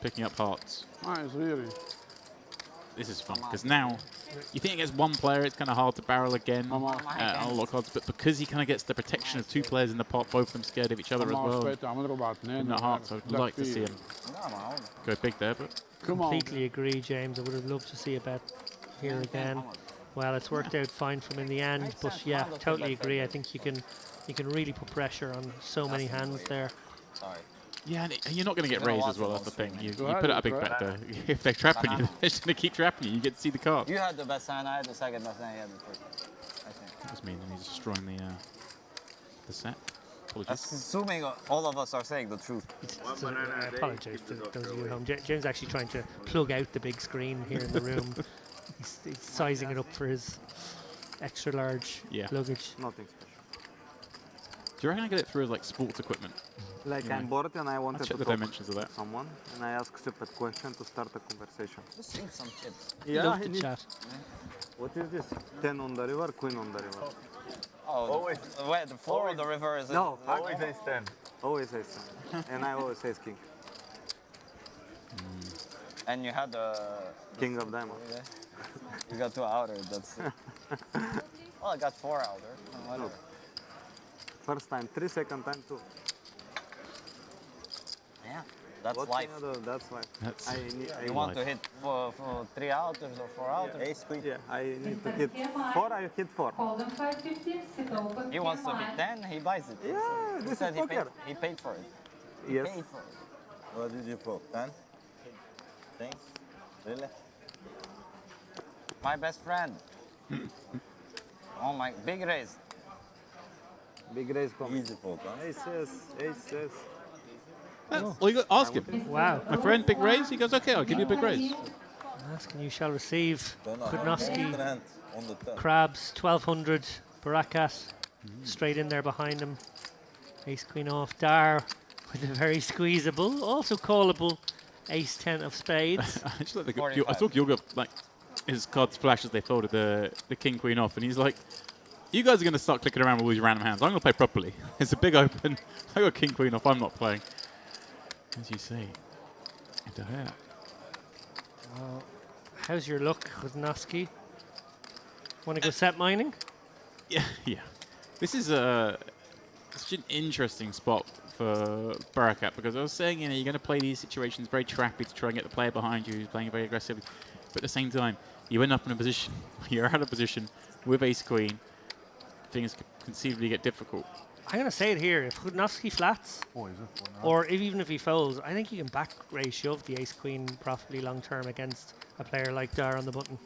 Speaker 11: Picking up hearts.
Speaker 7: معي صغيرة.
Speaker 11: This is fun because now you think against one player it's kind of hard to barrel again. A lot of cards, but because he kind of gets the protection of 2 players in the pot, both of them scared of each other as
Speaker 7: معه
Speaker 11: well.
Speaker 7: سبيتي عم نضرب على اثنين.
Speaker 11: In the hearts, I'd like to see him go big there, but
Speaker 7: Come on.
Speaker 2: Completely agree, James. I would have loved to see a bet here again. Well, it's worked out fine for him in the end, but yeah, totally agree. I think you can really put pressure on so many hands there.
Speaker 5: Sorry.
Speaker 11: yeah, and you're not going to get
Speaker 5: You're gonna
Speaker 11: raised
Speaker 5: watch
Speaker 11: as well.
Speaker 5: the
Speaker 11: That's the
Speaker 5: ball
Speaker 11: thing. You
Speaker 7: swing.
Speaker 11: put out a big bet there. If they're trapping you, they're just going to keep trapping you. You get to see the card.
Speaker 5: You had the best hand, I had the second best hand, you had the first. I think.
Speaker 11: That's mean he's destroying the set.
Speaker 5: That's
Speaker 11: Apologies.
Speaker 5: assuming all of us are saying the truth.
Speaker 2: I apologize to those of you at home. James actually trying to plug out the big screen here in the room. He's sizing it up for his extra large luggage.
Speaker 10: Nothing special.
Speaker 11: Do you reckon I get it through as like sports equipment?
Speaker 10: Like
Speaker 11: Yeah.
Speaker 10: I'm bored and I
Speaker 11: I'll
Speaker 10: wanted
Speaker 11: check
Speaker 10: to
Speaker 11: the
Speaker 10: talk
Speaker 11: dimensions of
Speaker 10: to
Speaker 11: that.
Speaker 10: someone, and I asked stupid question to start a conversation.
Speaker 5: Just eat some chips.
Speaker 2: Love
Speaker 10: I
Speaker 2: to
Speaker 10: need-
Speaker 2: chat.
Speaker 10: What is this? 10 on the river, queen on the river.
Speaker 5: Oh,
Speaker 8: Always.
Speaker 5: wait, the 4 on the river is
Speaker 10: No,
Speaker 8: Always ace 10.
Speaker 10: always ace 10. And I always ace king.
Speaker 5: And you had the
Speaker 10: King of diamonds.
Speaker 5: Yeah. You got 2 outers. That's. Well, I got 4 outers. Whatever.
Speaker 10: First time 3, second time 2.
Speaker 5: Yeah, that's
Speaker 10: What
Speaker 5: life.
Speaker 10: can I do? That's life.
Speaker 5: You want to hit for 3 outers or 4 outers?
Speaker 10: Ace queen. Yeah, I need to hit 4. I hit 4.
Speaker 9: Call them 515, sit open.
Speaker 5: He wants to hit 10. He buys it.
Speaker 10: Yeah,
Speaker 5: He
Speaker 10: this
Speaker 5: said
Speaker 10: is poker.
Speaker 5: he paid for it.
Speaker 10: Yes.
Speaker 5: Paid for it.
Speaker 8: What did you put? 10? Thanks. Really?
Speaker 5: My best friend. Oh my, big raise.
Speaker 10: Big raise coming.
Speaker 8: Easy fold, huh?
Speaker 10: Aces.
Speaker 11: Well, you got ask him.
Speaker 2: Wow.
Speaker 11: My friend, big raise. He goes, okay, I'll give you a big raise.
Speaker 2: Ask and you shall receive.
Speaker 8: Don't know.
Speaker 2: Kudnowski,
Speaker 8: Hand on the 10.
Speaker 2: Krabs, 1200, Barakas, straight in there behind him. Ace Queen off. Dar with a very squeezable, also callable Ace 10 of spades.
Speaker 11: I just like I saw Yoga like his cards flash as they folded the King Queen off, and he's like, "You guys are going to start clicking around with all these random hands. I'm going to play properly. It's a big open. I got King Queen off. I'm not playing." As you say, into her.
Speaker 2: How's your luck, Kudnowski? Want to go set mining?
Speaker 11: Yeah. This is such an interesting spot for Barakat, because I was saying, you're going to play these situations very trappy to try and get the player behind you who's playing very aggressively. But at the same time, you end up in a position, you're out of position with Ace Queen. Things could conceivably get difficult.
Speaker 2: I'm going to say it here. If Kudnowski flats, or even if he folds, I think you can back raise shove the Ace Queen profitably long term against a player like Dar on the button.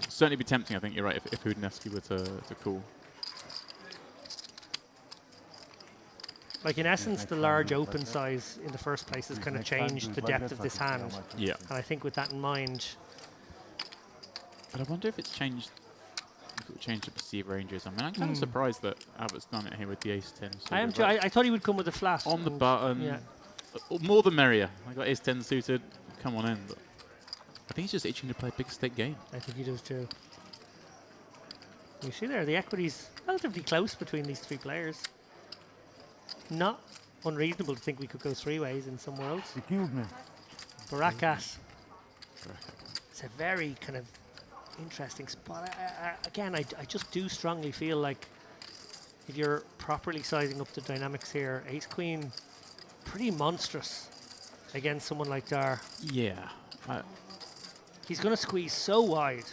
Speaker 11: Certainly be tempting, I think you're right, if Kudnowski were to call.
Speaker 2: Like, in essence, the large open size in the first place has kind of changed the depth of this hand.
Speaker 11: Yeah.
Speaker 2: And I think with that in mind...
Speaker 11: But I wonder if it's changed, if it would change the perceived ranges. I mean, I'm kind of surprised that Abbott's done it here with the Ace 10.
Speaker 2: I am too. I thought he would come with a flat.
Speaker 11: On the button.
Speaker 2: Yeah.
Speaker 11: More the merrier. I got Ace 10 suited. Come on in. But I think he's just itching to play a big stake game.
Speaker 2: I think he does too. You see there, the equity's relatively close between these 3 players. Not unreasonable to think we could go 3 ways in some worlds.
Speaker 6: He killed me.
Speaker 2: Barakas. It's a very kind of interesting spot. Again, I just do strongly feel like if you're properly sizing up the dynamics here, Ace Queen, pretty monstrous against someone like Dar.
Speaker 11: Yeah.
Speaker 2: He's going to squeeze so wide.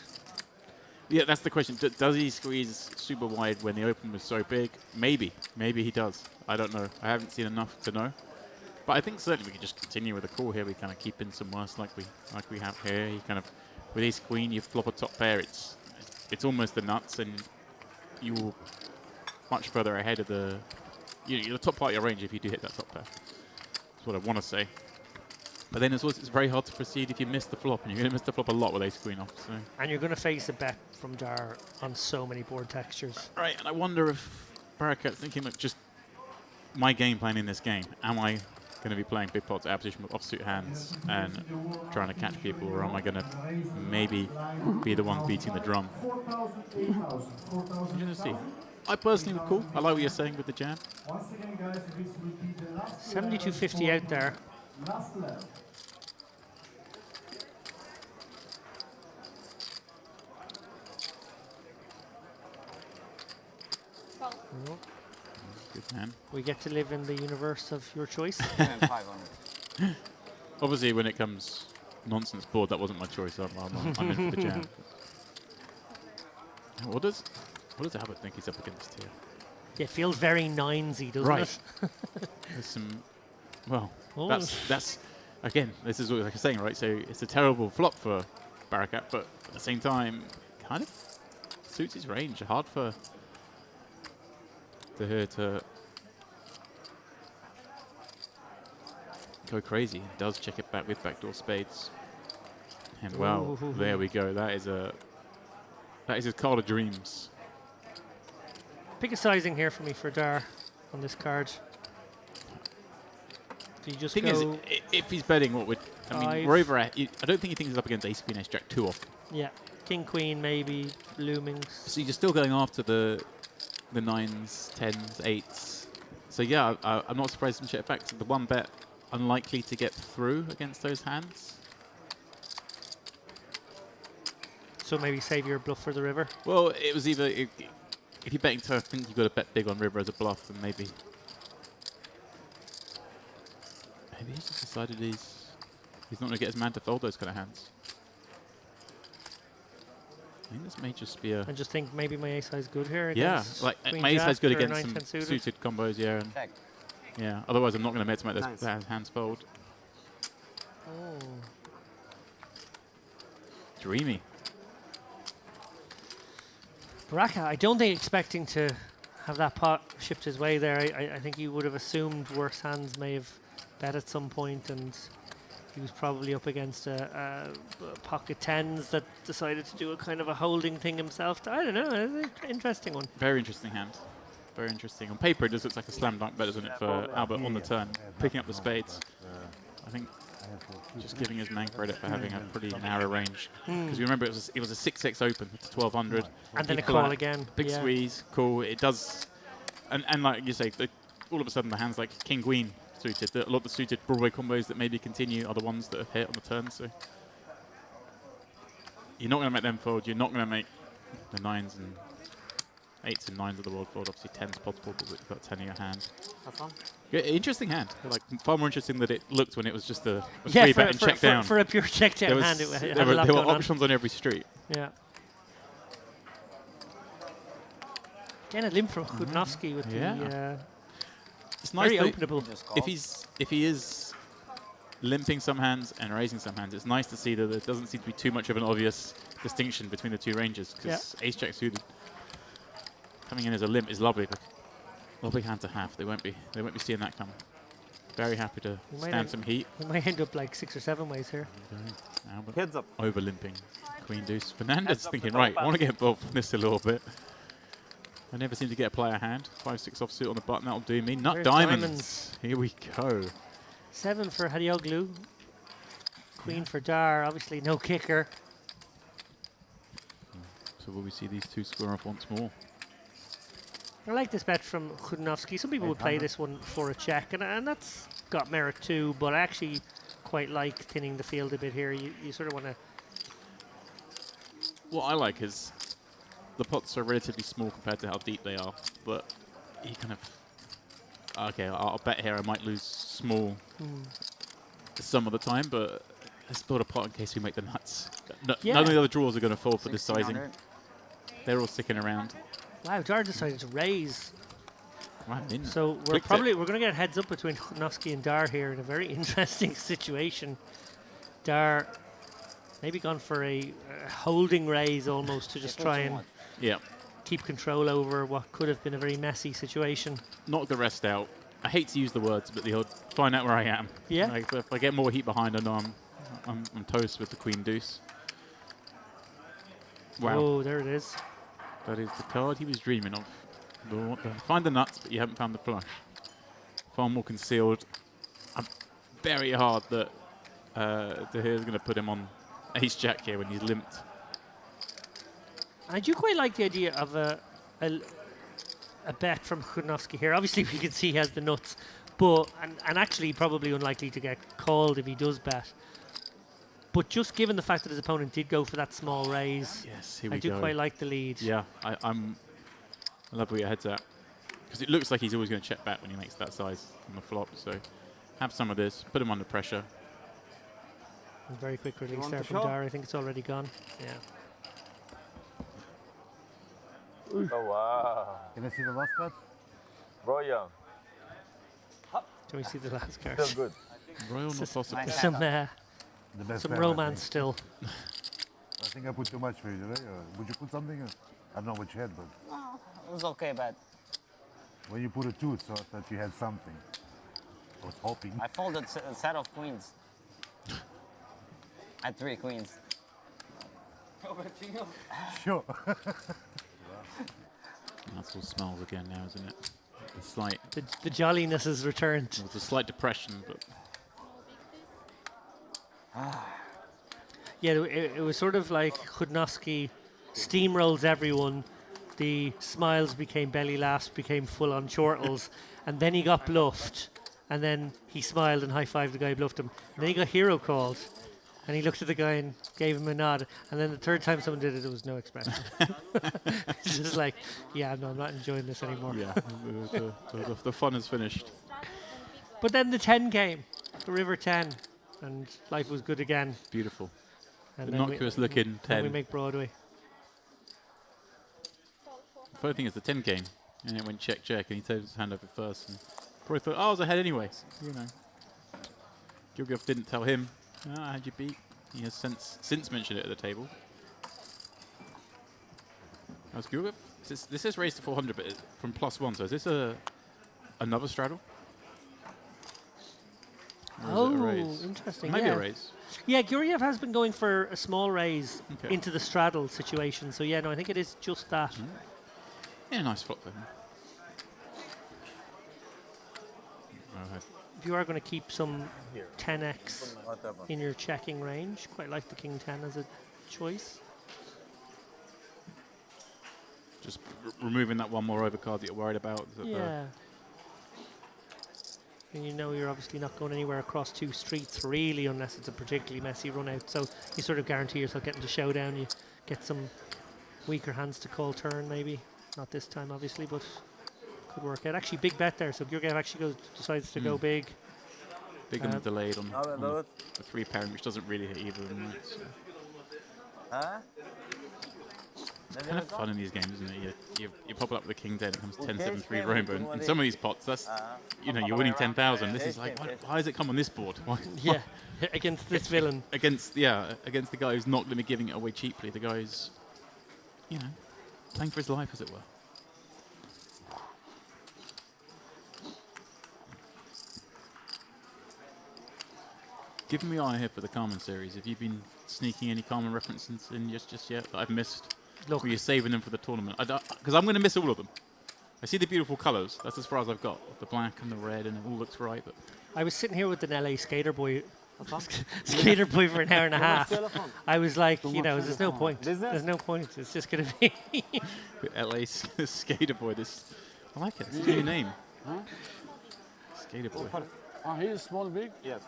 Speaker 11: Yeah, that's the question. Does he squeeze super wide when the open was so big? Maybe. Maybe he does. I don't know. I haven't seen enough to know. But I think certainly we can just continue with the call here. We kind of keep in some worse like we have here. You kind of, with Ace Queen, you flop a top pair. It's almost the nuts, and you're much further ahead of you're the top part of your range if you do hit that top pair. That's what I want to say. But then it's very hard to proceed if you miss the flop, and you're going to miss the flop a lot with Ace Queen off. So.
Speaker 2: And you're going to face a bet from Dar on so many board textures.
Speaker 11: Right, and I wonder if Barakat's thinking, look, just my game plan in this game. Am I going to be playing big pots out of position with offsuit hands and trying to catch people, or am I going to maybe be the one beating the drum? You're going to see. I personally would call. I like what you're saying with the jam.
Speaker 2: 72.50 out there.
Speaker 11: Good man.
Speaker 2: We get to live in the universe of your choice.
Speaker 11: Obviously, when it comes nonsense board, that wasn't my choice. I'm in for the jam. What does Albert think he's up against here?
Speaker 2: It feels very 9-y, doesn't
Speaker 11: right.
Speaker 2: it?
Speaker 11: There's some. Well, that's again. This is what I'm saying, right? So it's a terrible flop for Barakat, but at the same time, kind of suits his range. Hard for her to go crazy. He does check it back with backdoor spades, and well, there we go. That is his card of dreams.
Speaker 2: Pick a sizing here for me for Dar on this card. Do you just
Speaker 11: Thing
Speaker 2: go
Speaker 11: is, if he's betting, what would I mean? We're over at. I don't think he thinks he's up against Ace Queen, Ace Jack too often.
Speaker 2: Yeah, King Queen maybe looming.
Speaker 11: So you're still going after the 9s, 10s, 8s. So yeah, I'm not surprised to check back. So the one bet unlikely to get through against those hands.
Speaker 2: So maybe save your bluff for the river.
Speaker 11: Well, it was either if you're betting turf, I think you've got to bet big on river as a bluff, and maybe he's just decided he's not going to get his man to fold those kind of hands. I think this may just be a.
Speaker 2: I just think maybe my ace high is good here.
Speaker 11: Yeah,
Speaker 2: Against
Speaker 11: like
Speaker 2: queen
Speaker 11: my ace high is
Speaker 2: jack
Speaker 11: good
Speaker 2: or
Speaker 11: against
Speaker 2: 9-10
Speaker 11: some
Speaker 2: suited.
Speaker 11: suited combos, yeah. And
Speaker 5: Check.
Speaker 11: yeah, otherwise I'm not going to make those
Speaker 10: Nice.
Speaker 11: hands fold.
Speaker 2: Oh.
Speaker 11: Dreamy.
Speaker 2: Baraka, I don't think expecting to have that pot shift his way there. I think he would have assumed worse hands may have bet at some point, and he was probably up against a pocket tens that decided to do a kind of a holding thing himself. I don't know. It's an interesting one.
Speaker 11: Very interesting hand. Very interesting. On paper, it just looks like a slam dunk bet, doesn't it, for Albert on the turn, picking up the spades. I think just giving his man credit for having a pretty narrow range. Because you remember, it was a 6x open to 1200.
Speaker 2: And then a
Speaker 11: Equal
Speaker 2: call
Speaker 11: out,
Speaker 2: again.
Speaker 11: Big
Speaker 2: Yeah.
Speaker 11: squeeze, cool. It does. And like you say, all of a sudden the hands like King Queen suited, a lot of the suited Broadway combos that maybe continue are the ones that have hit on the turn. So you're not going to make them fold. You're not going to make the 9s and 8s and 9s of the world fold. Obviously 10s possible, but you've got 10 in your hand.
Speaker 5: That's fun.
Speaker 11: Yeah, interesting hand. Like far more interesting than it looked when it was just a
Speaker 2: Yeah,
Speaker 11: 3-bet and check down.
Speaker 2: for a pure check down
Speaker 11: There
Speaker 2: hand,
Speaker 11: was-
Speaker 2: it had
Speaker 11: there
Speaker 2: a
Speaker 11: were,
Speaker 2: lot
Speaker 11: there were
Speaker 2: going on.
Speaker 11: options on every street.
Speaker 2: Yeah. Again, a limp from Chudnovsky with the
Speaker 11: It's nice
Speaker 2: very
Speaker 11: that
Speaker 2: openable.
Speaker 11: if he is limping some hands and raising some hands, it's nice to see that there doesn't seem to be too much of an obvious distinction between the two ranges, because ace jack suited coming in as a limp is lovely. But lovely hand to have. They won't be seeing that coming. Very happy to stand some heat.
Speaker 2: We might end up like 6 or 7 ways here.
Speaker 11: Albert
Speaker 10: Heads up.
Speaker 11: over limping. Queen deuce. Fernandez thinking, right, I want to get involved in this a little bit. I never seem to get a player hand. 5-6 offsuit on the button, that'll do me. Nut
Speaker 2: There's
Speaker 11: diamonds.
Speaker 2: diamonds.
Speaker 11: Here we go.
Speaker 2: 7 for Hadioglu. Queen for Dar. Obviously no kicker.
Speaker 11: So will we see these two square off once more?
Speaker 2: I like this bet from Chudnovsky. Some people would play this one for a check, and that's got merit too, but I actually quite like thinning the field a bit here. You sort of want to...
Speaker 11: What I like is the pots are relatively small compared to how deep they are, but he kind of... Okay, I'll bet here I might lose some of the time, but let's build a pot in case we make the nuts. None of the other drawers are going to fall for this sizing. They're all sticking around.
Speaker 2: Wow, Dar decided to raise.
Speaker 11: Wow,
Speaker 2: So we're going to get a heads up between Chudnovsky and Dar here in a very interesting situation. Dar maybe gone for a holding raise almost to just try and keep control over what could have been a very messy situation.
Speaker 11: Knock the rest out. I hate to use the words, but the odd find out where I am.
Speaker 2: Yeah.
Speaker 11: Like, if I get more heat behind, I know I'm toast with the queen deuce. Wow.
Speaker 2: Oh, there it is.
Speaker 11: That is the card he was dreaming of. Find the nuts, but you haven't found the flush. Far more concealed. Very hard that De Geer's going to put him on ace jack here when he's limped.
Speaker 2: I do quite like the idea of a bet from Chudnovsky here. Obviously, we can see he has the nuts, but and actually probably unlikely to get called if he does bet. But just given the fact that his opponent did go for that small raise,
Speaker 11: here we
Speaker 2: I do
Speaker 11: go.
Speaker 2: quite like the lead.
Speaker 11: Yeah, I love where your head's at. Because it looks like he's always going to check back when he makes that size on the flop. So have some of this, put him under pressure.
Speaker 2: And very quick release there from Dar. I think it's already gone. Yeah.
Speaker 8: Oh, wow.
Speaker 6: Can I see the last card?
Speaker 8: Royal.
Speaker 2: Can we see the last card?
Speaker 8: Still good.
Speaker 11: Royal, not possible.
Speaker 2: There's some
Speaker 6: The best
Speaker 2: some
Speaker 6: pair, I
Speaker 2: romance
Speaker 6: think.
Speaker 2: still.
Speaker 6: I think I put too much for you, did I? Or would you put something? I don't know what you had, but
Speaker 5: No, it was okay, but
Speaker 6: when you put a 2, so I thought you had something. I was hoping.
Speaker 5: I folded a set of queens. I had 3 queens.
Speaker 6: Sure.
Speaker 11: That's all smells again now, isn't it? A slight.
Speaker 2: The jolliness has returned.
Speaker 11: It was a slight depression, but.
Speaker 2: Yeah, it was sort of like Chudnovsky steamrolls everyone. The smiles became belly laughs, became full-on chortles, and then he got bluffed, and then he smiled and high-fived the guy who bluffed him. And then he got hero called, And he looked at the guy and gave him a nod. And then the third time someone did it, there was no expression. It's just like, yeah, no, I'm not enjoying this anymore.
Speaker 11: Yeah, the fun is finished.
Speaker 2: But then the 10 came, the River 10, and life was good again.
Speaker 11: Beautiful.
Speaker 2: And
Speaker 11: Innocuous looking 10.
Speaker 2: Then we make Broadway.
Speaker 11: The funny thing is the 10 came, and it went check, and he turned his hand over first. And probably thought, oh, I was ahead anyway. You know. Georgiev didn't tell him, how'd you beat? He has since mentioned it at the table. How's Georgiev? This is raised to 400, but it's from +1, so is this another straddle?
Speaker 2: Oh, interesting.
Speaker 11: Maybe a raise.
Speaker 2: Yeah, Georgiev has been going for a small raise into the straddle situation. So, yeah, no, I think it is just that.
Speaker 11: Yeah, nice flop for him.
Speaker 2: If you are going to keep some 10x in your checking range, quite like the King 10 as a choice.
Speaker 11: Just removing that one more overcard that you're worried about.
Speaker 2: Yeah. And you know you're obviously not going anywhere across two streets, really, unless it's a particularly messy run out. So you sort of guarantee yourself getting to showdown. You get some weaker hands to call turn, maybe. Not this time, obviously, but could work out. Actually, big bet there. So Georgiev actually decides to go big.
Speaker 11: Big and delayed on the 3 pairing, which doesn't really hit either of them. It's kind of fun in these games, isn't it? You pop it up with the King 10, it comes 10-7-3 rainbow. And in some of these pots, that's you're winning 10,000. This is like, why does it come on this board?
Speaker 2: Yeah, against this villain.
Speaker 11: Against the guy who's not going to be giving it away cheaply. The guy who's, playing for his life, as it were. Give me eye here for the Carmen series. Have you been sneaking any Carmen references in just yet that I've missed?
Speaker 2: Look,
Speaker 11: or you're saving them for the tournament? Because I'm going to miss all of them. I see the beautiful colours. That's as far as I've got. The black and the red, and it all looks right. But
Speaker 2: I was sitting here with an LA skater boy for an hour and a half. I was like, there's no point. There's no point. It's just going to be
Speaker 11: LA skater boy. I like it. It's a new name. Skater boy.
Speaker 7: Oh, he's small, big.
Speaker 3: Yes.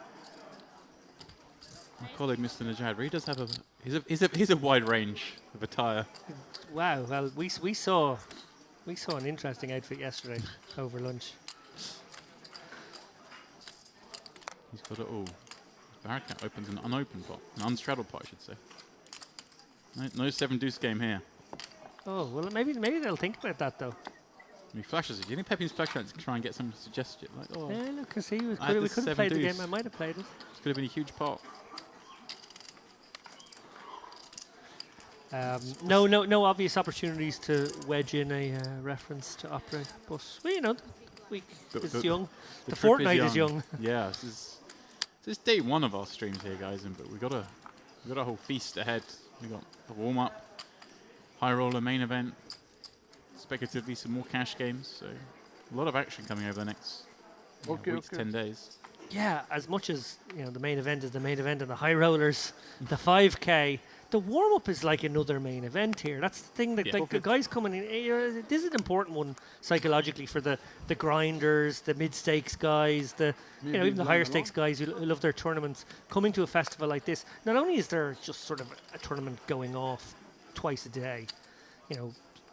Speaker 11: My colleague, Mr. Najad, he does have he's a wide range of attire.
Speaker 2: Wow. Well, we saw an interesting outfit yesterday over lunch.
Speaker 11: He's got it all. Barakat opens an unopened pot, an unstraddled pot, I should say. No 7-deuce game here.
Speaker 2: Oh well, maybe they'll think about that though.
Speaker 11: He flashes it. Do you think Pepin's flash to try and get some suggestion? Like,
Speaker 2: yeah, look, see, we could have played the game. I might have played it.
Speaker 11: This could have been a huge pot.
Speaker 2: No obvious opportunities to wedge in a reference to opera, but well, it's young. The fortnight is young.
Speaker 11: Yeah, this is day one of our streams here, guys, but we got a whole feast ahead. We got the warm up, high roller main event, speculatively some more cash games. So a lot of action coming over the next week to 10 days.
Speaker 2: Yeah, as much as the main event is the main event and the high rollers, the 5K. The warm-up is like another main event here. That's the thing that the guys coming in. This is an important one psychologically for the grinders, the mid-stakes guys, even the higher stakes guys who love their tournaments. Coming to a festival like this, not only is there just sort of a tournament going off twice a day,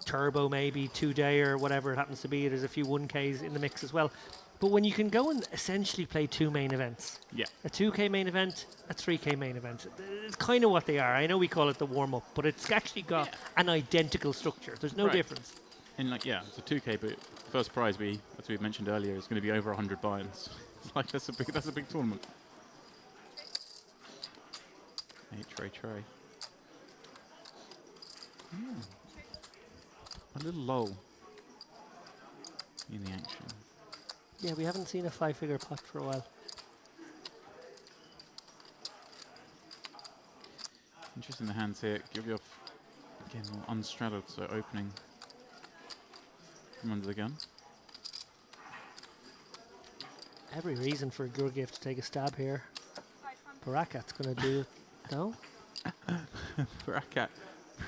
Speaker 2: turbo maybe 2-day or whatever it happens to be. There's a few 1Ks in the mix as well. But when you can go and essentially play 2 main events, a 2K main event, a 3K main event, it's kind of what they are. I know we call it the warm-up, but it's actually got an identical structure. There's no difference.
Speaker 11: And it's a 2K, but first prize, as we mentioned earlier, is going to be over 100 buy-ins. That's a big tournament. 8 tray. A little lull in the action.
Speaker 2: Yeah, we haven't seen a 5-figure pot for a while.
Speaker 11: Interesting the hands here. Georgiev again more unstraddled, so opening from under the gun.
Speaker 2: Every reason for Georgiev to take a stab here. Barakat's going to do it, no?
Speaker 11: Barakat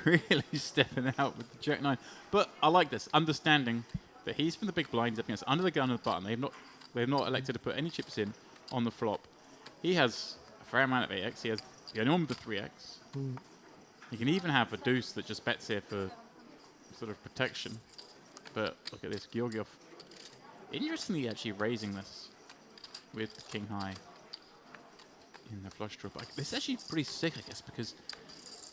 Speaker 11: really stepping out with the Jack 9. But I like this, understanding that he's from the big blind, he's under the gun of the button. They've not elected to put any chips in on the flop. He has a fair amount of AX. He has the only one with the 3x. You can even have a deuce that just bets here for sort of protection. But look at this, Georgiev. Interestingly, actually raising this with the king high in the flush draw. But this is actually pretty sick, I guess, because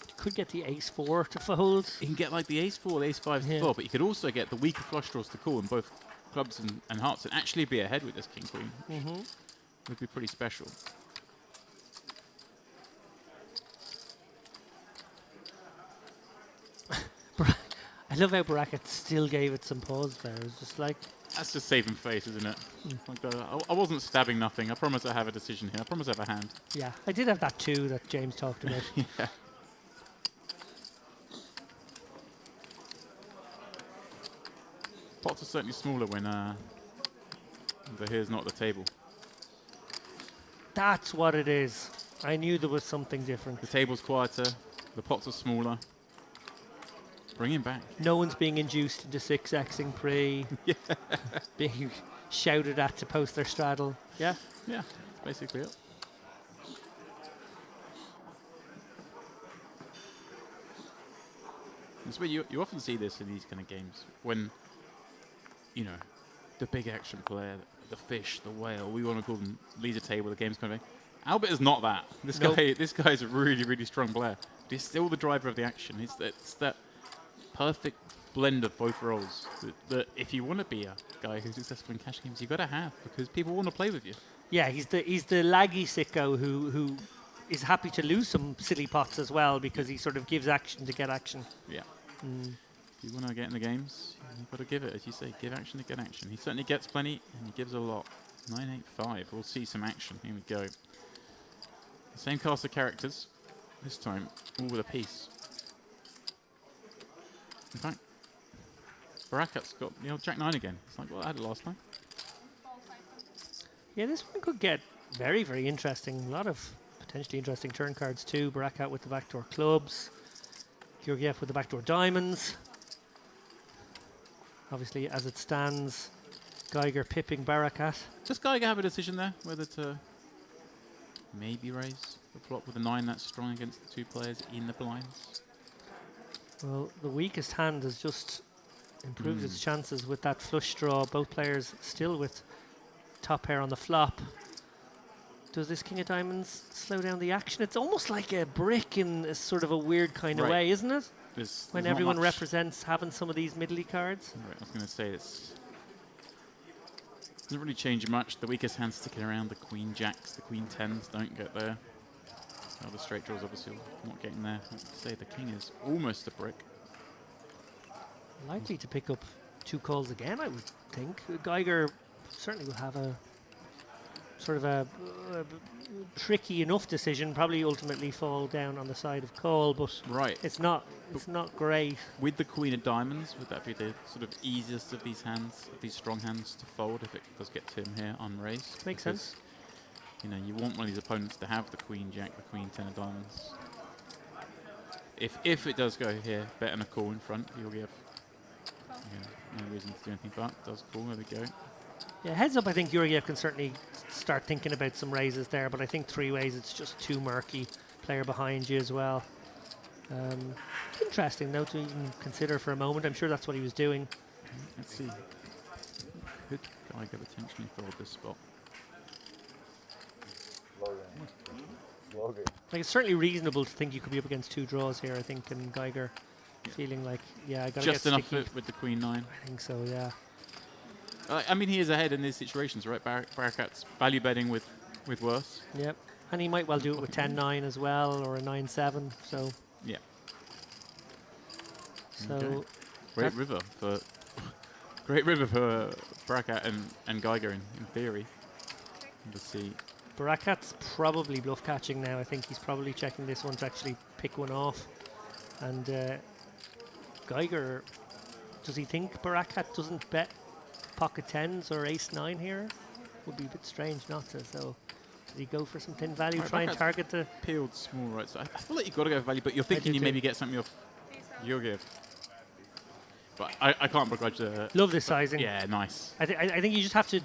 Speaker 2: you could get the ace-4 to fold.
Speaker 11: You can get like the ace-4, the ace-5 to fold, but you could also get the weaker flush draws to call in both clubs and hearts and actually be ahead with this king-queen. Would be pretty special.
Speaker 2: I love how Brackett still gave it some pause there. It's just like...
Speaker 11: That's just saving face, isn't it? Like I wasn't stabbing nothing. I promise I have a decision here. I promise I have a hand.
Speaker 2: Yeah, I did have that too that James talked about.
Speaker 11: Yeah. Pots are certainly smaller when the here's not the table.
Speaker 2: That's what it is. I knew there was something different.
Speaker 11: The table's quieter. The pots are smaller. Bring him back.
Speaker 2: No one's being induced into 6xing pre. Being shouted at to post their straddle. Yeah?
Speaker 11: Yeah, that's basically it. It's where you often see this in these kind of games. When, you know, the big action player, the fish, the whale, we want to call them, leads a table, the game's kind of... Albert is not that. This guy is a really, really strong player. But he's still the driver of the action. It's that perfect blend of both roles that if you want to be a guy who's successful in cash games, you've got to have, because people want to play with you.
Speaker 2: Yeah, he's the laggy sicko who is happy to lose some silly pots as well, because he sort of gives action to get action.
Speaker 11: Yeah. If you want to get in the games, you've got to give it, as you say, give action to get action. He certainly gets plenty, and he gives a lot. 985, we'll see some action. Here we go. The same cast of characters, this time all with a piece. In fact, Barakat's got Jack 9 again. It's like what I had it last time.
Speaker 2: Yeah, this one could get very, very interesting. A lot of potentially interesting turn cards too. Barakat with the backdoor clubs. Georgiev with the backdoor diamonds. Obviously, as it stands, Geiger pipping Barakat.
Speaker 11: Does Geiger have a decision there whether to maybe raise the flop with a 9 that's strong against the 2 players in the blinds?
Speaker 2: Well, the weakest hand has just improved its chances with that flush draw. Both players still with top pair on the flop. Does this king of diamonds slow down the action? It's almost like a brick in a sort of a weird kind of way, isn't it? When everyone represents having some of these middly cards.
Speaker 11: Right, I was going to say this doesn't really change much. The weakest hand sticking around, the queen jacks, the queen 10s don't get there. Oh, the straight draws obviously not getting there. Like I say, the king is almost a brick.
Speaker 2: Likely to pick up 2 calls again, I would think. Geiger certainly will have a sort of a tricky enough decision. Probably ultimately fall down on the side of call, but it's not great.
Speaker 11: With the queen of diamonds, would that be the sort of easiest of these hands, of these strong hands to fold if it does get to him here unraised?
Speaker 2: Makes sense.
Speaker 11: You know, you want one of these opponents to have the queen jack, the queen 10 of diamonds. If it does go here, bet on a call in front, you'll give no reason to do anything but does call. There we go.
Speaker 2: Yeah, heads up, I think Georgiev can certainly start thinking about some raises there, but I think 3 ways it's just too murky. Player behind you as well. Interesting though to even consider for a moment. I'm sure that's what he was doing.
Speaker 11: Let's see. Could Geiger potentially fold this spot?
Speaker 2: Like, it's certainly reasonable to think you could be up against 2 draws here, I think, and Geiger feeling like, yeah, I got to get
Speaker 11: just enough
Speaker 2: sticky.
Speaker 11: with the queen 9.
Speaker 2: I think so, yeah.
Speaker 11: I mean, he is ahead in these situations, right? Barakat's value betting with worse.
Speaker 2: Yep, and he might well do it with 10-9 as well, or a 9-7. So
Speaker 11: yeah.
Speaker 2: So
Speaker 11: okay. Great river for Barakat and Geiger in theory. Let's see.
Speaker 2: Barakat's probably bluff catching now. I think he's probably checking this one to actually pick one off. And Geiger, does he think Barakat doesn't bet pocket 10s or ace 9 here? Would be a bit strange not to. So did he go for some thin value, try and target the...
Speaker 11: Peeled small, right? So I feel like you've got to go for value, but you're thinking you maybe get something off Georgiev. But I can't begrudge the...
Speaker 2: Love this sizing.
Speaker 11: Yeah, nice.
Speaker 2: I think you just have to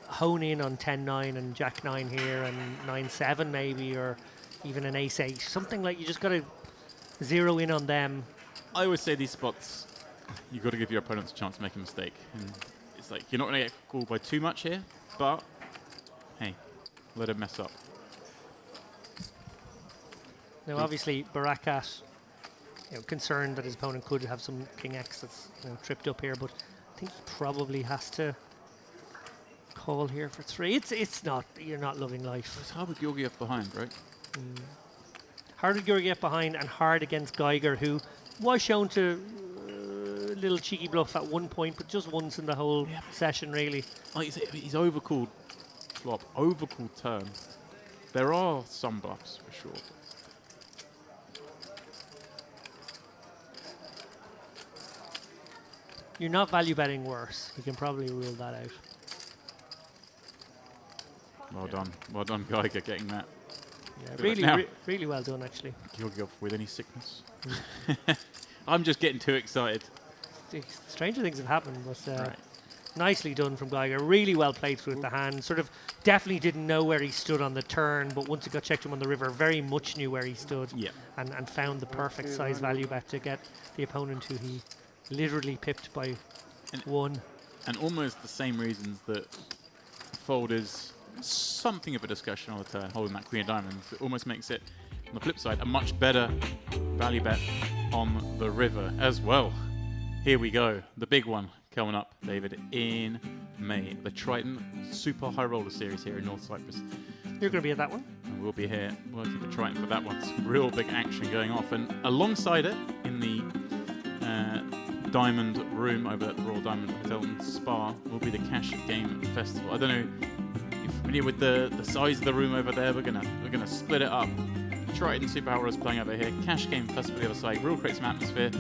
Speaker 2: hone in on 10-9 and Jack 9 here and 9-7 maybe, or even an ace-8. Something like you just got to zero in on them.
Speaker 11: I always say these spots, you've got to give your opponents a chance to make a mistake. And it's like, you're not going to get called by too much here, but hey, let him mess up.
Speaker 2: Now, obviously, Barakat, concerned that his opponent could have some King X that's tripped up here, but I think he probably has to call here for 3. It's not, you're not loving life.
Speaker 11: It's hard with Georgiev behind, right?
Speaker 2: Hard with Georgiev behind and hard against Geiger, who was shown to little cheeky bluff at one point, but just once in the whole session, really.
Speaker 11: Like you say, he's overcalled flop, overcalled turn. There are some bluffs for sure.
Speaker 2: You're not value betting worse. You can probably rule that out.
Speaker 11: Well done, Geiger, getting that.
Speaker 2: Yeah, really well done, actually.
Speaker 11: Georgiev with any sickness. I'm just getting too excited.
Speaker 2: Stranger things have happened, but nicely done from Geiger. Really well played through the hand. Sort of definitely didn't know where he stood on the turn, but once it got checked him on the river, very much knew where he stood.
Speaker 11: Yeah.
Speaker 2: And found the perfect size value bet to get the opponent who he literally pipped by 1.
Speaker 11: And almost the same reasons that fold is something of a discussion on the turn, holding that Queen of Diamonds. It almost makes it, on the flip side, a much better value bet on the river as well. Here we go, the big one coming up, David, in May. The Triton Super High Roller Series here in North Cyprus.
Speaker 2: You're going to be at that one?
Speaker 11: And we'll be here working for Triton for that one. Some real big action going off. And alongside it, in the Diamond Room over at the Royal Diamond Hotel and Spa, will be the Cash Game Festival. I don't know if you're familiar with the size of the room over there. We're gonna split it up. Triton Super High Roller is playing over here. Cash Game Festival the other side. Real create some atmosphere.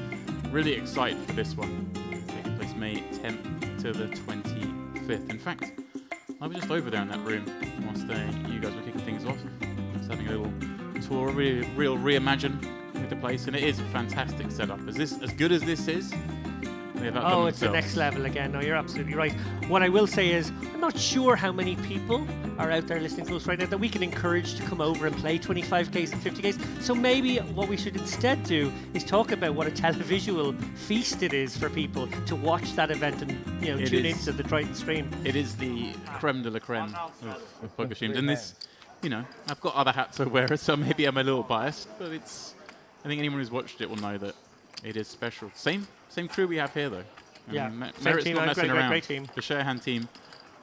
Speaker 11: Really excited for this one. Taking place May 10th to the 25th. In fact, I was just over there in that room whilst you guys were kicking things off. Just having a little tour, real reimagine with the place, and it is a fantastic setup. Is this as good as this is?
Speaker 2: Oh, it's the next level again. No, you're absolutely right. What I will say is, I'm not sure how many people are out there listening to us right now that we can encourage to come over and play 25Ks and 50Ks. So maybe what we should instead do is talk about what a televisual feast it is for people to watch that event and tune into the Triton stream.
Speaker 11: It is the creme de la creme of poker streams. And this, I've got other hats I wear, so maybe I'm a little biased, but I think anyone who's watched it will know that it is special. Same crew we have here, though.
Speaker 2: Same team.
Speaker 11: Not messing around.
Speaker 2: Great team.
Speaker 11: The Sharehan team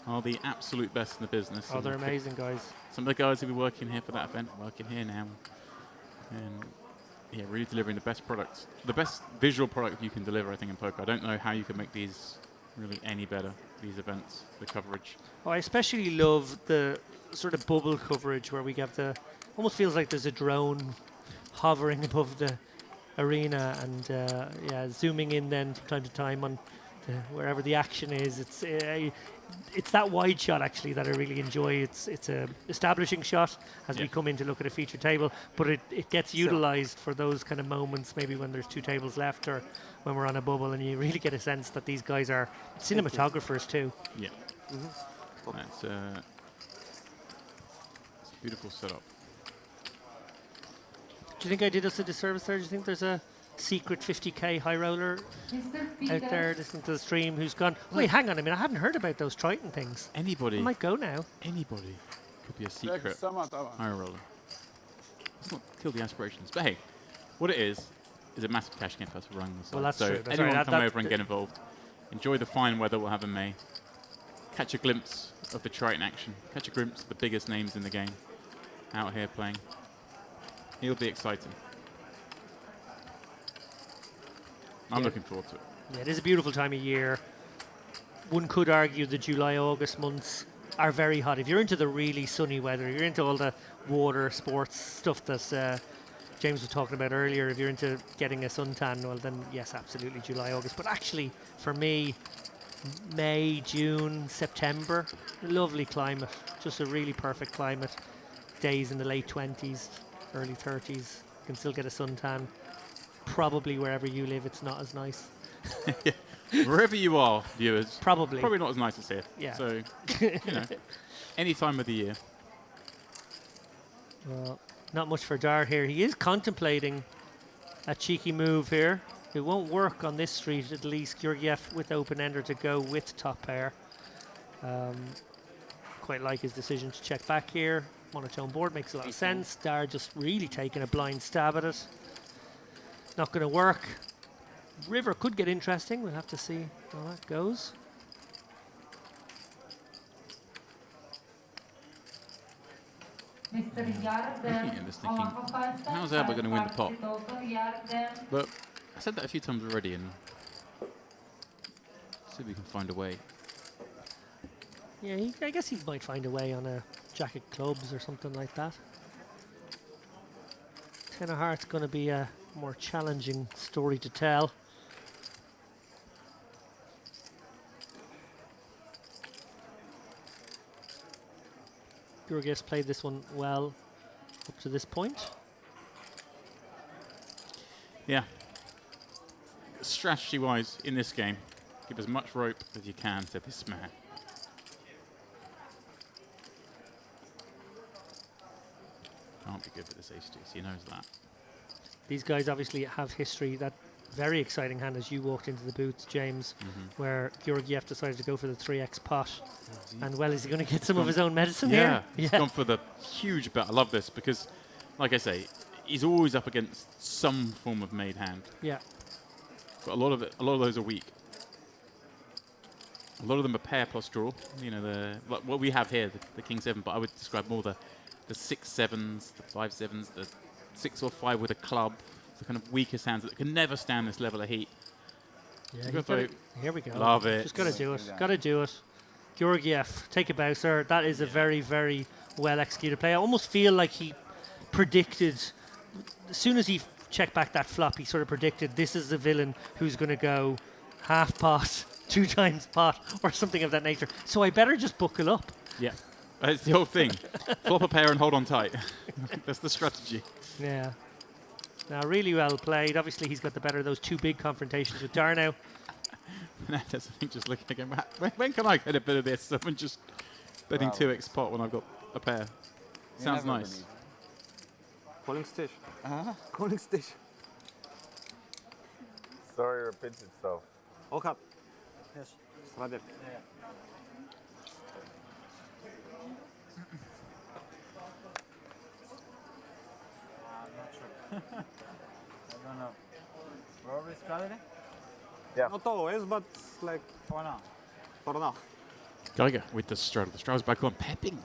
Speaker 11: are the absolute best in the business.
Speaker 2: Oh, they're amazing guys.
Speaker 11: Some of the guys who will be working here for that event are working here now. And really delivering the best products. The best visual product you can deliver, I think, in poker. I don't know how you can make these really any better, these events, the coverage.
Speaker 2: Oh, I especially love the sort of bubble coverage where we get almost feels like there's a drone hovering above the arena and zooming in then from time to time on wherever the action is. It's that wide shot actually that I really enjoy. It's a establishing shot as we come in to look at a feature table, but it gets utilized for those kind of moments, maybe when there's 2 tables left or when we're on a bubble, and you really get a sense that these guys are cinematographers too.
Speaker 11: Yeah. It's a beautiful setup.
Speaker 2: Do you think I did us a disservice there? Do you think there's a secret 50k high roller out there listening to the stream who's gone, wait, hang on a minute, I hadn't heard about those Triton things.
Speaker 11: Anybody.
Speaker 2: I might go now.
Speaker 11: Anybody could be a secret high roller. Let's not kill the aspirations. But hey, what it is a massive cash game festival running this.
Speaker 2: Well, that's
Speaker 11: so
Speaker 2: true. That's
Speaker 11: anyone
Speaker 2: right.
Speaker 11: come over and get involved. Enjoy the fine weather we'll have in May. Catch a glimpse of the Triton action. Catch a glimpse of the biggest names in the game out here playing. It'll be exciting. I'm looking forward to it.
Speaker 2: Yeah, it is a beautiful time of year. One could argue the July, August months are very hot. If you're into the really sunny weather, you're into all the water sports stuff that James was talking about earlier, if you're into getting a suntan, well then yes, absolutely July, August. But actually, for me, May, June, September, lovely climate. Just a really perfect climate. Days in the late 20s. Early 30s, you can still get a suntan. Probably wherever you live, it's not as nice.
Speaker 11: Wherever you are, viewers,
Speaker 2: probably
Speaker 11: not as nice as here.
Speaker 2: Yeah.
Speaker 11: So, any time of the year.
Speaker 2: Well, Not much for Dar here. He is contemplating a cheeky move here. It won't work on this street, at least. Georgiev with open ender to go with top pair. Quite like his decision to check back here. Monotone board makes a lot of sense. Dar just really taking a blind stab at it. Not going to work. River could get interesting. We'll have to see how that goes.
Speaker 9: Mr.
Speaker 11: Looking
Speaker 9: Yarden,
Speaker 11: at this thinking, how's Alba going to win the pot? But I said that a few times already, and see if we can find a way.
Speaker 2: Yeah, I guess he might find a way on a jack of clubs or something like that. Ten of hearts going to be a more challenging story to tell. Georgiev's played this one well up to this point.
Speaker 11: Yeah. Strategy-wise, in this game, give as much rope as you can to this man. Can't be good with this ace-deuce, he knows that.
Speaker 2: These guys obviously have history. That very exciting hand as you walked into the booth, James, where Georgiev decided to go for the 3x pot. And well, is he going to get some of his own medicine here?
Speaker 11: He's gone for the huge bet. I love this because, like I say, he's always up against some form of made hand.
Speaker 2: Yeah.
Speaker 11: But a lot of those are weak. A lot of them are pair plus draw. You know, like what we have here, the king seven. But I would describe more the 6-7s, the 5-7s, the 6 or 5 with a club. The kind of weakest hands that can never stand this level of heat.
Speaker 2: Yeah, here we go.
Speaker 11: Love it.
Speaker 2: Just got to do it. Got to do it. Georgiev, take a bow, sir. That is a very, very well executed play. I almost feel like he predicted, as soon as he checked back that flop, he sort of predicted this is the villain who's going to go half pot, 2 times pot, or something of that nature. So I better just buckle up.
Speaker 11: Yeah, that's the whole thing. Flop a pair and hold on tight. That's the strategy.
Speaker 2: Yeah. Now, really well played. Obviously, he's got the better of those 2 big confrontations with Darno.
Speaker 11: That's the thing, just looking again. When can I get a bit of this? Someone just betting 2x pot when I've got a pair. Sounds nice.
Speaker 10: Calling stitch. Calling stitch.
Speaker 8: Story repeats itself.
Speaker 10: All cut. Yes. Strader.
Speaker 4: I don't know. Probably strategy?
Speaker 8: Yeah.
Speaker 10: Not always, but like
Speaker 4: For now.
Speaker 10: for now.
Speaker 11: Geiger with the straddle. The straddle's back on. Pepping.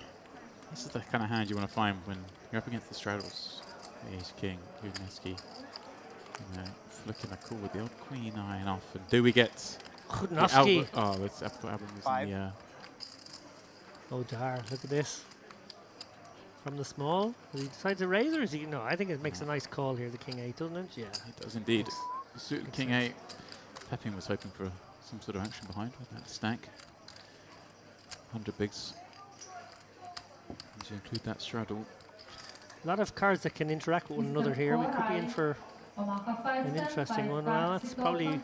Speaker 11: This is the kind of hand you want to find when you're up against the straddles. Ace, king, Udneski. Flicking a call with the old queen eye and off. And do we get...
Speaker 2: Khudnovsky.
Speaker 11: Oh, it's Albert using the...
Speaker 2: Oh, Dar, look at this. From the small, does he decide to raise or is he? No, I think it makes a nice call here, the king 8, doesn't it? Yeah.
Speaker 11: It does indeed. Suited king 8. Pepping was hoping for some sort of action behind with that stack. 100 bigs. And to include that straddle.
Speaker 2: A lot of cards that can interact with one another here. We could be in for an interesting one. Well, that's probably...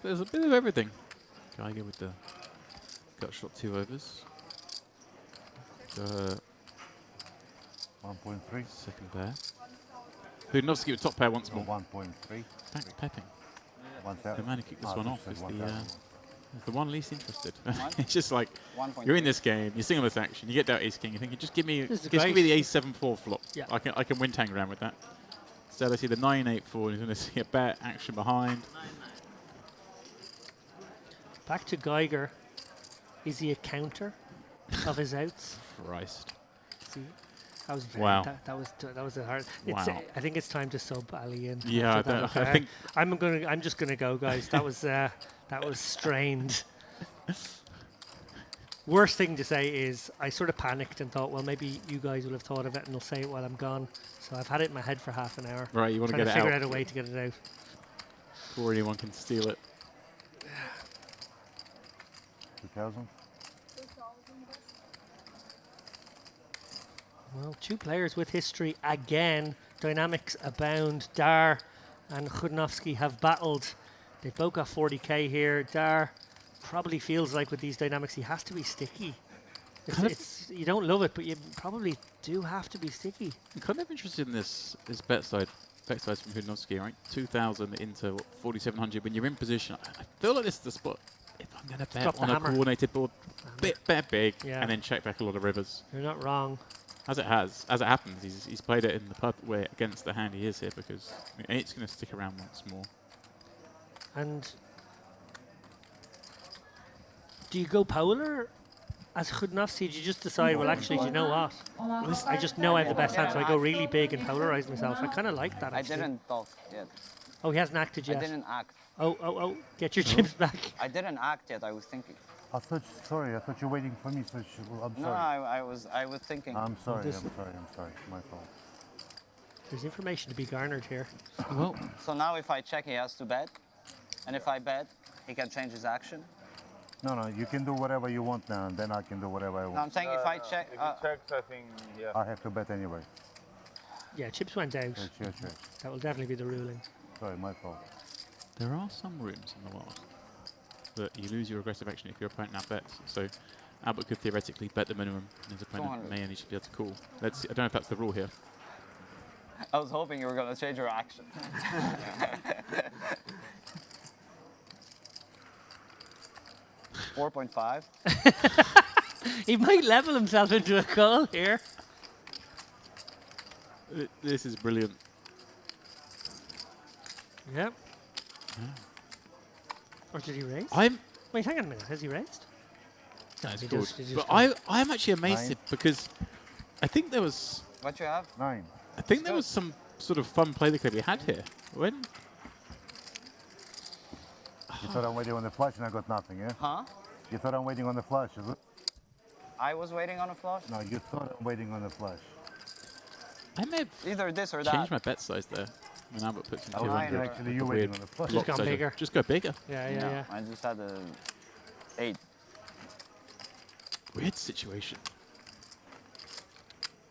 Speaker 11: There's a bit of everything. Geiger with the gut shot 2 overs.
Speaker 6: 1.3.
Speaker 11: Second pair. Hudnovsky with top pair once more.
Speaker 6: 1.3.
Speaker 11: Thanks, Pepping.
Speaker 6: 1,000.
Speaker 11: The man who kicked this one off is the one least interested.
Speaker 5: One?
Speaker 11: It's just like, you're in this game, you're seeing all this action, you get down ace king, you're thinking, just give me the ace 7-4 flop.
Speaker 2: Yeah.
Speaker 11: I can win Tangram with that. So I see the 9-8-4, and he's going to see a bet action behind.
Speaker 2: Back to Geiger. Is he a counter of his outs?
Speaker 11: Christ.
Speaker 2: See? That was very,
Speaker 11: Wow.
Speaker 2: that was a hard. It's,
Speaker 11: Wow.
Speaker 2: I think it's time to sub Ali in.
Speaker 11: Yeah, I think
Speaker 2: I'm just gonna go, guys. That was strained. Worst thing to say is I sort of panicked and thought, well, maybe you guys will have thought of it and will say it while I'm gone. So I've had it in my head for half an hour.
Speaker 11: Right, you want to
Speaker 2: get
Speaker 11: get
Speaker 2: it out.
Speaker 11: out.
Speaker 2: Figure out a way to get it out.
Speaker 11: Before anyone can steal it.
Speaker 6: 2,000.
Speaker 2: Well, 2 players with history again. Dynamics abound. Dar and Khudnovsky have battled. They've both got 40k here. Dar probably feels like with these dynamics he has to be sticky. You don't love it, but you probably do have to be sticky.
Speaker 11: I'm kind of interested in this bet size from Hudnovsky, right? 2,000 into 4,700. When you're in position, I feel like this is the spot. If I'm going to bet on a coordinated board, bet big, and then check back a lot of rivers.
Speaker 2: You're not wrong.
Speaker 11: As it happens, he's played it in the putt way against the hand he is here because it's going to stick around once more.
Speaker 2: And do you go polar as Hudnovsky? Do you just decide, well, actually, do you know what? I just know I have the best hand, so I go really big and polarize myself. I kind of like that, actually.
Speaker 5: I didn't talk yet.
Speaker 2: Oh, he hasn't acted yet.
Speaker 5: I didn't act.
Speaker 2: Oh, get your chips back.
Speaker 5: I didn't act yet, I was thinking.
Speaker 6: I thought you're waiting for me, so I'm sorry.
Speaker 5: No, I was thinking.
Speaker 6: I'm sorry, my fault.
Speaker 2: There's information to be garnered here.
Speaker 5: Well. So now if I check, he has to bet. And if I bet, he can change his action.
Speaker 6: No, you can do whatever you want now, and then I can do whatever I want.
Speaker 5: No, I'm saying if I check...
Speaker 8: If he checks, I think, yeah.
Speaker 6: I have to bet anyway.
Speaker 2: Yeah, chips went out.
Speaker 6: Sure.
Speaker 2: That will definitely be the ruling.
Speaker 6: Sorry, my fault.
Speaker 11: There are some rooms in the world that you lose your aggressive action if your opponent now bets. So Albert could theoretically bet the minimum, and his opponent may only should be able to call. Let's see. I don't know if that's the rule here.
Speaker 5: I was hoping you were going to change your action. 4.5.
Speaker 2: He might level himself into a call here.
Speaker 11: This is brilliant.
Speaker 2: Yep. Or did he raise? Wait, hang on a minute. Has he raised?
Speaker 11: No, it's good. But I'm actually amazed because I think there was...
Speaker 5: What you have?
Speaker 6: 9.
Speaker 11: I think there was some sort of fun play that could be had here. When?
Speaker 6: You thought I'm waiting on the flush and I got nothing, yeah?
Speaker 5: Huh?
Speaker 6: You thought I'm waiting on the flush, is it?
Speaker 5: I was waiting on a flush?
Speaker 6: No, you thought I'm waiting on the flush.
Speaker 11: I may have
Speaker 5: either this or that.
Speaker 11: Changed my bet size there. When Albert puts in 200.
Speaker 6: Actually, you're waiting on the flush.
Speaker 2: Just gone bigger.
Speaker 11: Just go bigger.
Speaker 2: Yeah.
Speaker 5: I just had a 8.
Speaker 11: Weird situation.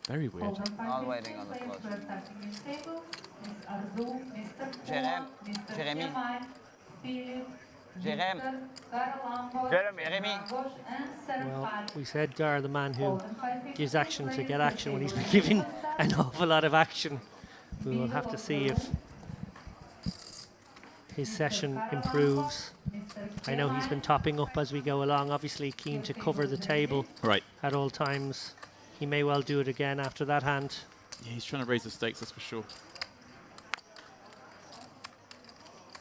Speaker 11: Very weird.
Speaker 5: Not waiting on the flush. Jeremy.
Speaker 2: Well, we said Gar, the man who gives action to get action when he's been giving an awful lot of action. We will have to see if his session improves. I know he's been topping up as we go along, obviously keen to cover the table at all times. He may well do it again after that hand.
Speaker 11: Yeah, he's trying to raise the stakes, that's for sure.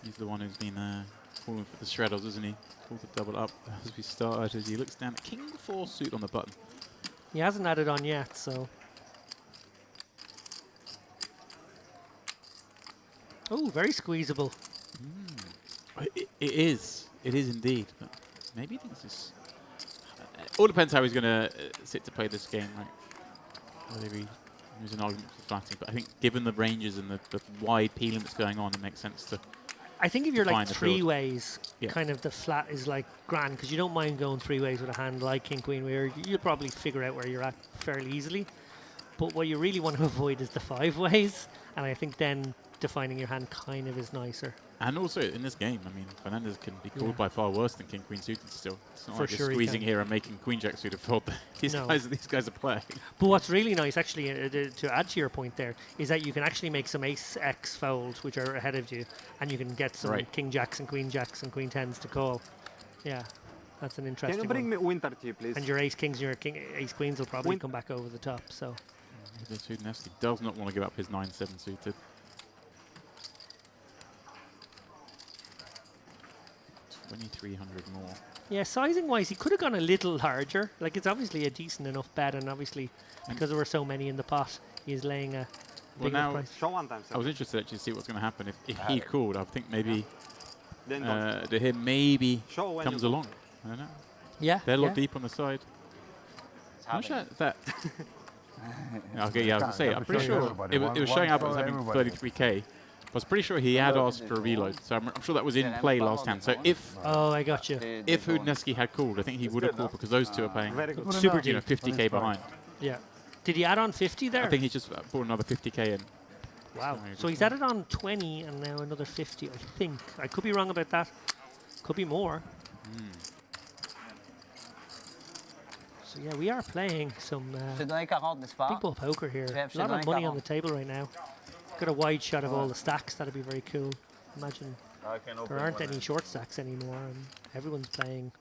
Speaker 11: He's the one who's been falling for the straddles, isn't he? Pulls the double up as we start, as he looks down at King 4 suit on the button.
Speaker 2: He hasn't added on yet, so... Oh, very squeezable.
Speaker 11: It is indeed. But maybe this is... It all depends how he's going to sit to play this game, right? Whether there's an argument for flatting, but I think given the ranges and the wide peeling that's going on, it makes sense to...
Speaker 2: I think if you're like 3 ways, kind of the flat is like grand, because you don't mind going 3 ways with a hand like King Queen, where you'll probably figure out where you're at fairly easily. But what you really want to avoid is the 5 ways, and I think then defining your hand kind of is nicer.
Speaker 11: And also in this game, I mean, Fernandez can be called by far worse than King Queen suited still. It's not
Speaker 2: For
Speaker 11: like just
Speaker 2: sure
Speaker 11: squeezing here and making Queen Jack suited fold. These guys are playing.
Speaker 2: But what's really nice, actually, to add to your point there, is that you can actually make some Ace X folds, which are ahead of you, and you can get some King Jacks and Queen Jacks and Queen Tens to call. Yeah, that's an interesting
Speaker 10: Can you bring
Speaker 2: one.
Speaker 10: me Winter tea, please?
Speaker 2: And your Ace Kings and your Ace Queens will probably come back over the top. So.
Speaker 11: Nasty does not want to give up his 9-7 suited. 2,300 more.
Speaker 2: Yeah, sizing-wise, he could have gone a little larger. Like, it's obviously a decent enough bet, and obviously, because there were so many in the pot, he's laying a big enough price.
Speaker 11: I was interested actually to see what's going to happen if he called. I think maybe the hit maybe comes along. I don't know.
Speaker 2: Yeah.
Speaker 11: They're a lot deep on the side. I'm sure that. Okay, yeah, I was going to say, I'm pretty sure it was showing up as having 33k. I was pretty sure he had asked for a reload, so I'm sure that was in play last hand. So if
Speaker 2: I got you.
Speaker 11: If Hudnovsky had called, I think he would have called because those two are paying
Speaker 2: super deep,
Speaker 11: 50k behind.
Speaker 2: Yeah. Did he add on 50 there?
Speaker 11: I think he just brought another 50k in.
Speaker 2: Wow. So he's added on 20 and now another 50, I think. I could be wrong about that. Could be more. So yeah, we are playing some
Speaker 5: Je donné 40, n'est-ce pas?
Speaker 2: big ball poker here.
Speaker 5: Jeff,
Speaker 2: A lot
Speaker 5: je
Speaker 2: of
Speaker 5: donné
Speaker 2: money
Speaker 5: 40.
Speaker 2: on the table right now. Got a wide shot of all the stacks. That'd be very cool. Imagine
Speaker 8: I can open
Speaker 2: there aren't
Speaker 8: one
Speaker 2: any
Speaker 8: hand.
Speaker 2: short stacks anymore, and everyone's playing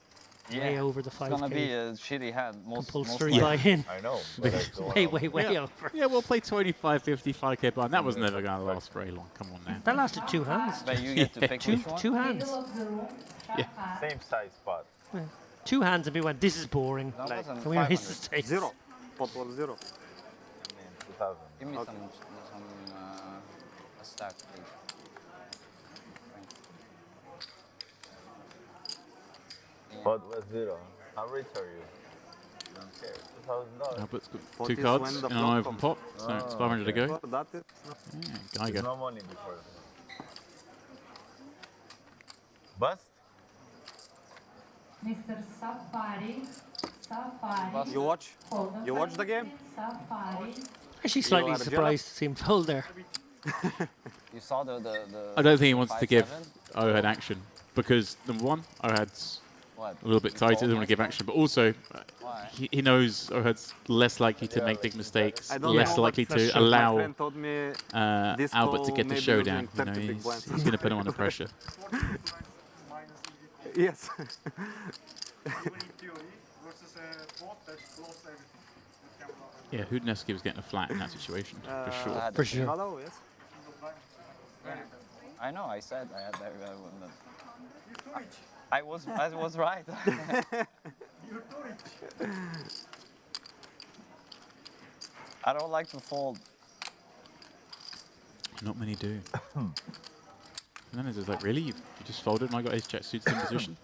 Speaker 5: Yeah,
Speaker 2: way over the
Speaker 5: it's gonna be
Speaker 2: 5k
Speaker 5: a shitty hand.
Speaker 2: compulsory
Speaker 5: most
Speaker 2: buy-in.
Speaker 8: I know. But I still
Speaker 2: way,
Speaker 8: wanna-
Speaker 2: way over.
Speaker 11: Yeah, we'll play 25, 50, 5k blind. That was never going to last very long. Come on now.
Speaker 2: That lasted 2 hands.
Speaker 5: But you get to pick
Speaker 2: Two,
Speaker 5: which one.
Speaker 2: 2 hands.
Speaker 9: Middle of the room.
Speaker 11: Yeah.
Speaker 8: Same size spot.
Speaker 2: 2 hands, and we went, this is boring.
Speaker 5: That wasn't
Speaker 2: And we raised
Speaker 5: 500.
Speaker 2: the stakes.
Speaker 10: Zero. Pot was zero.
Speaker 8: I mean, 2000.
Speaker 5: Give me some a stack, please.
Speaker 8: But was zero. How rich are you? Don't care. $2,000.
Speaker 11: Albert's got
Speaker 10: Pot
Speaker 11: 2
Speaker 10: is
Speaker 11: cards
Speaker 10: when
Speaker 11: in
Speaker 10: the
Speaker 11: an
Speaker 10: flop
Speaker 11: open
Speaker 10: comes.
Speaker 11: pot, so it's 500 to go.
Speaker 10: That is.
Speaker 11: Yeah,
Speaker 8: There's
Speaker 11: Geiger.
Speaker 8: no money before. Bust?
Speaker 9: Mr. Safari. Safari.
Speaker 10: You watch?
Speaker 9: Hold on
Speaker 10: You watch the game?
Speaker 9: Safari.
Speaker 2: Actually, slightly
Speaker 10: are jealous?
Speaker 2: surprised to see him fold there.
Speaker 5: You saw the
Speaker 11: I don't think he wants to give
Speaker 5: 5-7?
Speaker 11: Ohad action because number one, Ohad's
Speaker 5: What?
Speaker 11: a little bit
Speaker 5: You
Speaker 11: tighter,
Speaker 5: called
Speaker 11: doesn't want to give
Speaker 5: myself?
Speaker 11: action, but also
Speaker 5: Why?
Speaker 11: he knows Ohad's less likely to make big mistakes,
Speaker 10: I don't
Speaker 11: less
Speaker 10: know,
Speaker 11: likely
Speaker 10: but
Speaker 11: to
Speaker 10: my
Speaker 11: allow
Speaker 10: friend told me this
Speaker 11: Albert to
Speaker 10: call
Speaker 11: get the
Speaker 10: maybe
Speaker 11: showdown.
Speaker 10: using
Speaker 11: You know,
Speaker 10: 30 big
Speaker 11: he's
Speaker 10: blinds.
Speaker 11: going to put him under pressure.
Speaker 10: Yes.
Speaker 11: Yeah, Hudneski was getting a flat in that situation, for sure.
Speaker 5: had
Speaker 2: For
Speaker 5: the
Speaker 2: sure.
Speaker 10: Hello, yes.
Speaker 5: I know. I said I had that. I was right. I don't like to fold.
Speaker 11: Not many do. And then it's just like, really? You just folded and I got ace jack suited in position?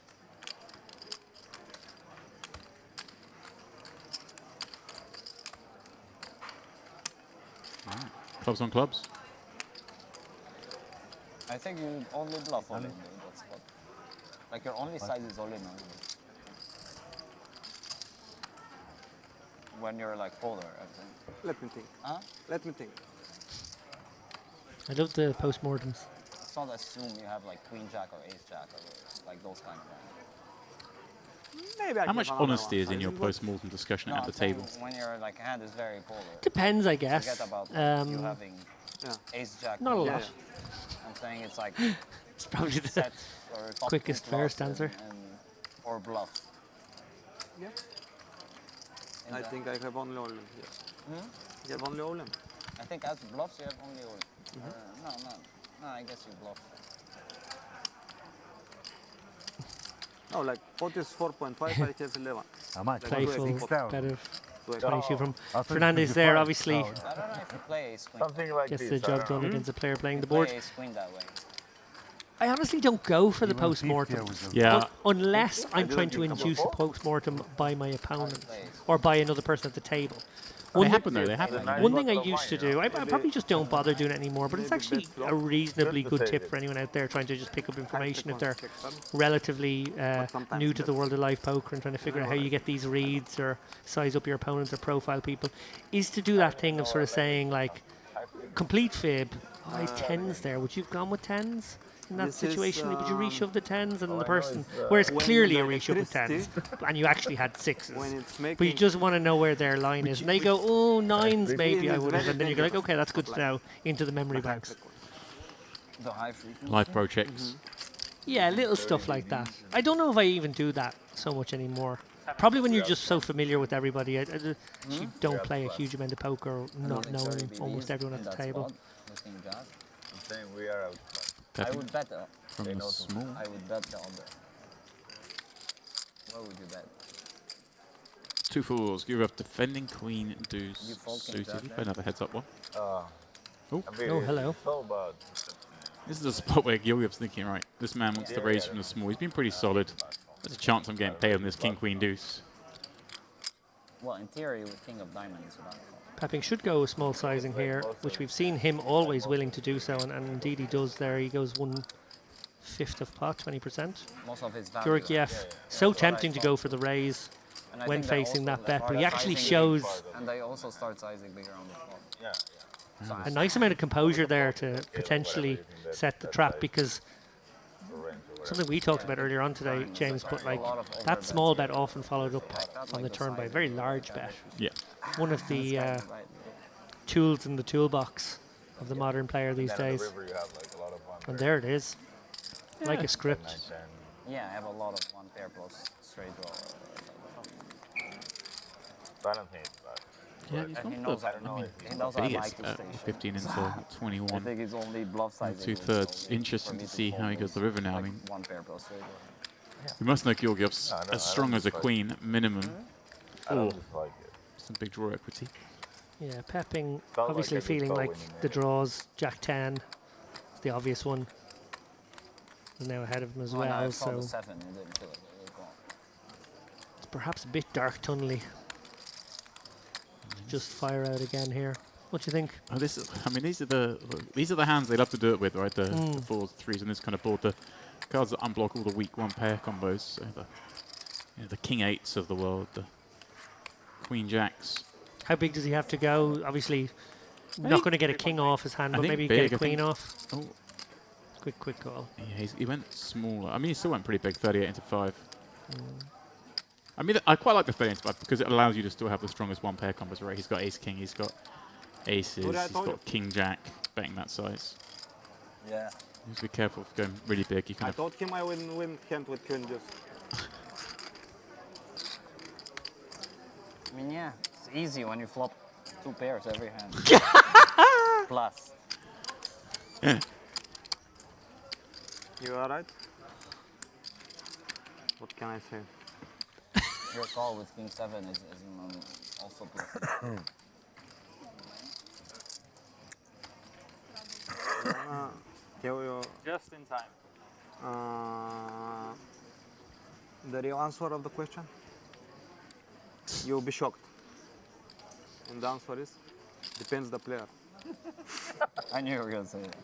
Speaker 11: Alright. Clubs on clubs.
Speaker 5: I think you only bluff all in that spot. Like your only size is all in. When you're like polar, I think.
Speaker 10: Let me think.
Speaker 5: Huh?
Speaker 10: Let me think.
Speaker 2: I love the postmortems.
Speaker 5: Let's not assume you have like queen jack or ace jack or like those kind of things.
Speaker 10: Maybe I
Speaker 11: How much
Speaker 10: have another
Speaker 11: honesty
Speaker 10: one.
Speaker 11: is in your
Speaker 10: But
Speaker 11: post-mortem discussion
Speaker 5: No,
Speaker 11: at the
Speaker 5: I'm saying
Speaker 11: table?
Speaker 5: when your like hand is very polar.
Speaker 2: Depends, I guess.
Speaker 5: Forget about you having ace jack.
Speaker 2: Not a
Speaker 5: queen
Speaker 2: lot.
Speaker 5: jack. I'm saying it's like
Speaker 2: It's probably the
Speaker 5: set or top
Speaker 2: quickest,
Speaker 5: two bluffs
Speaker 2: fairest answer.
Speaker 5: or bluff.
Speaker 10: Yeah.
Speaker 5: In
Speaker 10: I
Speaker 5: the-
Speaker 10: think I have only all in. Yes. You have only all in.
Speaker 5: I think as bluffs you have only all. No, I guess you bluff.
Speaker 10: No, like pot is 4.5, I have 11.
Speaker 6: How much?
Speaker 2: Playful,
Speaker 6: 6,000.
Speaker 2: bet of
Speaker 10: Like
Speaker 2: 22 from
Speaker 6: I think
Speaker 2: Fernandez there,
Speaker 6: 55.
Speaker 2: obviously
Speaker 5: I don't know if you play ace queen.
Speaker 8: Something like
Speaker 2: gets
Speaker 8: this.
Speaker 2: the
Speaker 8: I
Speaker 2: job
Speaker 8: don't
Speaker 2: done
Speaker 8: know.
Speaker 2: against a player playing
Speaker 5: You
Speaker 2: the
Speaker 5: play
Speaker 2: board.
Speaker 5: ace queen that way.
Speaker 2: I honestly don't go for the
Speaker 6: Even 50
Speaker 2: post-mortem.
Speaker 6: was a-
Speaker 11: Yeah.
Speaker 2: Unless I'm
Speaker 10: didn't
Speaker 2: trying to
Speaker 10: think
Speaker 2: induce a
Speaker 10: about
Speaker 2: post-mortem by my opponent
Speaker 5: plays.
Speaker 2: or by another person at the table.
Speaker 11: They
Speaker 2: One,
Speaker 11: happen though, they happen.
Speaker 2: one thing I used to do, I probably just don't bother doing it anymore, but it's actually a reasonably good tip for anyone out there trying to just pick up information if they're relatively new to the world of live poker and trying to figure out how you get these reads or size up your opponents or profile people, is to do that thing of sort of saying like, complete fib, oh, he's tens there, would you have gone with tens? In that
Speaker 10: This is,
Speaker 2: situation, would you reshove the tens and the person,
Speaker 8: it's,
Speaker 2: where it's
Speaker 10: when
Speaker 2: clearly
Speaker 10: the
Speaker 2: a reshove with tens, and you actually had sixes,
Speaker 10: When it's
Speaker 2: but you
Speaker 10: making
Speaker 2: just want to know where their line is, and they go, oh, nines maybe I
Speaker 10: it's
Speaker 2: would have,
Speaker 10: very
Speaker 2: and then you go like,
Speaker 10: dangerous.
Speaker 2: okay, that's good to know, into the memory banks.
Speaker 5: The high frequency.
Speaker 11: Live pro checks.
Speaker 2: Yeah, little stuff like that. I don't know if I even do that so much anymore. Probably when you're just so familiar with everybody. I actually don't play a huge amount of poker, not knowing almost everyone at the table.
Speaker 8: I'm saying we are out.
Speaker 5: I would bet
Speaker 11: From the small.
Speaker 5: I would bet the under. What would you bet?
Speaker 11: 2 fours. Give up defending queen deuce
Speaker 5: You fold king
Speaker 11: suited.
Speaker 5: jack
Speaker 11: You
Speaker 5: there?
Speaker 11: play another heads up one.
Speaker 2: Oh, hello.
Speaker 8: So bad.
Speaker 11: This is a spot where Gilgib's thinking, right, this man wants to raise from the small. He's been pretty solid. There's a chance I'm getting paid on this king queen deuce.
Speaker 5: Well, in theory, with king of diamonds, without call.
Speaker 2: Pepping should go a small sizing here, which we've seen him always willing to do so, and indeed he does there. He goes 1/5 of pot, 20%.
Speaker 5: Most of his value.
Speaker 2: Georgiev, so tempting to go for the raise
Speaker 5: And I
Speaker 2: when
Speaker 5: think they
Speaker 2: facing
Speaker 5: also
Speaker 2: that bet,
Speaker 5: start
Speaker 2: but he actually
Speaker 5: sizing
Speaker 2: shows
Speaker 5: And they also start sizing bigger on the flop.
Speaker 8: Yeah.
Speaker 2: a nice amount of composure there to potentially set the trap, because something we talked about earlier on today, James, but like that small bet often followed up on the turn by a very large bet.
Speaker 11: Yeah.
Speaker 2: One of the tools in the toolbox of the modern player these
Speaker 8: And then in
Speaker 2: days.
Speaker 8: the river you have like a lot of one
Speaker 2: And
Speaker 8: pair.
Speaker 2: there it is. Like a script.
Speaker 5: Yeah, I have a lot of 1 pair plus straight draw.
Speaker 8: So I don't think it's bad.
Speaker 11: Yeah,
Speaker 5: And
Speaker 11: he's
Speaker 5: he
Speaker 11: not
Speaker 5: knows,
Speaker 11: the,
Speaker 5: I don't know, he
Speaker 11: he's
Speaker 5: knows
Speaker 11: not
Speaker 5: I
Speaker 11: the
Speaker 5: like
Speaker 11: biggest
Speaker 5: to
Speaker 11: at
Speaker 5: station.
Speaker 11: 15 into
Speaker 5: I
Speaker 11: 21.
Speaker 5: think it's only bluff size.
Speaker 11: 2/3. Interesting to see how he goes the river now. I mean,
Speaker 5: 1 pair plus straight draw.
Speaker 11: we must know Georgiev's
Speaker 8: No, I don't-
Speaker 11: as
Speaker 8: I
Speaker 11: strong
Speaker 8: don't
Speaker 11: as a
Speaker 8: dislike
Speaker 11: queen minimum.
Speaker 8: I don't
Speaker 11: Or
Speaker 8: dislike it.
Speaker 11: some big draw equity.
Speaker 2: Yeah, Pepping,
Speaker 8: Felt like
Speaker 2: obviously
Speaker 8: I could
Speaker 2: feeling
Speaker 8: go
Speaker 2: like
Speaker 8: when you
Speaker 2: the
Speaker 8: made it.
Speaker 2: draws, Jack 10 is the obvious one. He's now ahead of him as
Speaker 5: Oh, no, I
Speaker 2: well,
Speaker 5: saw
Speaker 2: so
Speaker 5: the 7 and didn't feel it. It was gone.
Speaker 2: it's perhaps a bit dark tunnely. Just fire out again here. What do you think?
Speaker 11: Oh, this is, I mean, these are the hands they love to do it with, right? The 4s, 3s, and this kind of board. The cards that unblock all the weak 1 pair combos. So the king 8s of the world, the queen jacks.
Speaker 2: How big does he have to go? Obviously, not going to get a king off his hand,
Speaker 11: I
Speaker 2: but
Speaker 11: think
Speaker 2: maybe
Speaker 11: big,
Speaker 2: get a
Speaker 11: I think.
Speaker 2: queen off.
Speaker 11: Oh,
Speaker 2: Quick call.
Speaker 11: yeah, he went smaller. I mean, he still went pretty big, 38 into 5. I mean, I quite like the 38 into 5 because it allows you to still have the strongest 1 pair combos, right? He's got ace king, he's got aces,
Speaker 10: What did I
Speaker 11: he's
Speaker 10: told
Speaker 11: got king jack, betting that size.
Speaker 10: Yeah.
Speaker 11: Just be careful of going really big. You
Speaker 10: I
Speaker 11: kind of
Speaker 10: told him I win hand with queen deuce.
Speaker 5: I mean, yeah, it's easy when you flop 2 pairs every hand. Plus.
Speaker 10: You alright? What can I say?
Speaker 5: Your call with king 7 is also plus.
Speaker 10: Tell you
Speaker 4: Just in time.
Speaker 10: the real answer of the question? You'll be shocked. And the answer is, depends the player.
Speaker 5: I knew you were going to say that.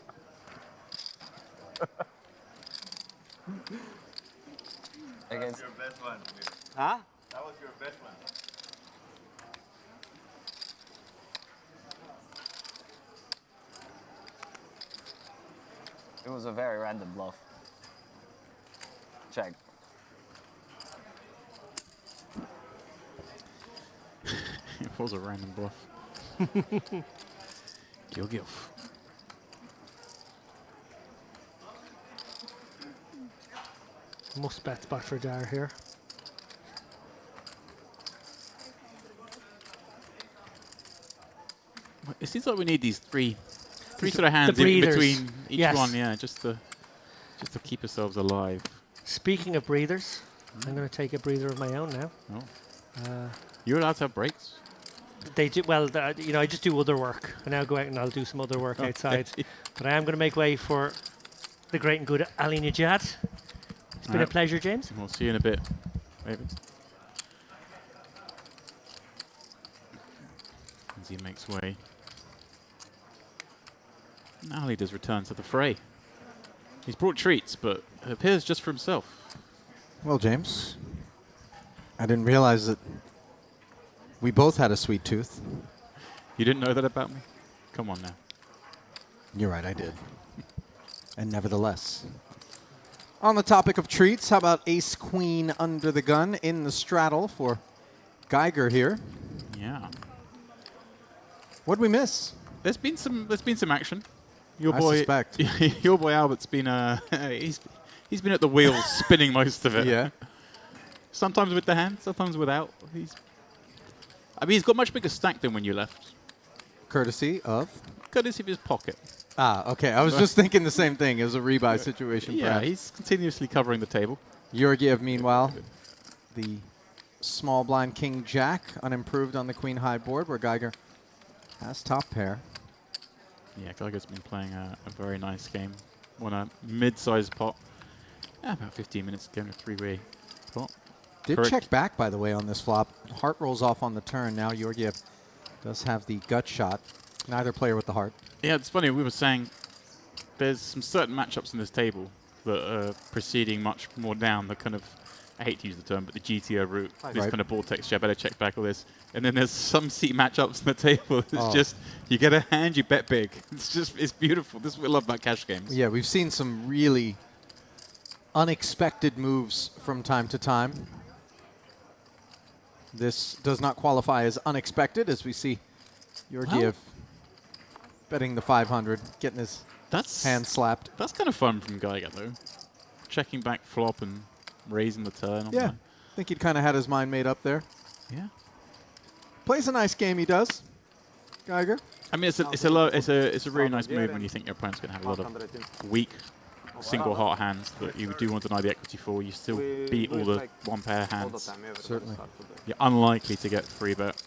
Speaker 5: Against
Speaker 8: Your best one.
Speaker 10: Huh?
Speaker 8: That was your best one.
Speaker 5: it was a very random bluff. Check.
Speaker 11: it was a random bluff. Georgiev.
Speaker 2: Must bet spot for Dar here.
Speaker 11: It seems like we need these three sort of hands in
Speaker 2: breathers.
Speaker 11: between each
Speaker 2: Yes.
Speaker 11: one, yeah, just to keep ourselves alive.
Speaker 2: Speaking of breathers, I'm going to take a breather of my own now.
Speaker 11: Oh. You're allowed to have breaks?
Speaker 2: They do well. You know, I just do other work. I now go out and I'll do some other work outside. But I am going to make way for the great and good Ali Najad. It's been a pleasure, James.
Speaker 11: We'll see you in a bit, David. As he makes way. And Ali does return to the fray. He's brought treats, but it appears just for himself.
Speaker 1: Well, James, I didn't realize that we both had a sweet tooth.
Speaker 11: You didn't know that about me? Come on now.
Speaker 1: You're right, I did. And nevertheless. On the topic of treats, how about ace queen under the gun in the straddle for Geiger here?
Speaker 11: Yeah.
Speaker 1: What'd we miss?
Speaker 11: There's been some action. Your
Speaker 1: I
Speaker 11: boy,
Speaker 1: suspect.
Speaker 11: your boy Albert's been he's been at the wheel spinning most of it.
Speaker 1: Yeah.
Speaker 11: Sometimes with the hand, sometimes without. He's got much bigger stack than when you left.
Speaker 1: Courtesy of
Speaker 11: his pocket.
Speaker 1: Ah, okay. I was just thinking the same thing. It was a rebuy situation.
Speaker 11: Yeah,
Speaker 1: perhaps.
Speaker 11: he's continuously covering the table.
Speaker 1: Georgiev, meanwhile, the small blind king jack, unimproved on the queen high board, where Geiger has top pair.
Speaker 11: Yeah, Geiger's been playing a very nice game. Won a mid-sized pot. About 15 minutes ago, a three-way pot.
Speaker 1: Did
Speaker 11: Correct.
Speaker 1: check back, by the way, on this flop. Heart rolls off on the turn. Now Georgiev does have the gut shot. Neither player with the heart.
Speaker 11: Yeah, it's funny. We were saying there's some certain matchups in this table that are proceeding much more down the kind of, I hate to use the term, but the GTO route. This
Speaker 1: Right.
Speaker 11: kind of ball text, yeah, better check back all this. And then there's some seat matchups on the table. It's
Speaker 1: Oh.
Speaker 11: just, you get a hand, you bet big. It's beautiful. This is what we love about cash games.
Speaker 1: Yeah, we've seen some really unexpected moves from time to time. This does not qualify as unexpected, as we see Georgiev betting the 500, getting his hand slapped.
Speaker 11: That's kind of fun from Geiger, though. Checking back flop and raising the turn.
Speaker 1: Yeah, I think he'd kind of had his mind made up there.
Speaker 11: Yeah.
Speaker 1: Plays a nice game, he does. Geiger.
Speaker 11: I mean, it's a really nice move when you think your opponent's going to have a lot of weak single heart hands that you do want to deny the equity for. You still beat all the one pair hands.
Speaker 1: Certainly.
Speaker 11: You're unlikely to get free bet.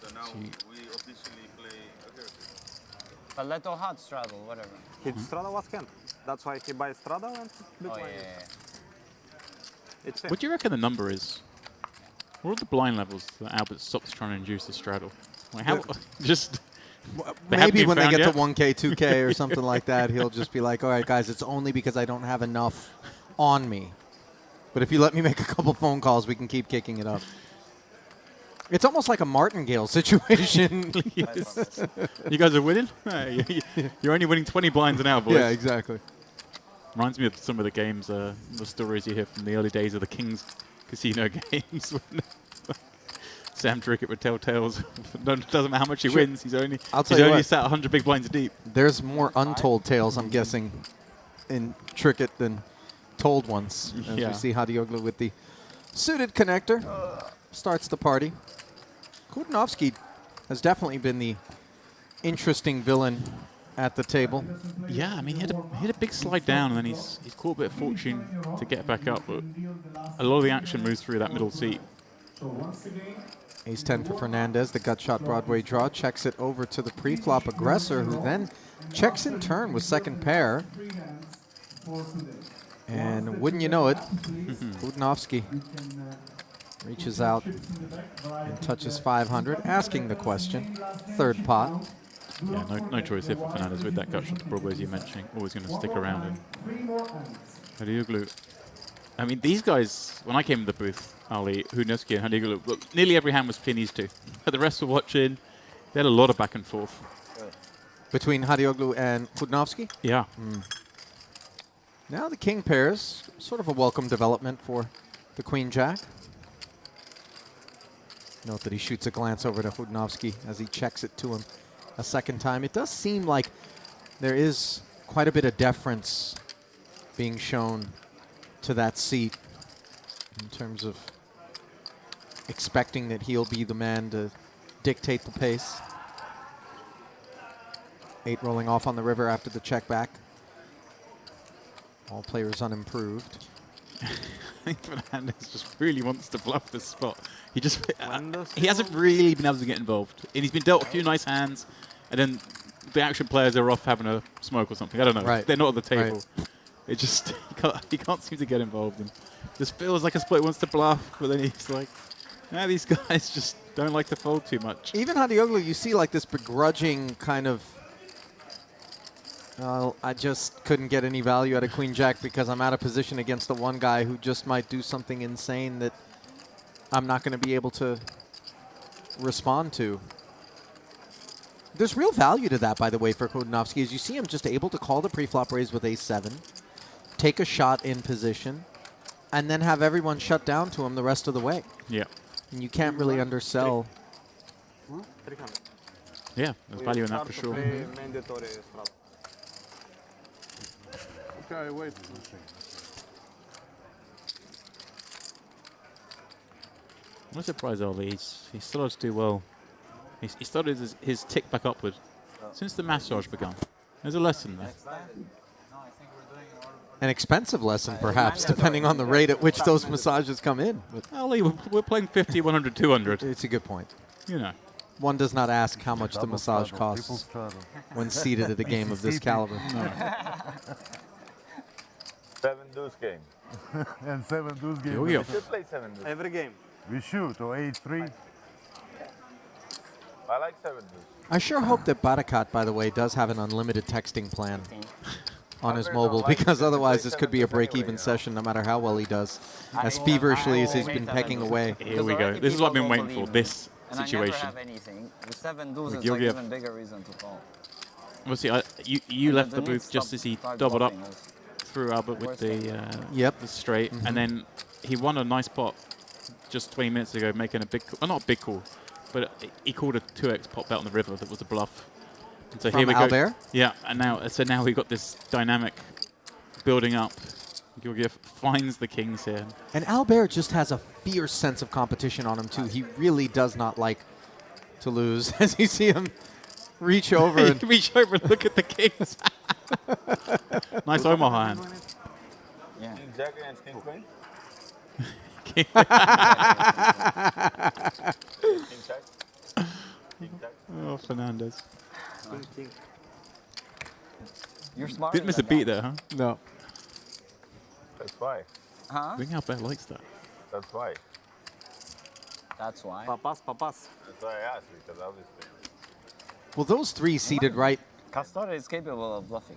Speaker 8: So now we officially play aggressive.
Speaker 5: A little hot straddle, whatever.
Speaker 10: His straddle was hand. That's why he buys straddle and big blind. It's
Speaker 11: What do you reckon the number is? What are the blind levels that Albert stops trying to induce the straddle? Like how just
Speaker 1: maybe when they get to 1K, 2K or something like that, he'll just be like, all right, guys, it's only because I don't have enough on me. But if you let me make a couple phone calls, we can keep kicking it up. It's almost like a martingale situation.
Speaker 11: You guys are winning? You're only winning 20 blinds an hour, boys.
Speaker 1: Yeah, exactly.
Speaker 11: Reminds me of some of the games, the stories you hear from the early days of the King's Casino games. When Sam Trickett would tell tales. Doesn't matter how much he wins, he's only sat 100 big blinds deep.
Speaker 1: There's more untold tales, I'm guessing, in Trickett than told ones. As we see Hadioglu with the suited connector starts the party. Kudnovsky has definitely been the interesting villain at the table.
Speaker 11: Yeah, I mean, he had a big slide down, and then he's caught a bit of fortune to get back up, but a lot of the action moves through that middle seat.
Speaker 1: Ace-10 for Fernandez, the gut shot Broadway draw, checks it over to the pre-flop aggressor, who then checks in turn with second pair. And wouldn't you know it, Kudnovsky reaches out and touches 500, asking the question. Third pot.
Speaker 11: Yeah, no choice here for Fernandez with that gut shot to Broadway, as you're mentioning. Always going to stick around. And Hadioglu. I mean, these guys, when I came to the booth, Ali, Kudnovsky and Hadioglu, look, nearly every hand was between these two. But the rest were watching. They had a lot of back and forth.
Speaker 1: Between Hadioglu and Kudnovsky?
Speaker 11: Yeah.
Speaker 1: Now the king pairs, sort of a welcome development for the queen-jack. Note that he shoots a glance over to Kudnovsky as he checks it to him a second time. It does seem like there is quite a bit of deference being shown to that seat in terms of expecting that he'll be the man to dictate the pace. 8 rolling off on the river after the check back. All players unimproved.
Speaker 11: I think Fernandez just really wants to bluff this spot. He hasn't really been able to get involved. And he's been dealt a few nice hands, and then the action players are off having a smoke or something. I don't know.
Speaker 1: Right.
Speaker 11: They're not at the table.
Speaker 1: Right.
Speaker 11: It just he can't seem to get involved. And just feels like a spot he wants to bluff, but then he's like, these guys just don't like to fold too much.
Speaker 1: Even Hadioglu, you see like this begrudging kind of, I just couldn't get any value out of Queen Jack because I'm out of position against the one guy who just might do something insane that I'm not going to be able to respond to. There's real value to that, by the way, for Kudnovsky, as you see him just able to call the pre-flop raise with ace-7, take a shot in position, and then have everyone shut down to him the rest of the way.
Speaker 11: Yeah.
Speaker 1: And you can't really undersell.
Speaker 11: Yeah, there's value in that for sure.
Speaker 7: Okay, wait.
Speaker 11: I'm surprised, Ali. He started to do well. He started his tick back upward since the massage began. There's a lesson there.
Speaker 1: An expensive lesson, perhaps, depending on the rate at which those massages come in.
Speaker 11: Ali, we're playing 50, 100, 200.
Speaker 1: It's a good point.
Speaker 11: You know.
Speaker 1: One does not ask how much the massage costs when seated at a game of this caliber.
Speaker 11: No.
Speaker 8: 7 deuce game.
Speaker 6: And 7 deuce game.
Speaker 8: We should play 7 deuce.
Speaker 10: Every game.
Speaker 6: We shoot, or 8-3.
Speaker 8: I like 7 deuce.
Speaker 1: I sure hope that Barakat, by the way, does have an unlimited texting plan on his mobile, because otherwise this could be a break-even session no matter how well he does, as feverishly as he's been pecking away.
Speaker 11: Here we go. This is what I've been waiting for, this situation.
Speaker 5: And I never have anything. With 7 deuce,
Speaker 11: With
Speaker 5: it's like
Speaker 11: Georgiev.
Speaker 5: even bigger reason to call.
Speaker 11: Well, see, you left the booth just as he doubled up through Albert with the
Speaker 1: Yep.
Speaker 11: the straight, and then he won a nice pot just 20 minutes ago, making a big, well, not a big call, but he called a 2x pot bet on the river that was a bluff. And so
Speaker 1: From
Speaker 11: here we
Speaker 1: Albert?
Speaker 11: go. Yeah, and now we've got this dynamic building up. Georgiev finds the kings here.
Speaker 1: And Albert just has a fierce sense of competition on him, too. He really does not like to lose. As you see him reach over and
Speaker 11: reach over and look at the kings. Nice Omaha hand.
Speaker 5: Yeah.
Speaker 8: King Jack against King Queen?
Speaker 11: King
Speaker 8: King Jack? King Jack?
Speaker 11: Oh, Fernandez.
Speaker 5: You're smart.
Speaker 11: Didn't miss a beat there, huh?
Speaker 1: No.
Speaker 8: That's why.
Speaker 5: Huh?
Speaker 11: I think Albert likes that.
Speaker 8: That's why.
Speaker 5: That's why.
Speaker 10: Papas.
Speaker 8: That's why I asked, because obviously.
Speaker 1: Well, those three seated right
Speaker 5: Castor is capable of bluffing.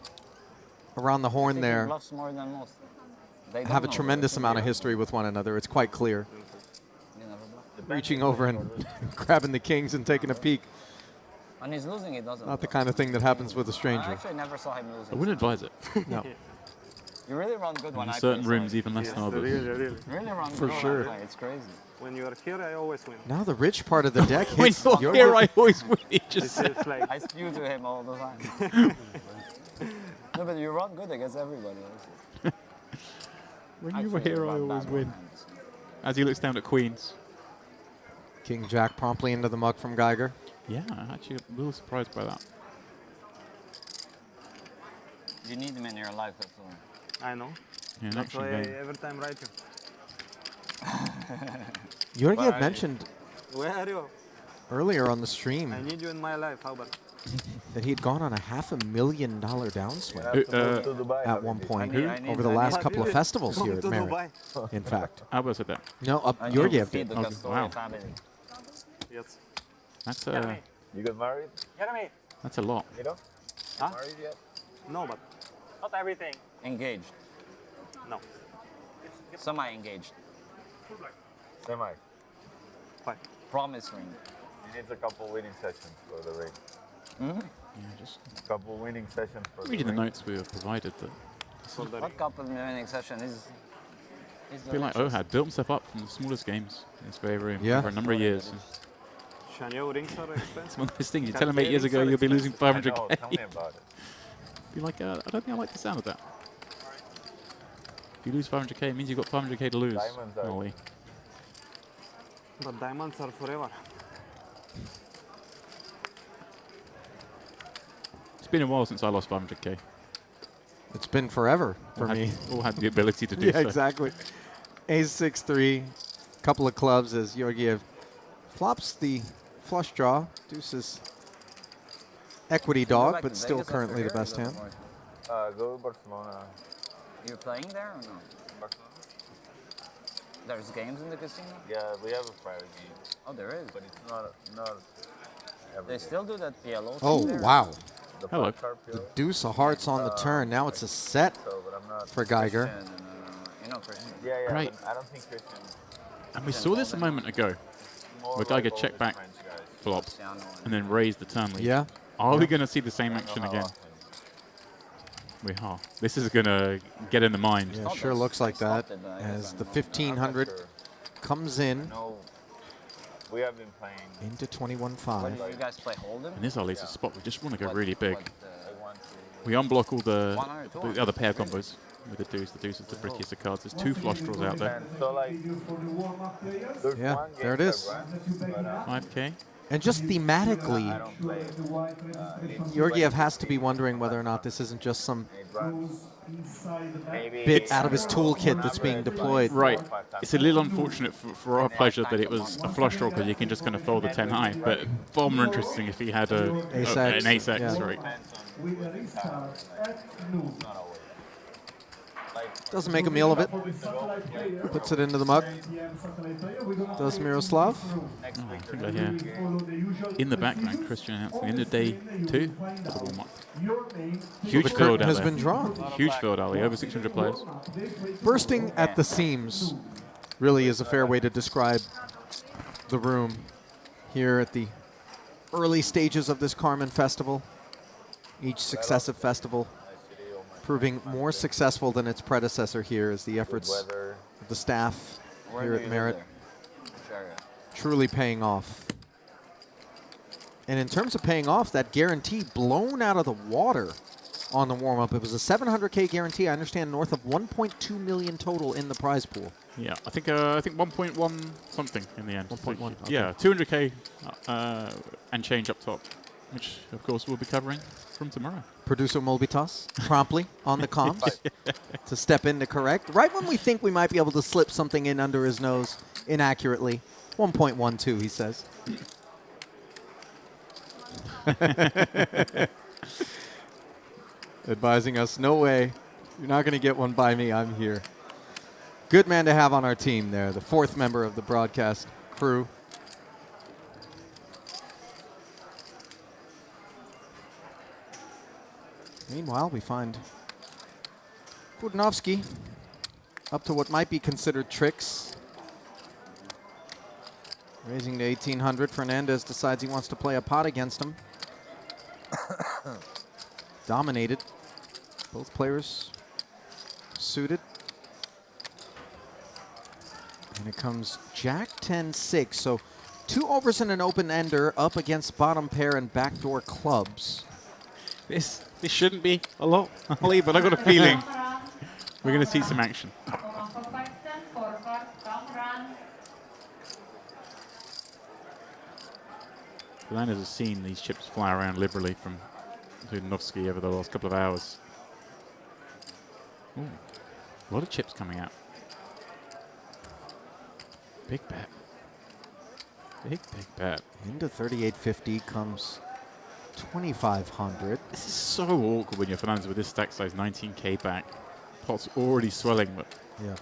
Speaker 1: around the
Speaker 5: I
Speaker 1: horn
Speaker 5: think he
Speaker 1: there
Speaker 5: bluffs more than most. They don't
Speaker 1: have a
Speaker 5: know,
Speaker 1: tremendous
Speaker 5: but
Speaker 1: amount of history with one another. It's quite clear.
Speaker 5: you never bluff.
Speaker 1: Reaching over and grabbing the kings and taking a peek.
Speaker 5: When he's losing, he doesn't.
Speaker 1: Not the
Speaker 5: bluff.
Speaker 1: kind of thing that happens with a
Speaker 5: I
Speaker 1: stranger.
Speaker 5: actually never saw him
Speaker 11: I
Speaker 5: losing.
Speaker 11: wouldn't advise it.
Speaker 1: No.
Speaker 5: You really run good when
Speaker 11: In
Speaker 5: I
Speaker 11: certain
Speaker 5: play,
Speaker 11: rooms,
Speaker 5: so
Speaker 11: even less than others.
Speaker 10: Really.
Speaker 5: really run
Speaker 1: For
Speaker 5: good when
Speaker 1: sure.
Speaker 5: I play. It's crazy.
Speaker 10: When you are here, I always win.
Speaker 1: Now the rich part of the deck
Speaker 11: When
Speaker 1: hits
Speaker 11: you're
Speaker 1: your
Speaker 11: here, I always win. He just
Speaker 10: This is like
Speaker 5: I spew to him all the time. No, but you run good against everybody.
Speaker 11: when you were here, I always win. As he looks down at queens.
Speaker 1: King Jack promptly into the mug from Geiger.
Speaker 11: Yeah, actually a little surprised by that.
Speaker 5: You need him in your life, that's all.
Speaker 10: I know.
Speaker 11: Yeah, an
Speaker 10: That's
Speaker 11: action
Speaker 10: why I
Speaker 11: game.
Speaker 10: every time write you.
Speaker 1: Georgiev mentioned
Speaker 10: Where are you?
Speaker 1: earlier on the stream
Speaker 10: I need you in my life. How about?
Speaker 1: that he had gone on a $500,000 downswing
Speaker 8: To Dubai,
Speaker 1: at one point
Speaker 5: I need-
Speaker 1: over the
Speaker 5: I
Speaker 1: last
Speaker 5: need-
Speaker 1: couple of festivals here at
Speaker 10: to
Speaker 1: Merritt,
Speaker 10: Dubai.
Speaker 1: in fact.
Speaker 11: Albert said that.
Speaker 1: No,
Speaker 5: I need
Speaker 1: Georgiev
Speaker 5: to feed
Speaker 1: did.
Speaker 5: the
Speaker 11: Okay,
Speaker 5: Castor
Speaker 11: wow.
Speaker 5: family.
Speaker 10: Yes.
Speaker 11: That's
Speaker 8: You got married?
Speaker 11: that's a lot.
Speaker 8: You know?
Speaker 10: Huh?
Speaker 8: Married yet?
Speaker 10: No, but
Speaker 4: Not everything.
Speaker 5: Engaged.
Speaker 10: no.
Speaker 5: Semi-engaged.
Speaker 8: Semi.
Speaker 5: Promise ring.
Speaker 8: He needs a couple winning sessions for the ring.
Speaker 5: Mm-hmm.
Speaker 11: Yeah, just
Speaker 8: A couple winning sessions for
Speaker 11: reading the
Speaker 8: ring.
Speaker 11: notes we were provided. That
Speaker 5: What couple winning session is?
Speaker 11: I feel like Ohad built himself up from the smallest games in this very room
Speaker 1: Yeah.
Speaker 11: for a number of years.
Speaker 10: Chanel rings are
Speaker 11: It's
Speaker 10: expensive.
Speaker 11: one of those things. You tell him 8 years ago you'll be losing
Speaker 8: I
Speaker 11: 500k.
Speaker 8: know, tell me about it.
Speaker 11: Be like, I don't think I like the sound of that. If you lose 500k, it means you've got 500k to lose.
Speaker 8: Diamonds are-
Speaker 11: Ollie.
Speaker 10: But diamonds are forever.
Speaker 11: It's been a while since I lost 500k.
Speaker 1: It's been forever for me.
Speaker 11: All had the ability to do
Speaker 1: Yeah,
Speaker 11: so.
Speaker 1: exactly. Ace 6-3, couple of clubs as Georgiev flops the flush draw. Deuces equity dog, but still currently the best hand.
Speaker 8: Go to Barcelona.
Speaker 5: You're playing there or no?
Speaker 8: Barcelona?
Speaker 5: There's games in the casino?
Speaker 8: Yeah, we have a private game,
Speaker 5: Oh, there is.
Speaker 8: but it's not every
Speaker 5: They
Speaker 8: day.
Speaker 5: still do that PLO
Speaker 1: Oh,
Speaker 5: thing there?
Speaker 1: wow.
Speaker 8: The
Speaker 11: Hello.
Speaker 8: flat card
Speaker 1: The
Speaker 8: PO,
Speaker 1: deuce of hearts on the turn. Now it's a set
Speaker 8: so, but I'm not.
Speaker 1: for Geiger.
Speaker 5: Christian, you know Christian.
Speaker 8: Yeah,
Speaker 11: Great.
Speaker 8: but I don't think Christian.
Speaker 11: And we saw this a moment ago.
Speaker 8: More
Speaker 11: Where Geiger
Speaker 8: like all
Speaker 11: checked
Speaker 8: the
Speaker 11: back,
Speaker 8: French guys.
Speaker 11: flop,
Speaker 5: Cristiano
Speaker 11: and then raised the turn lead.
Speaker 1: Yeah.
Speaker 11: Are we going to see the same
Speaker 8: I don't
Speaker 11: action
Speaker 8: know how
Speaker 11: again?
Speaker 8: often.
Speaker 11: We are. This is going to get in the mind.
Speaker 1: Yeah,
Speaker 5: thought
Speaker 1: sure
Speaker 5: they
Speaker 1: looks like that
Speaker 5: stopped it, I guess
Speaker 1: as
Speaker 5: I'm
Speaker 1: the
Speaker 5: not-
Speaker 1: 1500
Speaker 8: Sure.
Speaker 1: comes in
Speaker 8: No, we have been playing.
Speaker 1: into
Speaker 5: What
Speaker 1: 21-5.
Speaker 5: do you guys play Hold'em?
Speaker 11: And this our laser spot. We just want to go
Speaker 5: What-
Speaker 11: really big.
Speaker 5: what,
Speaker 8: I want to.
Speaker 11: We unblock all the
Speaker 5: 100,
Speaker 11: the other pair combos with the deuce. The deuce is the prettiest of cards. There's 2 flush draws out there.
Speaker 8: And so like, there's
Speaker 1: Yeah,
Speaker 8: one game
Speaker 1: there it is.
Speaker 8: I run, but
Speaker 11: 5k.
Speaker 1: And just thematically,
Speaker 8: I don't play.
Speaker 1: Georgiev has to be wondering whether or not this isn't just some
Speaker 8: It runs maybe
Speaker 1: bit out of his toolkit that's being deployed.
Speaker 11: Right. It's a little unfortunate for our pleasure that it was a flush draw because you can just kind of fold the 10 high. But far more interesting if he had
Speaker 1: Ace
Speaker 11: an
Speaker 1: X,
Speaker 11: ace X,
Speaker 1: yeah.
Speaker 11: right?
Speaker 12: With a restart at noon.
Speaker 8: not always. Like,
Speaker 1: Doesn't make a meal of it.
Speaker 12: For the satellite player,
Speaker 1: Puts it into the mug.
Speaker 12: 10 PM satellite player, we're gonna
Speaker 1: Does
Speaker 12: play
Speaker 1: Miroslav.
Speaker 8: next
Speaker 11: Oh, I
Speaker 8: week
Speaker 11: think
Speaker 8: there's
Speaker 11: I hear
Speaker 12: follow the usual
Speaker 11: in the background
Speaker 12: procedures.
Speaker 11: Christian announcing
Speaker 12: On
Speaker 11: end
Speaker 12: the
Speaker 11: of day
Speaker 12: screen,
Speaker 11: 2
Speaker 12: you will find
Speaker 11: for the
Speaker 12: out
Speaker 11: warm-up.
Speaker 12: your name,
Speaker 11: Huge
Speaker 1: The
Speaker 11: field
Speaker 1: curtain
Speaker 11: out
Speaker 1: has
Speaker 11: there.
Speaker 1: been drawn.
Speaker 11: Huge field, Ali. Over 600 players.
Speaker 12: They play
Speaker 1: Bursting at the seams really is a fair way to describe the room here at the early stages of this Carmen festival. Each successive festival proving more successful than its predecessor here as the efforts
Speaker 8: weather.
Speaker 1: of the staff
Speaker 5: Where
Speaker 1: here
Speaker 5: do
Speaker 1: at
Speaker 5: you
Speaker 1: Merit
Speaker 5: live there? Which area?
Speaker 1: truly paying off. And in terms of paying off, that guarantee blown out of the water on the warm-up. It was a 700K guarantee. I understand north of 1.2 million total in the prize pool.
Speaker 11: Yeah, I think 1.1 something in the end.
Speaker 1: 1.1. Okay.
Speaker 11: Yeah, 200K and change up top, which of course we'll be covering from tomorrow.
Speaker 1: Producer Molbitas promptly on the comms to step in to correct. Right when we think we might be able to slip something in under his nose inaccurately. 1.12, he says. Advising us, no way. You're not going to get one by me. I'm here. Good man to have on our team there, the fourth member of the broadcast crew. Meanwhile, we find Kudnovsky up to what might be considered tricks. Raising to 1800, Fernandez decides he wants to play a pot against him. Dominated. Both players suited. And it comes Jack 10-6. So 2 overs and an open-ender up against bottom pair and backdoor clubs.
Speaker 11: This shouldn't be a lot, Ollie, but I got a feeling we're going to see some action. Fernandez has seen these chips fly around liberally from Kudnovsky over the last couple of hours. Ooh, a lot of chips coming out. Big bet. Big bet.
Speaker 1: Into 3850 comes 2500.
Speaker 11: This is so awkward when you're Fernandez with this stack size, 19K back. Pot's already swelling, but
Speaker 1: yeah,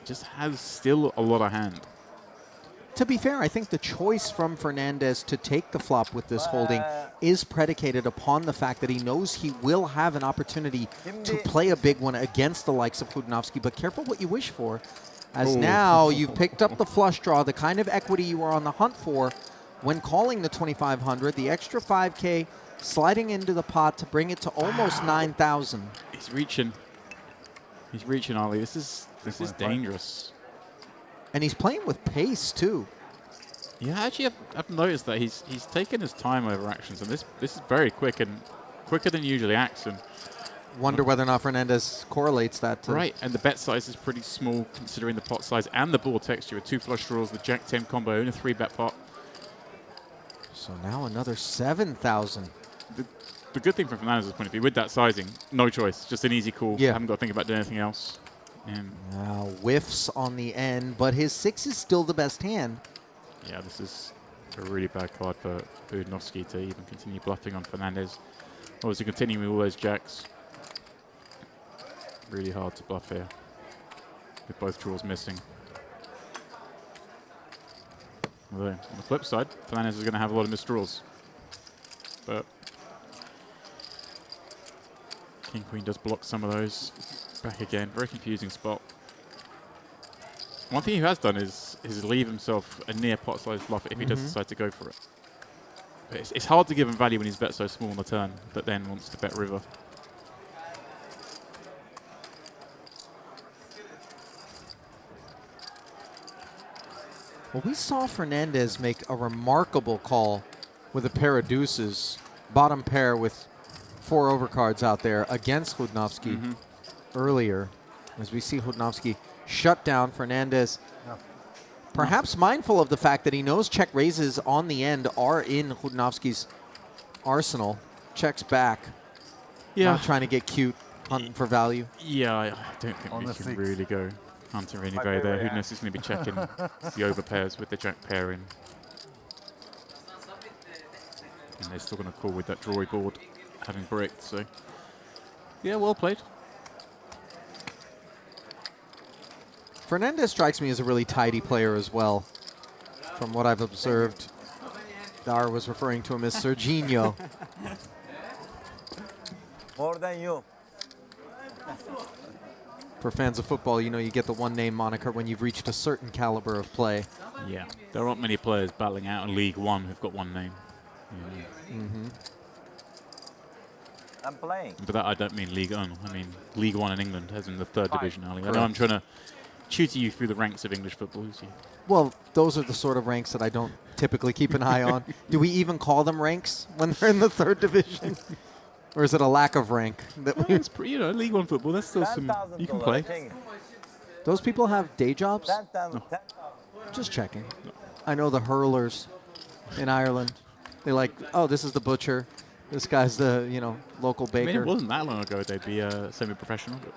Speaker 11: just has still a lot of hand.
Speaker 1: To be fair, I think the choice from Fernandez to take the flop with this holding is predicated upon the fact that he knows he will have an opportunity to play a big one against the likes of Kudnovsky, but careful what you wish for, as now you've picked up the flush draw, the kind of equity you were on the hunt for when calling the 2500, the extra 5K sliding into the pot to bring it to almost 9,000.
Speaker 11: He's reaching. He's reaching, Ollie. This is dangerous.
Speaker 1: And he's playing with pace, too.
Speaker 11: Yeah, actually, I've noticed that he's taken his time over actions, and this is very quick and quicker than usually acts. And
Speaker 1: wonder whether or not Fernandez correlates that.
Speaker 11: Right, and the bet size is pretty small considering the pot size and the board texture with 2 flush draws, the Jack 10 combo, and a 3-bet pot.
Speaker 1: So now another 7,000.
Speaker 11: The good thing from Fernandez's point of view, with that sizing, no choice, just an easy call.
Speaker 1: Yeah.
Speaker 11: Haven't got to think about doing anything else.
Speaker 1: Now whiffs on the end, but his 6 is still the best hand.
Speaker 11: Yeah, this is a really bad card for Kudnovsky to even continue bluffing on Fernandez. Obviously continuing with all those jacks. Really hard to bluff here with both draws missing. Although, on the flip side, Fernandez is going to have a lot of missed draws. But King Queen does block some of those. Back again, very confusing spot. One thing he has done is leave himself a near pot size bluff if he does decide to go for it. But it's hard to give him value when he's bet so small on the turn that then wants to bet river.
Speaker 1: Well, we saw Fernandez make a remarkable call with a pair of deuces, bottom pair with 4 overcards out there against Kudnovsky earlier. As we see Kudnovsky shut down Fernandez, perhaps mindful of the fact that he knows check raises on the end are in Kudnovsky's arsenal. Checks back.
Speaker 11: Yeah.
Speaker 1: Not trying to get cute, hunting for value.
Speaker 11: Yeah, I don't think we can really go hunting for anybody there. Who knows who's going to be checking the overpairs with the jack pair in. And they're still going to call with that drawy board, having bricked, so yeah, well played.
Speaker 1: Fernandez strikes me as a really tidy player as well, from what I've observed. Dar was referring to him as Serginho.
Speaker 8: More than you.
Speaker 1: For fans of football, you know you get the one-name moniker when you've reached a certain caliber of play.
Speaker 11: Yeah, there aren't many players battling out in League One who've got one name.
Speaker 8: I'm playing.
Speaker 11: But that I don't mean League One. I mean League One in England, as in the 3rd division, Ali. I know I'm trying to tutor you through the ranks of English football.
Speaker 1: Well, those are the sort of ranks that I don't typically keep an eye on. Do we even call them ranks when they're in the 3rd division? Or is it a lack of rank? That
Speaker 11: Well, it's pretty, League One football, that's still some... You can play.
Speaker 1: Those people have day jobs? Just checking. I know the hurlers in Ireland. They like, oh, this is the butcher. This guy's the, local baker.
Speaker 11: I mean, it wasn't that long ago they'd be semi-professional, but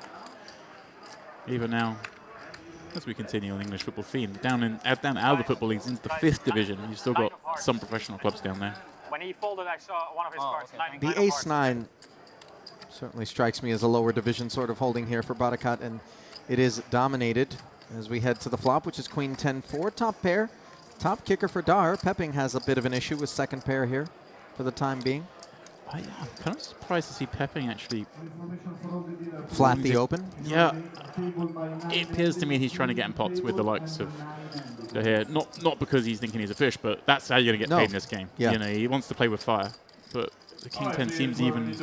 Speaker 11: even now, as we continue on the English football theme, down out of the football leagues into the 5th division, you've still got some professional clubs down there.
Speaker 5: When he folded, I saw one of his cards.
Speaker 1: The ace-9 certainly strikes me as a lower division sort of holding here for Barakat, and it is dominated as we head to the flop, which is queen 10-4, top pair. Top kicker for Dar. Pepping has a bit of an issue with second pair here for the time being.
Speaker 11: I'm kind of surprised to see Pepping actually
Speaker 1: flat the open.
Speaker 11: Yeah, it appears to me he's trying to get in pots with the likes of here. Not because he's thinking he's a fish, but that's how you're going to get paid in this game.
Speaker 1: Yeah.
Speaker 11: He wants to play with fire, but the king 10 seems even a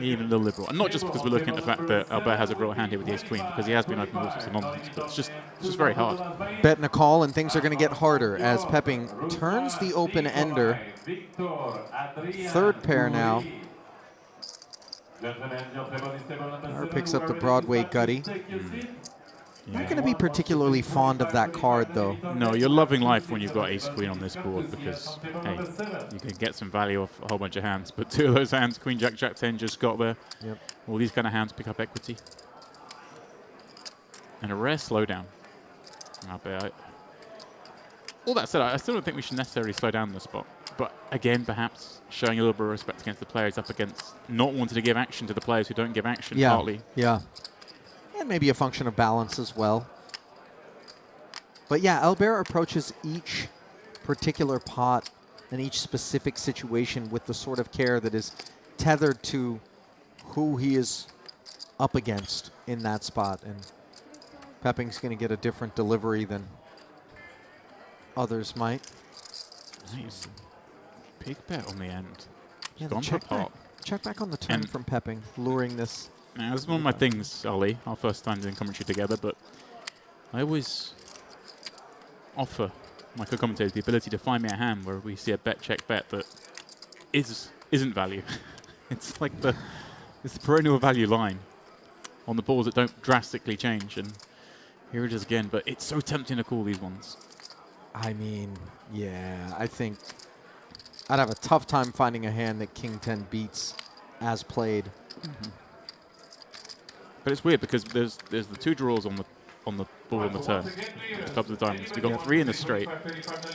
Speaker 11: little liberal, and not just because we're looking at the fact that Albert has a real hand here with the ace queen, because he has been opening all sorts of nonsense, but it's just very hard.
Speaker 1: Betting a call, and things are going to get harder as Pepping turns the open ender. 3rd pair now. Dar picks up the Broadway gutty. Not going to be particularly fond of that card, though.
Speaker 11: No, you're loving life when you've got ace queen on this board because, hey, you can get some value off a whole bunch of hands. But 2 of those hands, queen, jack, jack 10, just got there.
Speaker 1: Yep.
Speaker 11: All these kind of hands pick up equity. And a rare slowdown. All that said, I still don't think we should necessarily slow down the spot. But again, perhaps showing a little bit of respect against the players up against not wanting to give action to the players who don't give action, partly.
Speaker 1: Yeah. And maybe a function of balance as well. But yeah, Albert approaches each particular pot and each specific situation with the sort of care that is tethered to who he is up against in that spot. And Pepping's going to get a different delivery than others might.
Speaker 11: Nice. Big bet on the end.
Speaker 1: Yeah,
Speaker 11: Gone for pot.
Speaker 1: Check back on the turn from Pepping, luring this.
Speaker 11: Now, this is one of my things, Ali, our first time doing commentary together, but I always offer my co-commentators the ability to find me a hand where we see a bet, check, bet that isn't value. It's like it's the perennial value line on the balls that don't drastically change, and here it is again, but it's so tempting to call these ones.
Speaker 1: I mean, yeah, I think I'd have a tough time finding a hand that King 10 beats as played.
Speaker 11: Mm-hmm. But it's weird because there's the 2 draws on the board on the turn, the clubs of the diamonds. We've got 3 in the straight,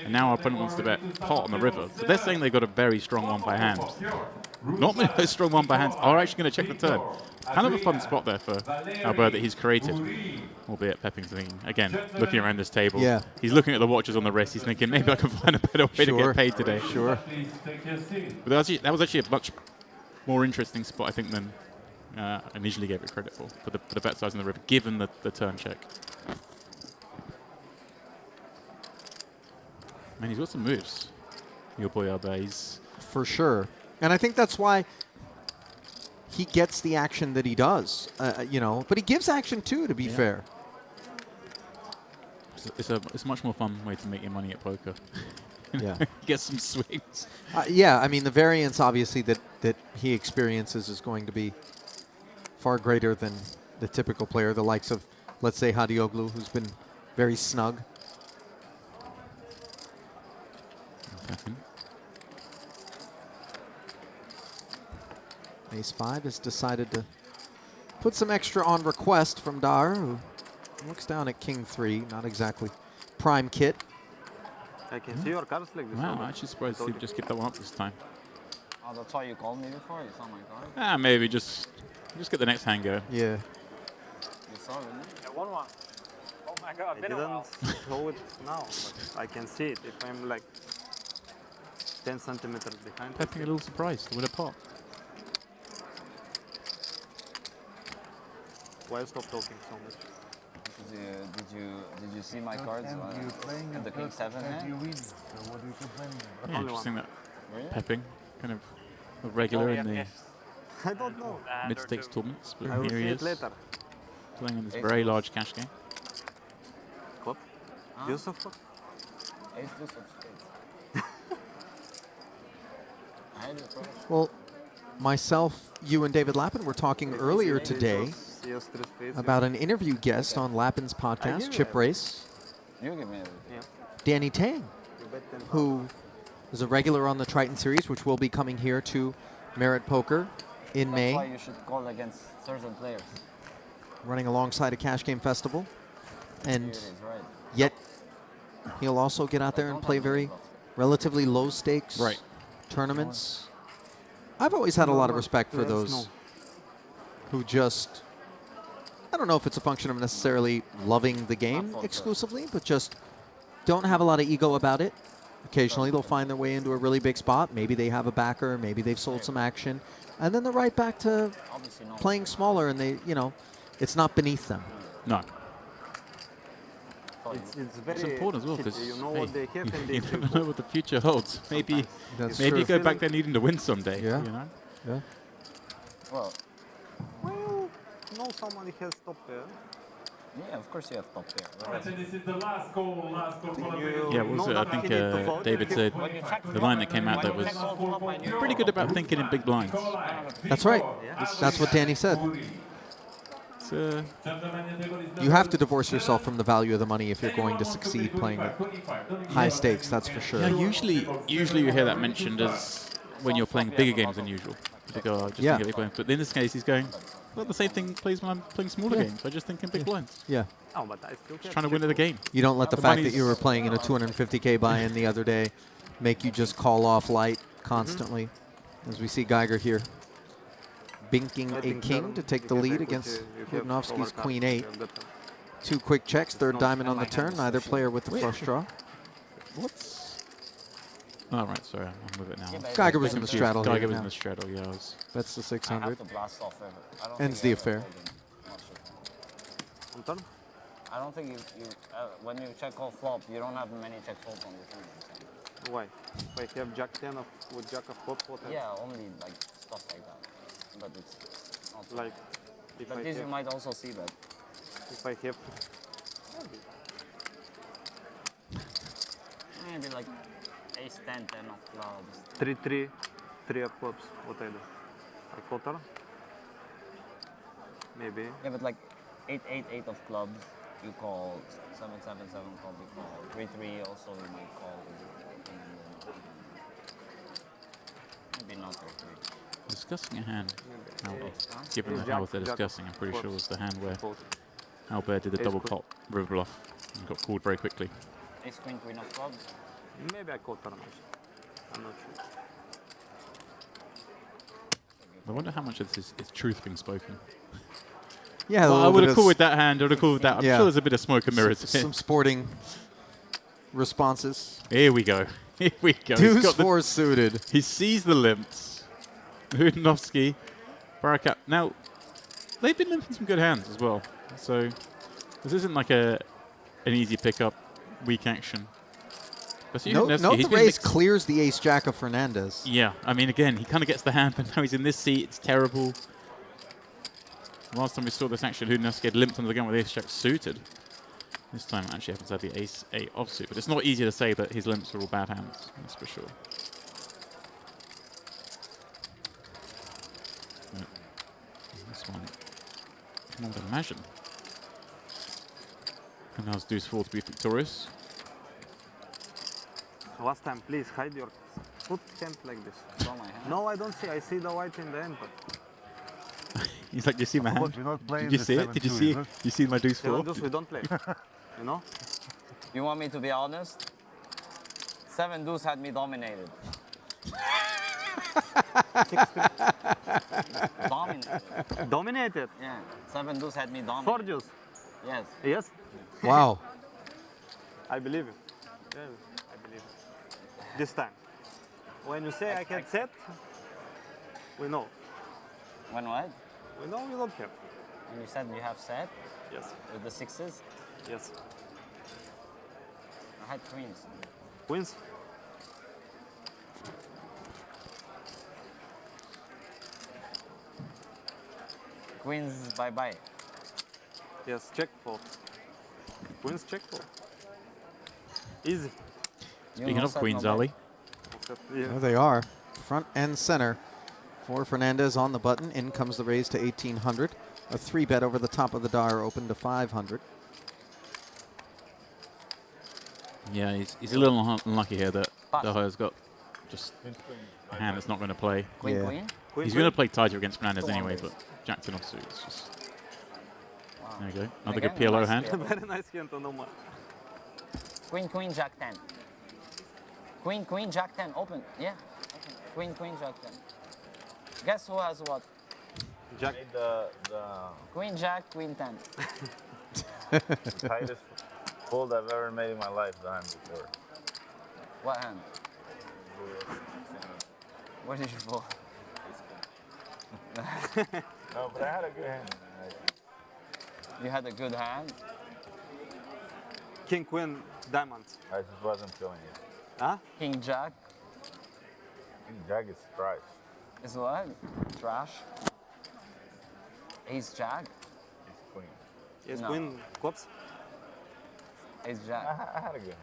Speaker 11: and now our opponent wants to bet pot on the river. So they're saying they've got a very strong one by hand. Not many of those strong one by hands are actually going to check the turn. Kind of a fun spot there for Albert that he's created, albeit Pepping's thinking, again, looking around this table.
Speaker 1: Yeah.
Speaker 11: He's looking at the watches on the wrist. He's thinking, maybe I can find a better way to get paid today.
Speaker 1: Sure.
Speaker 11: But that was actually a much more interesting spot, I think, than initially gave it credit for the bet size on the river, given the turn check. Man, he's got some moves, your boy Albert.
Speaker 1: For sure. And I think that's why he gets the action that he does, but he gives action too, to be fair.
Speaker 11: It's a much more fun way to make your money at poker.
Speaker 1: Yeah.
Speaker 11: Get some swings.
Speaker 1: Yeah, I mean, the variance, obviously, that he experiences is going to be far greater than the typical player, the likes of, let's say, Hadioglu, who's been very snug. Ace-5 has decided to put some extra on request from Dar, who looks down at King-3, not exactly prime kit.
Speaker 10: I can see your cards like this.
Speaker 11: Wow, I'm actually surprised he just kept that one up this time.
Speaker 5: Oh, that's why you called me before? You saw my card?
Speaker 11: Maybe just get the next hand go.
Speaker 1: Yeah.
Speaker 5: You saw it, didn't you? 1-1. Oh my god,
Speaker 10: I didn't show it now, but I can see it if I'm like 10 centimeters behind.
Speaker 11: Pepping a little surprised with a pot.
Speaker 10: Why stop talking so much?
Speaker 5: Did you see my cards at the King 7 hand?
Speaker 11: Yeah, interesting that Pepping, kind of a regular in the
Speaker 10: I don't know.
Speaker 11: Mid-stakes tournaments, but
Speaker 10: I will
Speaker 11: here
Speaker 10: see
Speaker 11: he
Speaker 10: it
Speaker 11: is,
Speaker 10: later.
Speaker 11: playing in this very large cash game.
Speaker 10: Club? Deuce of club?
Speaker 5: Ace deuce of spades. I had it first.
Speaker 1: Well, myself, you, and David Lappin were talking earlier today about an interview guest on Lappin's podcast, Chip Race,
Speaker 5: You give me everything.
Speaker 10: Yeah.
Speaker 1: Danny Tang,
Speaker 10: You bet 10.
Speaker 1: who is a regular on the Triton Series, which will be coming here to Merit Poker in
Speaker 5: That's why
Speaker 1: May,
Speaker 5: you should call against certain players.
Speaker 1: running alongside a Cash Game Festival.
Speaker 5: Here
Speaker 1: And
Speaker 5: it is, right.
Speaker 1: yet he'll also get out there and play very relatively low stakes tournaments. I've always had a lot of respect for those who just, I don't know if it's a function of necessarily loving the game exclusively, but just don't have a lot of ego about it. Occasionally they'll find their way into a really big spot. Maybe they have a backer, maybe they've sold some action, and then they're right back to playing smaller, and they, you know, it's not beneath them.
Speaker 11: No.
Speaker 10: It's very
Speaker 11: It's important as well because
Speaker 10: you know what they have and they
Speaker 11: you never know what the future holds. Maybe
Speaker 1: That's
Speaker 11: maybe
Speaker 1: true.
Speaker 11: you go back there needing to win someday.
Speaker 1: Yeah.
Speaker 11: You know?
Speaker 1: Yeah.
Speaker 5: Well,
Speaker 10: know somebody has top pair.
Speaker 5: yeah, of course you have top pair.
Speaker 12: Alright, so this is the last goal for the
Speaker 11: Yeah, what was it? I think David said the line that came out there was pretty good about thinking in big blinds.
Speaker 1: That's right. That's what Danny said.
Speaker 11: It's,
Speaker 1: You have to divorce yourself from the value of the money if you're going to succeed playing at high stakes, that's for sure.
Speaker 11: yeah, usually you hear that mentioned as when you're playing bigger games than usual. You go, oh, just think of big blinds. But in this case, he's going, well, the same thing plays when I'm playing smaller games. I just think in big blinds.
Speaker 1: Yeah.
Speaker 10: Oh, but I still
Speaker 11: Just trying to win at a game.
Speaker 1: You don't let the
Speaker 11: The
Speaker 1: fact that
Speaker 11: money's-
Speaker 1: you were playing in a 250K buy-in the other day make you just call off light constantly. As we see Geiger here binking a king to take the lead against Kudnovsky's queen 8. 2 quick checks, third diamond on the turn, neither player with the flush draw.
Speaker 11: What's... Oh, right, sorry, I'm with it now.
Speaker 1: Geiger was in the straddle here
Speaker 11: Geiger was
Speaker 1: now.
Speaker 11: in the straddle, yeah.
Speaker 1: That's the
Speaker 5: I
Speaker 1: 600.
Speaker 5: have to blast off ever. I don't
Speaker 1: Ends
Speaker 5: think
Speaker 1: the
Speaker 5: I ever
Speaker 1: affair.
Speaker 5: fold in much of them.
Speaker 10: On turn?
Speaker 5: I don't think when you check all flop, you don't have many check folds on the turn.
Speaker 10: Why? If I have Jack 10 with Jack of clubs, what else?
Speaker 5: Yeah, only like stuff like that. But it's not so
Speaker 10: Like, if
Speaker 5: But
Speaker 10: I
Speaker 5: this you
Speaker 10: have,
Speaker 5: might also see that.
Speaker 10: if I have
Speaker 5: Maybe like ace 10, 10 of clubs.
Speaker 10: 3-3, 3 of clubs, what I do? I call turn? Maybe.
Speaker 5: Yeah, but like 8, 8, 8 of clubs, you call 7, 7, 7 club, you call 3, 3 also you might call. Maybe not 3, 3.
Speaker 11: Discussing a hand.
Speaker 5: Ace, huh?
Speaker 11: Given the how they're discussing, I'm pretty sure it was the hand where Albert did the double pot river bluff and got called very quickly.
Speaker 5: Ace, queen, queen of clubs.
Speaker 10: Maybe I call turn also. I'm not sure.
Speaker 11: I wonder how much of this is truth being spoken.
Speaker 1: Yeah,
Speaker 11: well, I would have called with that hand. I would have called with that. I'm
Speaker 1: yeah.
Speaker 11: sure there's a bit of smoke and mirrors.
Speaker 1: Some sporting responses.
Speaker 11: Here we go. Here we go.
Speaker 1: Deuce 4 suited.
Speaker 11: He sees the limps. Hudnovsky, Barakat. Now, they've been limping some good hands as well. So this isn't like an easy pickup, weak action. But
Speaker 1: Note the raise clears the ace-jack of Fernandez.
Speaker 11: Yeah, I mean, again, he kind of gets the hand, but now he's in this seat. It's terrible. Last time we saw this action, Hudnovsky had limped under the gun with ace-jack suited. This time it actually happens to have the ace-8 offsuit. But it's not easy to say that his limps are all bad hands, that's for sure. But this one, I would imagine. And now's deuce 4 to be victorious.
Speaker 10: Last time, please hide your foot hand like this.
Speaker 5: Show my hand.
Speaker 10: No, I don't see. I see the white in the end. But
Speaker 11: He's like, do you see my hand?
Speaker 6: You're not playing
Speaker 11: Did you
Speaker 6: the
Speaker 11: see it? Did you
Speaker 6: 7-2,
Speaker 11: see
Speaker 6: is
Speaker 11: it?
Speaker 6: it?
Speaker 11: You see my deuce 4?
Speaker 10: 7 we don't play. You know?
Speaker 5: You want me to be honest? 7 deuce had me dominated. Dominated.
Speaker 10: Dominated?
Speaker 5: Yeah, 7 deuce had me dominated.
Speaker 10: 4 deuce?
Speaker 5: Yes.
Speaker 10: Yes?
Speaker 1: Wow.
Speaker 10: I believe you. Yeah, I believe it. This time. When you say I can set, we know.
Speaker 5: When what?
Speaker 10: We know we don't have.
Speaker 5: When you said you have set
Speaker 10: Yes.
Speaker 5: with the 6s,
Speaker 10: Yes.
Speaker 5: I had queens.
Speaker 10: Queens?
Speaker 5: Queens bye-bye.
Speaker 10: Yes, check fold. Queens check fold. Easy.
Speaker 11: Speaking of Queens, Ali.
Speaker 1: There they are, front and center. For Fernandez on the button. In comes the raise to 1,800. A 3-bet over the top of the Dar open to 500.
Speaker 11: Yeah, he's a little unlucky here that Daho's got just a hand that's not going to play.
Speaker 5: Queen, queen?
Speaker 11: He's going to play tighter against Fernandez anyway, but Jack 10 offsuit is just... There you go. Another good PLO hand.
Speaker 10: Very nice hand on Omar.
Speaker 5: Queen, queen, Jack 10. Queen, queen, Jack 10. Open. Yeah. Open. Queen, queen, Jack 10. Guess who has what?
Speaker 8: Jack. The
Speaker 5: Queen, Jack, Queen 10.
Speaker 8: tightest fold I've ever made in my life, the hand before.
Speaker 5: What hand? What did you fold?
Speaker 8: No, but I had a good hand.
Speaker 5: You had a good hand?
Speaker 10: King, queen, diamonds.
Speaker 8: I just wasn't feeling it.
Speaker 10: Huh?
Speaker 5: King, Jack.
Speaker 8: King Jack is trash.
Speaker 5: Is what? Trash. Ace, Jack.
Speaker 8: It's queen.
Speaker 10: Yes,
Speaker 5: No.
Speaker 10: queen, clubs.
Speaker 5: Ace, Jack.
Speaker 8: I had a good hand.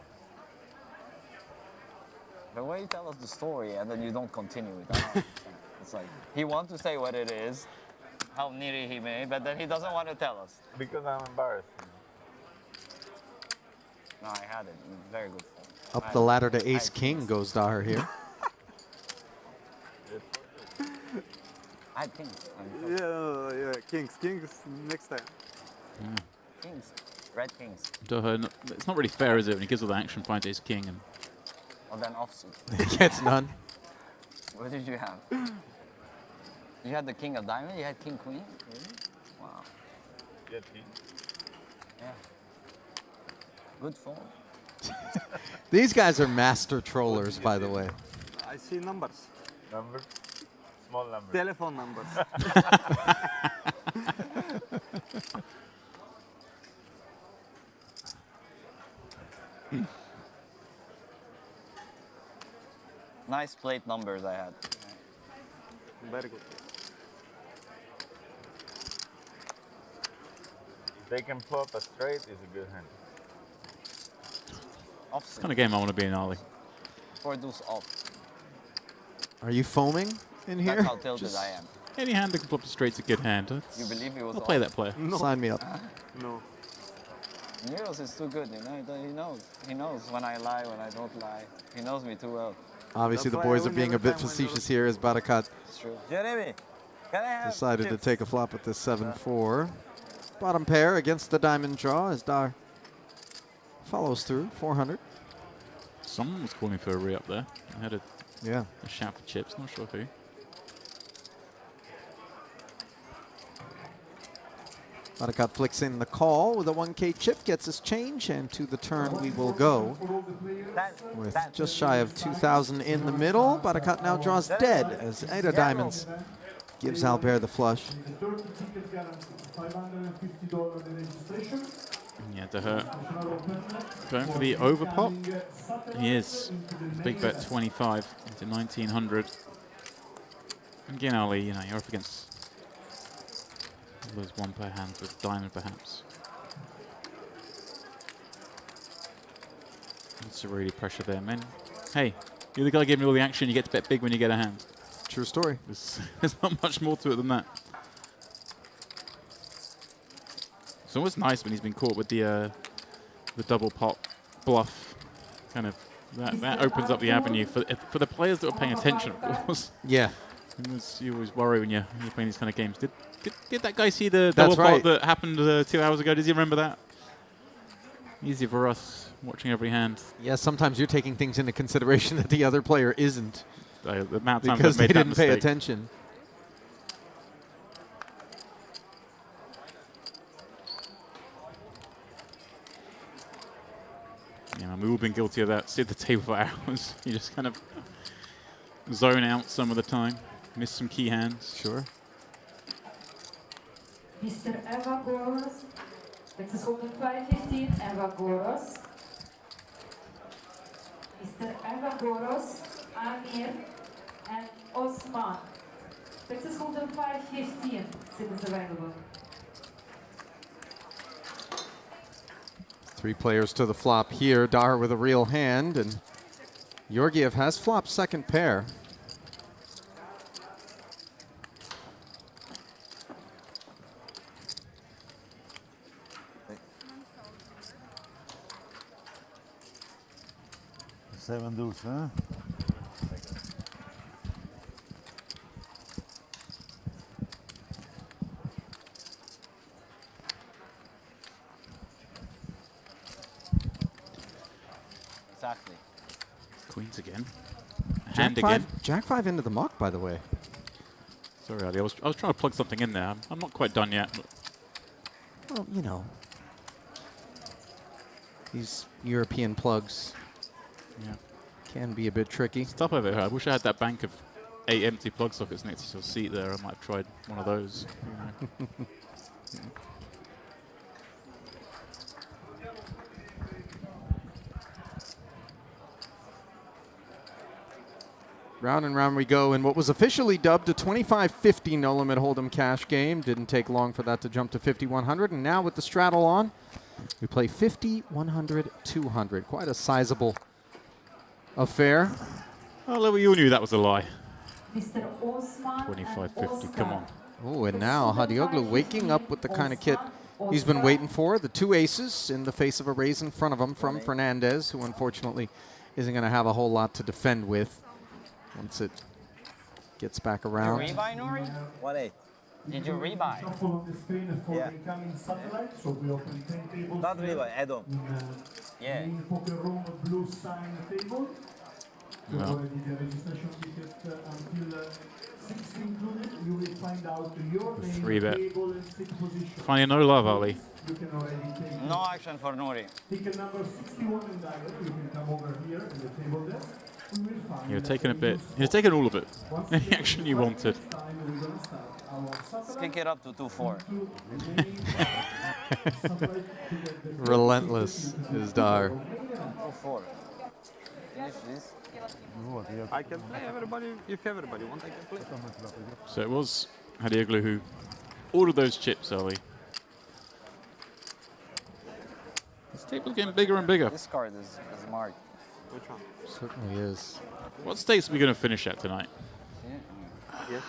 Speaker 5: The way you tell us the story and then you don't continue it, I don't understand. It's like, he wants to say what it is, how needy he made, but then he doesn't want to tell us.
Speaker 8: Because I'm embarrassed.
Speaker 5: No, I had it. Very good.
Speaker 1: Up the ladder to Ace King goes Daher here.
Speaker 5: I had kings.
Speaker 10: Yeah, kings, next time.
Speaker 5: Kings. Red kings.
Speaker 11: Daho, it's not really fair, is it, when he gives all the action, finds Ace King, and
Speaker 5: Well, then offsuit.
Speaker 1: He gets none.
Speaker 5: What did you have? You had the king of diamond? You had king queen? Really? Wow.
Speaker 8: Yeah, king.
Speaker 5: Yeah. Good phone.
Speaker 1: These guys are master trollers, by the way.
Speaker 10: I see numbers.
Speaker 8: Numbers? Small numbers.
Speaker 10: Telephone numbers.
Speaker 5: Nice plate numbers I had.
Speaker 10: Very good.
Speaker 8: If they can flop a straight, it's a good hand.
Speaker 5: Offsuit.
Speaker 11: the kind of game I want to be in, Ali.
Speaker 5: 4 deuce off.
Speaker 1: Are you foaming in here?
Speaker 5: That's how tilted
Speaker 1: Just
Speaker 5: I am.
Speaker 11: Any hand that can flop a straight's a good hand.
Speaker 5: You believe he was
Speaker 11: I'll play
Speaker 5: off?
Speaker 11: that player.
Speaker 10: No.
Speaker 1: Sign me up.
Speaker 10: No.
Speaker 5: Neros is too good, you know. He knows. He knows when I lie, when I don't lie. He knows me too well.
Speaker 1: Obviously, the boys are being a bit facetious here as Barakat
Speaker 5: It's true.
Speaker 4: Jeremy, can I have
Speaker 1: decided to
Speaker 4: chips?
Speaker 1: take a flop with this 7-4. Bottom pair against the diamond draw as Dar follows through, 400.
Speaker 11: Someone was calling for a re-up there. I had a shout for chips, not sure who.
Speaker 1: Barakat flicks in the call with a 1K chip, gets his change, and to the turn we will go. With just shy of 2,000 in the middle, Barakat now draws dead as 8 of diamonds gives Albert the flush.
Speaker 11: Yeah, to her. Going for the overpop. He is. Big bet 25 into 1,900. And again, Ali, you know, you're up against those 1 per hand with diamond, perhaps. That's a really pressure there, man. Hey, you're the guy giving me all the action. You get to bet big when you get a hand.
Speaker 1: True story.
Speaker 11: There's not much more to it than that. It's almost nice when he's been caught with the double pot bluff. Kind of that opens up the avenue for the players that are paying attention, of course.
Speaker 1: Yeah.
Speaker 11: You always worry when you're playing these kind of games. Did that guy see the double pot that happened 2 hours ago? Does he remember that? Easy for us watching every hand.
Speaker 1: Yeah, sometimes you're taking things into consideration that the other player isn't.
Speaker 11: The amount of times
Speaker 1: because
Speaker 11: I've
Speaker 1: they
Speaker 11: made that
Speaker 1: didn't pay
Speaker 11: mistake.
Speaker 1: attention.
Speaker 11: Yeah, man, we've all been guilty of that. Sit at the table for hours. You just kind of zone out some of the time. Miss some key hands.
Speaker 1: Sure.
Speaker 9: Mr. Evagoros, Texas Open 515, Evagoros. Mr. Evagoros, Amir, and Osman. Texas Hold'em 5-15, sit is available.
Speaker 1: 3 players to the flop here. Dar with a real hand, and Georgiev has flopped second pair.
Speaker 6: Seven deuce, huh?
Speaker 5: Exactly.
Speaker 11: Queens again.
Speaker 1: Jack
Speaker 11: Hand
Speaker 1: 5,
Speaker 11: again.
Speaker 1: Jack 5 into the muck, by the way.
Speaker 11: Sorry, Ali. I was trying to plug something in there. I'm not quite done yet. But
Speaker 1: Well, you know, these European plugs
Speaker 11: yeah.
Speaker 1: can be a bit tricky.
Speaker 11: Stop over here. I wish I had that bank of 8 empty plug sockets next to your seat there. I might have tried one of those. You know.
Speaker 1: Round and round we go in what was officially dubbed a 25-50 no limit hold'em cash game. Didn't take long for that to jump to 50-100, and now with the straddle on, we play 50-100, 200. Quite a sizable affair.
Speaker 11: Oh, you knew that was a lie.
Speaker 9: Mr. Osman
Speaker 11: 25-50, come on.
Speaker 1: Oh, and now Hadioglu waking up with the kind of kit he's been waiting for. The 2 aces in the face of a raise in front of him from Fernandez, who unfortunately isn't going to have a whole lot to defend with once it gets back around.
Speaker 5: Did you rebuy, Nori?
Speaker 8: 1-8.
Speaker 5: Did you rebuy?
Speaker 12: Shuffle on the screen for
Speaker 8: Yeah.
Speaker 12: incoming satellite, so we open 10 tables.
Speaker 8: Not
Speaker 12: here
Speaker 8: really, add on.
Speaker 12: in,
Speaker 5: Yeah.
Speaker 12: main poker room, blue sign table. You
Speaker 11: Yeah.
Speaker 12: already the registration ticket until 6 included. You will find out your name,
Speaker 11: 3-bet.
Speaker 12: table, and stick position.
Speaker 11: Finding no love, Ali.
Speaker 12: You can already take
Speaker 5: No action for Nori.
Speaker 12: ticket number 61 and dial. You can come over here in the table desk. We will find
Speaker 11: You're
Speaker 12: that
Speaker 11: taking a
Speaker 12: you
Speaker 11: bit.
Speaker 12: use
Speaker 11: You're taking all of it.
Speaker 12: Once
Speaker 11: Any
Speaker 12: again,
Speaker 11: action you wanted.
Speaker 12: this time we're gonna start our
Speaker 5: Let's
Speaker 12: satellite
Speaker 5: kick it up to 2-4.
Speaker 12: to the main satellite to get the
Speaker 1: Relentless is Dar.
Speaker 5: 2-4. Finish this.
Speaker 3: I can play everybody. If everybody wants, I can play.
Speaker 11: So it was Hadioglu who ordered those chips, Ali. This table's getting bigger and bigger.
Speaker 5: This card is marked.
Speaker 3: Which one?
Speaker 1: Certainly is.
Speaker 11: What stakes are we going to finish at tonight?
Speaker 3: Yes.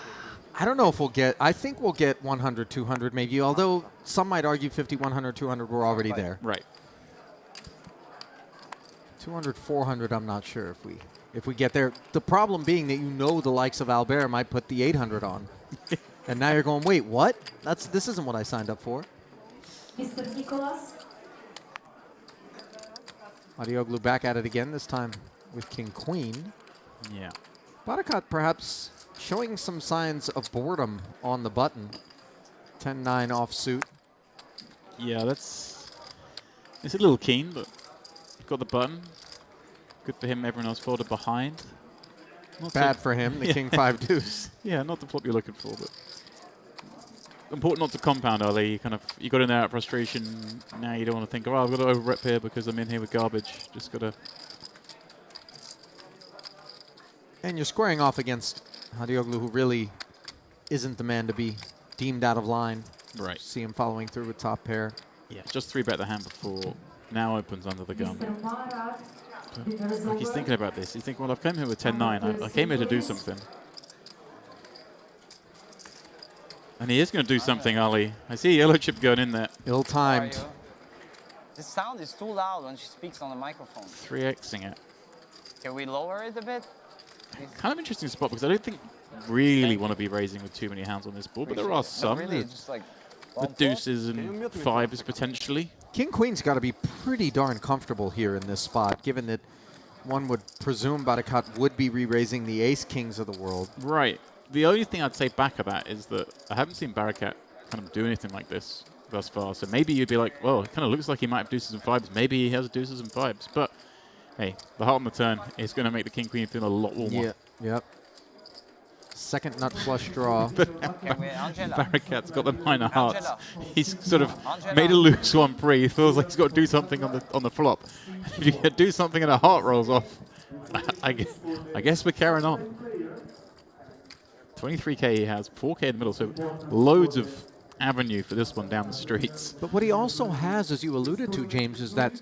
Speaker 1: I don't know if we'll get, I think we'll get 100, 200 maybe, although some might argue 50, 100, 200, we're already there.
Speaker 11: Right.
Speaker 1: 200, 400, I'm not sure if we get there. The problem being that you know the likes of Albert might put the 800 on. And now you're going, wait, what? This isn't what I signed up for.
Speaker 9: Mr. Nicholas.
Speaker 1: Hadioglu back at it again, this time with King Queen.
Speaker 11: Yeah.
Speaker 1: Barakat perhaps showing some signs of boredom on the button. 10-9 offsuit.
Speaker 11: Yeah, it's a little keen, but got the button. Good for him. Everyone else folded behind. Not
Speaker 1: Bad
Speaker 11: so-
Speaker 1: for him, the
Speaker 11: Yeah.
Speaker 1: King 5 deuce.
Speaker 11: Yeah, not the flop you're looking for, but important not to compound, Ali. You got in there out of frustration. Now you don't want to think, oh, I've got to over-rep here because I'm in here with garbage. Just got to.
Speaker 1: And you're squaring off against Hadioglu, who really isn't the man to be deemed out of line.
Speaker 11: Right.
Speaker 1: See him following through with top pair.
Speaker 11: Yeah, just 3-bet the hand before. Now opens under the gun.
Speaker 9: Mr. Marat. Dinner is
Speaker 11: Like he's
Speaker 9: over.
Speaker 11: thinking about this. He's thinking, well, I've come here with 10-9. I came here to do something. And he is going to do something, Ali. I see yellow chip going in there.
Speaker 1: Ill-timed.
Speaker 5: How are you? The sound is too loud when she speaks on the microphone.
Speaker 11: 3xing it.
Speaker 5: Can we lower it a bit?
Speaker 11: Kind of interesting spot because I don't think really want to be raising with too many hands on this board, but there are some.
Speaker 5: Really,
Speaker 11: With
Speaker 5: just like
Speaker 11: deuces and 5s potentially.
Speaker 1: King Queen's got to be pretty darn comfortable here in this spot, given that one would presume Barakat would be re-raising the ace kings of the world.
Speaker 11: Right. The only thing I'd say back of that is that I haven't seen Barakat kind of do anything like this thus far. So maybe you'd be like, well, it kind of looks like he might have deuces and 5s. Maybe he has deuces and 5s. But hey, the heart on the turn is going to make the King Queen feel a lot warmer.
Speaker 1: Yeah. Yep. Second nut flush draw.
Speaker 11: Barakat's got the minor hearts.
Speaker 5: Angela.
Speaker 11: He's sort of
Speaker 5: Angela.
Speaker 11: made a loose one pre. He feels like he's got to do something on the flop. If you can do something and a heart rolls off, I guess we're carrying on. 23k he has, 4k in the middle, so loads of avenue for this one down the streets.
Speaker 1: But what he also has, as you alluded to, James, is that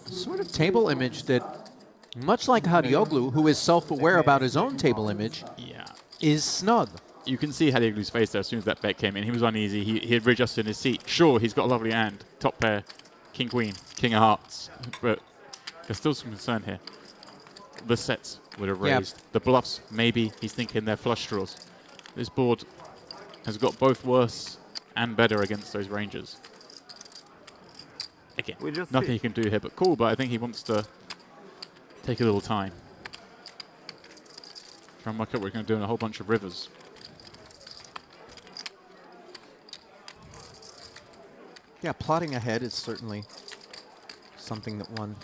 Speaker 1: sort of table image that, much like Hadioglu, who is self-aware about his own table image, is snug.
Speaker 11: You can see Hadioglu's face there as soon as that bet came in. He was uneasy. He had readjusted his seat. Sure, he's got a lovely hand. Top pair, king, queen, king of hearts. But there's still some concern here. The sets would have raised. The bluffs, maybe he's thinking they're flush draws. This board has got both worse and better against those ranges. Again, nothing he can do here but call, but I think he wants to take a little time. Try and work out what we're going to do in a whole bunch of rivers.
Speaker 1: Yeah, plotting ahead is certainly something that one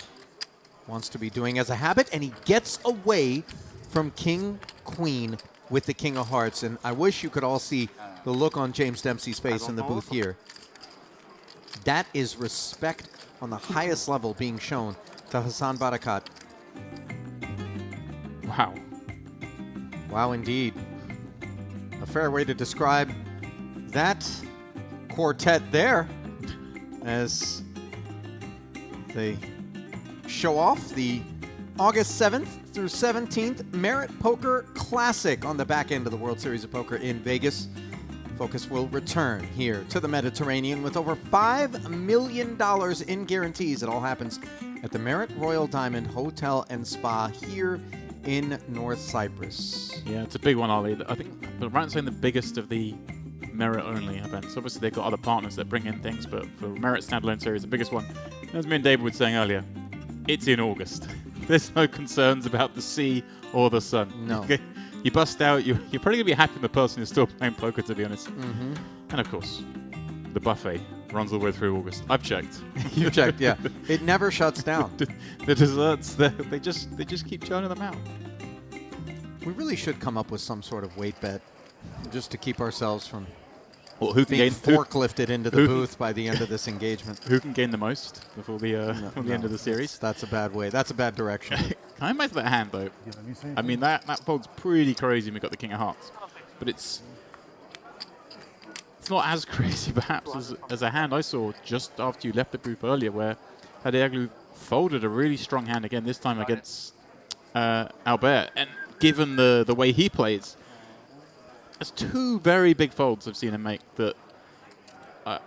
Speaker 1: wants to be doing as a habit, and he gets away from king, queen with the king of hearts, and I wish you could all see the look on James Dempsey's face in the booth here. That is respect on the highest level being shown to Hassan Barakat.
Speaker 11: Wow.
Speaker 1: Wow, indeed. A fair way to describe that quartet there as they show off the August 7th through 17th Merit Poker Classic on the back end of the World Series of Poker in Vegas. Focus will return here to the Mediterranean with over $5 million in guarantees. It all happens at the Merit Royal Diamond Hotel and Spa here in North Cyprus.
Speaker 11: Yeah, it's a big one, Ali. I think the right saying the biggest of the Merit-only events. Obviously, they've got other partners that bring in things, but for Merit Standalone Series, the biggest one, as me and David were saying earlier, it's in August. There's no concerns about the sea or the sun.
Speaker 1: No.
Speaker 11: You bust out, you're probably going to be happy with the person who's still playing poker, to be honest. And of course, the buffet runs all the way through August. I've checked.
Speaker 1: You've checked, yeah. It never shuts down.
Speaker 11: The desserts, they just keep churning them out.
Speaker 1: We really should come up with some sort of weight bet just to keep ourselves from
Speaker 11: who can
Speaker 1: being
Speaker 11: gain,
Speaker 1: forklifted into the booth by the end of this engagement.
Speaker 11: Who can gain the most before the end of the series?
Speaker 1: That's a bad way. That's a bad direction.
Speaker 11: Can I make that hand, though? I mean, that fold's pretty crazy when we got the king of hearts. But it's not as crazy, perhaps, as a hand I saw just after you left the booth earlier, where Hadioglu folded a really strong hand again, this time against Albert. And given the way he plays, there's two very big folds I've seen him make that I'm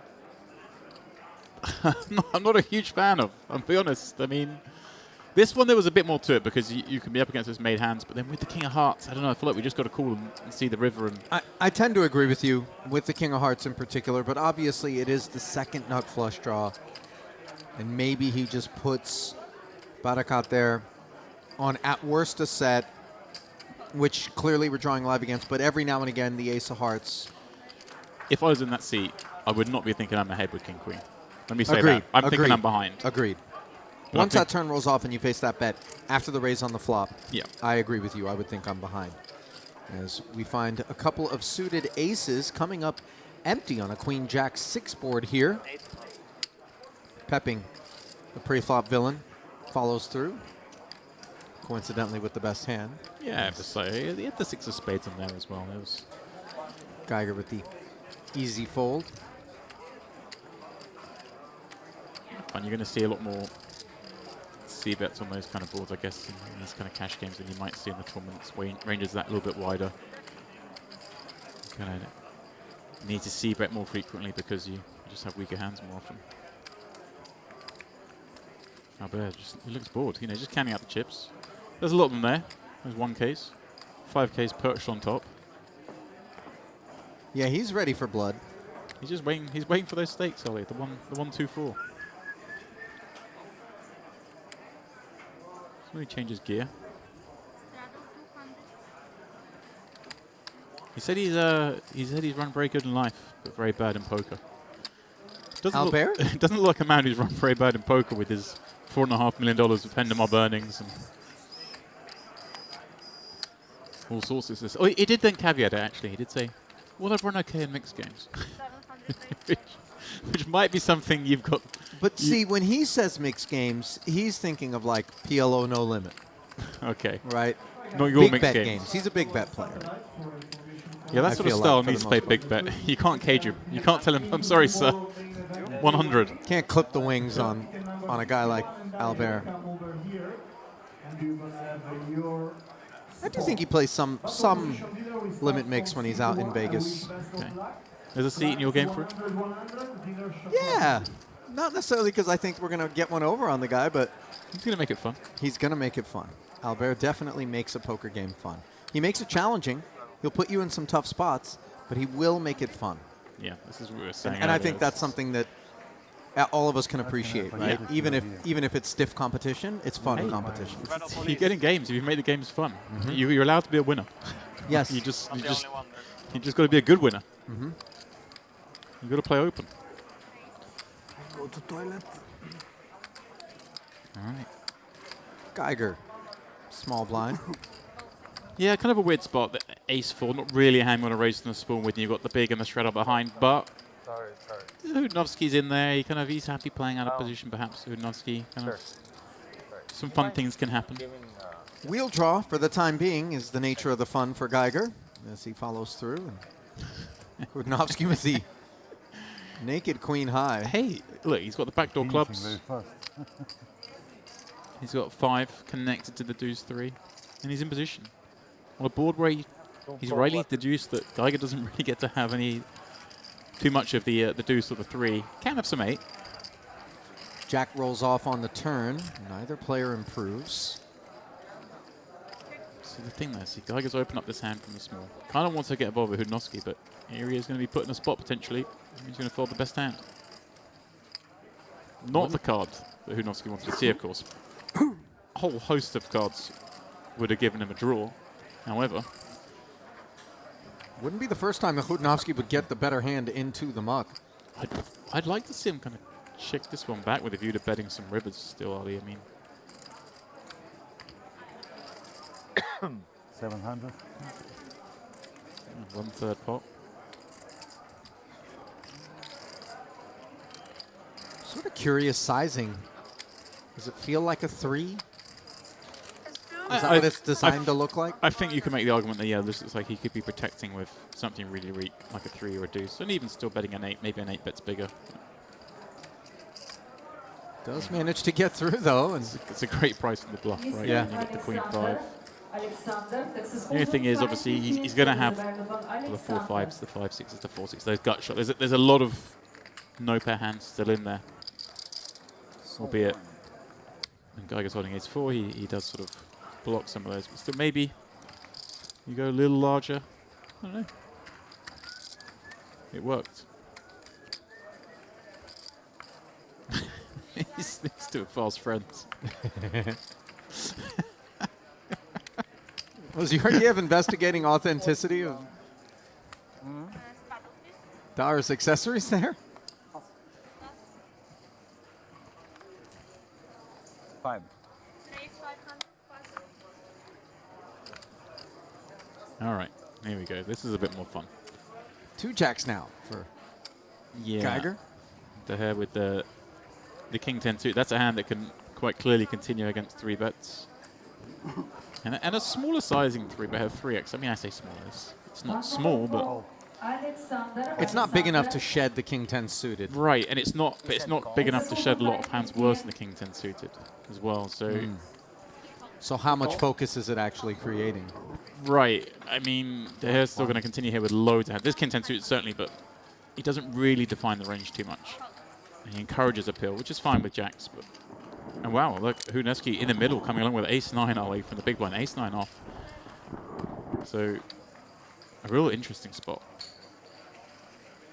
Speaker 11: not a huge fan of, I'll be honest. I mean, this one there was a bit more to it because you can be up against those made hands, but then with the king of hearts, I don't know, I feel like we just got to call and see the river. And
Speaker 1: I tend to agree with you with the king of hearts in particular, but obviously it is the second nut flush draw, and maybe he just puts Barakat there on at worst a set, which clearly we're drawing live against, but every now and again, the ace of hearts.
Speaker 11: If I was in that seat, I would not be thinking I'm ahead with king-queen. Let me say
Speaker 1: Agreed.
Speaker 11: that. I'm thinking I'm behind.
Speaker 1: Agreed.
Speaker 11: But
Speaker 1: Once that turn rolls off and you face that bet after the raise on the flop,
Speaker 11: yeah,
Speaker 1: I agree with you. I would think I'm behind. As we find a couple of suited aces coming up empty on a queen-jack 6 board here. Pepping the pre-flop villain follows through. Coincidentally with the best hand.
Speaker 11: Yeah, I have to say, he had the 6 of spades in there as well. It was
Speaker 1: Geiger with the easy fold.
Speaker 11: And you're going to see a lot more C-bets on those kind of boards, I guess, in these kind of cash games than you might see in the tournaments. Ranges that a little bit wider. You're going to need to C-bet more frequently because you just have weaker hands more often. Albert he looks bored, you know, just counting out the chips. There's a lot of them there. There's 1Ks, 5Ks perched on top.
Speaker 1: Yeah, he's ready for blood.
Speaker 11: He's just waiting. He's waiting for those stakes, Ollie. The 1, 2, 4. So he changes gear. He said he's run very good in life, but very bad in poker.
Speaker 1: Albert?
Speaker 11: Doesn't look like a man who's run very bad in poker with his $4.5 million of Pendemar earnings and all sorts of this. Oh, he did then caveat it, actually. He did say, well, I've run okay in mixed games. which might be something you've got.
Speaker 1: But see, when he says mixed games, he's thinking of like PLO No Limit.
Speaker 11: Okay.
Speaker 1: Right?
Speaker 11: Not your
Speaker 1: big
Speaker 11: mixed
Speaker 1: bet
Speaker 11: games.
Speaker 1: He's a big bet player.
Speaker 11: Yeah, that
Speaker 1: I
Speaker 11: sort of
Speaker 1: feel
Speaker 11: style
Speaker 1: like, for
Speaker 11: needs
Speaker 1: the
Speaker 11: to play
Speaker 1: most
Speaker 11: big bet. You can't cage him. You can't tell him, I'm sorry, sir. 100.
Speaker 1: Can't clip the wings on a guy like Albert. I do think he plays some limit mix when he's out in Vegas.
Speaker 11: Okay. There's a seat in your game for it?
Speaker 1: Yeah. Not necessarily because I think we're going to get one over on the guy, but
Speaker 11: he's going to make it fun.
Speaker 1: He's going to make it fun. Albert definitely makes a poker game fun. He makes it challenging. He'll put you in some tough spots, but he will make it fun.
Speaker 11: Yeah, this is what we were saying.
Speaker 1: And I think that's something that all of us can appreciate, right?
Speaker 11: Yeah.
Speaker 1: Even if it's stiff competition, it's fun competition.
Speaker 11: You get in games. If you make the games fun, you're allowed to be a winner.
Speaker 1: Yes.
Speaker 11: you just got to be a good winner. You got to play open.
Speaker 10: Go to toilet.
Speaker 11: All right.
Speaker 1: Geiger, small blind.
Speaker 11: Yeah, kind of a weird spot. The ace-4, not really a hand you want to raise from the spoon with. You've got the big and the shredder behind, but Hudnovsky's in there. He's happy playing out of position, perhaps. Hudnovsky. Some fun things can happen.
Speaker 1: Wheel draw, for the time being, is the nature of the fun for Geiger as he follows through. And Hudnovsky with the naked queen high.
Speaker 11: Hey, look, he's got the backdoor clubs. He's got 5 connected to the deuce 3, and he's in position. On a board where he's rightly deduced that Geiger doesn't really get to have too much of the deuce or the 3. Can have some 8.
Speaker 1: Jack rolls off on the turn. Neither player improves.
Speaker 11: So the thing there, see, Geiger's opened up this hand from the small. Kind of wants to get involved with Hudnovsky, but here he is going to be put in a spot potentially. He's going to fold the best hand. Not the card that Hudnovsky wanted to see, of course. A whole host of cards would have given him a draw. However,
Speaker 1: wouldn't be the first time that Hudnovsky would get the better hand into the muck.
Speaker 11: I'd like to see him kind of check this one back with a view to betting some rivers still, Ali. I mean,
Speaker 6: 700.
Speaker 11: 1/3 pot.
Speaker 1: Sort of curious sizing. Does it feel like a 3? Is that what it's designed to look like?
Speaker 11: I think you can make the argument that, yeah, this looks like he could be protecting with something really weak, like a 3 or a deuce, and even still betting an 8, maybe an 8 bet's bigger.
Speaker 1: Does manage to get through, though. And
Speaker 11: it's a great price on the bluff, right?
Speaker 1: Yeah.
Speaker 11: And you get the queen 5. The only thing is, obviously, he's going to have the 4 5s, the 5 6s, the 4 6s, those gut shots. There's a lot of no pair hands still in there, albeit when Geiger's holding ace 4, he does sort of block some of those, but still maybe you go a little larger. I don't know. It worked. He's next to fast friends.
Speaker 1: Was your idea of investigating authenticity of Dar's accessories there?
Speaker 5: 5.
Speaker 11: All right, here we go. This is a bit more fun.
Speaker 1: 2 jacks now for Geiger.
Speaker 11: The hair with the king 10 suit. That's a hand that can quite clearly continue against 3 bets. And a smaller sizing 3 bet have 3x. I mean, I say small. It's not small, but
Speaker 1: it's not big enough to shed the king 10 suited.
Speaker 11: Right, and it's not big enough to shed a lot of hands worse than the king 10 suited as well. So.
Speaker 1: So how much focus is it actually creating?
Speaker 11: Right. I mean, the hair's still going to continue here with loads of hands. This king 10 suited certainly, but he doesn't really define the range too much. And he encourages a pill, which is fine with jacks. But and wow, look, Hudnovsky in the middle coming along with ace 9 Ali from the big blind, ace 9 off. So a real interesting spot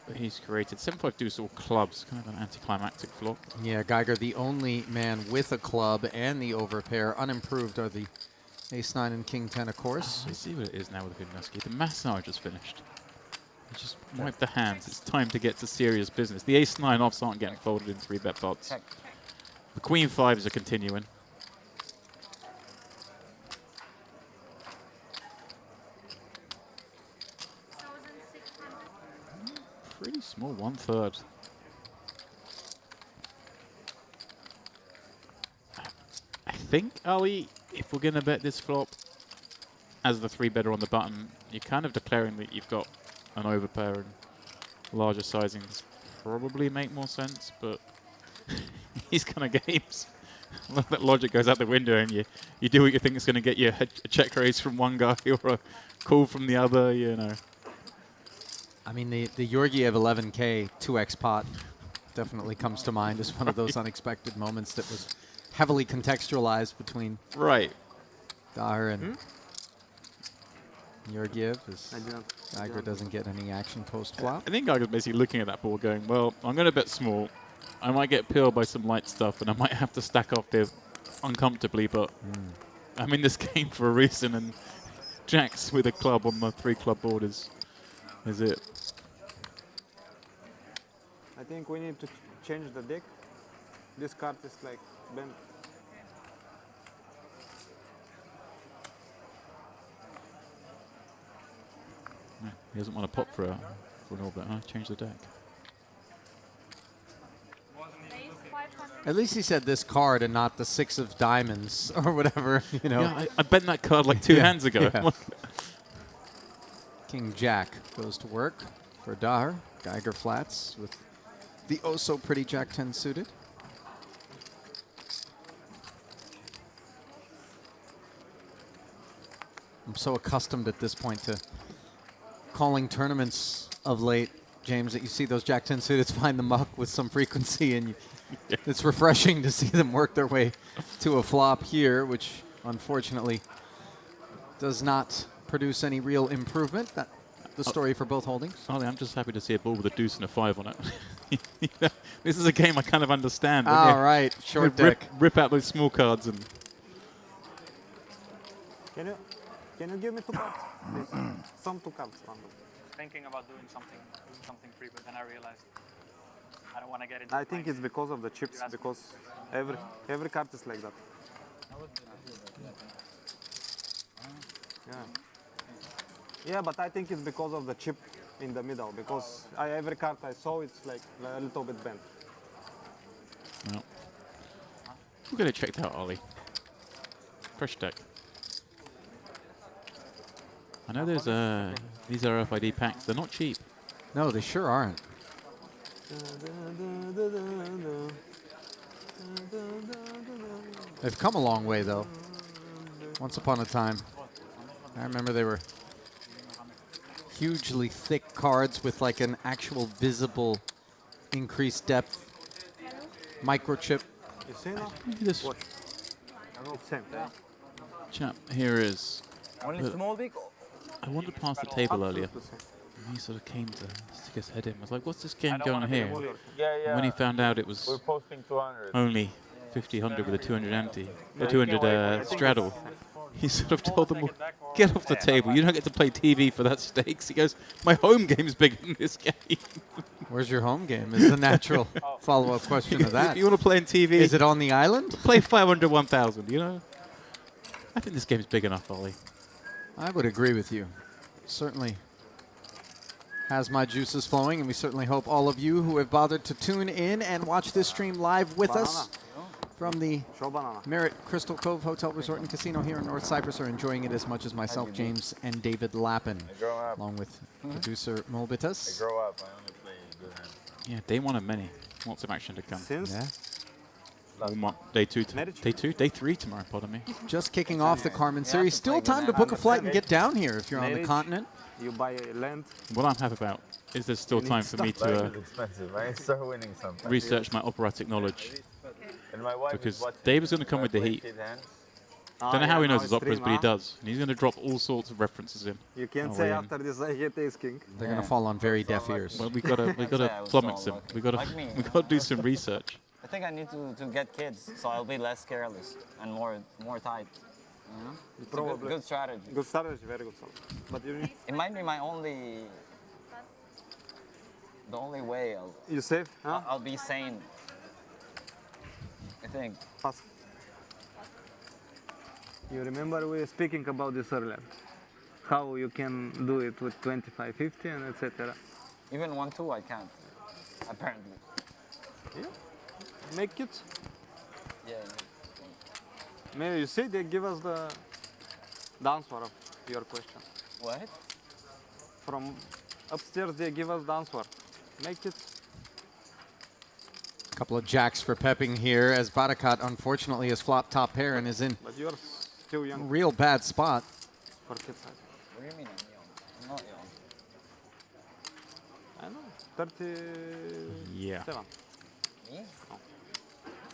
Speaker 11: that he's created. 7-5 deuce all clubs, kind of an anticlimactic flop.
Speaker 1: Yeah, Geiger, the only man with a club and the overpair. Unimproved are the ace 9 and king 10, of course.
Speaker 11: I see what it is now with Hudnovsky. The massage is finished. He just wiped the hands. It's time to get to serious business. The ace 9 offs aren't getting folded in 3-bet pots. The queen 5s are continuing. Pretty small, 1/3. I think, Ali, if we're going to bet this flop, as the 3-better on the button, you're kind of declaring that you've got an overpair, and larger sizings probably make more sense, but these kind of games, that logic goes out the window, and you do what you think is going to get you a check raise from one guy or a call from the other, you know.
Speaker 1: I mean, the Georgiev 11K 2x pot definitely comes to mind as one of those unexpected moments that was heavily contextualized between Daher and Georgiev, as Geiger doesn't get any action post-flop.
Speaker 11: I think Geiger's basically looking at that ball going, well, I'm going to bet small. I might get peeled by some light stuff, and I might have to stack off there uncomfortably, but I'm in this game for a reason, and jacks with a club on the 3-club board is it.
Speaker 10: I think we need to change the deck. This card is like bent.
Speaker 11: Yeah, he doesn't want to pop for an orbit. Change the deck.
Speaker 1: At least he said this card and not the 6 of diamonds or whatever, you know.
Speaker 11: Yeah, I bet that card like 2 hands ago.
Speaker 1: Yeah. King Jack goes to work for Daher. Geiger flats with the oh-so-pretty Jack 10 suited. I'm so accustomed at this point to calling tournaments of late, James, that you see those Jack 10 suiteds find the muck with some frequency, and it's refreshing to see them work their way to a flop here, which unfortunately does not produce any real improvement. That's the story for both holdings.
Speaker 11: Ollie, I'm just happy to see a ball with a deuce and a 5 on it. This is a game I kind of understand.
Speaker 1: All right, short deck.
Speaker 11: Rip out those small cards and.
Speaker 10: Can you give me 2 cards, please? Some 2 cards.
Speaker 5: Thinking about doing something free, but then I realized I don't want to get into.
Speaker 10: I think it's because of the chips, because every card is like that. Yeah, but I think it's because of the chip in the middle, because every card I saw, it's like a little bit bent.
Speaker 11: No. We'll get it checked out, Ollie. Fresh deck. I know there's these are RFID packs. They're not cheap.
Speaker 1: No, they sure aren't. They've come a long way, though. Once upon a time, I remember they were hugely thick cards with like an actual visible increased depth microchip.
Speaker 11: This chap here is. I wandered past the table earlier. And he sort of came to stick his head in. I was like, what's this game going on here? And when he found out it was only 50, 100 with a 200 ante, a 200 straddle, he sort of told them, well, get off the table. You don't get to play TV for that stakes. He goes, my home game's bigger than this game.
Speaker 1: Where's your home game is the natural follow-up question of that.
Speaker 11: If you want to play on TV.
Speaker 1: Is it on the island?
Speaker 11: Play 500, 1,000, you know? I think this game's big enough, Ollie.
Speaker 1: I would agree with you. Certainly has my juices flowing, and we certainly hope all of you who have bothered to tune in and watch this stream live with us from the Merit Crystal Cove Hotel Resort and Casino here in North Cyprus are enjoying it as much as myself, James, and David Lappin, along with producer Molbitas.
Speaker 8: I grow up. I only play good hands.
Speaker 11: Yeah, day 1 of many. Lots of action to come.
Speaker 1: Yeah.
Speaker 11: Day 2, day 3 tomorrow, pardon me.
Speaker 1: Just kicking off the Carmen series. Still time to book a flight and get down here if you're on the continent.
Speaker 10: You buy land.
Speaker 11: What I'm happy about is there's still time for me to
Speaker 8: winning something.
Speaker 11: research my operatic knowledge.
Speaker 8: And my wife
Speaker 11: Because Dave is going to come with the heat. Don't know how he knows his operas, but he does. And he's going to drop all sorts of references in.
Speaker 10: You can't say after this I hit ace king.
Speaker 1: They're going to fall on very deaf ears.
Speaker 11: Well, we got to plummet them. We got to do some research.
Speaker 5: I think I need to get kids, so I'll be less careless and more tight. It's probably a good strategy.
Speaker 10: Good strategy, very good strategy. But
Speaker 5: it might be the only way
Speaker 10: you save? Huh?
Speaker 5: I'll be sane. I think.
Speaker 10: Pass. You remember we were speaking about this earlier, how you can do it with 25, 50 and etc.
Speaker 5: Even 1-2 I can't, apparently.
Speaker 10: Yeah. Make it.
Speaker 5: Yeah.
Speaker 10: Maybe you see they give us the answer of your question.
Speaker 5: What?
Speaker 10: From upstairs, they give us the answer. Make it.
Speaker 1: Couple of jacks for pepping here as Barakat unfortunately has flopped top pair and is in
Speaker 10: But you're still
Speaker 1: a
Speaker 10: young.
Speaker 1: real bad spot.
Speaker 10: For kid size.
Speaker 5: What do you mean I'm young? I'm not young.
Speaker 10: I know. 37.
Speaker 11: Yeah.
Speaker 5: Me?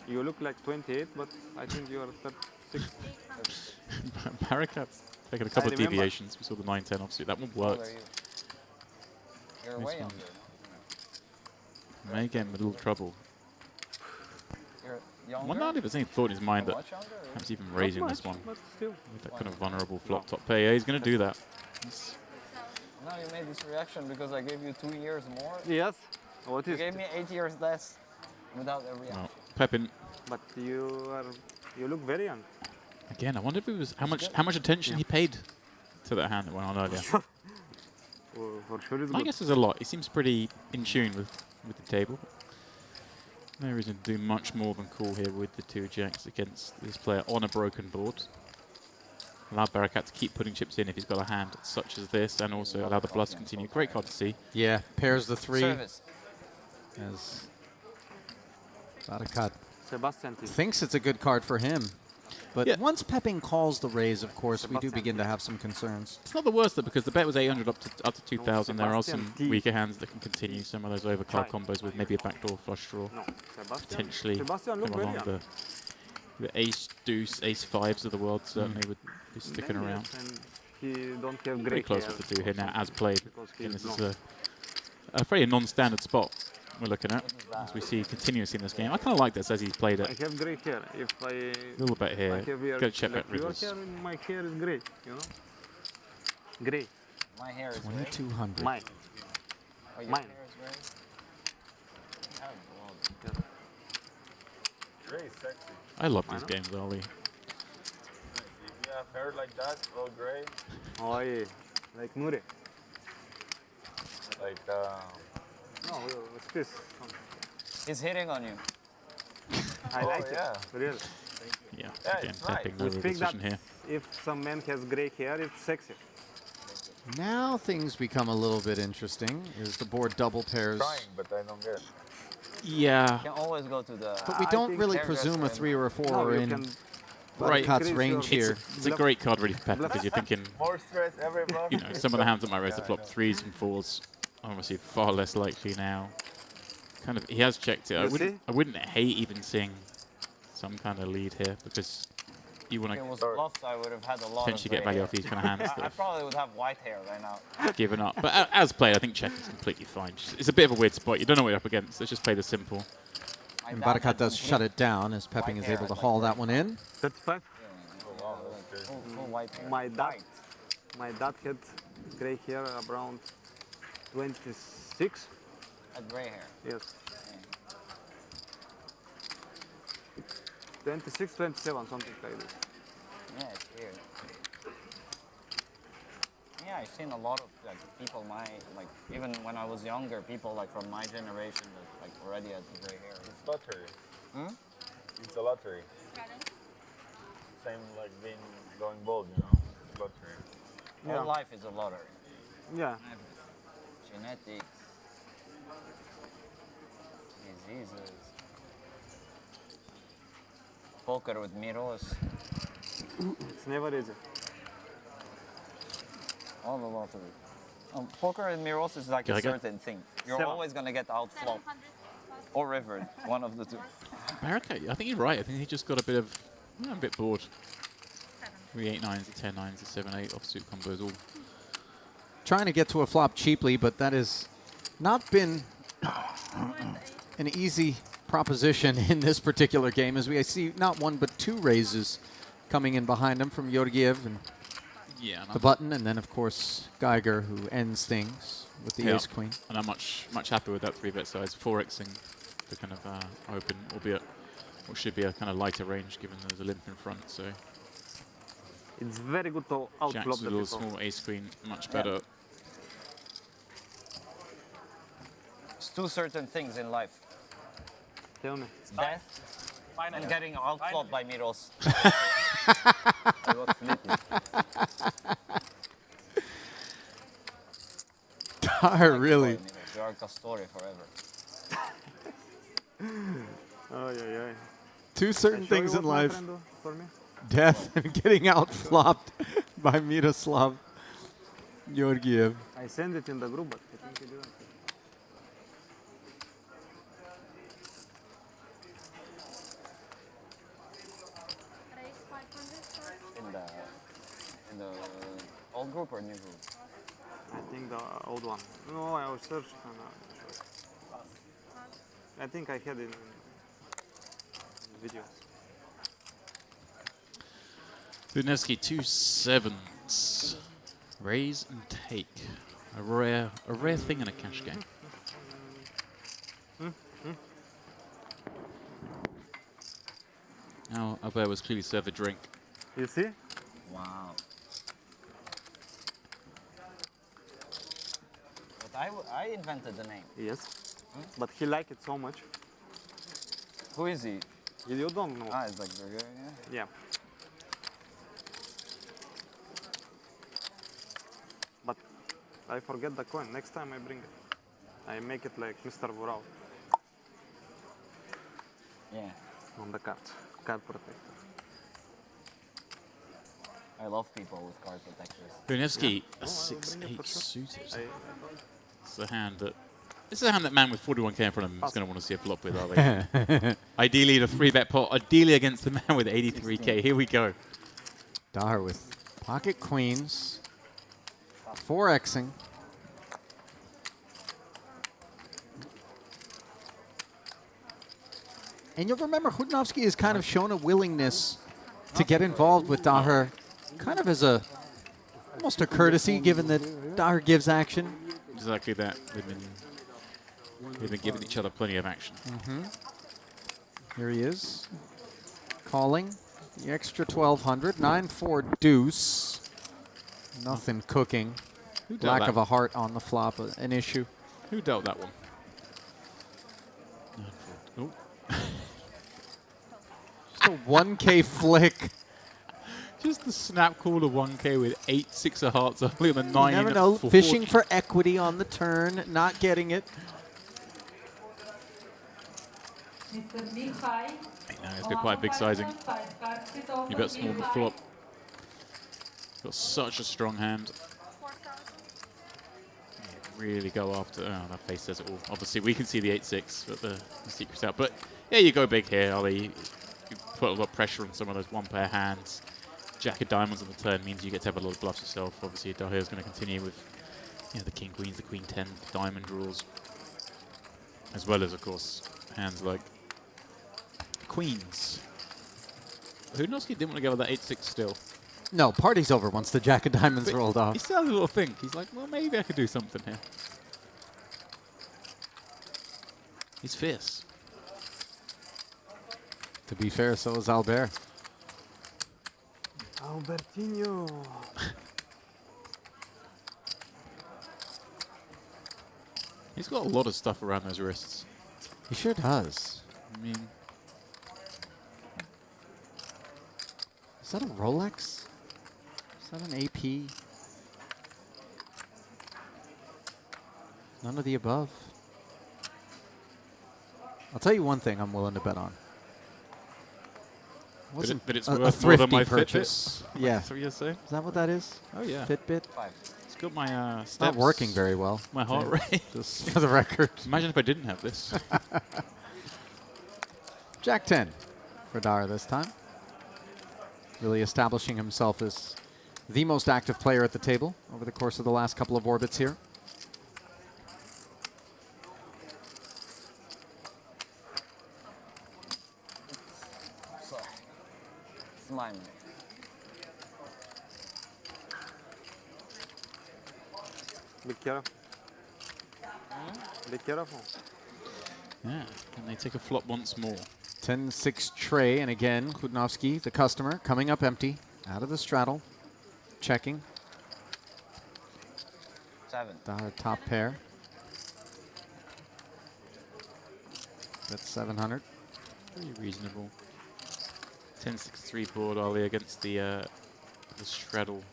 Speaker 10: You look like 28, but I think you are 36.
Speaker 11: Barakat's taken a couple of
Speaker 10: remember.
Speaker 11: deviations. We saw the 9-10 offsuit. That one
Speaker 5: How old
Speaker 11: worked.
Speaker 5: are you? You're
Speaker 11: This
Speaker 5: way
Speaker 11: one.
Speaker 5: younger.
Speaker 11: May get him in a little trouble.
Speaker 5: You're
Speaker 11: I
Speaker 5: younger?
Speaker 11: wonder if there's any thought in his mind that
Speaker 5: Much younger? or-
Speaker 11: perhaps even raising
Speaker 10: Not
Speaker 11: this
Speaker 10: much,
Speaker 11: one
Speaker 10: but still.
Speaker 11: with that kind of vulnerable flop top pair. Yeah, he's going to do that.
Speaker 5: Now you made this reaction because I gave you 2 years more.
Speaker 10: Yes. What
Speaker 5: You
Speaker 10: is?
Speaker 5: gave me 8 years less without a reaction.
Speaker 11: Well, Pepin,
Speaker 10: But you look very young.
Speaker 11: again, I wonder if it was how much attention he paid to that hand that went on earlier.
Speaker 10: For sure, it's
Speaker 11: I
Speaker 10: good.
Speaker 11: guess there's a lot. He seems pretty in tune with the table. No reason to do much more than call here with the 2 jacks against this player on a broken board. Allow Barakat to keep putting chips in if he's got a hand such as this, and also allow the bluffs to continue. Great card to see.
Speaker 1: Yeah, pairs the 3
Speaker 5: Service.
Speaker 1: as Barakat
Speaker 10: Sebastian team.
Speaker 1: thinks it's a good card for him. But
Speaker 11: Yeah.
Speaker 1: once Pepping calls the raise, of course, we do begin to have some concerns.
Speaker 11: It's not the worst though, because the bet was 800 up to 2,000. There are
Speaker 10: Sebastian
Speaker 11: some
Speaker 10: D.
Speaker 11: weaker hands that can continue some of those overcard
Speaker 10: Try.
Speaker 11: combos with maybe a backdoor flush draw.
Speaker 10: No, Sebastian.
Speaker 11: Potentially
Speaker 10: Sebastian look
Speaker 11: come
Speaker 10: very
Speaker 11: along
Speaker 10: young.
Speaker 11: the ace deuce, ace fives of the world certainly would be sticking
Speaker 10: Then
Speaker 11: around.
Speaker 10: yes, and he don't have
Speaker 11: Pretty
Speaker 10: great
Speaker 11: close
Speaker 10: hair
Speaker 11: with the 2 here now
Speaker 10: or
Speaker 11: as played.
Speaker 10: because
Speaker 11: Again,
Speaker 10: he's
Speaker 11: this is
Speaker 10: blonde.
Speaker 11: a very non-standard spot we're looking at as we see continuoususly in this game. I kind of like this as he's played
Speaker 10: I
Speaker 11: it.
Speaker 10: have grey hair. If I
Speaker 11: A little bit here.
Speaker 10: I have here
Speaker 11: Go check
Speaker 10: like
Speaker 11: back
Speaker 10: your
Speaker 11: rivers.
Speaker 10: hair, my hair is grey. You know, grey.
Speaker 5: My hair is gray.
Speaker 1: 2,200.
Speaker 10: Mine.
Speaker 5: Oh, your
Speaker 10: Mine.
Speaker 5: hair is gray? You have blonde.
Speaker 8: Grey is sexy.
Speaker 11: I love
Speaker 10: Why
Speaker 11: these
Speaker 10: not?
Speaker 11: games, Ollie.
Speaker 8: If you have hair like that, all gray,
Speaker 10: Oh yeah, like Nure.
Speaker 8: like
Speaker 10: No, what's this?
Speaker 5: He's hitting on you.
Speaker 10: I
Speaker 8: Oh,
Speaker 10: like
Speaker 8: yeah.
Speaker 10: it. Really.
Speaker 11: Yeah,
Speaker 8: Yeah,
Speaker 11: again,
Speaker 8: it's right.
Speaker 11: tapping
Speaker 10: You
Speaker 11: the
Speaker 10: think that
Speaker 11: decision here.
Speaker 10: if some man has grey hair, it's sexy.
Speaker 1: Now things become a little bit interesting as the board double pairs.
Speaker 8: trying, but I don't get it.
Speaker 11: Yeah,
Speaker 5: You can always go to the.
Speaker 1: But we
Speaker 10: I
Speaker 1: don't
Speaker 10: think
Speaker 1: really
Speaker 5: hairdresser
Speaker 1: presume a
Speaker 5: and-
Speaker 1: 3 or a 4
Speaker 10: No, you
Speaker 1: in
Speaker 10: can
Speaker 11: Right.
Speaker 1: Barakat's
Speaker 10: increase
Speaker 1: range
Speaker 10: your-
Speaker 1: here.
Speaker 11: it's a great card really for Pep
Speaker 10: Bluff.
Speaker 11: because you're thinking,
Speaker 8: More stress every bluff.
Speaker 11: you know, some of the hands that might raise the flop 3s and 4s, obviously far less likely now. Kind of, he has checked it.
Speaker 10: You see?
Speaker 11: I wouldn't hate even seeing some kind of lead here because you want
Speaker 5: If it
Speaker 11: to
Speaker 5: was bluffs, I would have had a lot of
Speaker 11: potentially get
Speaker 5: gray
Speaker 11: value
Speaker 5: hair.
Speaker 11: off these kind of hands
Speaker 5: I
Speaker 11: that have
Speaker 5: probably would have white hair right now.
Speaker 11: given up. But as played, I think check is completely fine. It's a bit of a weird spot. You don't know what you're up against. Let's just play this simple.
Speaker 5: My
Speaker 1: And
Speaker 5: dad
Speaker 1: Barakat
Speaker 5: had
Speaker 1: does
Speaker 5: complete
Speaker 1: shut it down as Pepping
Speaker 5: white
Speaker 1: is
Speaker 5: hair
Speaker 1: able to
Speaker 5: at
Speaker 1: haul
Speaker 5: like
Speaker 1: that one in.
Speaker 10: 35.
Speaker 5: full white hair.
Speaker 10: My dad, my dad had grey hair around 26.
Speaker 5: Had gray hair.
Speaker 10: Yes. 26, 27, something like this.
Speaker 5: Yeah, it's weird. Yeah, I've seen a lot of like people like even when I was younger, people like from my generation that like already had gray hair.
Speaker 8: It's lottery.
Speaker 5: Hmm?
Speaker 8: It's a lottery. Same like being going bald, you know. It's lottery.
Speaker 10: Yeah.
Speaker 5: Whole life is a lottery.
Speaker 10: Yeah.
Speaker 5: Genetics, diseases, poker with Miros,
Speaker 10: It's never easy.
Speaker 5: all the lottery. Poker and Miros is like
Speaker 11: Can
Speaker 5: a
Speaker 11: I get-
Speaker 5: certain thing. You're
Speaker 10: 7.
Speaker 5: always gonna get outflopped or rivered, one of the two.
Speaker 11: Barakat, I think you're right. I think he just got a bit of, a bit bored. 3 8-9s, the 10-9s, the 7-8 offsuit combos all.
Speaker 1: Trying to get to a flop cheaply, but that has not been an easy proposition in this particular game as we see not one but 2 raises coming in behind him from Georgiev and
Speaker 11: Yeah,
Speaker 1: the button, and then of course Geiger, who ends things with the
Speaker 11: Yeah.
Speaker 1: ace queen.
Speaker 11: And I'm much happier with that 3-bet size, 4xing the kind of open, albeit what should be a kind of lighter range given there's a limp in front. So
Speaker 10: It's very good to
Speaker 11: Jack's
Speaker 10: outflop the
Speaker 11: little
Speaker 10: people.
Speaker 11: small ace queen, much better.
Speaker 5: It's 2 certain things in life:
Speaker 10: Tell me.
Speaker 5: death and getting outflopped by Miros.
Speaker 1: Dahar, really.
Speaker 5: You are Castori forever.
Speaker 10: Oh, yeah, yeah.
Speaker 1: Two certain
Speaker 10: I show you
Speaker 1: things in
Speaker 10: what my
Speaker 1: life.
Speaker 10: friend do for me?
Speaker 1: Death and getting out-flopped by Miroslav Georgiev.
Speaker 10: I send it in the group, but I think you didn't.
Speaker 13: Raise 500 first.
Speaker 5: In the old group or new group?
Speaker 10: I think the old one. No, I was searching on I think I had it in videos.
Speaker 11: Budnevsky 2 sevens. Raise and take. A rare thing in a cash game. Now Albert was clearly served a drink.
Speaker 10: You see?
Speaker 5: Wow. But I invented the name.
Speaker 10: Yes. But he liked it so much.
Speaker 5: Who is he?
Speaker 10: You don't know.
Speaker 5: Ah, it's like Bulgaria.
Speaker 10: Yeah. But I forget the coin. Next time I bring it. I make it like Mr. Vural.
Speaker 5: Yeah.
Speaker 10: On the card. Card protector.
Speaker 5: I love people with card protectors.
Speaker 11: Budnevsky, a 6-8 suited. It's the hand that. This is a hand that man with 41k in front of him is going to want to see a flop with, are they? Ideally, the 3-bet pot. Ideally, against the man with 83k. Here we go.
Speaker 1: Dahar with pocket queens. 4xing. And you'll remember Khudnovsky has kind of shown a willingness to get involved with Dahar, kind of as almost a courtesy, given that Dahar gives action.
Speaker 11: Exactly that. They've been giving each other plenty of action.
Speaker 1: Here he is, calling the extra 1200, 9-4 deuce. Nothing cooking.
Speaker 11: Who dealt
Speaker 1: Lack
Speaker 11: that
Speaker 1: of a heart on the flop, an issue.
Speaker 11: Who dealt that one? Oh.
Speaker 1: Just a 1k flick.
Speaker 11: Just the snap call of 1k with 8-6 of hearts early on the 9.
Speaker 1: You never know. Fishing for equity on the turn, not getting it.
Speaker 9: Mr. Mihai.
Speaker 11: No, it's got quite a big sizing. You bet small but flop. Got such a strong hand. Really go after. Oh, that face says it all. Obviously, we can see the 8-6, but the secret's out. But yeah, you go big here, Ollie. You put a lot of pressure on some of those one-pair hands. Jack of diamonds on the turn means you get to have a lot of bluffs yourself. Obviously, Dahir is going to continue with the king queens, the queen 10 diamond draws, as well as, of course, hands like queens. Budnevsky didn't want to go with that 8-6 still.
Speaker 1: No, party's over once the jack of diamonds
Speaker 11: But
Speaker 1: rolled off.
Speaker 11: He still has a little think. He's like, well, maybe I could do something here. He's fierce.
Speaker 1: To be fair, so is Albert.
Speaker 10: Albertinho.
Speaker 11: He's got a lot of stuff around those wrists.
Speaker 1: He sure does.
Speaker 11: I mean,
Speaker 1: is that a Rolex? Is that an AP? None of the above. I'll tell you one thing I'm willing to bet on. Wasn't
Speaker 11: that it's
Speaker 1: a
Speaker 11: worth more than
Speaker 1: thrifty
Speaker 11: my
Speaker 1: purchase.
Speaker 11: Fitbit?
Speaker 1: Yeah.
Speaker 11: That's what you're saying?
Speaker 1: Is that what that is?
Speaker 11: Oh, yeah.
Speaker 1: Fitbit?
Speaker 11: It's got my
Speaker 1: It's
Speaker 11: steps.
Speaker 1: not working very well.
Speaker 11: My heart rate.
Speaker 1: Just for the record.
Speaker 11: Imagine if I didn't have this.
Speaker 1: Jack 10 for Dahar this time. Really establishing himself as the most active player at the table over the course of the last couple of orbits here.
Speaker 5: Sorry. It's my minute.
Speaker 10: Be careful. Be careful.
Speaker 11: Yeah, can they take a flop once more?
Speaker 1: 10-6 tray, and again, Khudnovsky, the customer, coming up empty, out of the straddle, checking.
Speaker 5: 7.
Speaker 1: Dahar top pair. That's 700.
Speaker 11: Pretty reasonable. 10-6-3 board, Ollie, against the straddle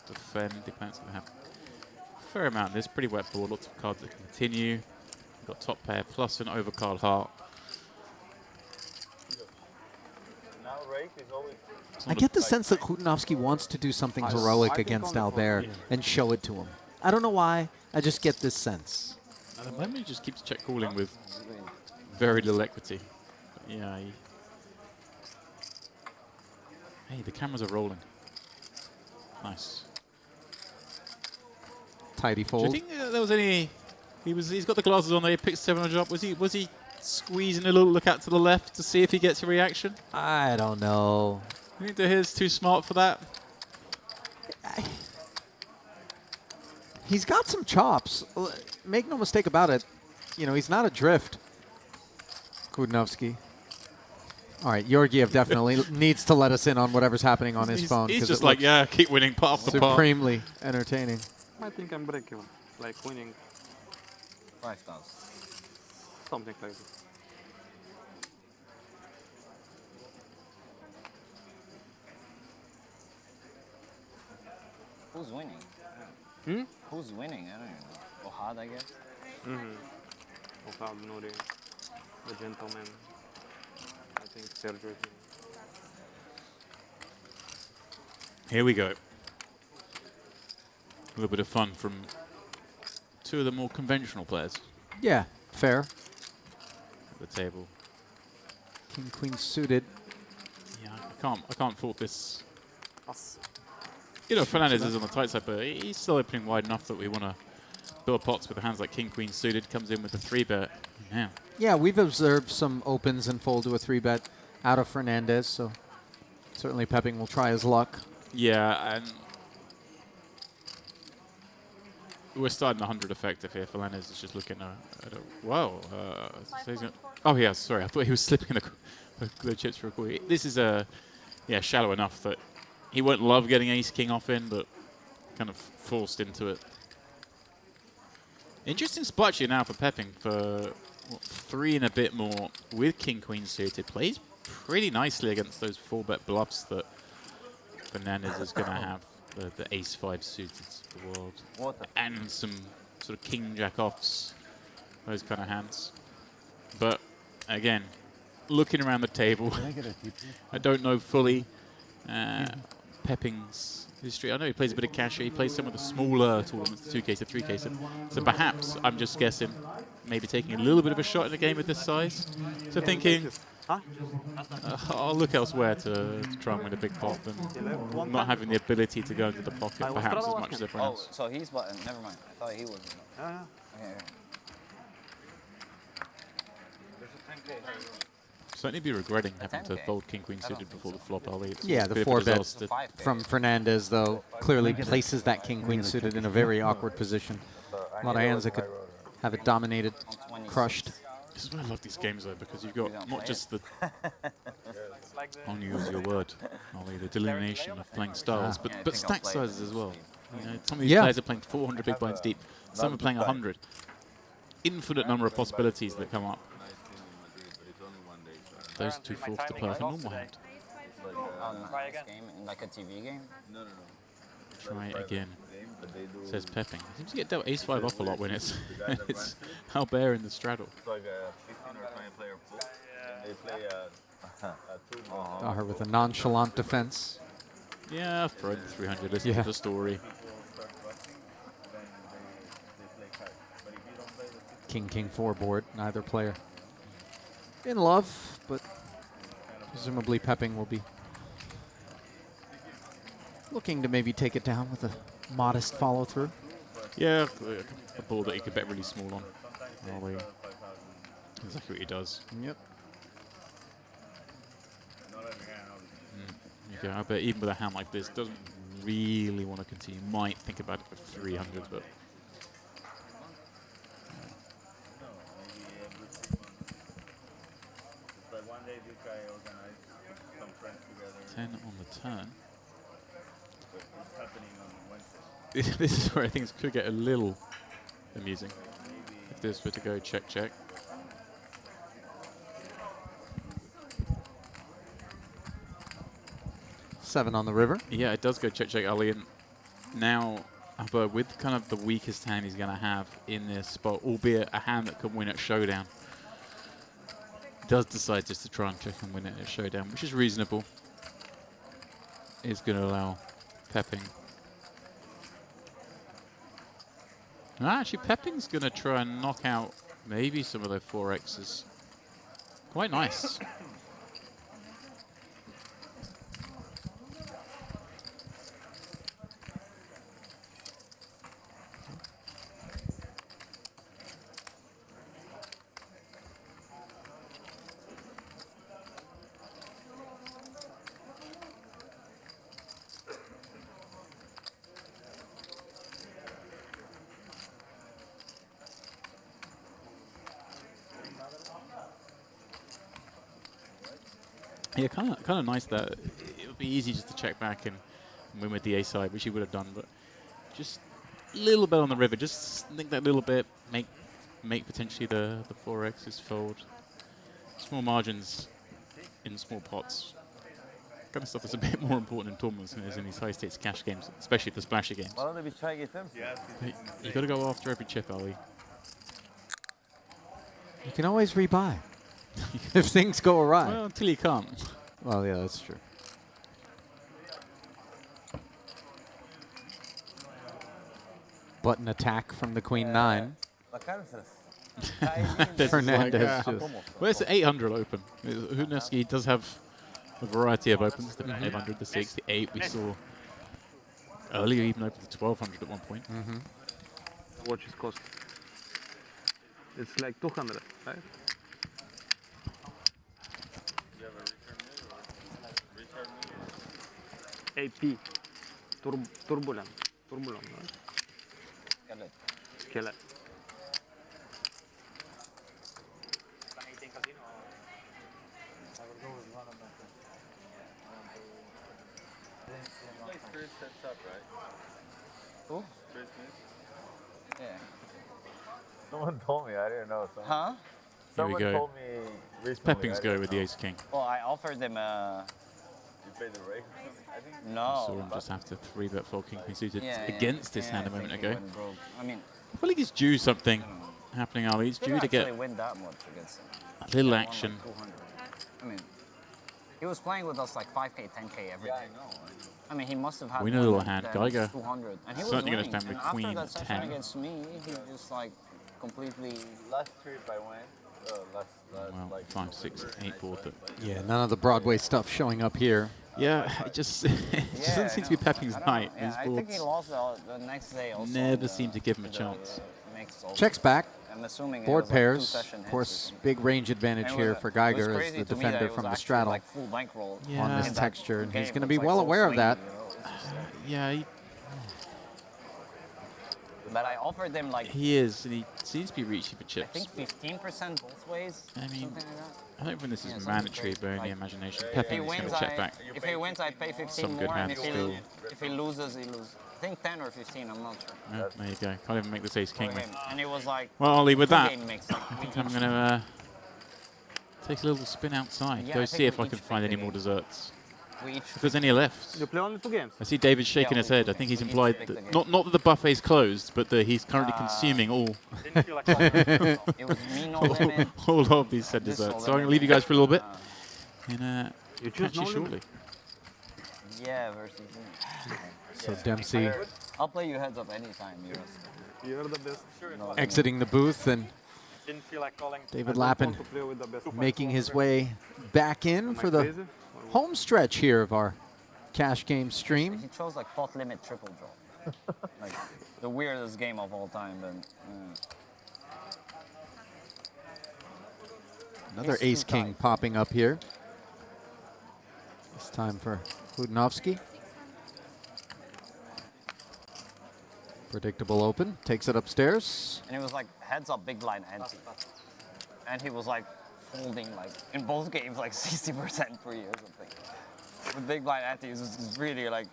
Speaker 11: defend. The opponent's going to have fair amount. There's pretty wet board, lots of cards that can continue. You've got top pair plus an overcard heart.
Speaker 8: Now rake is always.
Speaker 1: I get the sense that Kutanovsky wants to do something heroic against Albert and show it to him. I don't know why. I just get this sense.
Speaker 11: At the moment, he just keeps check calling with very little equity. But yeah. Hey, the cameras are rolling. Nice.
Speaker 1: Tidy fold.
Speaker 11: Do you think there was any? He's got the glasses on there. He picked 700 up. Was he squeezing a little look out to the left to see if he gets a reaction?
Speaker 1: I don't know.
Speaker 11: You think that he's too smart for that?
Speaker 1: He's got some chops. Make no mistake about it. You know, he's not adrift. Kutanovsky. All right, Georgiev definitely needs to let us in on whatever's happening on his phone.
Speaker 11: He's just like, yeah, keep winning part after part.
Speaker 1: Supremely entertaining.
Speaker 10: I think I'm breakable, like winning
Speaker 5: 5,000.
Speaker 10: something like that.
Speaker 5: Who's winning?
Speaker 10: Hmm?
Speaker 5: Who's winning? I don't even know. Ohad, I guess.
Speaker 10: Ohad, Nuri, the gentleman. I think Sergio.
Speaker 11: Here we go. A little bit of fun from two of the more conventional players
Speaker 1: Yeah, fair.
Speaker 11: at the table.
Speaker 1: King, queen suited.
Speaker 11: Yeah, I can't fault this. You know, Fernandez is on the tight side, but he's still opening wide enough that we want to build pots with the hands like king, queen suited. Comes in with the 3-bet. Yeah.
Speaker 1: Yeah, we've observed some opens and fold to a 3-bet out of Fernandez, so certainly Pepping will try his luck.
Speaker 11: Yeah, and we're starting the 100 effective here. Fernandez is just looking at a wow. So he's oh yeah, sorry. I thought he was slipping the chips for a call. This is shallow enough that he won't love getting ace king off in, but kind of forced into it. Interesting spot actually now for Pepping for what, 3 and a bit more with king queen suited. Plays pretty nicely against those 4-bet bluffs that Fernandez is going to have. The ace 5 suited of the world, and some sort of king jack offs, those kind of hands. But again, looking around the table, I don't know fully Pepping's history. I know he plays a bit of cash. He plays some of the smaller tournaments, the 2K to 3K. So perhaps I'm just guessing, maybe taking a little bit of a shot in a game of this size. So thinking, I'll look elsewhere to try and win a big pot and not having the ability to go into the pocket perhaps as much as everyone else.
Speaker 5: So he's button. Never mind. I thought he was. Okay.
Speaker 11: Certainly be regretting having to fold king queen suited before the flop, Ali.
Speaker 1: Yeah, the 4-bet from Fernandez, though, clearly places that king queen suited in a very awkward position. A lot of hands that could have it dominated, crushed.
Speaker 11: This is why I love these games, though, because you've got not just the, only use your word, Ollie, the delineation of playing styles, but stack sizes as well. You know, some of these players are playing 400 big blinds deep, some are playing 100. Infinite number of possibilities that come up. Those two forced to play like a normal hand.
Speaker 5: Try again. Like a TV game? No.
Speaker 11: Try it again. Says Pepping. Seems to get dealt ace 5 off a lot when it's Albert in the straddle.
Speaker 8: It's like a 15 or 20 player pool. They play a 2.
Speaker 1: Daher with a nonchalant defense.
Speaker 11: Yeah, throw the 300. Listen to the story.
Speaker 1: King 4 board, neither player in love, but presumably Pepping will be looking to maybe take it down with a modest follow-through.
Speaker 11: Yeah, a ball that he could bet really small on. Exactly what he does.
Speaker 1: Yep.
Speaker 11: I bet even with a hand like this, doesn't really want to continue. Might think about it for 300, but 10 on the turn. This is where things could get a little amusing. If this were to go check, check.
Speaker 1: Seven on the river.
Speaker 11: Yeah, it does go check, check, Ali. And now but with kind of the weakest hand he's going to have in this spot, albeit a hand that can win at showdown, does decide just to try and check and win it at showdown, which is reasonable. Is going to allow pepping. And actually, pepping's going to try and knock out maybe some of those 4Xs. Quite nice. Yeah, kind of nice that it would be easy just to check back and win with the A side, which he would have done, but just a little bit on the river, just think that little bit, make potentially the 4Xs fold. Small margins in small pots. Kind of stuff that's a bit more important in tournaments than it is in these high stakes cash games, especially the splasher games.
Speaker 8: Why don't we try and get them?
Speaker 11: You got to go after every chip, Ali.
Speaker 1: You can always rebuy if things go awry.
Speaker 11: Well, until you can't.
Speaker 1: Well, yeah, that's true. Button attack from the Queen 9. Fernandez.
Speaker 11: Well, it's 800 open. Huneski does have a variety of opens, the 500, the 6, the 8. We saw earlier even open the 1200 at one point.
Speaker 3: Watch is cost. It's like 200, right? AP. Turbulent. Turbulent, right?
Speaker 5: Skelet.
Speaker 3: Skelet.
Speaker 8: Chris sets up, right?
Speaker 5: Who?
Speaker 8: Chris Smith?
Speaker 5: Yeah.
Speaker 8: Someone told me, I didn't know.
Speaker 5: Huh?
Speaker 11: Here we
Speaker 8: Someone
Speaker 11: go.
Speaker 8: told me recently.
Speaker 11: Peppings go with the ace king.
Speaker 5: Well, I offered them
Speaker 8: You played the rake or something, I think?
Speaker 5: no.
Speaker 11: Saw him just have to 3-bet fold king queen suited
Speaker 5: Yeah,
Speaker 11: against this
Speaker 5: yeah,
Speaker 11: hand
Speaker 5: I
Speaker 11: a moment
Speaker 5: think he
Speaker 11: ago.
Speaker 5: went broke. I mean,
Speaker 11: I feel like he's due something happening, Ali. He's
Speaker 5: he
Speaker 11: due to
Speaker 5: didn't
Speaker 11: get
Speaker 5: actually win that much against him.
Speaker 11: a little
Speaker 5: He won, like,
Speaker 11: action.
Speaker 5: 200. I mean, he was playing with us like 5K, 10K every day.
Speaker 8: I know.
Speaker 5: I mean, he must have had
Speaker 11: We know a little
Speaker 5: more
Speaker 11: hand.
Speaker 5: than
Speaker 11: Geiger
Speaker 5: 200. And he was
Speaker 11: certainly gonna
Speaker 5: winning.
Speaker 11: stand with
Speaker 5: And
Speaker 11: queen
Speaker 5: after that session
Speaker 11: 10.
Speaker 5: against me, he just like completely.
Speaker 8: Last trip I went, last
Speaker 11: Well,
Speaker 8: like
Speaker 11: 5, 6, 8 board. That
Speaker 1: Yeah, none of the Broadway stuff showing up here.
Speaker 11: yeah, it just it just doesn't seem to be Pepping's night.
Speaker 5: Yeah,
Speaker 11: His
Speaker 5: I think he
Speaker 11: boards
Speaker 5: lost the next day also.
Speaker 11: never seem to give him a chance.
Speaker 1: Checks back.
Speaker 5: I'm assuming it
Speaker 1: Board
Speaker 5: was like
Speaker 1: pairs.
Speaker 5: 2 session
Speaker 1: Of
Speaker 5: hits
Speaker 1: course,
Speaker 5: or
Speaker 1: big range advantage
Speaker 5: something.
Speaker 1: here
Speaker 5: And it
Speaker 1: for
Speaker 5: was
Speaker 1: Geiger as
Speaker 5: crazy
Speaker 1: the
Speaker 5: to me that
Speaker 1: defender
Speaker 5: it was
Speaker 1: from the
Speaker 5: actually,
Speaker 1: straddle
Speaker 5: like full bankroll
Speaker 11: Yeah.
Speaker 1: on this
Speaker 5: in that
Speaker 1: texture. And he's
Speaker 5: game.
Speaker 1: going to
Speaker 5: It's
Speaker 1: be
Speaker 5: like
Speaker 1: well
Speaker 5: so
Speaker 1: aware of
Speaker 5: swingy,
Speaker 1: that.
Speaker 5: you know, it's just,
Speaker 11: Yeah,
Speaker 5: but I offered them like
Speaker 11: he is, and he seems to be reaching for
Speaker 5: I
Speaker 11: chips.
Speaker 5: think 15% both ways.
Speaker 11: I mean,
Speaker 5: something like that.
Speaker 11: I don't think this is
Speaker 5: Yeah, something
Speaker 11: mandatory,
Speaker 5: crazy.
Speaker 11: but only
Speaker 5: Like,
Speaker 11: imagination.
Speaker 5: If he
Speaker 11: Pepping is going
Speaker 5: wins,
Speaker 11: to check back.
Speaker 5: if he wins, I pay 15
Speaker 11: Some good
Speaker 5: more, and
Speaker 11: hands
Speaker 5: if he loses, he loses. I think 10 or 15. I'm not sure.
Speaker 11: Yeah, there you go. Can't even make this ace king.
Speaker 5: For him. And it was like.
Speaker 11: Well, Ollie, with
Speaker 5: two
Speaker 11: that,
Speaker 5: game mix, like,
Speaker 11: I think
Speaker 5: we
Speaker 11: I'm
Speaker 5: each-
Speaker 11: going to take a little spin outside.
Speaker 5: Yeah,
Speaker 11: Go
Speaker 5: I
Speaker 11: see
Speaker 5: think
Speaker 11: if
Speaker 5: we
Speaker 11: I can
Speaker 5: each
Speaker 11: find
Speaker 5: pick
Speaker 11: any
Speaker 5: the
Speaker 11: more
Speaker 5: game.
Speaker 11: desserts.
Speaker 5: We each.
Speaker 11: If there's any left.
Speaker 3: You play only 2 games.
Speaker 11: I see David shaking
Speaker 5: Yeah,
Speaker 11: his head. I think he's implied
Speaker 5: pick the
Speaker 11: that
Speaker 5: game.
Speaker 11: not that the buffet's closed, but that he's currently consuming all
Speaker 5: It was me no limit.
Speaker 11: all of these said
Speaker 5: This
Speaker 11: desserts.
Speaker 5: no
Speaker 11: So I'm going to
Speaker 5: limit.
Speaker 11: leave you guys for a little bit, and
Speaker 3: You
Speaker 11: catch
Speaker 3: choose
Speaker 11: you
Speaker 3: no limit?
Speaker 11: shortly.
Speaker 5: Yeah, versus me.
Speaker 1: So Dempsey
Speaker 5: I'll play you heads up anytime.
Speaker 3: You're the best.
Speaker 5: No,
Speaker 1: exiting the booth and
Speaker 4: Didn't feel like calling.
Speaker 1: David
Speaker 3: I
Speaker 1: Lappin
Speaker 3: don't want to play with the best.
Speaker 1: making his way back in
Speaker 3: Am I
Speaker 1: for the
Speaker 3: crazy?
Speaker 1: home stretch here of our cash game
Speaker 5: He
Speaker 1: stream.
Speaker 5: chose like pot limit triple draw. Like the weirdest game of all time. But
Speaker 1: Another
Speaker 5: Ace two
Speaker 1: ace king
Speaker 5: tight.
Speaker 1: popping up here. This time for Hudinovsky. Predictable open. Takes it upstairs.
Speaker 5: and it was like heads up, big blind ante, and he was like folding like in both games like 60% per year or something. With big blind ante, it was just really like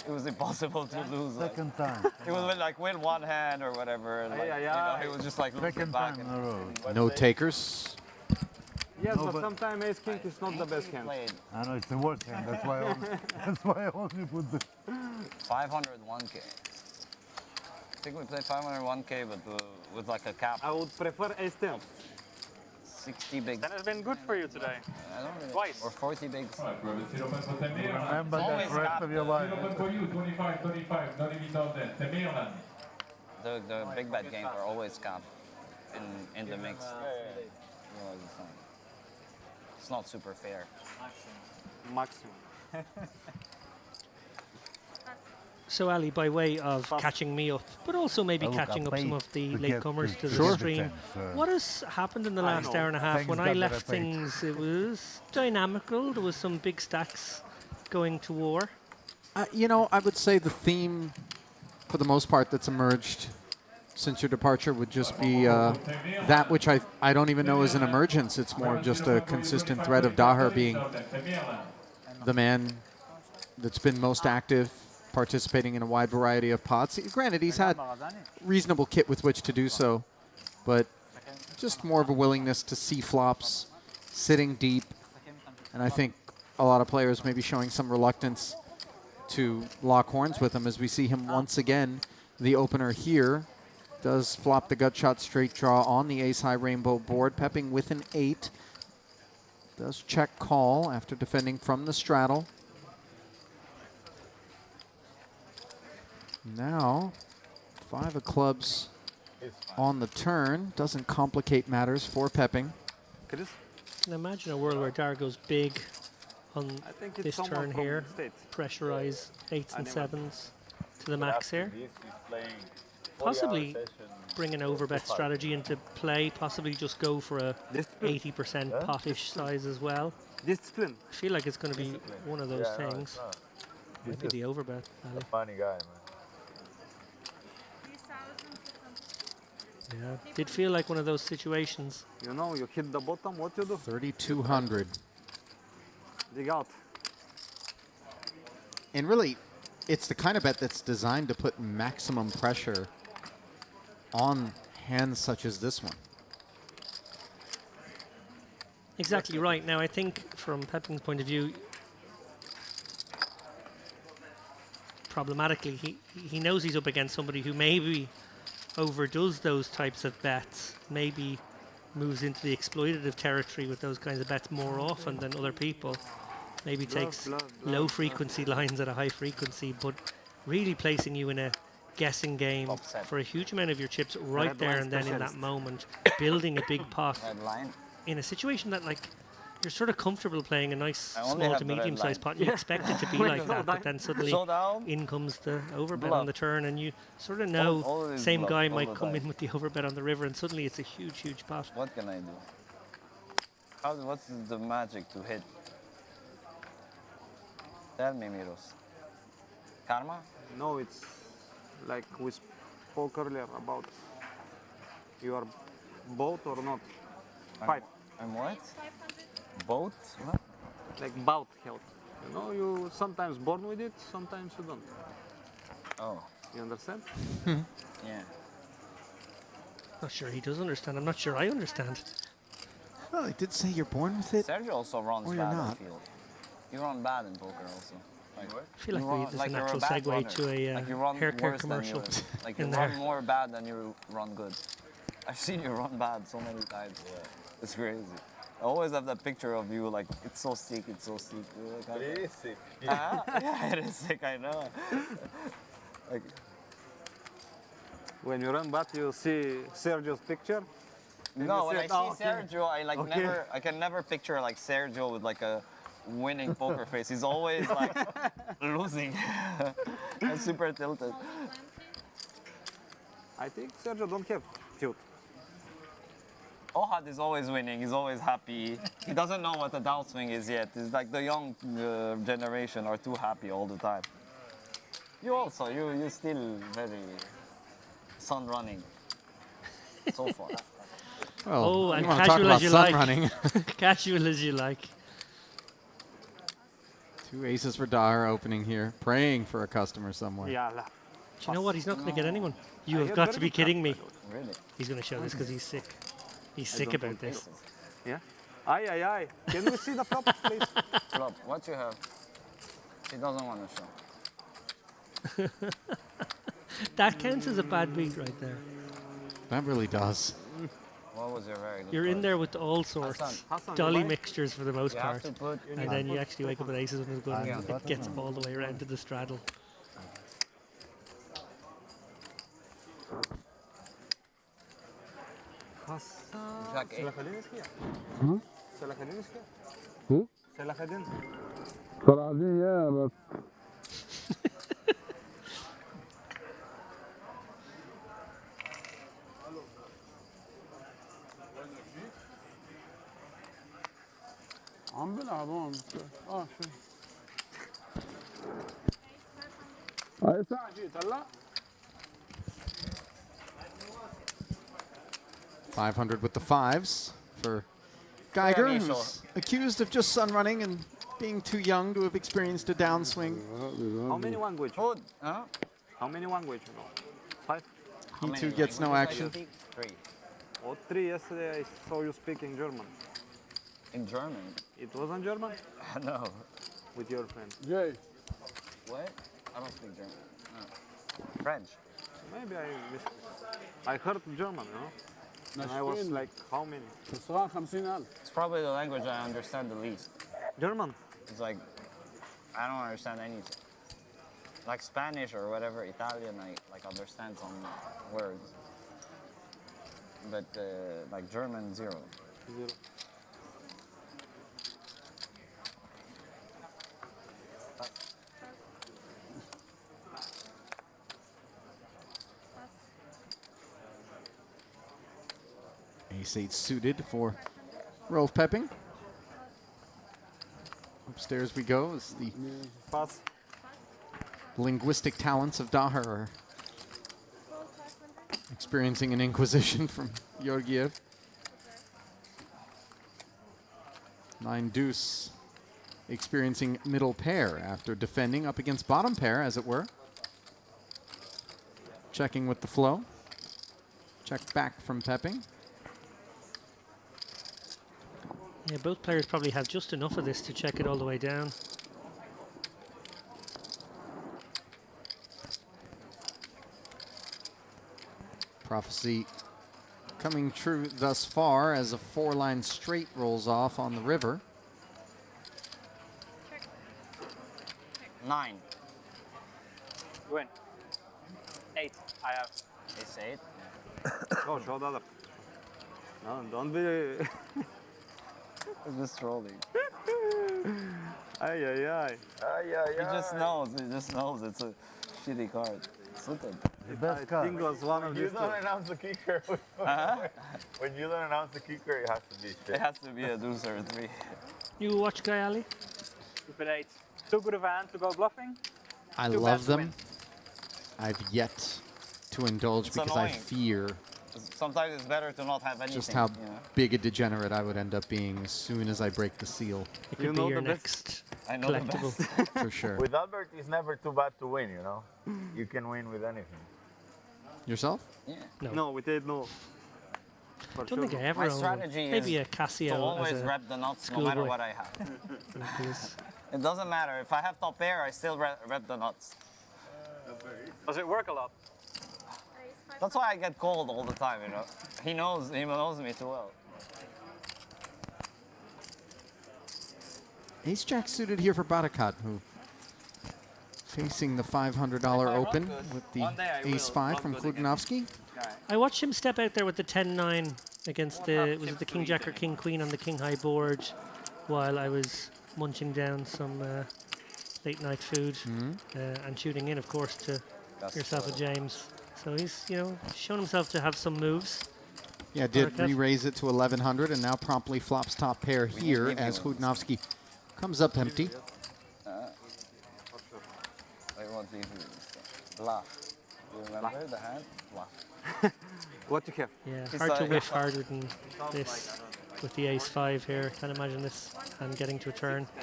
Speaker 5: it was impossible to lose. Like,
Speaker 6: Second time.
Speaker 5: it was like win one hand or whatever. And, like, you know, he was just like looking
Speaker 6: Second
Speaker 5: back.
Speaker 6: time in a row.
Speaker 1: No takers.
Speaker 3: Yes,
Speaker 6: No,
Speaker 3: but
Speaker 6: but-
Speaker 3: sometimes ace king is not the best hand.
Speaker 5: Played
Speaker 6: I know it's the worst hand. That's why I only put the
Speaker 5: 500 1K. think we play 500 1K, but with like a cap.
Speaker 10: I would prefer ace-10.
Speaker 5: 60 bigs.
Speaker 10: That has been good for you today.
Speaker 5: I don't really.
Speaker 10: Twice.
Speaker 5: Or 40 bigs.
Speaker 6: Remember that the rest of your life.
Speaker 5: The big bet games are always cap in the mix. It's not super fair.
Speaker 10: Maximum.
Speaker 2: So Ali, by way of catching me up, but also maybe catching up some of the latecomers to the stream, what has happened in the last hour and a half? When I left things, it was dynamical. There was some big stacks going to war.
Speaker 1: You know, I would say the theme, for the most part, that's emerged since your departure would just be that which I don't even know is an emergence. It's more just a consistent thread of Daher being the man that's been most active, participating in a wide variety of pots. Granted, he's had reasonable kit with which to do so, but just more of a willingness to see flops, sitting deep, and I think a lot of players may be showing some reluctance to lock horns with him as we see him once again. The opener here does flop the gut shot straight draw on the ace-high rainbow board, pepping with an 8. Does check call after defending from the straddle. Now, 5 of clubs on the turn. Doesn't complicate matters for pepping.
Speaker 2: Can imagine a world where Dar goes big on this turn here. Pressurize 8s and 7s to the max here. Possibly bring an overbet strategy into play. Possibly just go for a 80% potish size as well.
Speaker 10: Discipline.
Speaker 2: I feel like it's going to be one of those things. Maybe the overbet.
Speaker 8: Funny guy, man.
Speaker 2: Yeah, did feel like one of those situations.
Speaker 10: You know, you hit the bottom, what you do?
Speaker 1: 3,200.
Speaker 10: Dig out.
Speaker 1: And really, it's the kind of bet that's designed to put maximum pressure on hands such as this one.
Speaker 2: Exactly right. Now, I think from Pepin's point of view, problematically, he knows he's up against somebody who maybe overdoes those types of bets, maybe moves into the exploitative territory with those kinds of bets more often than other people, maybe takes low frequency lines at a high frequency, but really placing you in a guessing game for a huge amount of your chips right there and then in that moment, building a big pot in a situation that, like, you're sort of comfortable playing a nice small to medium sized pot. You expect it to be like that, but then suddenly in comes the overbet on the turn, and you sort of know same guy might come in with the overbet on the river, and suddenly it's a huge, huge pot.
Speaker 5: What can I do? What's the magic to hit? Tell me, Miros. Karma?
Speaker 10: No, it's like we spoke earlier about you are both or not. 5.
Speaker 5: I'm what? Both? What?
Speaker 10: Like bout health. You know, you sometimes born with it, sometimes you don't.
Speaker 5: Oh.
Speaker 10: You understand?
Speaker 5: Yeah.
Speaker 2: Not sure he does understand. I'm not sure I understand.
Speaker 1: Well, I did say you're born with it.
Speaker 5: Sergio also runs
Speaker 1: or
Speaker 5: bad
Speaker 1: you're
Speaker 5: on
Speaker 1: not.
Speaker 5: field. You run bad in poker also. Like,
Speaker 2: I feel like there's a natural segue to a hair care commercial.
Speaker 5: Like you run more bad than you run good. I've seen you run bad so many times. Yeah. It's crazy. I always have that picture of you, like, it's so sick, it's so sick. Like,
Speaker 8: It is sick.
Speaker 5: Yeah, it is sick, I know. Like,
Speaker 10: when you run bad, you see Sergio's picture.
Speaker 5: No, when I see Sergio, I like I can never picture like Sergio with like a winning poker face. He's always like losing. I'm super tilted.
Speaker 10: I think Sergio don't have tilt.
Speaker 5: Ohad is always winning. He's always happy. He doesn't know what a downswing is yet. It's like the young generation are too happy all the time. You also, you still very sun running so far.
Speaker 2: Oh, and
Speaker 1: you want to talk
Speaker 2: casual
Speaker 1: about
Speaker 2: as you
Speaker 1: sun
Speaker 2: like.
Speaker 1: running.
Speaker 2: Casual as you like.
Speaker 1: 2 aces for Daher opening here, praying for a customer somewhere.
Speaker 2: Do you know what? He's not going to get anyone. You have got to be kidding me.
Speaker 5: Really?
Speaker 2: He's going to show this because he's sick. He's sick about this.
Speaker 10: Yeah? Aye. Can we see the flop, please?
Speaker 5: Flop, what you have? He doesn't want to show.
Speaker 2: That counts as a bad beat right there.
Speaker 1: That really does.
Speaker 5: What was your very good
Speaker 2: You're in
Speaker 5: card?
Speaker 2: there with all sorts.
Speaker 10: Hassan,
Speaker 2: Dolly
Speaker 10: you buy?
Speaker 2: mixtures for the most
Speaker 5: You have
Speaker 2: part.
Speaker 5: to put.
Speaker 2: And then you actually wake up with aces on the gun and it gets all the way around to the straddle.
Speaker 10: Hassan.
Speaker 5: Jack
Speaker 10: C'est la
Speaker 5: eight.
Speaker 10: Khadinski? C'est la Khadinski?
Speaker 7: Who?
Speaker 10: C'est la Khadinski.
Speaker 7: Saladin, yeah, but
Speaker 1: 500 with the fives for Geiger,
Speaker 5: Yeah,
Speaker 1: who's accused of just sun running and being too young to have experienced a downswing.
Speaker 10: How many language?
Speaker 5: Hold. Huh?
Speaker 10: How many language you know? 5?
Speaker 5: How
Speaker 1: He
Speaker 5: many
Speaker 1: too gets no
Speaker 5: languages
Speaker 1: action.
Speaker 5: do you speak? 3.
Speaker 10: Or 3 yesterday I saw you speaking German.
Speaker 5: In German?
Speaker 10: It wasn't German?
Speaker 5: No.
Speaker 10: With your friend.
Speaker 7: Jay.
Speaker 5: What? I don't speak German. No. French.
Speaker 10: Maybe I missed it. I heard German, you know? And I was like, how many?
Speaker 5: It's probably the language I understand the least.
Speaker 10: German?
Speaker 5: It's like, I don't understand anything. Like Spanish or whatever, Italian, I like understand some words. But like German, zero.
Speaker 10: Zero.
Speaker 1: Ace-8 suited for Rolf Pepping. Upstairs we go as the
Speaker 10: Pass.
Speaker 1: linguistic talents of Daher are experiencing an inquisition from Georgiev. 9 deuce experiencing middle pair after defending up against bottom pair, as it were. Checking with the flow. Check back from Pepping.
Speaker 2: Yeah, both players probably have just enough of this to check it all the way down.
Speaker 1: Prophecy coming true thus far as a 4-line straight rolls off on the river.
Speaker 5: 9.
Speaker 4: Win. 8. I have.
Speaker 5: Ace 8.
Speaker 10: Oh, show the other. No, don't be...
Speaker 5: I'm just trolling.
Speaker 10: Ay, ay, ay.
Speaker 5: He just knows. He just knows it's a shitty card. Suited.
Speaker 6: The best
Speaker 10: I
Speaker 6: card.
Speaker 10: think it was one of
Speaker 8: You
Speaker 10: these two.
Speaker 8: don't announce the kicker. When you don't announce the kicker, it has to be
Speaker 5: It
Speaker 8: shit.
Speaker 5: has to be a deuce or a 3.
Speaker 2: You watch Guy Ali?
Speaker 4: Keep it 8. Too good of a hand to go bluffing.
Speaker 1: I
Speaker 4: Too
Speaker 1: love
Speaker 4: bad to
Speaker 1: them.
Speaker 4: win.
Speaker 1: I've yet to indulge
Speaker 5: It's
Speaker 1: because I
Speaker 5: annoying.
Speaker 1: fear
Speaker 5: Sometimes it's better to not have anything.
Speaker 1: just how
Speaker 5: you know?
Speaker 1: big a degenerate I would end up being as soon as I break the seal.
Speaker 2: It could
Speaker 10: You
Speaker 2: be
Speaker 10: know
Speaker 2: your
Speaker 10: the best.
Speaker 2: next
Speaker 5: I know the
Speaker 2: collectible.
Speaker 5: best.
Speaker 1: For sure.
Speaker 8: With Albert, it's never too bad to win, you know? You can win with anything.
Speaker 1: Yourself?
Speaker 5: Yeah.
Speaker 10: No, we did no. For
Speaker 2: I don't think I
Speaker 10: sure.
Speaker 2: ever
Speaker 5: My
Speaker 2: owned one.
Speaker 5: strategy
Speaker 2: Maybe
Speaker 5: is
Speaker 2: a Casio
Speaker 5: to always
Speaker 2: as a
Speaker 5: rep the nuts no
Speaker 2: schoolboy.
Speaker 5: matter what I have.
Speaker 2: because
Speaker 5: It doesn't matter. If I have top pair, I still rep the nuts.
Speaker 4: Does it work a lot?
Speaker 5: That's why I get cold all the time, you know? He knows me too well.
Speaker 1: Ace Jack suited here for Barakat, who facing the $500 open with the
Speaker 4: One day I
Speaker 1: Ace
Speaker 4: will
Speaker 1: 5
Speaker 4: run
Speaker 1: from
Speaker 4: good again.
Speaker 1: Kludnovsky.
Speaker 2: I watched him step out there with the 10-9 against the was it the King Jack or King Queen on the King High board, while I was munching down some late night food and shooting in, of course, to
Speaker 5: That's
Speaker 2: yourself and James. So he's shown himself to have some moves.
Speaker 1: Yeah, did
Speaker 2: Barakat.
Speaker 1: re-raise it to 1100 and now promptly flops top pair here
Speaker 5: give you
Speaker 1: as
Speaker 5: one.
Speaker 1: Kludnovsky comes up empty.
Speaker 5: Wait, what do you do? Bluff. You remember the hand? Bluff.
Speaker 10: What you have?
Speaker 2: Yeah,
Speaker 5: He's
Speaker 2: hard to
Speaker 5: like-
Speaker 2: whiff harder than this with the Ace 5 here. Can't imagine this hand getting to a turn.
Speaker 4: I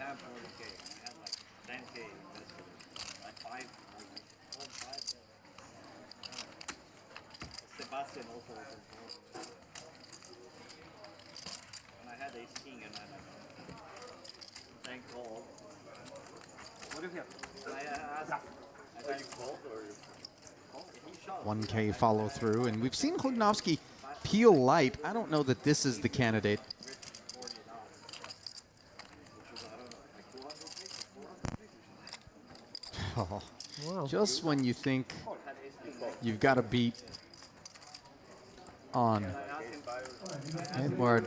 Speaker 4: have 40K. I had like 10K invested. Like 5. All 5. Sebastian also was involved. And I had Ace King and I had thank call. What do you have? And I asked, I said, you called or you?
Speaker 1: 1K follow through, and we've seen Hudnovsky peel light. I don't know that this is the candidate. Oh,
Speaker 2: Wow.
Speaker 1: just when you think you've got a beat on Edward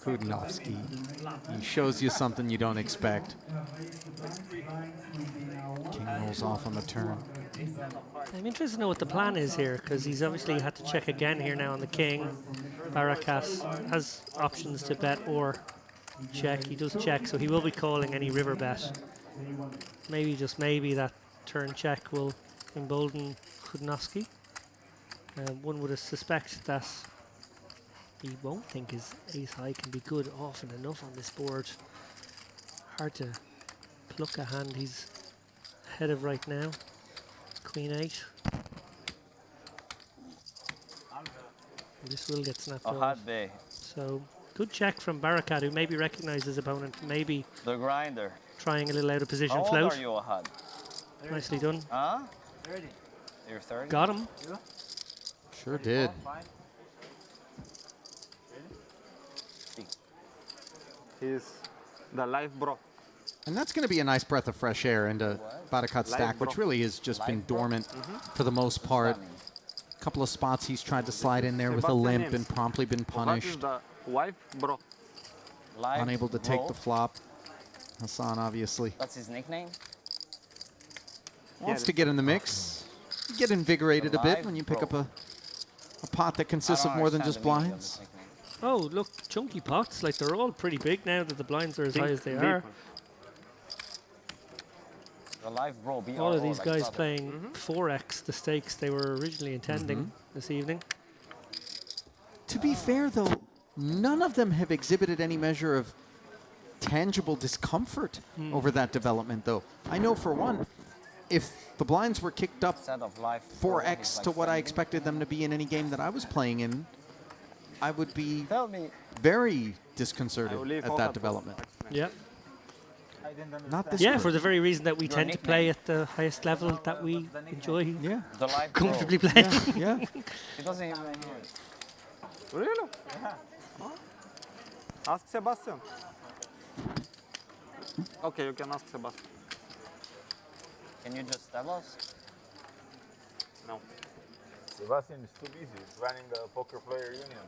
Speaker 1: Hudnovsky, he shows you something you don't expect. King rolls off on the turn.
Speaker 2: I'm interested to know what the plan is here, because he's obviously had to check again here now on the king. Barakat has options to bet or check. He does check, so he will be calling any river bet. Maybe, just maybe, that turn check will embolden Hudnovsky. One would suspect that he won't think his ace high can be good often enough on this board. Hard to pluck a hand he's ahead of right now. Queen 8. This will get snapped off. So good check from Barakat, who maybe recognized his opponent, maybe
Speaker 5: The grinder.
Speaker 2: trying a little out of position
Speaker 5: How old
Speaker 2: float.
Speaker 5: are you, Ahad?
Speaker 2: Nicely done.
Speaker 5: Huh? 30. You're 30?
Speaker 2: Got him.
Speaker 1: Sure did.
Speaker 10: He's the life bro.
Speaker 1: And that's going to be a nice breath of fresh air into Barakat's stack, which really has just been dormant for the most part. A couple of spots he's tried to slide in there with a limp and promptly been punished.
Speaker 10: The wife bro.
Speaker 1: Unable to take the flop. Hassan, obviously,
Speaker 5: That's his nickname?
Speaker 1: wants to get in the mix. You get invigorated a bit when you pick up a pot that consists of more than just blinds.
Speaker 2: Oh, look, chunky pots. Like, they're all pretty big now that the blinds are as high as they are.
Speaker 5: The live bro.
Speaker 2: All of these guys playing 4x the stakes they were originally intending this evening.
Speaker 1: To be fair, though, none of them have exhibited any measure of tangible discomfort over that development, though. I know for one, if the blinds were kicked up 4x to what I expected them to be in any game that I was playing in, I would be very disconcerted at that development.
Speaker 2: Yeah.
Speaker 1: Not this
Speaker 2: Yeah,
Speaker 1: one.
Speaker 2: for the very reason that we tend to play at the highest level that we enjoy
Speaker 5: The live
Speaker 2: comfortably
Speaker 5: bro.
Speaker 2: playing.
Speaker 1: Yeah.
Speaker 5: He doesn't even hear it.
Speaker 10: Really? Ask Sebastian. Okay, you can ask Sebastian.
Speaker 5: Can you just tell us?
Speaker 10: No.
Speaker 8: Sebastian is too busy. He's running the poker player union.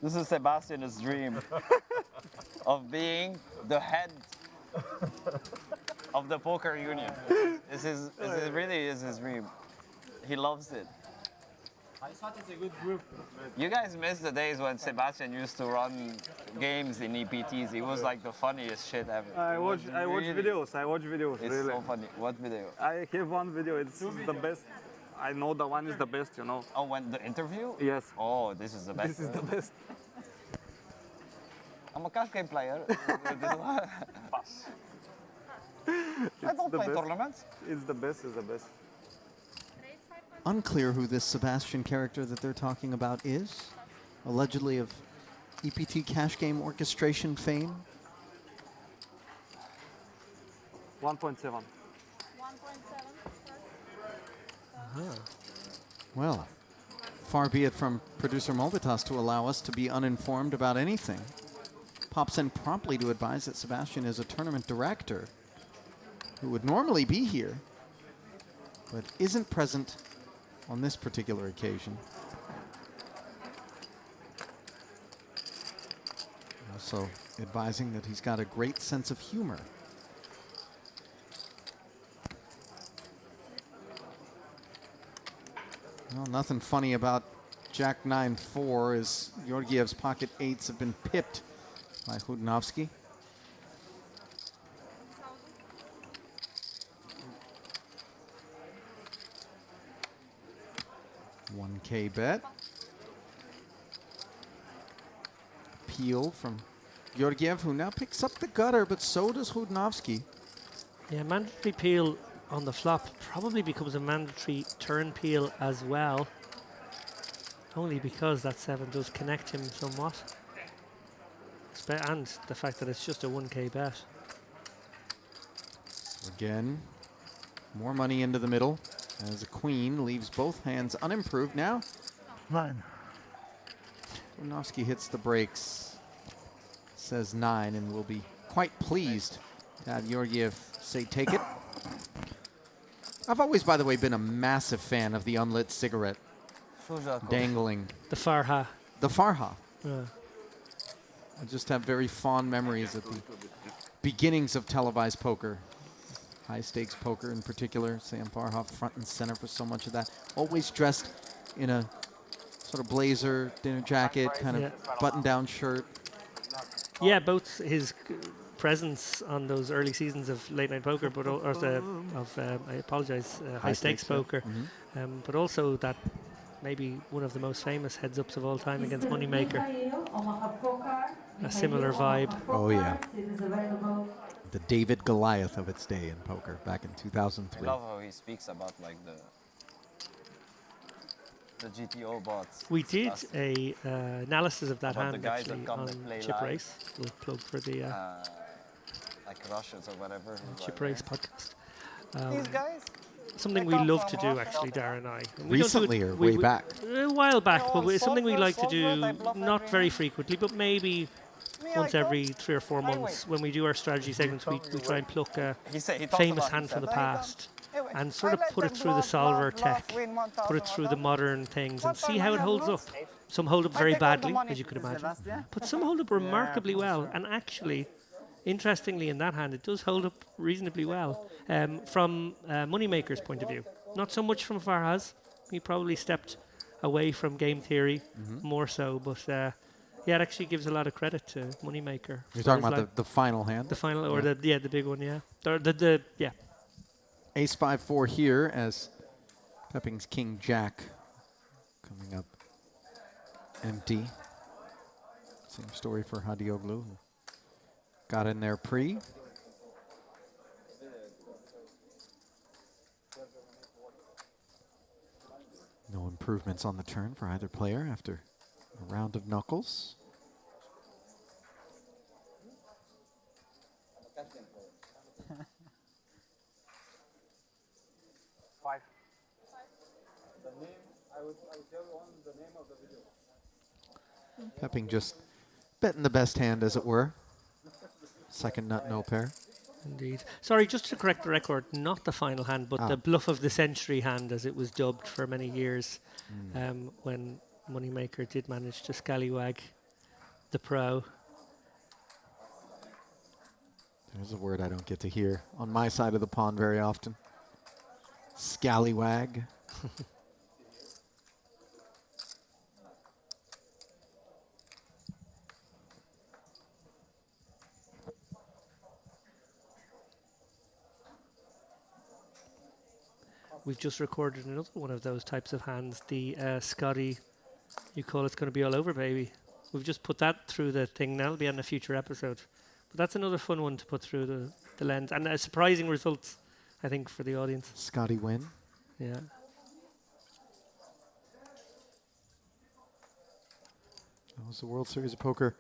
Speaker 5: This is Sebastian's dream of being the head of the poker union. This is really is his dream. He loves it.
Speaker 4: I thought it's a good group.
Speaker 5: You guys miss the days when Sebastian used to run games in EPTs. It was like the funniest shit ever.
Speaker 10: I watch videos.
Speaker 5: It's
Speaker 10: really.
Speaker 5: so funny. What video?
Speaker 10: I have one video. It's the best. I know the one is the best. You know.
Speaker 5: Oh, when the interview?
Speaker 10: Yes.
Speaker 5: Oh, this is the best.
Speaker 10: This is the best.
Speaker 5: I'm a cash game player. I don't play tournaments.
Speaker 10: It's the best. It's the best.
Speaker 1: Unclear who this Sebastian character that they're talking about is. Allegedly of EPT cash game orchestration fame.
Speaker 10: 1.7.
Speaker 1: Well, far be it from producer Mulvitas to allow us to be uninformed about anything. Pops in promptly to advise that Sebastian is a tournament director who would normally be here, but isn't present on this particular occasion. Also advising that he's got a great sense of humor. Well, nothing funny about Jack 9-4 as Georgiev's pocket eights have been pipped by Hudnovsky. $1K bet. Peel from Georgiev, who now picks up the gutter, but so does Hudnovsky.
Speaker 2: Yeah, mandatory peel on the flop probably becomes a mandatory turn peel as well. Only because that 7 does connect him somewhat. And the fact that it's just a 1K bet.
Speaker 1: Again, more money into the middle as a queen leaves both hands unimproved now.
Speaker 6: 9.
Speaker 1: Rimnowski hits the brakes, says 9, and will be quite pleased to have Georgiev say take it. I've always, by the way, been a massive fan of the unlit cigarette dangling.
Speaker 2: The Farha.
Speaker 1: The Farha.
Speaker 2: Yeah.
Speaker 1: I just have very fond memories of the beginnings of televised poker. High stakes poker in particular. Sam Farha front and center for so much of that. Always dressed in a sort of blazer, dinner jacket, kind of button-down shirt.
Speaker 2: Yeah, both his presence on those early seasons of late night poker, but I apologize, high stakes poker, but also that maybe one of the most famous heads-ups of all time against Moneymaker. A similar vibe.
Speaker 1: Oh yeah. The David Goliath of its day in poker back in 2003.
Speaker 5: I love how he speaks about like the GTO bots.
Speaker 2: We did a analysis of that
Speaker 5: About the
Speaker 2: hand
Speaker 5: guys
Speaker 2: actually
Speaker 5: that come
Speaker 2: on
Speaker 5: that play
Speaker 2: Chip
Speaker 5: live.
Speaker 2: Race. We'll plug for the
Speaker 5: like Russians or whatever.
Speaker 2: Chip Race podcast.
Speaker 5: These guys.
Speaker 2: Something we love to do actually, Darren and I. And we don't do
Speaker 1: Recently
Speaker 2: it-
Speaker 1: or
Speaker 2: we-
Speaker 1: way
Speaker 2: we-
Speaker 1: back?
Speaker 2: A while back, but it's something we
Speaker 5: solver,
Speaker 2: like to do,
Speaker 5: solver, they bluff
Speaker 2: not
Speaker 5: every
Speaker 2: very
Speaker 5: hand.
Speaker 2: frequently, but maybe once every 3 or 4 months. When we do our strategy segments, we try and pluck a
Speaker 5: He talks
Speaker 2: famous
Speaker 5: about
Speaker 2: hand from the
Speaker 5: himself.
Speaker 2: past and sort of put it through the solver tech, put it through the modern things and see how it holds up. Some hold up very badly, as you could imagine, but some hold up remarkably well. And actually, interestingly, in that hand, it does hold up reasonably well from Moneymaker's point of view. Not so much from Farhaz. He probably stepped away from game theory more so, but yeah, it actually gives a lot of credit to Moneymaker.
Speaker 1: You're talking about the final hand?
Speaker 2: The final, or the big one, yeah. Yeah.
Speaker 1: Ace 5-4 here as Pepping's King Jack coming up empty. Same story for Hadioglu, who got in there pre. No improvements on the turn for either player after a round of knuckles.
Speaker 10: Five. The name, I would tell you on the name of the video.
Speaker 1: Pepping just betting the best hand, as it were. Second nut, no pair.
Speaker 2: Indeed. Sorry, just to correct the record, not the final hand, but the bluff of the century hand, as it was dubbed for many years, when Moneymaker did manage to scallywag the pro.
Speaker 1: There's a word I don't get to hear on my side of the pond very often. Scallywag.
Speaker 2: We've just recorded another one of those types of hands, the Scotty, you call it's going to be all over, baby. We've just put that through the thing. That'll be on a future episode. But that's another fun one to put through the lens. And a surprising results, I think, for the audience.
Speaker 1: Scotty win.
Speaker 2: Yeah.
Speaker 1: That was the World Series of Poker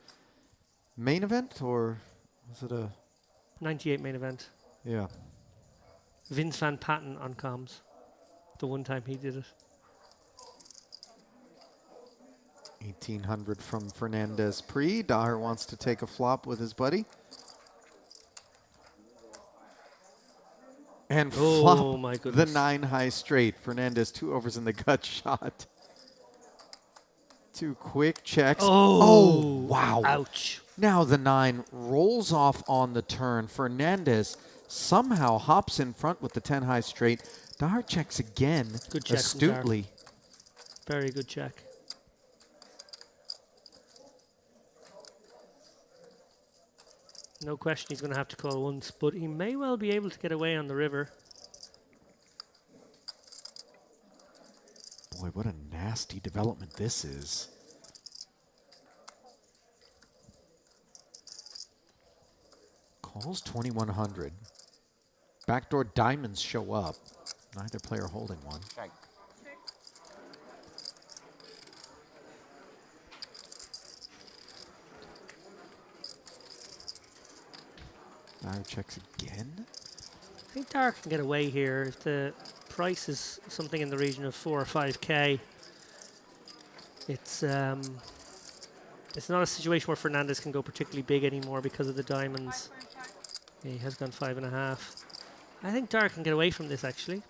Speaker 1: main event, or was it a...
Speaker 2: 98 main event.
Speaker 1: Yeah.
Speaker 2: Vince Van Patten on comms. The one time he did it.
Speaker 1: 1800 from Fernandez pre. Daher wants to take a flop with his buddy. And flop
Speaker 2: my
Speaker 1: the
Speaker 2: goodness.
Speaker 1: 9 high straight. Fernandez 2 overs in the gut shot. 2 quick checks.
Speaker 2: Oh,
Speaker 1: wow.
Speaker 2: Ouch.
Speaker 1: Now the 9 rolls off on the turn. Fernandez somehow hops in front with the 10 high straight. Daher checks again
Speaker 2: Good check from Daher.
Speaker 1: astutely.
Speaker 2: Very good check. No question he's going to have to call once, but he may well be able to get away on the river.
Speaker 1: Boy, what a nasty development this is. Calls 2100. Backdoor diamonds show up. Neither player holding one.
Speaker 5: Check.
Speaker 1: Daher checks again.
Speaker 2: think Dark can get away here if the price is something in the region of 4 or 5k. It's not a situation where Fernandez can go particularly big anymore because of the diamonds. Yeah, he has gone 5.5. I think Dark can get away from this actually.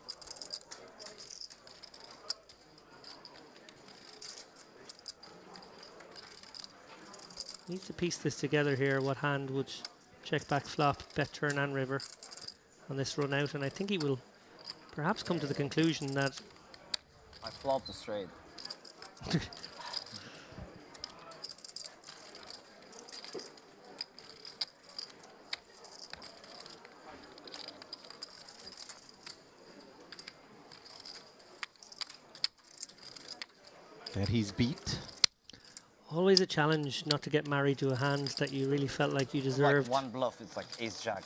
Speaker 2: Needs to piece this together here. What hand would check back flop, bet turn and river on this run out, and I think he will perhaps come to the conclusion that
Speaker 5: I flopped the straight.
Speaker 1: That he's beat.
Speaker 2: always a challenge not to get married to a hand that you really felt like you deserved.
Speaker 5: Like one bluff, it's like ace jack.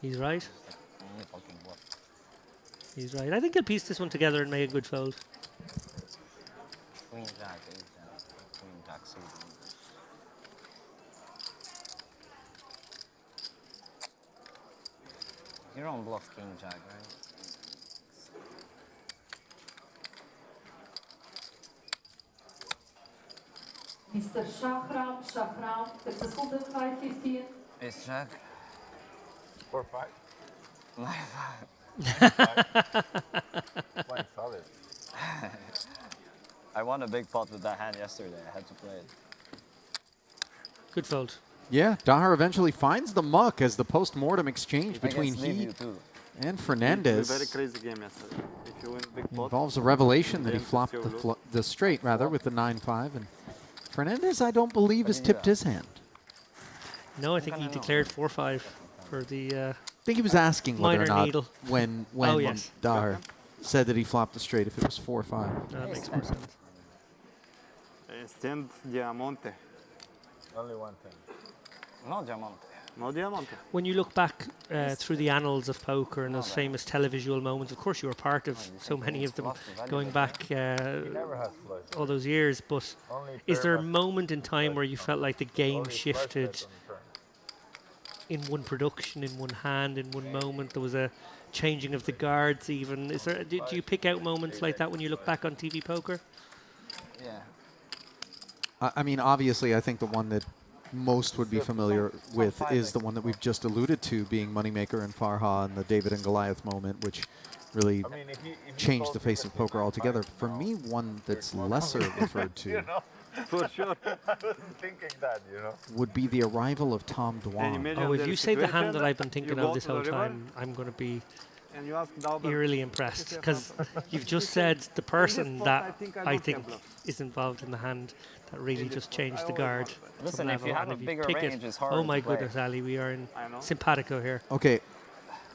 Speaker 2: He's right.
Speaker 5: Only fucking bluff.
Speaker 2: He's right. I think he'll piece this one together and make a good fold.
Speaker 5: Queen jack, ace jack, queen jack suited. You don't bluff king jack, right?
Speaker 9: Mr. Shahram, there's a scoop of 515.
Speaker 5: Ace jack.
Speaker 8: 4-5.
Speaker 5: 9-5.
Speaker 8: Playing solid.
Speaker 5: I won a big pot with that hand yesterday. I had to play it.
Speaker 2: Good fold.
Speaker 1: Yeah, Daher eventually finds the muck as the post-mortem exchange between he and Fernandez.
Speaker 10: Very crazy game yesterday. If you win big pot,
Speaker 1: Involves a revelation that he
Speaker 10: then
Speaker 1: flopped the straight, rather, with the 9-5. And Fernandez, I don't believe, has tipped his hand.
Speaker 2: No, I think he declared 4-5 for the
Speaker 1: I think he was asking whether or
Speaker 2: minor
Speaker 1: not
Speaker 2: needle.
Speaker 1: when
Speaker 2: Oh, yes.
Speaker 1: Daher said that he flopped the straight if it was 4-5.
Speaker 2: That makes more sense.
Speaker 10: stand diamante.
Speaker 8: Only one thing.
Speaker 5: No diamante.
Speaker 10: No diamante.
Speaker 2: When you look back through the annals of poker and those famous televisual moments, of course you were part of so many of them going back all those years, but is there a moment in time where you felt like the game shifted in one production, in one hand, in one moment? There was a changing of the guards even. Is there? Do you pick out moments like that when you look back on TV poker?
Speaker 5: Yeah.
Speaker 1: I mean, obviously, I think the one that most would be familiar with is the one that we've just alluded to, being Moneymaker and Farha and the David and Goliath moment, which really changed the face of poker altogether. For me, one that's lesser referred to
Speaker 10: For sure.
Speaker 8: I was thinking that,
Speaker 1: would be the arrival of Tom Dwan.
Speaker 2: Oh, if you say the hand that I've been thinking of this whole time, I'm going to be
Speaker 10: And you ask Dauber,
Speaker 2: eerily impressed, because you've just said the person that I think is involved in the hand that really just changed the guard.
Speaker 5: Listen, if you have a bigger
Speaker 2: pick
Speaker 5: range,
Speaker 2: it,
Speaker 5: it's hard
Speaker 2: oh
Speaker 5: to
Speaker 2: my
Speaker 5: play.
Speaker 2: goodness, Ali, we are in
Speaker 10: I know.
Speaker 2: simpatico here.
Speaker 1: Okay,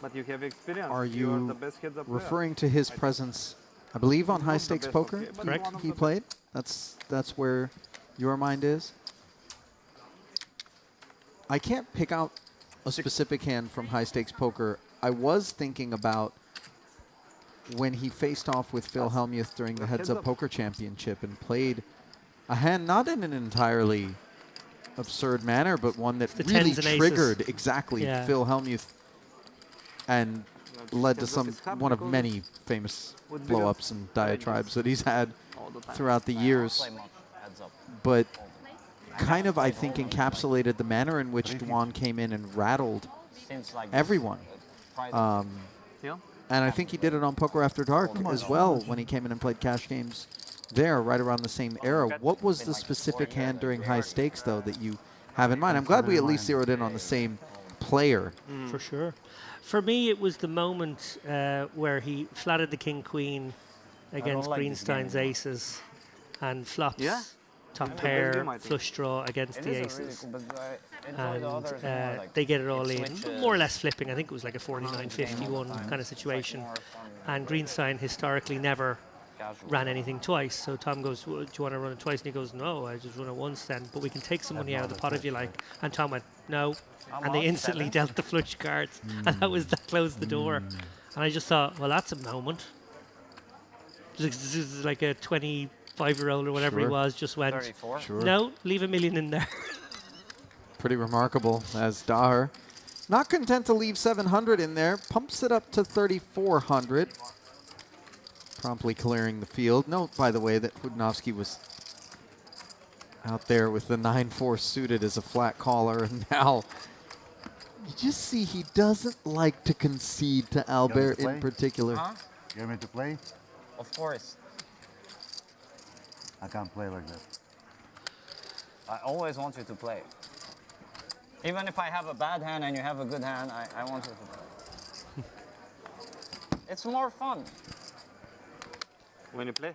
Speaker 10: But you have experience.
Speaker 1: are
Speaker 10: the
Speaker 1: you
Speaker 10: best heads-up player.
Speaker 1: referring to his presence, I believe, on high stakes
Speaker 10: best,
Speaker 1: poker?
Speaker 10: okay, but
Speaker 2: Correct.
Speaker 10: one of
Speaker 1: He
Speaker 10: the
Speaker 1: played? That's where your mind is? I can't pick out a specific hand from high stakes poker. I was thinking about when he faced off with Phil Hellmuth during the Heads Up Poker Championship and played a hand not in an entirely absurd manner, but one that
Speaker 2: The
Speaker 1: really
Speaker 2: tens and aces.
Speaker 1: triggered exactly
Speaker 2: Yeah.
Speaker 1: Phil Hellmuth and led to
Speaker 10: heads up
Speaker 1: some
Speaker 10: is happy
Speaker 1: one of
Speaker 10: because
Speaker 1: many famous
Speaker 10: would be
Speaker 1: blow-ups and diatribes that he's had
Speaker 10: all the time.
Speaker 1: throughout the years.
Speaker 5: Play much. Heads up.
Speaker 1: But kind of, I think, encapsulated the manner in which Dwan came in and rattled
Speaker 5: Seems like
Speaker 1: everyone.
Speaker 5: pride.
Speaker 10: Yeah.
Speaker 1: And I think he did it on Poker After Dark as well when he came in and played cash games there right around the same era. What was the specific hand during high stakes, though, that you have in mind? I'm glad we at least zeroed in on the same player.
Speaker 2: For sure. For me, it was the moment where he flatted the king-queen against
Speaker 5: like this game
Speaker 2: Greenstein's
Speaker 5: anymore.
Speaker 2: aces and flops
Speaker 10: Yeah.
Speaker 2: top
Speaker 10: It's the best
Speaker 2: pair,
Speaker 10: game, I think.
Speaker 2: flush draw against
Speaker 5: It
Speaker 2: the
Speaker 5: is a
Speaker 2: aces.
Speaker 5: really cool, but I enjoy the others more,
Speaker 2: And
Speaker 5: like
Speaker 2: they get it all
Speaker 5: it
Speaker 2: in,
Speaker 5: switches.
Speaker 2: more or less flipping. I think it was like a 49-51 kind of situation. And Greenstein historically never
Speaker 5: Casual.
Speaker 2: ran anything twice. So Tom goes, well, do you want to run it twice? And he goes, no, I just run it once then. But we can take some money out of the pot if you like. And Tom went, no.
Speaker 5: I'm
Speaker 2: And they
Speaker 5: on
Speaker 2: instantly
Speaker 5: 7.
Speaker 2: dealt the flush cards. And that closed the door. And I just thought, well, that's a moment. This is like a 25-year-old or whatever he
Speaker 1: Sure.
Speaker 2: was just went,
Speaker 5: 34.
Speaker 1: Sure.
Speaker 2: no, leave $1 million in there.
Speaker 1: Pretty remarkable, as Daher Not content to leave 700 in there, pumps it up to 3,400. Promptly clearing the field. Note, by the way, that Hudnovsky was out there with the 9-4 suited as a flat caller, and now you just see he doesn't like to concede to Albert in particular.
Speaker 5: Huh?
Speaker 6: You want me to play?
Speaker 5: Of course.
Speaker 6: I can't play like that.
Speaker 5: I always want you to play. Even if I have a bad hand and you have a good hand, I want you to play. It's more fun.
Speaker 10: When you play?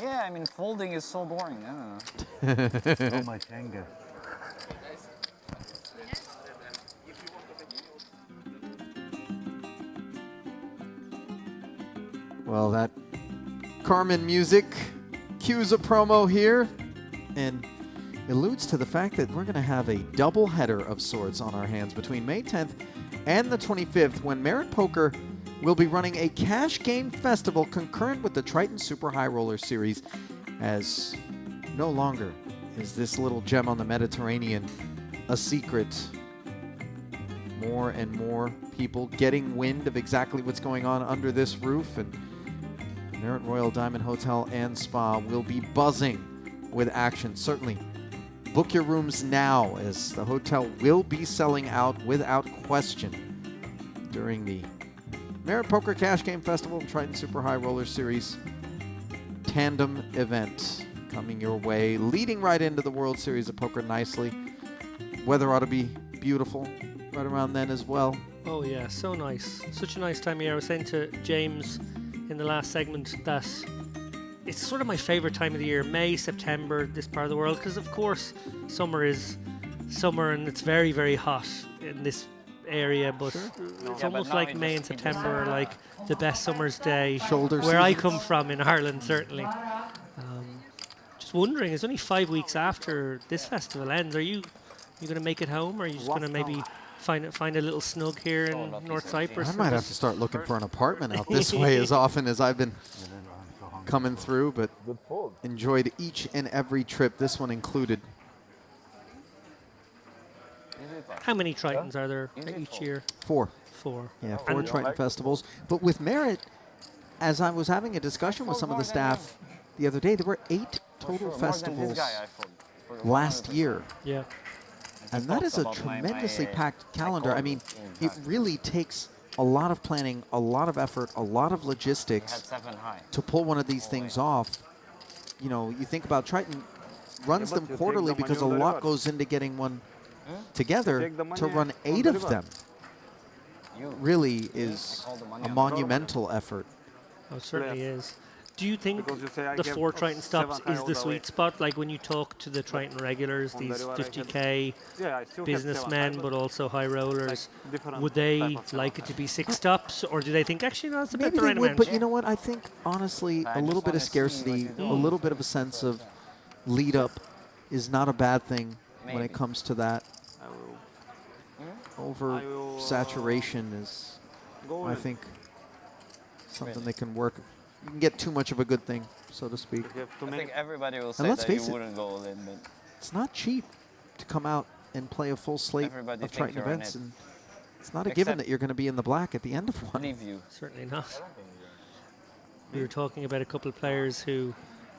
Speaker 5: Yeah, I mean, folding is so boring. I don't know.
Speaker 6: Oh, my anger.
Speaker 1: Well, that Carmen music cues a promo here and alludes to the fact that we're going to have a double header of sorts on our hands between May 10th and the 25th when Merit Poker will be running a cash game festival concurrent with the Triton Super High Roller Series, as no longer is this little gem on the Mediterranean a secret. More and more people getting wind of exactly what's going on under this roof, and Merit Royal Diamond Hotel and Spa will be buzzing with action. Certainly book your rooms now, as the hotel will be selling out without question during the Merit Poker Cash Game Festival and Triton Super High Roller Series tandem event coming your way, leading right into the World Series of Poker nicely. Weather ought to be beautiful right around then as well.
Speaker 2: Oh yeah, so nice. Such a nice time of year. I was saying to James in the last segment that it's sort of my favorite time of the year, May, September, this part of the world, because of course summer is summer and it's very, very hot in this area, but it's almost like May and September are like the best summer's day where I come from in Ireland, certainly. Just wondering, it's only 5 weeks after this festival ends. Are you going to make it home, or are you just going to maybe find a little snug here in North Cyprus?
Speaker 1: I might have to start looking for an apartment out this way as often as I've been coming through, but enjoyed each and every trip, this one included.
Speaker 2: How many Tritons are there each year?
Speaker 1: 4.
Speaker 2: 4.
Speaker 1: Yeah, 4 Triton festivals. But with Merit, as I was having a discussion with some of the staff the other day, there were 8 total festivals last year.
Speaker 2: Yeah.
Speaker 1: And that is a tremendously packed calendar. I mean, it really takes a lot of planning, a lot of effort, a lot of logistics to pull one of these things off. You know, you think about Triton runs them quarterly because a lot goes into getting one together. To run 8 of them really is a monumental effort.
Speaker 2: Oh, it certainly is. Do you think the 4 Triton stops is the sweet spot? Like when you talk to the Triton regulars, these 50K businessmen, but also high rollers, would they like it to be 6 stops, or do they think, actually, no, that's about the right amount?
Speaker 1: But you know what? I think, honestly, a little bit of scarcity, a little bit of a sense of lead up is not a bad thing when it comes to that. Over saturation is, I think, something they can work. You can get too much of a good thing, so to speak.
Speaker 5: I think everybody will say that you wouldn't go all in, but
Speaker 1: it's not cheap to come out and play a full slate of Triton events, and it's not a given that you're going to be in the black at the end of one.
Speaker 2: Certainly not. We were talking about a couple of players who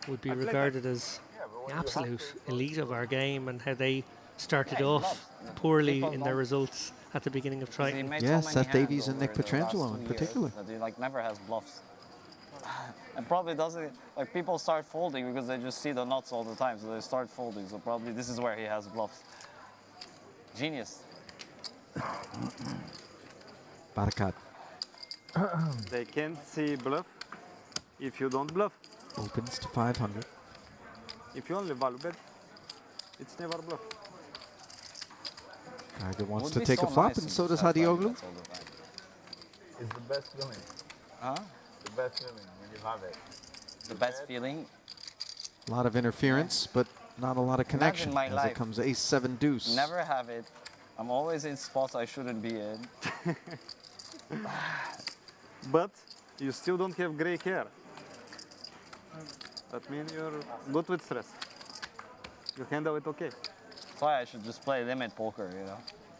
Speaker 2: would be regarded as the absolute elite of our game, and how they started off poorly in their results at the beginning of Triton.
Speaker 1: Yeah, Seth Davies and Nick Petrangelo in particular.
Speaker 5: That he like never has bluffs. And probably doesn't, like, people start folding because they just see the nuts all the time, so they start folding. So probably this is where he has bluffs. Genius.
Speaker 1: Barakat.
Speaker 10: They can't see bluff if you don't bluff.
Speaker 1: Opens to 500.
Speaker 10: If you only value bet, it's never bluff.
Speaker 1: Geiger wants to take a flop, and so does Hadioglu.
Speaker 8: It's the best feeling.
Speaker 5: Huh?
Speaker 8: The best feeling when you have it.
Speaker 5: The best feeling?
Speaker 1: A lot of interference, but not a lot of connection
Speaker 5: my
Speaker 1: as
Speaker 5: life.
Speaker 1: it comes ace 7 deuce.
Speaker 5: Never have it. I'm always in spots I shouldn't be in.
Speaker 10: But you still don't have gray hair. That means you're good with stress. You handle it okay.
Speaker 5: That's why I should just play limit poker, you know.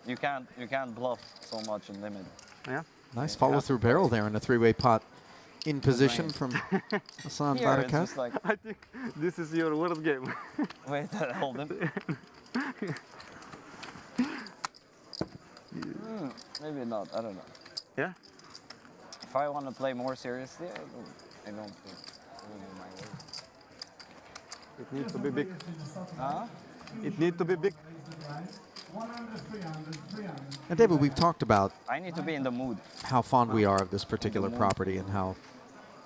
Speaker 5: You can't bluff so much in limit.
Speaker 10: Yeah.
Speaker 1: Nice follow-through barrel there in a three-way pot. In position from Hassan
Speaker 5: Here, it's
Speaker 1: Barakat.
Speaker 5: just like,
Speaker 10: I think this is your word game.
Speaker 5: wait, hold him. Maybe not. I don't know.
Speaker 10: Yeah.
Speaker 5: If I want to play more seriously, I don't think it will be my way.
Speaker 10: It needs to be big.
Speaker 5: Huh?
Speaker 10: It needs to be big.
Speaker 12: 100, 300, 300.
Speaker 1: And David, we've talked about
Speaker 5: I need to be in the mood.
Speaker 1: how fond we are of this particular property and how,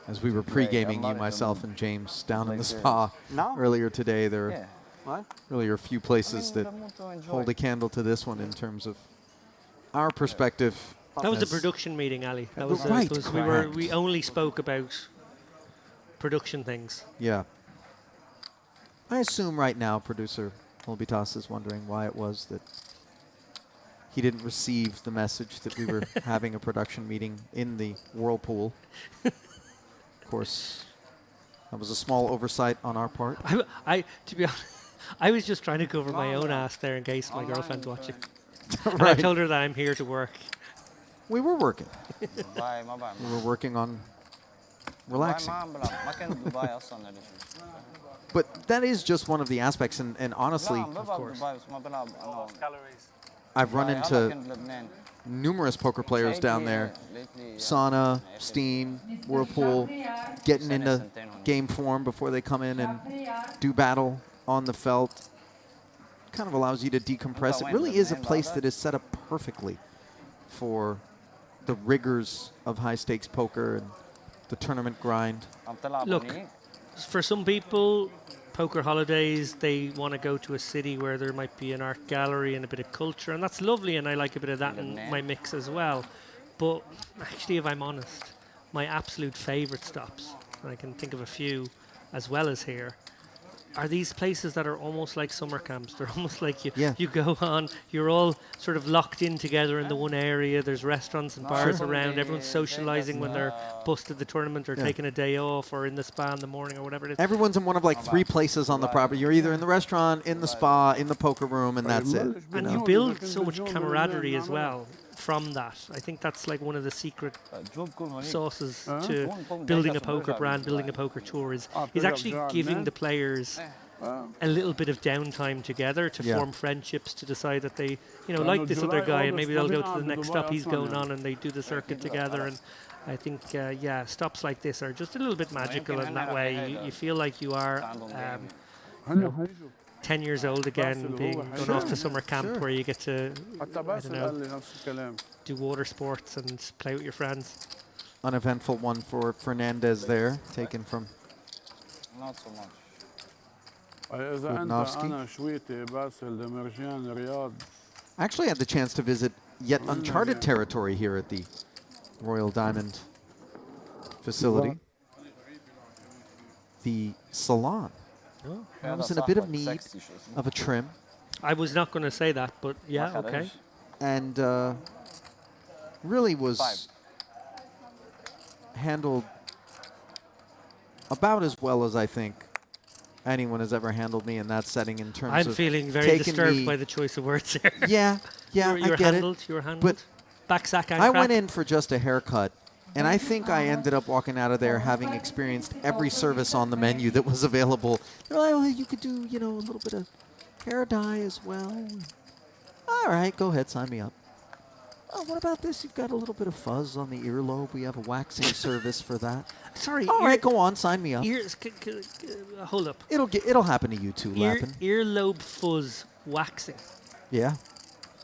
Speaker 1: as we were pre-gaming, you, myself, and James down in the spa
Speaker 10: Now?
Speaker 1: earlier today, there
Speaker 5: Yeah.
Speaker 10: What?
Speaker 1: really are a few places
Speaker 5: in the
Speaker 1: that
Speaker 5: mood to enjoy.
Speaker 1: hold a candle to this one in terms of our perspective.
Speaker 2: That was a
Speaker 1: as-
Speaker 2: production meeting, Ali. That was,
Speaker 1: Right,
Speaker 2: we
Speaker 1: correct.
Speaker 2: only spoke about production things.
Speaker 1: Yeah. I assume right now producer Olbitas is wondering why it was that he didn't receive the message that we were having a production meeting in the whirlpool. Of course, that was a small oversight on our part.
Speaker 2: I to be honest, I was just trying to cover my own ass there in case my girlfriend's watching. And I
Speaker 1: Right.
Speaker 2: told her that I'm here to work.
Speaker 1: We were working.
Speaker 5: Bye, bye,
Speaker 1: We were working on relaxing. But that is just one of the aspects, and honestly, I've run into numerous poker players down there. Sauna, Steam, Whirlpool, getting into game form before they come in and do battle on the felt. Kind of allows you to decompress. It really is a place that is set up perfectly for the rigors of high-stakes poker and the tournament grind.
Speaker 2: Look, for some people, poker holidays, they want to go to a city where there might be an art gallery and a bit of culture, and that's lovely, and I like a bit of that in my mix as well. But actually, if I'm honest, my absolute favorite stops, and I can think of a few as well as here, are these places that are almost like summer camps. They're almost like you go on, you're all sort of locked in together in the one area. There's restaurants and bars around. Everyone's socializing when they're busted the tournament or taking a day off or in the spa in the morning or whatever it is.
Speaker 1: Everyone's in one of like 3 places on the property. You're either in the restaurant, in the spa, in the poker room, and that's it.
Speaker 2: And you build so much camaraderie as well from that. I think that's like one of the secret sauces to building a poker brand, building a poker tour is actually giving the players a little bit of downtime together to form friendships, to decide that they, like this other guy, and maybe they'll go to the next stop he's going on and they do the circuit together. And I think, stops like this are just a little bit magical in that way. You feel like you are 10 years old again, going off to summer camp where you get to, I don't know, do water sports and play with your friends.
Speaker 1: Uneventful one for Fernandez there, taken from
Speaker 5: Not so much.
Speaker 1: I actually had the chance to visit yet uncharted territory here at the Royal Diamond facility. The salon. I was in a bit of need of a trim.
Speaker 2: I was not going to say that, but yeah, okay.
Speaker 1: And really was handled about as well as I think anyone has ever handled me in that setting in terms of
Speaker 2: I'm feeling very disturbed by the choice of words there.
Speaker 1: Yeah,
Speaker 2: you were
Speaker 1: I get
Speaker 2: handled,
Speaker 1: it.
Speaker 2: You were handled.
Speaker 1: But
Speaker 2: backsack and
Speaker 1: I
Speaker 2: crack.
Speaker 1: went in for just a haircut, and I think I ended up walking out of there having experienced every service on the menu that was available. They're like, oh, you could do, a little bit of hair dye as well. All right, go ahead, sign me up. Oh, what about this? You've got a little bit of fuzz on the earlobe. We have a waxing service for that.
Speaker 2: Sorry.
Speaker 1: All right, go on, sign me up.
Speaker 2: Ears, hold up.
Speaker 1: It'll happen to you too, Lappin.
Speaker 2: Earlobe fuzz waxing.
Speaker 1: Yeah.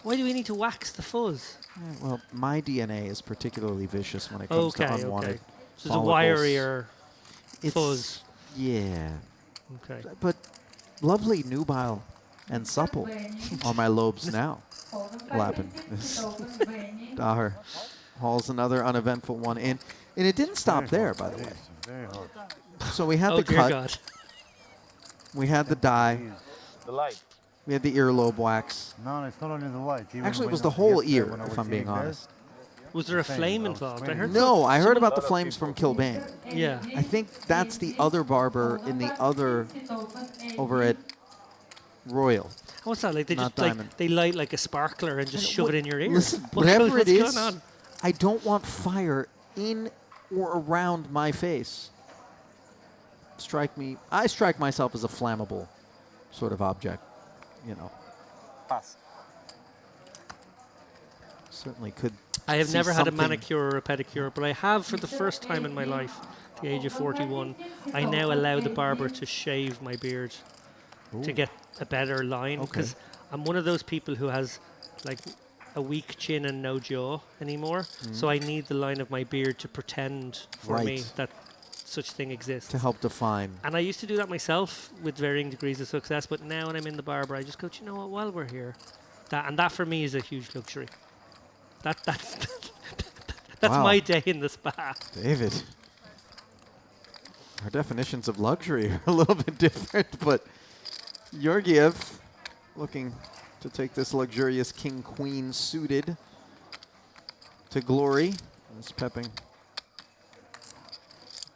Speaker 2: Why do we need to wax the fuzz?
Speaker 1: Well, my DNA is particularly vicious when it comes to unwanted.
Speaker 2: Okay. So it's a wirier fuzz.
Speaker 1: Yeah.
Speaker 2: Okay.
Speaker 1: But lovely, nubile, and supple are my lobes now. Lappin. Daher hauls another uneventful one in. And it didn't stop there, by the way. So we had the cut.
Speaker 2: God.
Speaker 1: We had the dye.
Speaker 8: The light.
Speaker 1: We had the earlobe wax.
Speaker 6: No, it's not only the light.
Speaker 1: Actually, it was the whole ear, if I'm being honest.
Speaker 2: Was there a flame involved? I heard
Speaker 1: no, I heard about the flames from Kilbane.
Speaker 2: Yeah.
Speaker 1: I think that's the other barber in the other over at Royal.
Speaker 2: What's that? Like they
Speaker 1: Not
Speaker 2: just like
Speaker 1: diamond.
Speaker 2: they light like a sparkler and just shove it in your ear.
Speaker 1: Listen,
Speaker 2: What's
Speaker 1: whatever it is,
Speaker 2: going on?
Speaker 1: I don't want fire in or around my face. I strike myself as a flammable sort of object, you know.
Speaker 5: Pass.
Speaker 1: Certainly could.
Speaker 2: I have
Speaker 1: see
Speaker 2: never had a
Speaker 1: something-
Speaker 2: manicure or a pedicure, but I have for the first time in my life, at the age of 41, I now allow the barber to shave my beard to get a better line, because I'm one of those people who has like a weak chin and no jaw anymore, so I need the line of my beard to pretend for me
Speaker 1: Right.
Speaker 2: that such thing exists.
Speaker 1: to help define.
Speaker 2: And I used to do that myself with varying degrees of success, but now when I'm in the barber, I just go, "Do you know what, while we're here, that for me is a huge luxury. That's
Speaker 1: Wow.
Speaker 2: my day in the spa.
Speaker 1: David, our definitions of luxury are a little bit different, but Georgiev looking to take this luxurious king-queen suited to glory. As Pepping,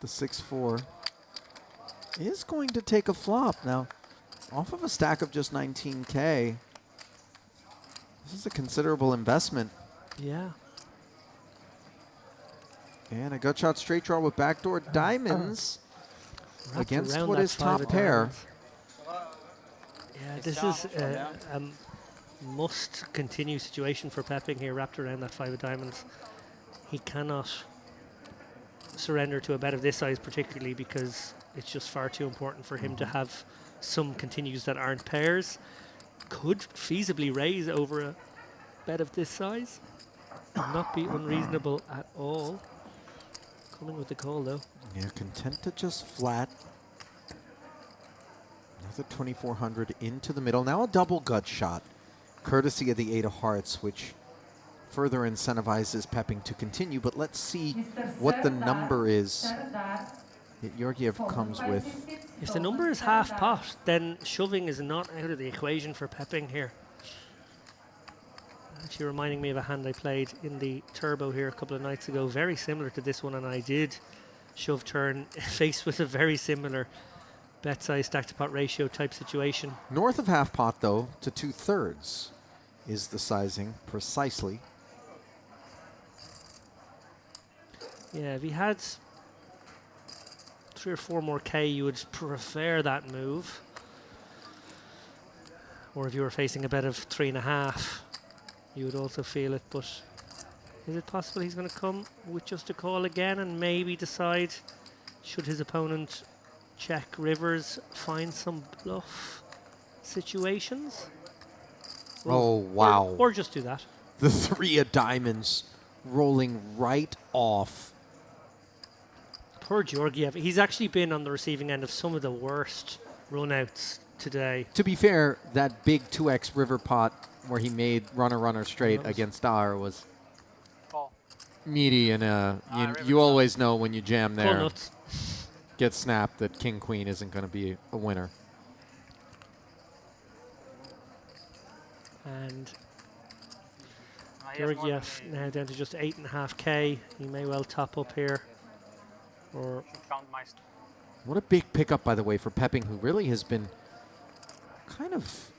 Speaker 1: the 6-4, is going to take a flop. Now, off of a stack of just 19K, this is a considerable investment.
Speaker 2: Yeah.
Speaker 1: And a gut shot straight draw with backdoor diamonds
Speaker 2: Wrapped
Speaker 1: against
Speaker 2: around
Speaker 1: what
Speaker 2: that
Speaker 1: is
Speaker 2: five
Speaker 1: top
Speaker 2: of
Speaker 1: pair.
Speaker 2: diamonds. Yeah, this is a must continue situation for Pepping here, wrapped around that 5 of diamonds. He cannot surrender to a bet of this size, particularly because it's just far too important for him to have some continues that aren't pairs. Could feasibly raise over a bet of this size. Not be unreasonable at all. Coming with the call though.
Speaker 1: Yeah, content to just flat. Another 2,400 into the middle. Now a double gut shot, courtesy of the 8 of hearts, which further incentivizes Pepping to continue. But let's see what the number is that Georgiev comes with.
Speaker 2: If the number is half pot, then shoving is not out of the equation for Pepping here. Actually reminding me of a hand I played in the Turbo here a couple of nights ago, very similar to this one, and I did shove turn faced with a very similar bet size stack to pot ratio type situation.
Speaker 1: North of half pot, though, to 2/3 is the sizing precisely.
Speaker 2: Yeah, if he had 3 or 4 more K, you would prefer that move. Or if you were facing a bet of 3.5, you would also feel it. But is it possible he's going to come with just a call again and maybe decide, should his opponent check rivers, find some bluff situations?
Speaker 1: Oh, wow.
Speaker 2: Or just do that.
Speaker 1: The 3 of diamonds rolling right off.
Speaker 2: Poor Georgiev. He's actually been on the receiving end of some of the worst runouts today.
Speaker 1: To be fair, that big 2x river pot where he made runner straight against Dar was meaty, and you always know when you jam there,
Speaker 2: nuts.
Speaker 1: get snapped, that king queen isn't going to be a winner.
Speaker 2: And Georgiev now down to just 8.5K. He may well top up here. Or
Speaker 1: What a big pickup, by the way, for Pepping, who really has been kind of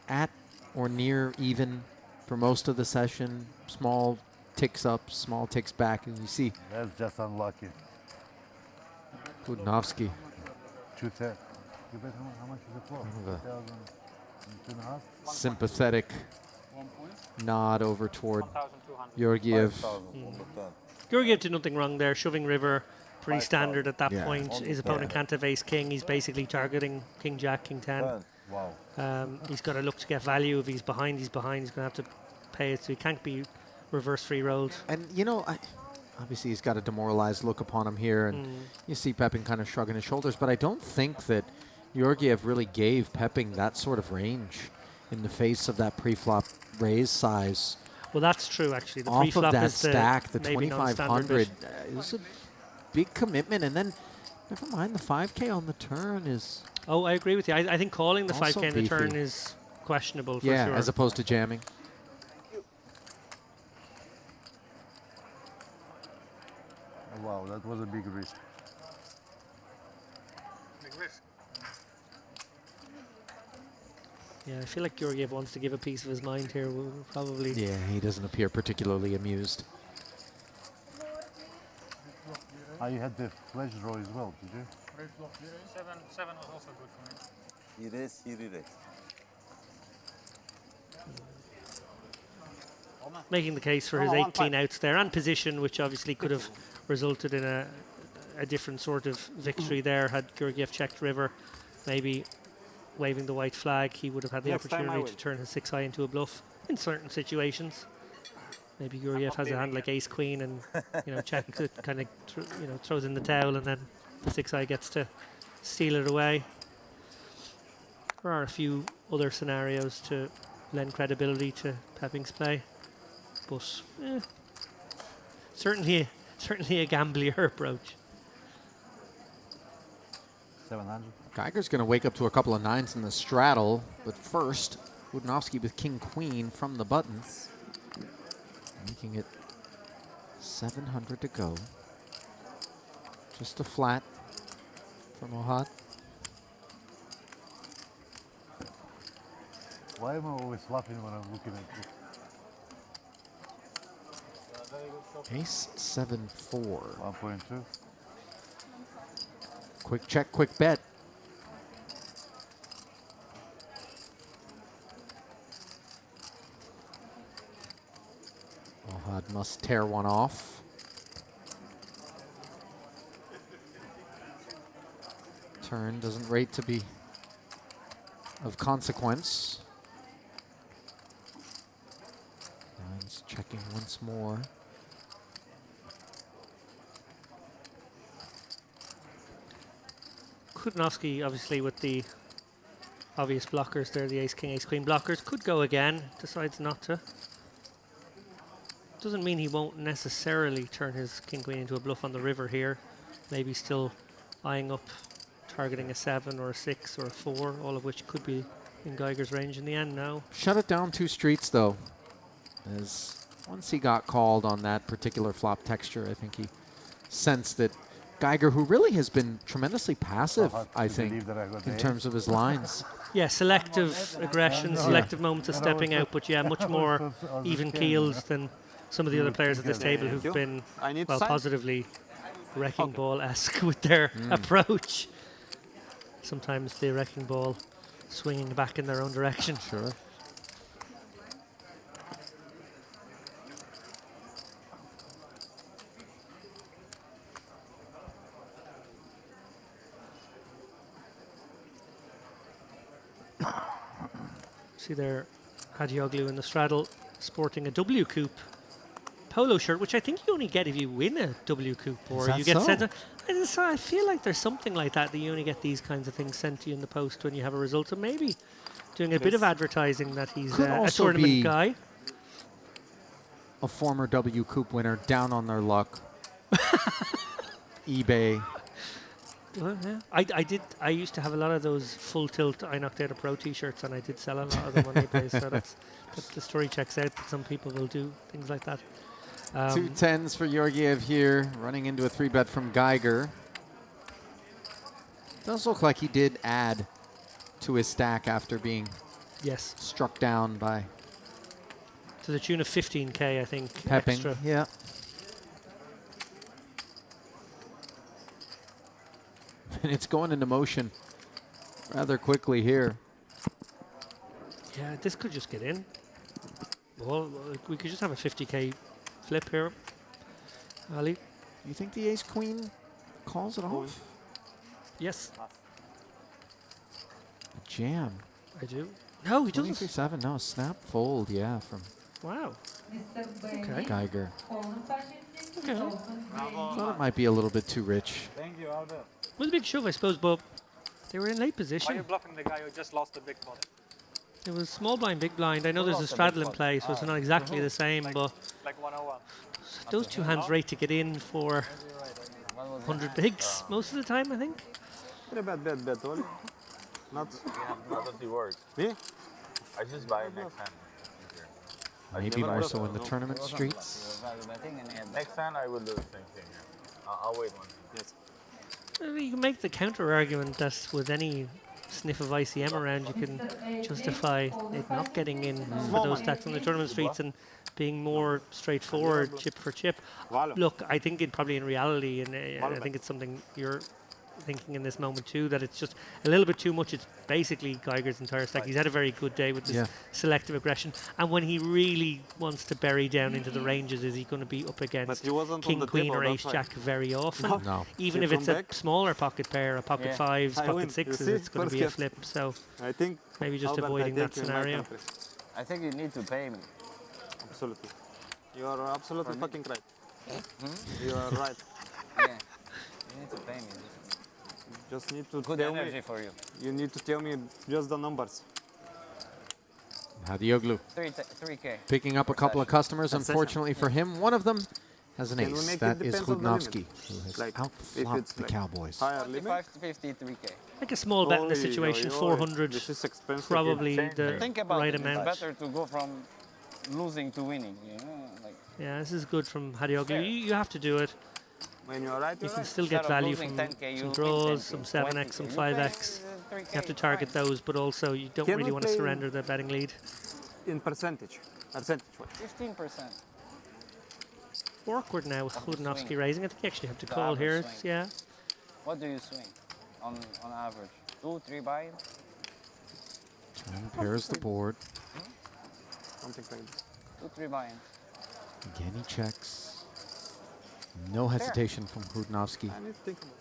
Speaker 1: at or near even for most of the session. Small ticks up, small ticks back, as you see.
Speaker 6: That's just unlucky.
Speaker 1: Budnovsky.
Speaker 6: 210. You bet how much is the floor?
Speaker 1: Kind of a
Speaker 6: 2,500?
Speaker 1: sympathetic nod over toward Georgiev.
Speaker 2: Georgiev did nothing wrong there. Shoving river, pretty standard at that
Speaker 1: Yeah.
Speaker 2: point. His opponent can't have ace king. He's basically targeting king jack, king 10.
Speaker 6: Wow.
Speaker 2: He's got to look to get value. If he's behind, he's behind. He's going to have to pay it, so he can't be reverse free rolled.
Speaker 1: And, you know, obviously he's got a demoralized look upon him here, and you see Pepping kind of shrugging his shoulders, but I don't think that Georgiev really gave Pepping that sort of range in the face of that pre-flop raise size.
Speaker 2: Well, that's true, actually. The
Speaker 1: Off
Speaker 2: pre-flop
Speaker 1: of that
Speaker 2: is
Speaker 1: stack, the
Speaker 2: maybe
Speaker 1: 2,500
Speaker 2: non-standard
Speaker 1: is a big commitment, and then never mind, the 5K on the turn is
Speaker 2: Oh, I agree with you. I think calling the
Speaker 1: also
Speaker 2: 5K in the turn
Speaker 1: beefy.
Speaker 2: is questionable for
Speaker 1: yeah,
Speaker 2: sure.
Speaker 1: as opposed to jamming.
Speaker 6: Wow, that was a big risk.
Speaker 10: Big risk.
Speaker 2: Yeah, I feel like Georgiev wants to give a piece of his mind here. We'll probably.
Speaker 1: Yeah, he doesn't appear particularly amused.
Speaker 6: You had the flash draw as well, did you?
Speaker 5: 7 was also good for me. He re-raised.
Speaker 2: Making the case for his 8 clean outs there and position, which obviously could have resulted in a different sort of victory there had Georgiev checked river. Maybe waving the white flag, he would have had the opportunity to turn his 6 high into a bluff in certain situations. Maybe Georgiev has a hand like ace queen and checks it, kind of throws in the towel, and then the 6 high gets to steal it away. There are a few other scenarios to lend credibility to Pepping's play, but certainly a gamblier approach.
Speaker 6: 700.
Speaker 1: Geiger's going to wake up to a couple of 9s in the straddle, but first, Budanovsky with king-queen from the button, making it 700 to go. Just a flat from Ohad.
Speaker 6: Why am I always laughing when I'm looking at
Speaker 1: Ace 7-4.
Speaker 6: 1.2?
Speaker 1: Quick check, quick bet. Ohad must tear one off. Turn doesn't rate to be of consequence. Nine's checking once more.
Speaker 2: Budanovsky, obviously, with the obvious blockers there, the ace king, ace queen blockers, could go again, decides not to. Doesn't mean he won't necessarily turn his king queen into a bluff on the river here. Maybe still eyeing up, targeting a 7 or a 6 or a 4, all of which could be in Geiger's range in the end now.
Speaker 1: Shut it down 2 streets, though, as once he got called on that particular flop texture, I think he sensed that Geiger, who really has been tremendously passive, I think, in terms of his lines.
Speaker 2: Yeah, selective aggression, selective moments of stepping out, but yeah, much more even-keeled than some of the other players at this table who've been, well, positively wrecking ball-esque with their approach. Sometimes the wrecking ball swinging back in their own direction.
Speaker 1: Sure.
Speaker 2: See there, Hagioglu in the straddle, sporting a W coupe polo shirt, which I think you only get if you win a W coupe, or you get sent. I feel like there's something like that you only get these kinds of things sent to you in the post when you have a result. So maybe doing a bit of advertising that he's a tournament guy.
Speaker 1: A former W coupe winner down on their luck. eBay.
Speaker 2: Well, yeah. I used to have a lot of those full tilt Einoctator Pro t-shirts, and I did sell a lot of them on eBay. So that's the story checks out that some people will do things like that.
Speaker 1: 2 10s for Georgiev here, running into a 3-bet from Geiger. Does look like he did add to his stack after being struck down by
Speaker 2: to the tune of 15K, I think.
Speaker 1: Pepping.
Speaker 2: Extra.
Speaker 1: Yeah. And it's going into motion rather quickly here.
Speaker 2: Yeah, this could just get in. Well, we could just have a 50K flip here. Ali?
Speaker 1: You think the ace-queen calls it off?
Speaker 2: Yes.
Speaker 1: A jam.
Speaker 2: I do. No, he doesn't.
Speaker 1: 23-7, no, snap fold, yeah, from
Speaker 2: wow.
Speaker 1: Okay. Geiger.
Speaker 2: Okay.
Speaker 1: Thought it might be a little bit too rich.
Speaker 10: Thank you, Albert.
Speaker 2: It was a big shove, I suppose, but they were in late position.
Speaker 10: Why are you bluffing the guy who just lost the big pot?
Speaker 2: It was small blind, big blind. I know there's a straddle in play, so it's not exactly the same, but
Speaker 10: like 101.
Speaker 2: those 2 hands rate to get in for 100 bigs most of the time, I think.
Speaker 10: Bet, Oli. Not
Speaker 8: does he work?
Speaker 10: Me?
Speaker 8: I just buy it next hand.
Speaker 1: Maybe more so in the tournament streets.
Speaker 8: Next hand, I will do the same thing. I'll wait one. Yes.
Speaker 2: You can make the counter argument that with any sniff of ICM around, you can justify it not getting in for those stacks on the tournament streets and being more straightforward chip for chip. Look, I think probably in reality, and I think it's something you're thinking in this moment too, that it's just a little bit too much. It's basically Geiger's entire stack. He's had a very good day with this selective aggression, and when he really wants to bury down into the ranges, is he going to be up against king, queen, or ace jack very often?
Speaker 1: No.
Speaker 2: Even if it's a smaller pocket pair, a pocket fives, pocket sixes, it's going to be a flip. So
Speaker 10: I think
Speaker 2: maybe just avoiding that scenario.
Speaker 5: I think you need to pay me.
Speaker 10: Absolutely. You are absolutely fucking right. You are right.
Speaker 5: Yeah. You need to pay me.
Speaker 10: Just need to
Speaker 5: Good
Speaker 10: tell
Speaker 5: energy
Speaker 10: me.
Speaker 5: for you.
Speaker 10: You need to tell me just the numbers.
Speaker 1: Hadioglu
Speaker 5: 3K.
Speaker 1: picking up a couple of customers. Unfortunately for him, one of them has an ace. That is Hudnovsky, who has outflopped the Cowboys.
Speaker 10: Higher limit.
Speaker 5: 55 to 50, 3K.
Speaker 2: Like a small bet in this situation, 400,
Speaker 10: This is expensive.
Speaker 2: probably the
Speaker 5: Think about
Speaker 2: right
Speaker 5: it.
Speaker 2: amount.
Speaker 5: It's better to go from losing to winning. You know? Like
Speaker 2: Yeah, this is good from Hadioglu. You have to do it.
Speaker 10: When you're right,
Speaker 2: You
Speaker 10: you're
Speaker 2: can
Speaker 10: right.
Speaker 2: still get
Speaker 5: Instead of
Speaker 2: value
Speaker 5: losing
Speaker 2: from
Speaker 5: 10K,
Speaker 2: some
Speaker 5: you
Speaker 2: draws,
Speaker 5: win
Speaker 2: some
Speaker 5: 10K,
Speaker 2: 7x, some
Speaker 5: 20K.
Speaker 2: 5x.
Speaker 5: You
Speaker 2: You have to target those, but also you don't
Speaker 10: Can
Speaker 2: really
Speaker 10: we
Speaker 2: want to
Speaker 10: play
Speaker 2: surrender the betting lead.
Speaker 10: In percentage. Percentage.
Speaker 5: 15%.
Speaker 2: Awkward now with
Speaker 5: Double
Speaker 2: Hudnovsky
Speaker 5: swing.
Speaker 2: raising. I think you actually have to
Speaker 5: The
Speaker 2: call
Speaker 5: average
Speaker 2: here.
Speaker 5: swing.
Speaker 2: Yeah.
Speaker 5: What do you swing on average? 2, 3 buy?
Speaker 1: And pairs the board.
Speaker 10: Something like this.
Speaker 5: 2, 3 buy.
Speaker 1: Again, he checks. No hesitation from Hudnovsky.
Speaker 10: I need to think about it.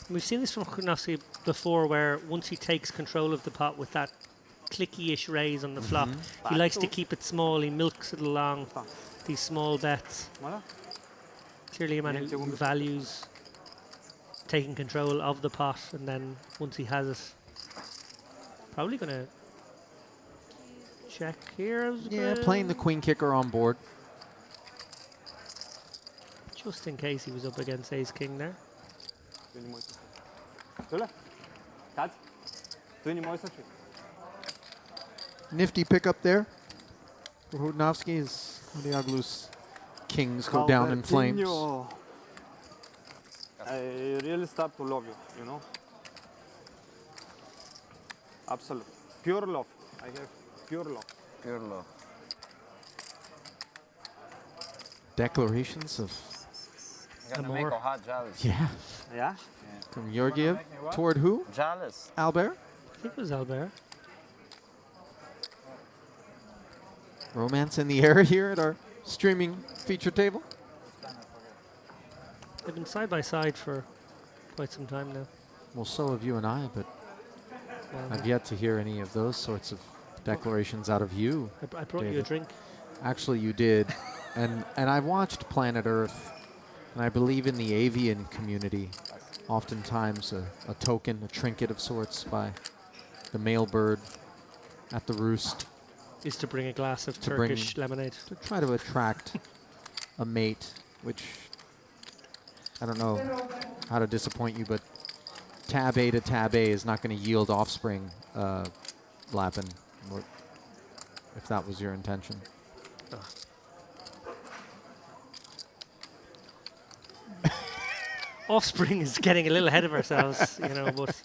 Speaker 2: We've seen this from Hudnovsky before, where once he takes control of the pot with that clicky-ish raise on the flop, he likes to keep it small. He milks it along these small bets.
Speaker 10: Voilà.
Speaker 2: Clearly a man who values taking control of the pot, and then once he has it, probably going to check here.
Speaker 1: Yeah, playing the queen kicker on board.
Speaker 2: Just in case he was up against ace-king there.
Speaker 1: Nifty pickup there for Hudnovsky as Hadioglu's kings go down in flames.
Speaker 10: Albertinho, I really start to love you, you know? Absolute. Pure love. I have pure love.
Speaker 5: Pure love.
Speaker 1: Declarations of
Speaker 5: You're gonna make a hot jealous.
Speaker 1: yeah
Speaker 10: Yeah?
Speaker 1: from Georgiev toward who?
Speaker 5: Jealous.
Speaker 1: Albert.
Speaker 2: I think it was Albert.
Speaker 1: Romance in the air here at our streaming feature table.
Speaker 2: They've been side by side for quite some time now.
Speaker 1: Well, so have you and I, but I've yet to hear any of those sorts of declarations out of you.
Speaker 2: I brought you a
Speaker 1: David.
Speaker 2: drink.
Speaker 1: Actually, you did. and I watched Planet Earth, and I believe in the avian community. Oftentimes a token, a trinket of sorts by the male bird at the roost.
Speaker 2: Is to bring a glass of
Speaker 1: To
Speaker 2: Turkish lemonade.
Speaker 1: To try to attract a mate, which I don't know how to disappoint you, but tab A to tab A is not going to yield offspring, Lappin, if that was your intention.
Speaker 2: Offspring is getting a little ahead of ourselves, you know, but,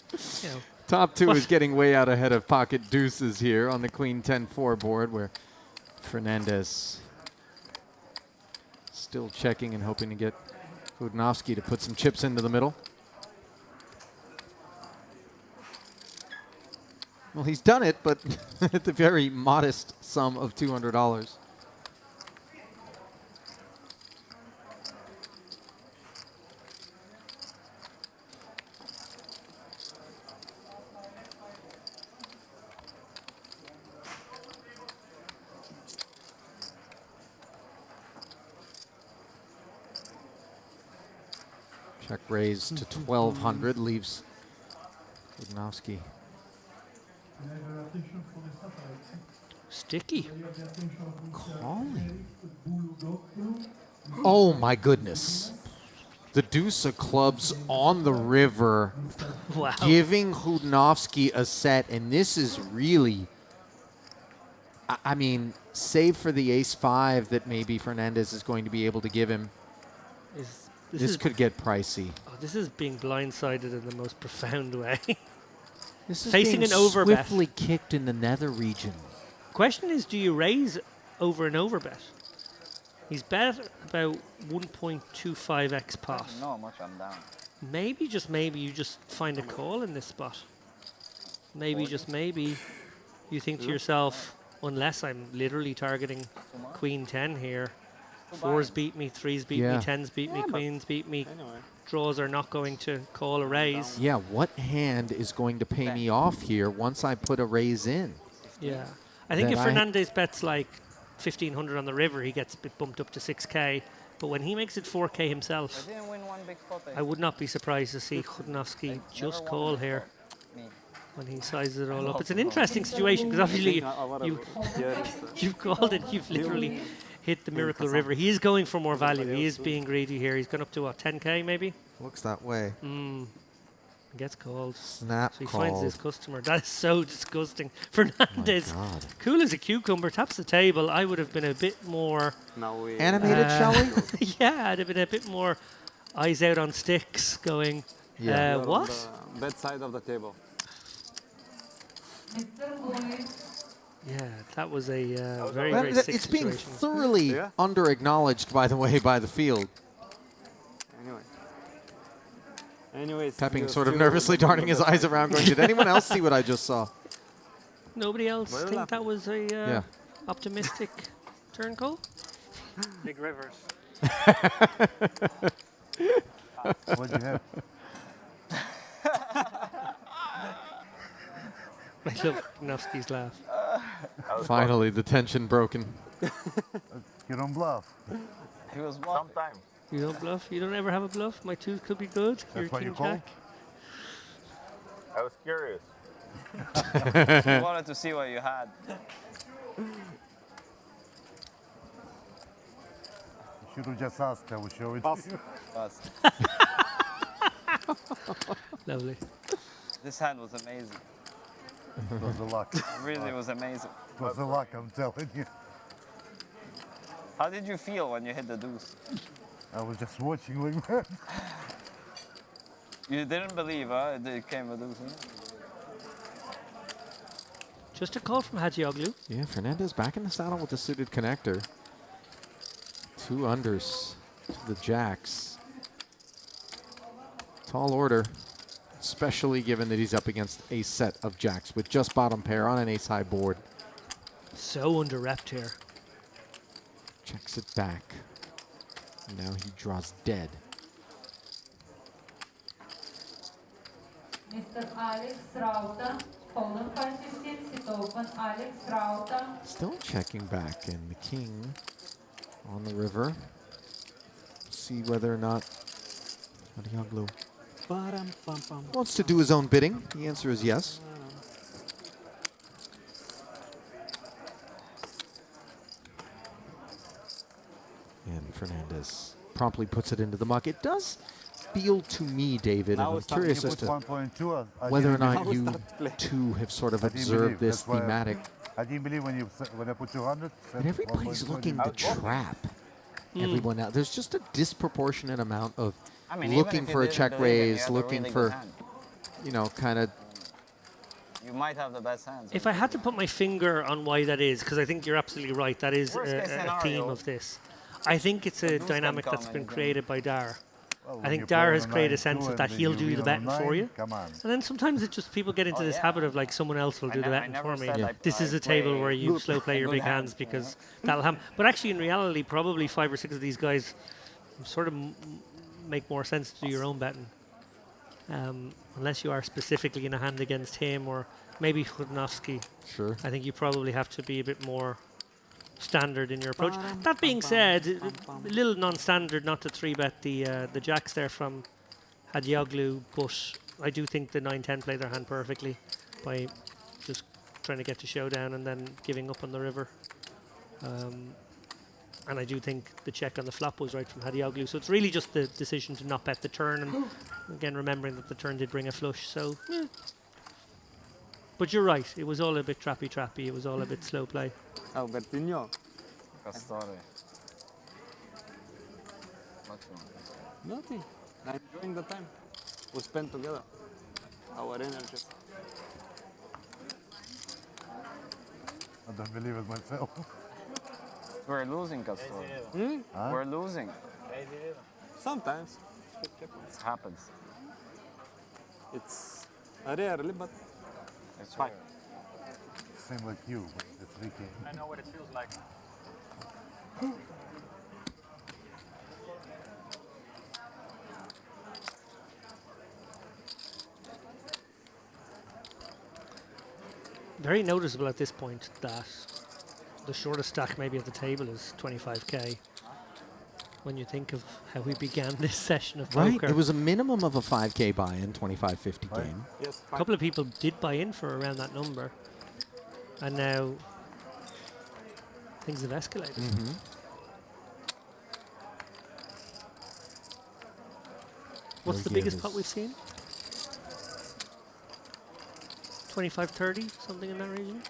Speaker 2: you know.
Speaker 1: Top two is getting way out ahead of pocket deuces here on the queen 10-4 board, where Fernandez still checking and hoping to get Hudnovsky to put some chips into the middle. Well, he's done it, but at the very modest sum of $200. Check raise to 1,200 leaves Hudnovsky.
Speaker 2: Sticky.
Speaker 1: Calling. Oh my goodness. The deuce of clubs on the river,
Speaker 2: wow.
Speaker 1: Giving Hudnovsky a set, and this is really, I mean, save for the ace-5 that maybe Fernandez is going to be able to give him. This could get pricey.
Speaker 2: Oh, this is being blindsided in the most profound way.
Speaker 1: This is
Speaker 2: Facing
Speaker 1: being
Speaker 2: an overbet.
Speaker 1: swiftly kicked in the nether region.
Speaker 2: Question is, do you raise over an overbet? He's bet about 1.25x pot.
Speaker 5: Doesn't know how much I'm down.
Speaker 2: Maybe, just maybe, you just find a call in this spot. Maybe, just maybe, you think to yourself, unless I'm literally targeting Queen 10 here, 4s beat me, 3s beat me, 10s beat me, Queens beat me. Draws are not going to call a raise.
Speaker 1: Yeah, what hand is going to pay me off here once I put a raise in?
Speaker 2: Yeah. I think if Fernandez bets like 1,500 on the river, he gets a bit bumped up to 6k. But when he makes it 4k himself,
Speaker 5: I didn't win one big spot.
Speaker 2: I would not be surprised to see Khudnovsky just call here when he sizes it all up. It's an interesting situation because obviously you've called it, you've literally hit the Miracle River. He is going for more value. He is being greedy here. He's gone up to what, 10k maybe?
Speaker 1: Looks that way.
Speaker 2: Gets called.
Speaker 1: Snap
Speaker 2: so he
Speaker 1: called.
Speaker 2: finds his customer. That is so disgusting. Fernandez, cool as a cucumber, taps the table. I would have been a bit more
Speaker 1: animated, shall we?
Speaker 2: Yeah, I'd have been a bit more eyes out on sticks going, what?
Speaker 10: On the bad side of the table.
Speaker 2: Yeah, that was a very, very sick
Speaker 1: It's being
Speaker 2: situation.
Speaker 1: thoroughly under-acknowledged, by the way, by the field.
Speaker 10: Anyways,
Speaker 1: Pepping sort of nervously darting his eyes around going, did anyone else see what I just saw?
Speaker 2: Nobody else think that was a optimistic turn call?
Speaker 3: Big rivers.
Speaker 6: What'd you have?
Speaker 2: I love Nofsky's laugh.
Speaker 1: Finally, the tension broken.
Speaker 6: You don't bluff.
Speaker 5: He was bluffing.
Speaker 3: Sometimes.
Speaker 2: You don't bluff? You don't ever have a bluff? My tooth could be good. You're
Speaker 6: That's why you
Speaker 2: King
Speaker 6: call?
Speaker 2: Jack.
Speaker 8: I was curious.
Speaker 5: I wanted to see what you had.
Speaker 6: You should have just asked. I will show it to you.
Speaker 5: Pass.
Speaker 2: Lovely.
Speaker 5: This hand was amazing.
Speaker 6: It was a luck. It
Speaker 5: Really was amazing.
Speaker 6: was a luck, I'm telling you.
Speaker 5: How did you feel when you hit the deuce?
Speaker 6: I was just watching like that.
Speaker 5: You didn't believe, huh? It came a deuce.
Speaker 2: Just a call from Hajioglu.
Speaker 1: Yeah, Fernandez back in the saddle with the suited connector. 2 unders to the jacks. Tall order, especially given that he's up against a set of jacks with just bottom pair on an ace-high board.
Speaker 2: So under-repped here.
Speaker 1: Checks it back. Now he draws dead.
Speaker 9: Mr. Alex Rauta, Poland 515, sit open, Alex Rauta.
Speaker 1: Still checking back, and the king on the river. See whether or not Hajioglu wants to do his own bidding. The answer is yes. And Fernandez promptly puts it into the muck. It does feel to me, David, and I'm curious as to whether or not you two have sort of observed this thematic.
Speaker 6: I didn't believe when I put 200.
Speaker 1: But everybody's looking to trap everyone out. There's just a disproportionate amount of looking for a check raise, looking for, you know, kind of.
Speaker 5: You might have the best hands.
Speaker 2: If I had to put my finger on why that is, because I think you're absolutely right, that is a theme of this. I think it's a dynamic that's been created by Dar. I think Dar has created a sense of that he'll do the betting for you. And then sometimes it's just people get into this habit of like someone else will do the betting for me. This is a table where you slow play your big hands because that'll happen. But actually in reality, probably 5 or 6 of these guys sort of make more sense to do your own betting. Unless you are specifically in a hand against him or maybe Khudnovsky.
Speaker 1: Sure.
Speaker 2: I think you probably have to be a bit more standard in your approach. That being said, a little non-standard not to 3-bet the jacks there from Hajioglu, but I do think the 9-10 play their hand perfectly by just trying to get to showdown and then giving up on the river. And I do think the check on the flop was right from Hajioglu. So it's really just the decision to not bet the turn. And again, remembering that the turn did bring a flush. So, yeah. But you're right. It was all a bit trappy. It was all a bit slow play.
Speaker 10: Albertinho.
Speaker 5: Castore. What's wrong?
Speaker 10: Nothing. I'm enjoying the time we spent together. Our energy.
Speaker 6: I don't believe it myself.
Speaker 5: We're losing, Castor.
Speaker 6: Huh?
Speaker 5: We're losing.
Speaker 10: Sometimes.
Speaker 5: It happens.
Speaker 10: It's rarely, but
Speaker 5: It's
Speaker 10: fine.
Speaker 6: Same like you, but the 3K.
Speaker 10: I know what it feels like.
Speaker 2: Very noticeable at this point that the shortest stack maybe at the table is 25k. When you think of how we began this session of
Speaker 1: Right.
Speaker 2: poker.
Speaker 1: It was a minimum of a 5K buy-in, 25-50 game.
Speaker 10: Yes,
Speaker 2: A couple of people did buy in for around that number. And now things have escalated.
Speaker 1: Mm-hmm.
Speaker 2: What's the
Speaker 1: Georgiev
Speaker 2: biggest
Speaker 1: is-
Speaker 2: pot we've seen? 25, 30, something in that region?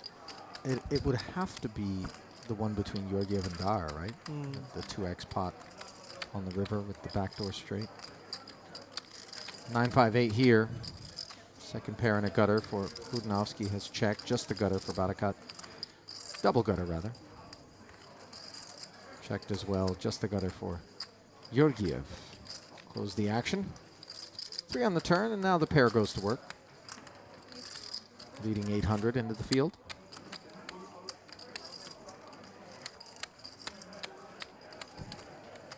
Speaker 1: It would have to be the one between Georgiev and Dar, right?
Speaker 2: Mm.
Speaker 1: The 2x pot on the river with the backdoor straight. 9-5-8 here. Second pair and a gutter for Budanovsky has checked. Just the gutter for Barakat. Double gutter, rather. Checked as well. Just the gutter for Georgiev. Close the action. 3 on the turn, and now the pair goes to work. Leading 800 into the field.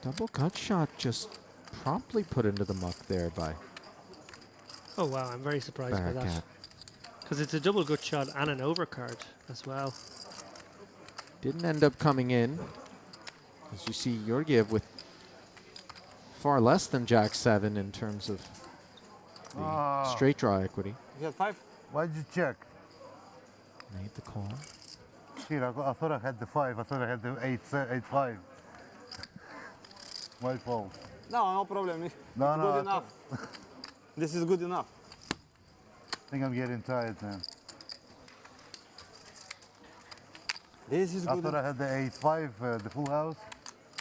Speaker 1: Double gut shot just promptly put into the muck there by
Speaker 2: Oh wow, I'm very surprised by that.
Speaker 1: Barakat.
Speaker 2: Because it's a double gut shot and an overcard as well.
Speaker 1: Didn't end up coming in. As you see, Georgiev with far less than Jack-7 in terms of the straight draw equity.
Speaker 10: You had 5?
Speaker 6: Why did you check?
Speaker 1: Made the call.
Speaker 6: Shit, I thought I had the 5. I thought I had the 8-5. My fault.
Speaker 10: No, no problem. It's
Speaker 6: No, no,
Speaker 10: good
Speaker 6: I
Speaker 10: enough. This is good enough.
Speaker 6: I think I'm getting tired now.
Speaker 10: This is
Speaker 6: I
Speaker 10: good
Speaker 6: thought I had the 8-5, the full house.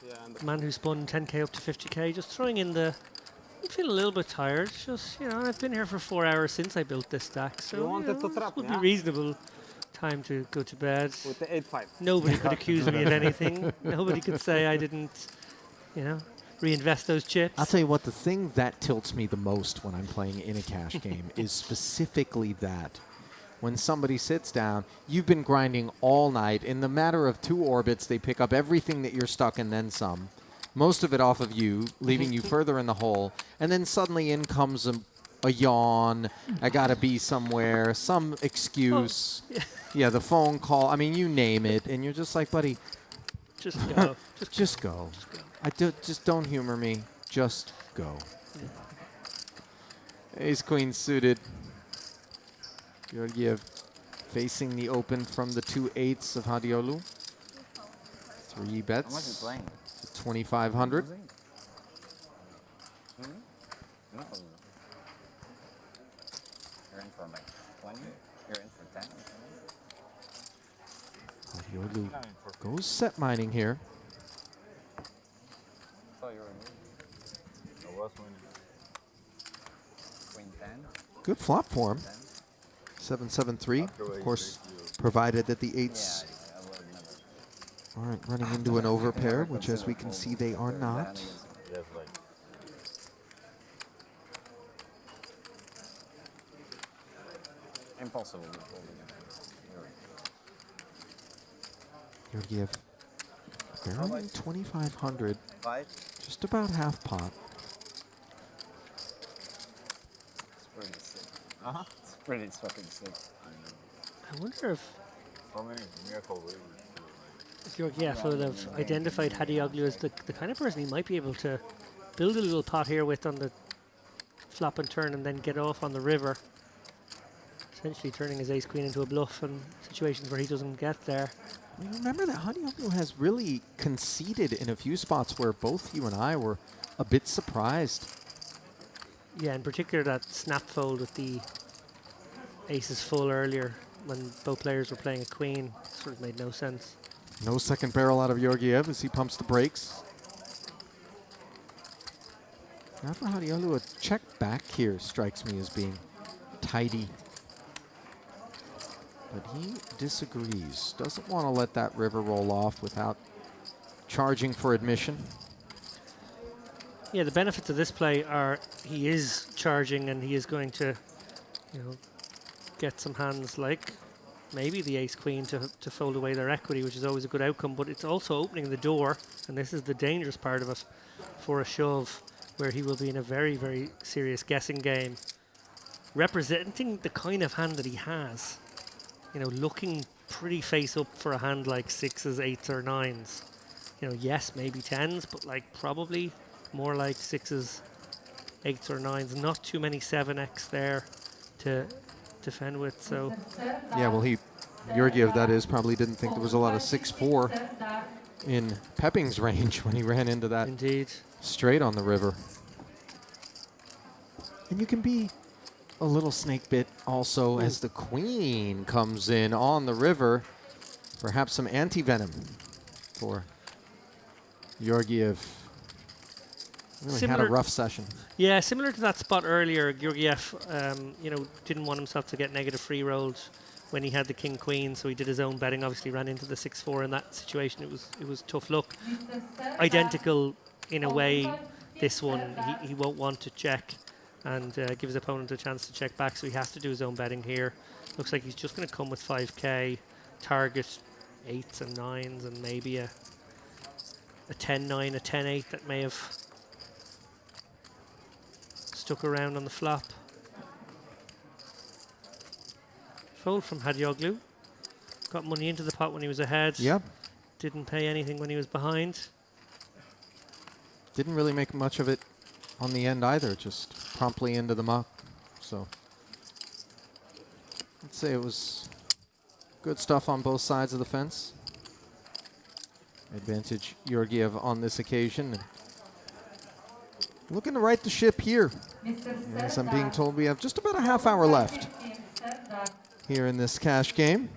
Speaker 10: Yeah, and
Speaker 2: The man who spun 10k up to 50k, just throwing in the. I'm feeling a little bit tired. Just, you know, I've been here for 4 hours since I built this stack, so
Speaker 10: You wanted to trap
Speaker 2: would
Speaker 10: me,
Speaker 2: be
Speaker 10: huh?
Speaker 2: reasonable time to go to bed.
Speaker 10: with the 8-5.
Speaker 2: Nobody could accuse me of anything. Nobody could say I didn't, you know, reinvest those chips.
Speaker 1: I'll tell you what, the thing that tilts me the most when I'm playing in a cash game is specifically that. When somebody sits down, you've been grinding all night. In the matter of 2 orbits, they pick up everything that you're stuck and then some. Most of it off of you, leaving you further in the hole. And then suddenly in comes a yawn. I gotta be somewhere. Some excuse. Yeah, the phone call. I mean, you name it. And you're just like, buddy,
Speaker 2: Just go.
Speaker 1: just go. Just don't humor me. Just go. Ace Queen suited. Georgiev facing the open from the 2 8s of Hadiolu. 3
Speaker 5: How much are you
Speaker 1: bets.
Speaker 5: playing?
Speaker 1: 2,500.
Speaker 5: No. You're in for like 20? You're in for 10?
Speaker 1: Hadiolu goes set mining here.
Speaker 5: I thought you were
Speaker 8: I was winning.
Speaker 5: Queen 10?
Speaker 1: Good flop for him. 7-7-3. Of course, provided that the 8s aren't running into an overpair, which as we can see they are not.
Speaker 8: Yes, like
Speaker 5: Impossible.
Speaker 1: Georgiev barreling 2,500.
Speaker 5: 5?
Speaker 1: Just about half pot.
Speaker 5: It's pretty sick. Uh-huh. It's pretty fucking sick.
Speaker 2: I wonder if
Speaker 8: so many miracle waves.
Speaker 2: Georgiev would have identified Hadioglu as the kind of person he might be able to build a little pot here with on the flop and turn and then get off on the river. Essentially turning his ace queen into a bluff in situations where he doesn't get there.
Speaker 1: I mean, remember that Hadioglu has really conceded in a few spots where both you and I were a bit surprised.
Speaker 2: Yeah, in particular that snap fold with the aces full earlier when both players were playing a queen sort of made no sense.
Speaker 1: No second barrel out of Georgiev as he pumps the brakes. Now for Hadioglu, a check back here strikes me as being tidy. But he disagrees. Doesn't want to let that river roll off without charging for admission.
Speaker 2: Yeah, the benefits of this play are he is charging and he is going to, you know, get some hands like maybe the ace-queen to fold away their equity, which is always a good outcome, but it's also opening the door, and this is the dangerous part of it, for a shove where he will be in a very, very serious guessing game, representing the kind of hand that he has. You know, looking pretty face up for a hand like 6s, 8s, or 9s. You know, yes, maybe 10s, but like probably more like 6s, 8s, or 9s. Not too many 7x there to defend with, so.
Speaker 1: Yeah, well, Georgiev, that is, probably didn't think there was a lot of 6-4 in Pepping's range when he ran into that.
Speaker 2: Indeed.
Speaker 1: Straight on the river. And you can be a little snake bit also as the queen comes in on the river. Perhaps some anti-venom for Georgiev. Really had a rough session.
Speaker 2: Yeah, similar to that spot earlier, Georgiev, you know, didn't want himself to get negative free rolled when he had the king-queen, so he did his own betting, obviously ran into the 6-4 in that situation. It was tough luck. Identical in a way, this one, he won't want to check and give his opponent a chance to check back, so he has to do his own betting here. Looks like he's just going to come with 5k, target 8s and 9s, and maybe a 10-9, a 10-8 that may have stuck around on the flop. Fold from Hadioglu. Got money into the pot when he was ahead.
Speaker 1: Yep.
Speaker 2: Didn't pay anything when he was behind.
Speaker 1: Didn't really make much of it on the end either, just promptly into the muck. So I'd say it was good stuff on both sides of the fence. Advantage Georgiev on this occasion. Looking to right the ship here. As I'm being told, we have just about a half hour left here in this cash game.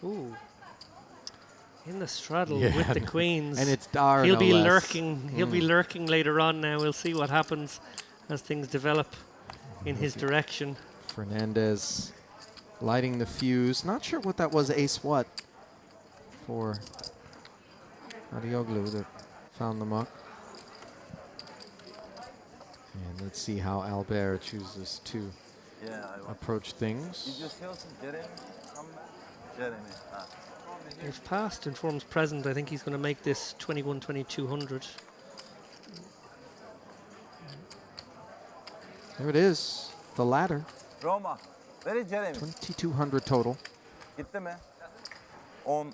Speaker 2: Ooh. In the straddle with the queens.
Speaker 1: And it's Dar,
Speaker 2: He'll
Speaker 1: no
Speaker 2: be
Speaker 1: less.
Speaker 2: lurking. He'll be lurking later on now. We'll see what happens as things develop in his direction.
Speaker 1: Fernandez lighting the fuse. Not sure what that was, ace what, for Hadioglu that found the muck. And let's see how Albert chooses to approach things.
Speaker 8: Did you see us, Jeremy? Jeremy.
Speaker 2: If past informs present, I think he's going to make this 21-2200.
Speaker 1: There it is, the ladder.
Speaker 8: Roma, where is Jeremy?
Speaker 1: 2200 total.
Speaker 8: Gitti mi? 10,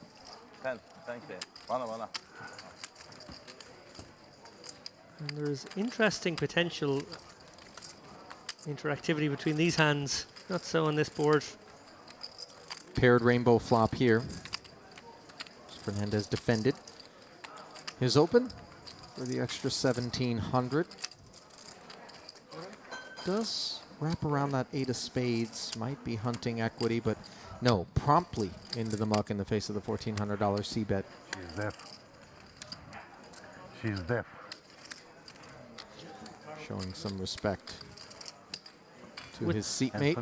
Speaker 8: 10, thank you. Bana.
Speaker 2: And there's interesting potential interactivity between these hands. Not so on this board.
Speaker 1: Paired rainbow flop here. Fernandez defended. His open for the extra 1700. Does wrap around that 8 of spades. Might be hunting equity, but no, promptly into the muck in the face of the $1,400 C-bet.
Speaker 6: She's deaf. She's deaf.
Speaker 1: Showing some respect to his seatmate.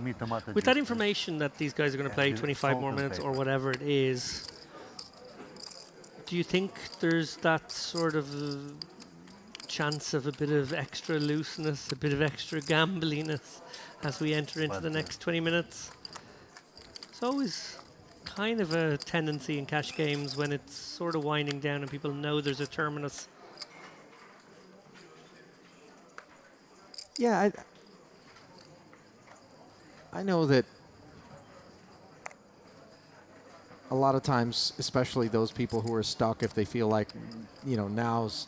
Speaker 2: With that information that these guys are going to play 25 more minutes or whatever it is, do you think there's that sort of chance of a bit of extra looseness, a bit of extra gambliness as we enter into the next 20 minutes? It's always kind of a tendency in cash games when it's sort of winding down and people know there's a terminus.
Speaker 1: Yeah, I know that a lot of times, especially those people who are stuck, if they feel like, you know, now's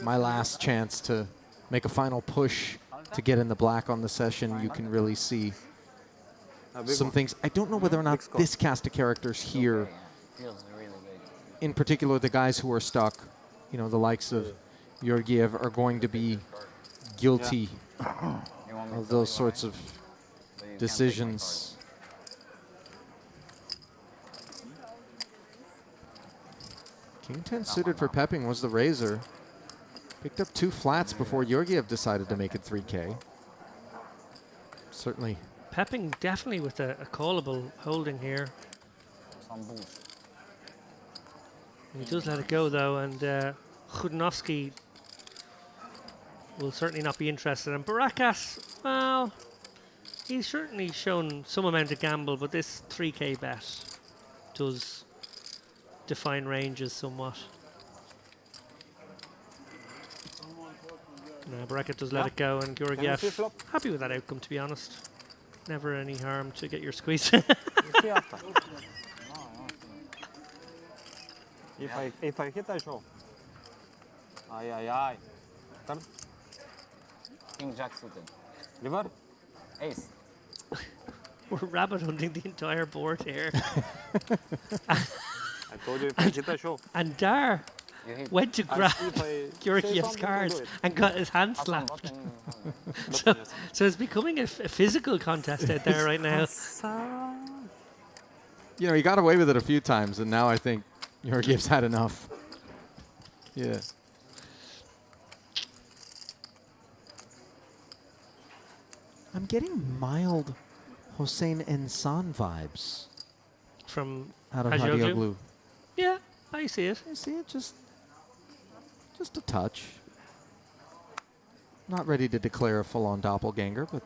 Speaker 1: my last chance to make a final push to get in the black on the session, you can really see some things. I don't know whether or not this cast of characters here, in particular the guys who are stuck, you know, the likes of Georgiev, are going to be guilty of those sorts of decisions. King 10 suited for pepping was the razor. Picked up 2 flats before Georgiev decided to make it 3K. Certainly.
Speaker 2: Pepping definitely with a callable holding here.
Speaker 5: Some boost.
Speaker 2: He does let it go though, and Chudnovsky will certainly not be interested. And Barakas, well, he's certainly shown some amount of gamble, but this 3K bet does define ranges somewhat. No, Barakat does let it go, and Georgiev happy with that outcome, to be honest. Never any harm to get your squeeze.
Speaker 10: If I hit, I show. Aye. Turn.
Speaker 5: King Jack suited.
Speaker 10: River.
Speaker 5: Ace.
Speaker 2: We're rabbit hunting the entire board here.
Speaker 10: I told you if I hit, I show.
Speaker 2: And Dar went to grab Georgiev's cards and got his hand slapped. so it's becoming a physical contest out there right now.
Speaker 1: You know, he got away with it a few times, and now I think Georgiev's had enough. Yeah. I'm getting mild Hossein Ensan vibes
Speaker 2: from
Speaker 1: out of
Speaker 2: Hajioglu.
Speaker 1: Hajioglu.
Speaker 2: Yeah, I see it.
Speaker 1: I see it, just a touch. Not ready to declare a full-on doppelganger, but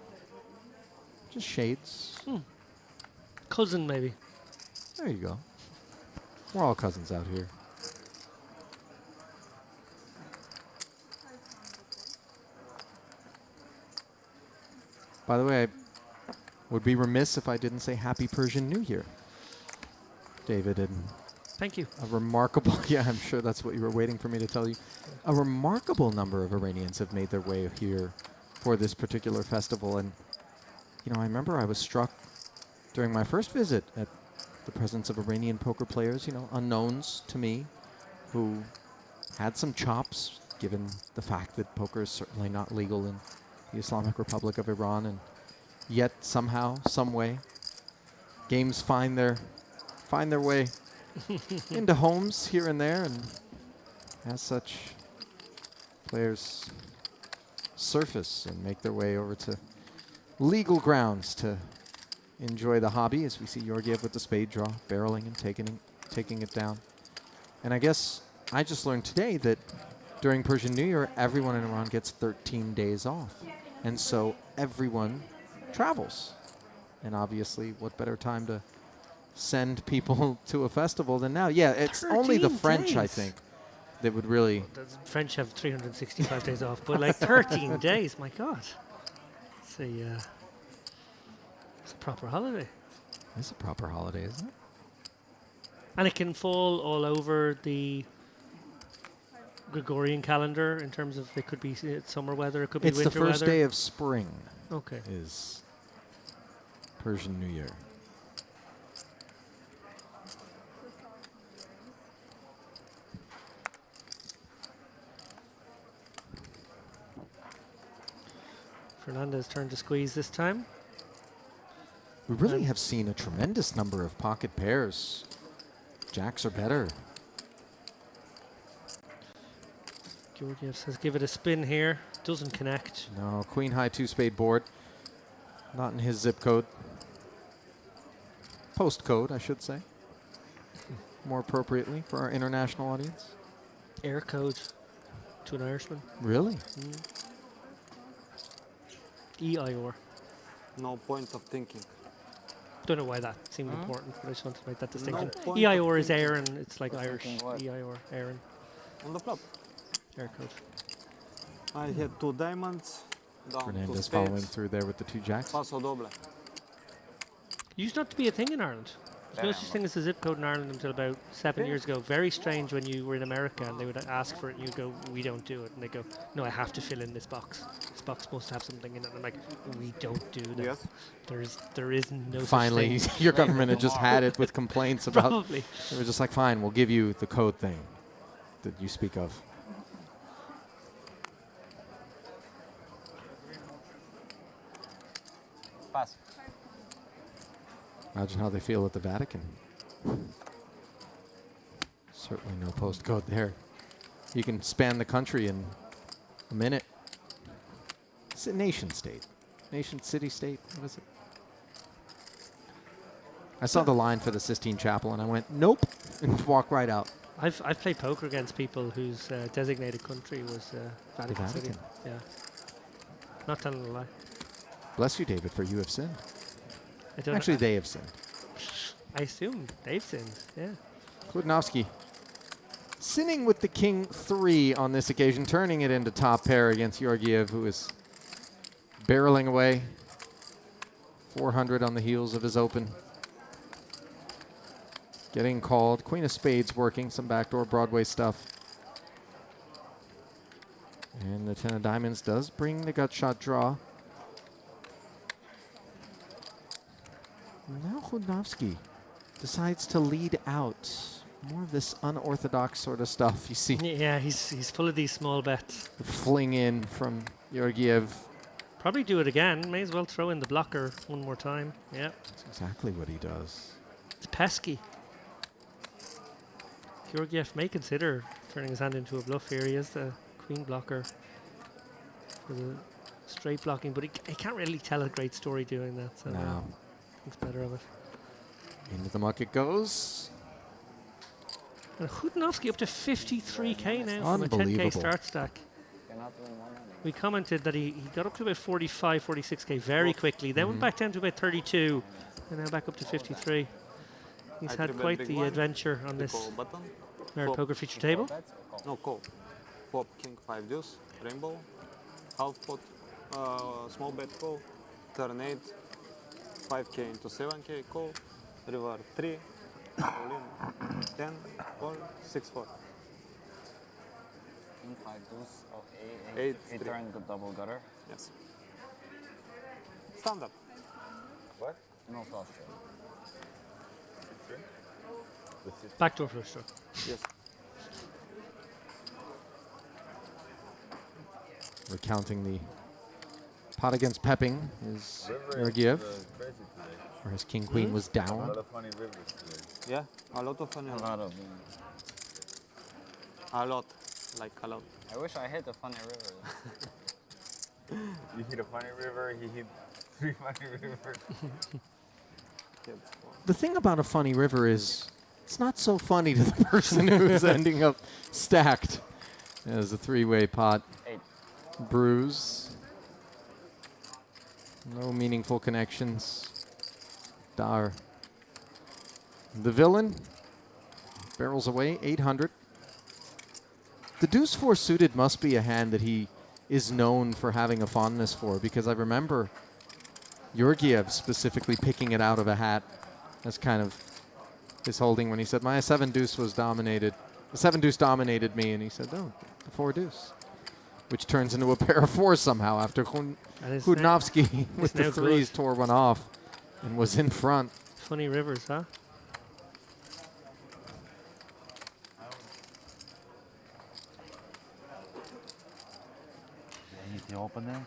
Speaker 1: just shades.
Speaker 2: Cousin, maybe.
Speaker 1: There you go. We're all cousins out here. By the way, I would be remiss if I didn't say Happy Persian New Year, David. And
Speaker 2: thank you.
Speaker 1: A remarkable, yeah, I'm sure that's what you were waiting for me to tell you. A remarkable number of Iranians have made their way here for this particular festival. And, you know, I remember I was struck during my first visit at the presence of Iranian poker players, you know, unknowns to me, who had some chops, given the fact that poker is certainly not legal in the Islamic Republic of Iran, and yet somehow, some way, games find their way into homes here and there, and as such, players surface and make their way over to legal grounds to enjoy the hobby, as we see Georgiev with the spade draw, barreling and taking it down. And I guess I just learned today that during Persian New Year, everyone in Iran gets 13 days off. And so everyone travels. And obviously, what better time to send people to a festival than now? Yeah, it's only the French, I think, that would really...
Speaker 2: The French have 365 days off, but like 13 days, my God. It's a proper holiday.
Speaker 1: It's a proper holiday, isn't it?
Speaker 2: And it can fall all over the Gregorian calendar in terms of it could be summer weather, it could be winter weather.
Speaker 1: It's the first day of spring.
Speaker 2: Okay.
Speaker 1: Is Persian New Year.
Speaker 2: Fernandez turned to squeeze this time.
Speaker 1: We really have seen a tremendous number of pocket pairs. Jacks are better.
Speaker 2: Georgiev says give it a spin here. Doesn't connect.
Speaker 1: No, queen high 2-spade board. Not in his zip code. Postcode, I should say. More appropriately for our international audience.
Speaker 2: Air code to an Irishman.
Speaker 1: Really?
Speaker 2: EIOR.
Speaker 10: No point of thinking.
Speaker 2: Don't know why that seemed important, but I just wanted to make that distinction.
Speaker 10: point
Speaker 2: EIOR is Aaron. It's like Irish. EIOR, Aaron.
Speaker 10: On the flop.
Speaker 2: Air code.
Speaker 10: I had 2 diamonds. Down
Speaker 1: Fernandez
Speaker 10: 2
Speaker 1: following
Speaker 10: spades.
Speaker 1: through there with the 2 jacks.
Speaker 10: Paso doble.
Speaker 2: Used not to be a thing in Ireland. There's no such thing as a zip code in Ireland until about 7 years ago. Very strange when you were in America and they would ask for it and you go, we don't do it. And they go, no, I have to fill in this box. This box must have something in it. And I'm like, we don't do that.
Speaker 10: Yes.
Speaker 2: There is no
Speaker 1: Finally,
Speaker 2: such thing.
Speaker 1: your government had just had it with complaints about...
Speaker 2: Probably.
Speaker 1: They were just like, fine, we'll give you the code thing that you speak of.
Speaker 5: Pass.
Speaker 1: Imagine how they feel at the Vatican. Certainly no postcode there. You can span the country in a minute. It's a nation state. Nation, city, state. What is it? I saw the line for the Sistine Chapel and I went, nope, and walked right out.
Speaker 2: I've played poker against people whose designated country was Vatican City.
Speaker 1: Vatican.
Speaker 2: Yeah. Not telling a lie.
Speaker 1: Bless you, David, for you have sinned.
Speaker 2: I don't
Speaker 1: Actually, they have sinned.
Speaker 2: I assume they've sinned. Yeah.
Speaker 1: Kludnovsky sinning with the king 3 on this occasion, turning it into top pair against Georgiev, who is barreling away. 400 on the heels of his open. Getting called. Queen of Spades working, some backdoor Broadway stuff. And the 10 of Diamonds does bring the gut shot draw. Now Kludnovsky decides to lead out. More of this unorthodox sort of stuff you see.
Speaker 2: Yeah, he's full of these small bets.
Speaker 1: The fling in from Georgiev.
Speaker 2: Probably do it again. May as well throw in the blocker one more time. Yeah.
Speaker 1: That's exactly what he does.
Speaker 2: It's pesky. Georgiev may consider turning his hand into a bluff here. He is the queen blocker for the straight blocking, but he can't really tell a great story doing that. So
Speaker 1: No.
Speaker 2: thinks better of it.
Speaker 1: Into the muck it goes.
Speaker 2: And Kludnovsky up to 53k now from a 10k
Speaker 1: Unbelievable.
Speaker 2: start stack.
Speaker 5: Cannot win one.
Speaker 2: We commented that he got up to about 45, 46k very quickly. Then went back down to about 32, and now back up to 53. He's
Speaker 10: I
Speaker 2: had
Speaker 10: three-bet
Speaker 2: quite
Speaker 10: big
Speaker 2: the
Speaker 10: blind,
Speaker 2: adventure on
Speaker 10: the
Speaker 2: this
Speaker 10: call button.
Speaker 2: Merit
Speaker 10: Flop.
Speaker 2: Poker feature table.
Speaker 10: No, call. Flop, king, 5 deuce, rainbow, half pot, small bet call, turn 8, 5k into 7k call, river 3, all in, 10, call, 6-4.
Speaker 5: King 5 deuce of A.
Speaker 10: Eight,
Speaker 5: He
Speaker 10: three.
Speaker 5: turned the double gutter.
Speaker 10: Yes. Standard.
Speaker 8: What?
Speaker 5: No flush draw.
Speaker 2: Backdoor flush draw.
Speaker 10: Yes.
Speaker 1: Recounting the pot against Pepping is Georgiev, where his king queen was
Speaker 8: A
Speaker 1: down.
Speaker 8: lot of funny rivers today.
Speaker 10: Yeah, a lot of funny.
Speaker 5: A lot of them.
Speaker 10: A lot, like a lot.
Speaker 5: I wish I hit a funny river.
Speaker 8: You hit a funny river, he hit 3 funny rivers.
Speaker 1: The thing about a funny river is it's not so funny to the person who's ending up stacked. As a 3-way pot.
Speaker 5: 8.
Speaker 1: Bruise. No meaningful connections. Dar. The villain barrels away, 800. The deuce 4 suited must be a hand that he is known for having a fondness for, because I remember Georgiev specifically picking it out of a hat as kind of his holding when he said, my 7 deuce was dominated. The 7 deuce dominated me, and he said, no, the 4 deuce, which turns into a pair of 4s somehow after Kludnovsky with the 3s tore one off and was in front.
Speaker 2: Funny rivers, huh?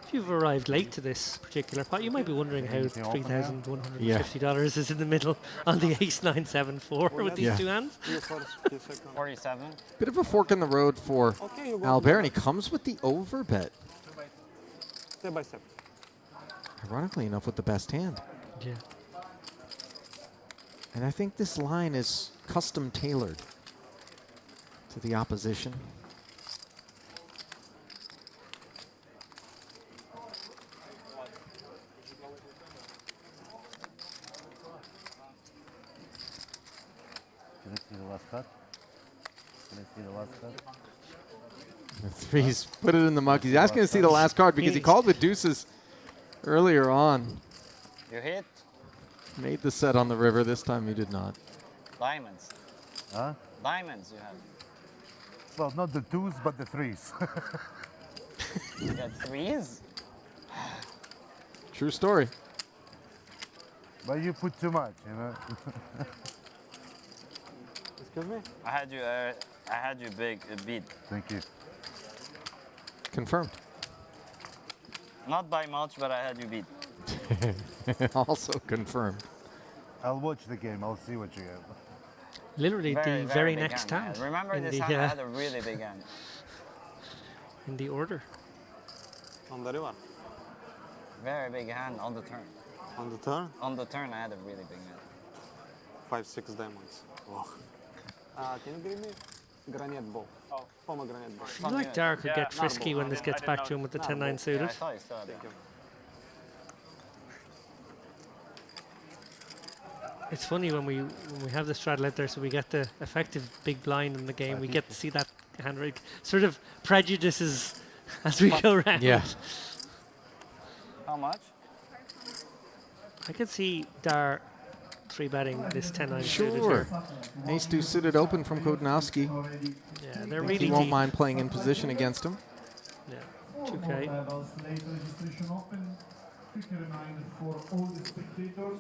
Speaker 2: If you've arrived late to this particular pot, you might be wondering how $3,150 is in the middle on the ace 9 7 4 with these two hands.
Speaker 5: 47.
Speaker 1: Bit of a fork in the road for Albert, and he comes with the over bet.
Speaker 10: Step by step.
Speaker 1: Ironically enough, with the best hand.
Speaker 2: Yeah.
Speaker 1: And I think this line is custom tailored to the opposition.
Speaker 6: Can I see the last card? Can I see the last card?
Speaker 1: The 3s put it in the muck. He's asking to see the last card because he called with deuces earlier on.
Speaker 5: You hit
Speaker 1: Made the set on the river. This time he did not.
Speaker 5: diamonds.
Speaker 6: Huh?
Speaker 5: Diamonds you have.
Speaker 6: Well, not the 2s, but the 3s.
Speaker 5: You got 3s?
Speaker 1: True story.
Speaker 6: But you put too much, you know.
Speaker 10: Excuse me?
Speaker 5: I had you big beat.
Speaker 6: Thank you.
Speaker 1: Confirmed.
Speaker 5: Not by much, but I had you beat.
Speaker 1: Also confirmed.
Speaker 6: I'll watch the game. I'll see what you have.
Speaker 2: Literally the very
Speaker 5: big
Speaker 2: next
Speaker 5: hand.
Speaker 2: hand.
Speaker 5: Remember
Speaker 2: in
Speaker 5: this
Speaker 2: the,
Speaker 5: hand I had a really big hand.
Speaker 2: in the order.
Speaker 10: On the river.
Speaker 5: Very big hand on the turn.
Speaker 10: On the turn?
Speaker 5: On the turn I had a really big hand.
Speaker 10: 5-6 diamonds. Wow. Can you give me granite ball? Oh, pomegranate ball.
Speaker 2: I feel like Dar could get frisky when this gets back to him with the 10-9 suited.
Speaker 5: Yeah, I thought you still had that.
Speaker 2: It's funny when we have the straddle out there, so we get the effective big blind in the game. We get to see that hand rate sort of prejudices as we go around.
Speaker 1: Yeah.
Speaker 5: How much?
Speaker 2: I can see Dar 3-betting this 10-9 suited
Speaker 1: Sure.
Speaker 2: here.
Speaker 1: Ace deuce suited open from Kodnowski.
Speaker 2: Yeah, they're
Speaker 1: Think
Speaker 2: really
Speaker 1: he won't
Speaker 2: deep.
Speaker 1: mind playing in position against him.
Speaker 2: Yeah,
Speaker 12: All
Speaker 2: 2K.
Speaker 12: more levels, late registration open. Quick reminder for all the spectators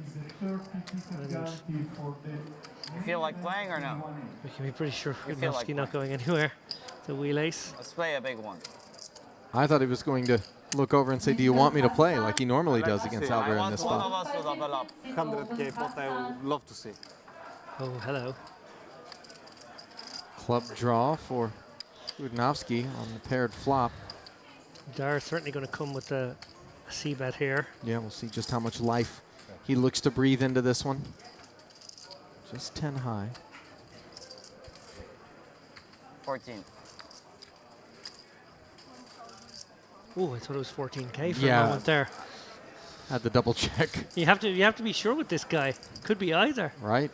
Speaker 12: is a 30 ticket guarantee for the.
Speaker 5: You feel like playing or no?
Speaker 2: We can be pretty sure
Speaker 5: You feel
Speaker 2: Kudnowski
Speaker 5: like
Speaker 2: not going anywhere. The wheel ace.
Speaker 5: Let's play a big one.
Speaker 1: I thought he was going to look over and say, do you want me to play, like he normally does against
Speaker 10: I
Speaker 1: Albert in
Speaker 5: want
Speaker 1: this
Speaker 5: one of
Speaker 1: spot.
Speaker 5: us to double up.
Speaker 10: 100k pot I would love to see.
Speaker 2: Oh, hello.
Speaker 1: Club draw for Kodnowski on the paired flop.
Speaker 2: Dar is certainly going to come with a C-bet here.
Speaker 1: Yeah, we'll see just how much life he looks to breathe into this one. Just 10 high.
Speaker 5: 14.
Speaker 2: Oh, I thought it was 14K for
Speaker 1: Yeah.
Speaker 2: a moment there.
Speaker 1: Had the double check.
Speaker 2: You have to be sure with this guy. Could be either.
Speaker 1: Right.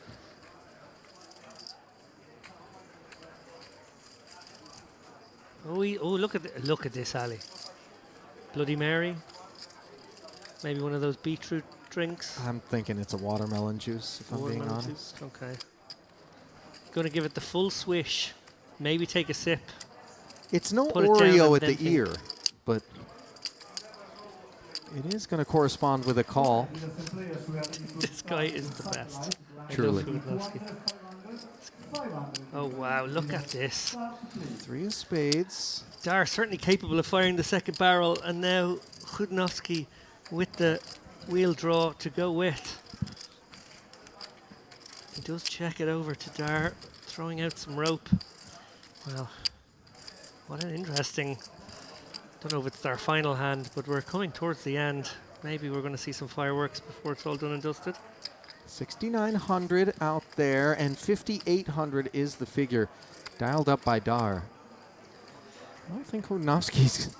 Speaker 2: Oh, look at this, Ali. Bloody Mary. Maybe one of those beetroot drinks.
Speaker 1: I'm thinking it's a watermelon juice, if I'm being
Speaker 2: Watermelon
Speaker 1: honest.
Speaker 2: juice, okay. Going to give it the full swish. Maybe take a sip.
Speaker 1: It's no
Speaker 2: Put it down
Speaker 1: Oreo
Speaker 2: and
Speaker 1: at
Speaker 2: then
Speaker 1: the
Speaker 2: think.
Speaker 1: ear, but it is going to correspond with a call.
Speaker 2: This guy is the best.
Speaker 1: Truly.
Speaker 2: I love Kudnowski. Oh, wow, look at this.
Speaker 1: 3 of spades.
Speaker 2: Dar certainly capable of firing the second barrel, and now Kudnowski with the wheel draw to go with. He does check it over to Dar, throwing out some rope. Well, what an interesting... Don't know if it's our final hand, but we're coming towards the end. Maybe we're going to see some fireworks before it's all done and dusted.
Speaker 1: 6,900 out there, and 5,800 is the figure dialed up by Dar. I don't think Kodnowski's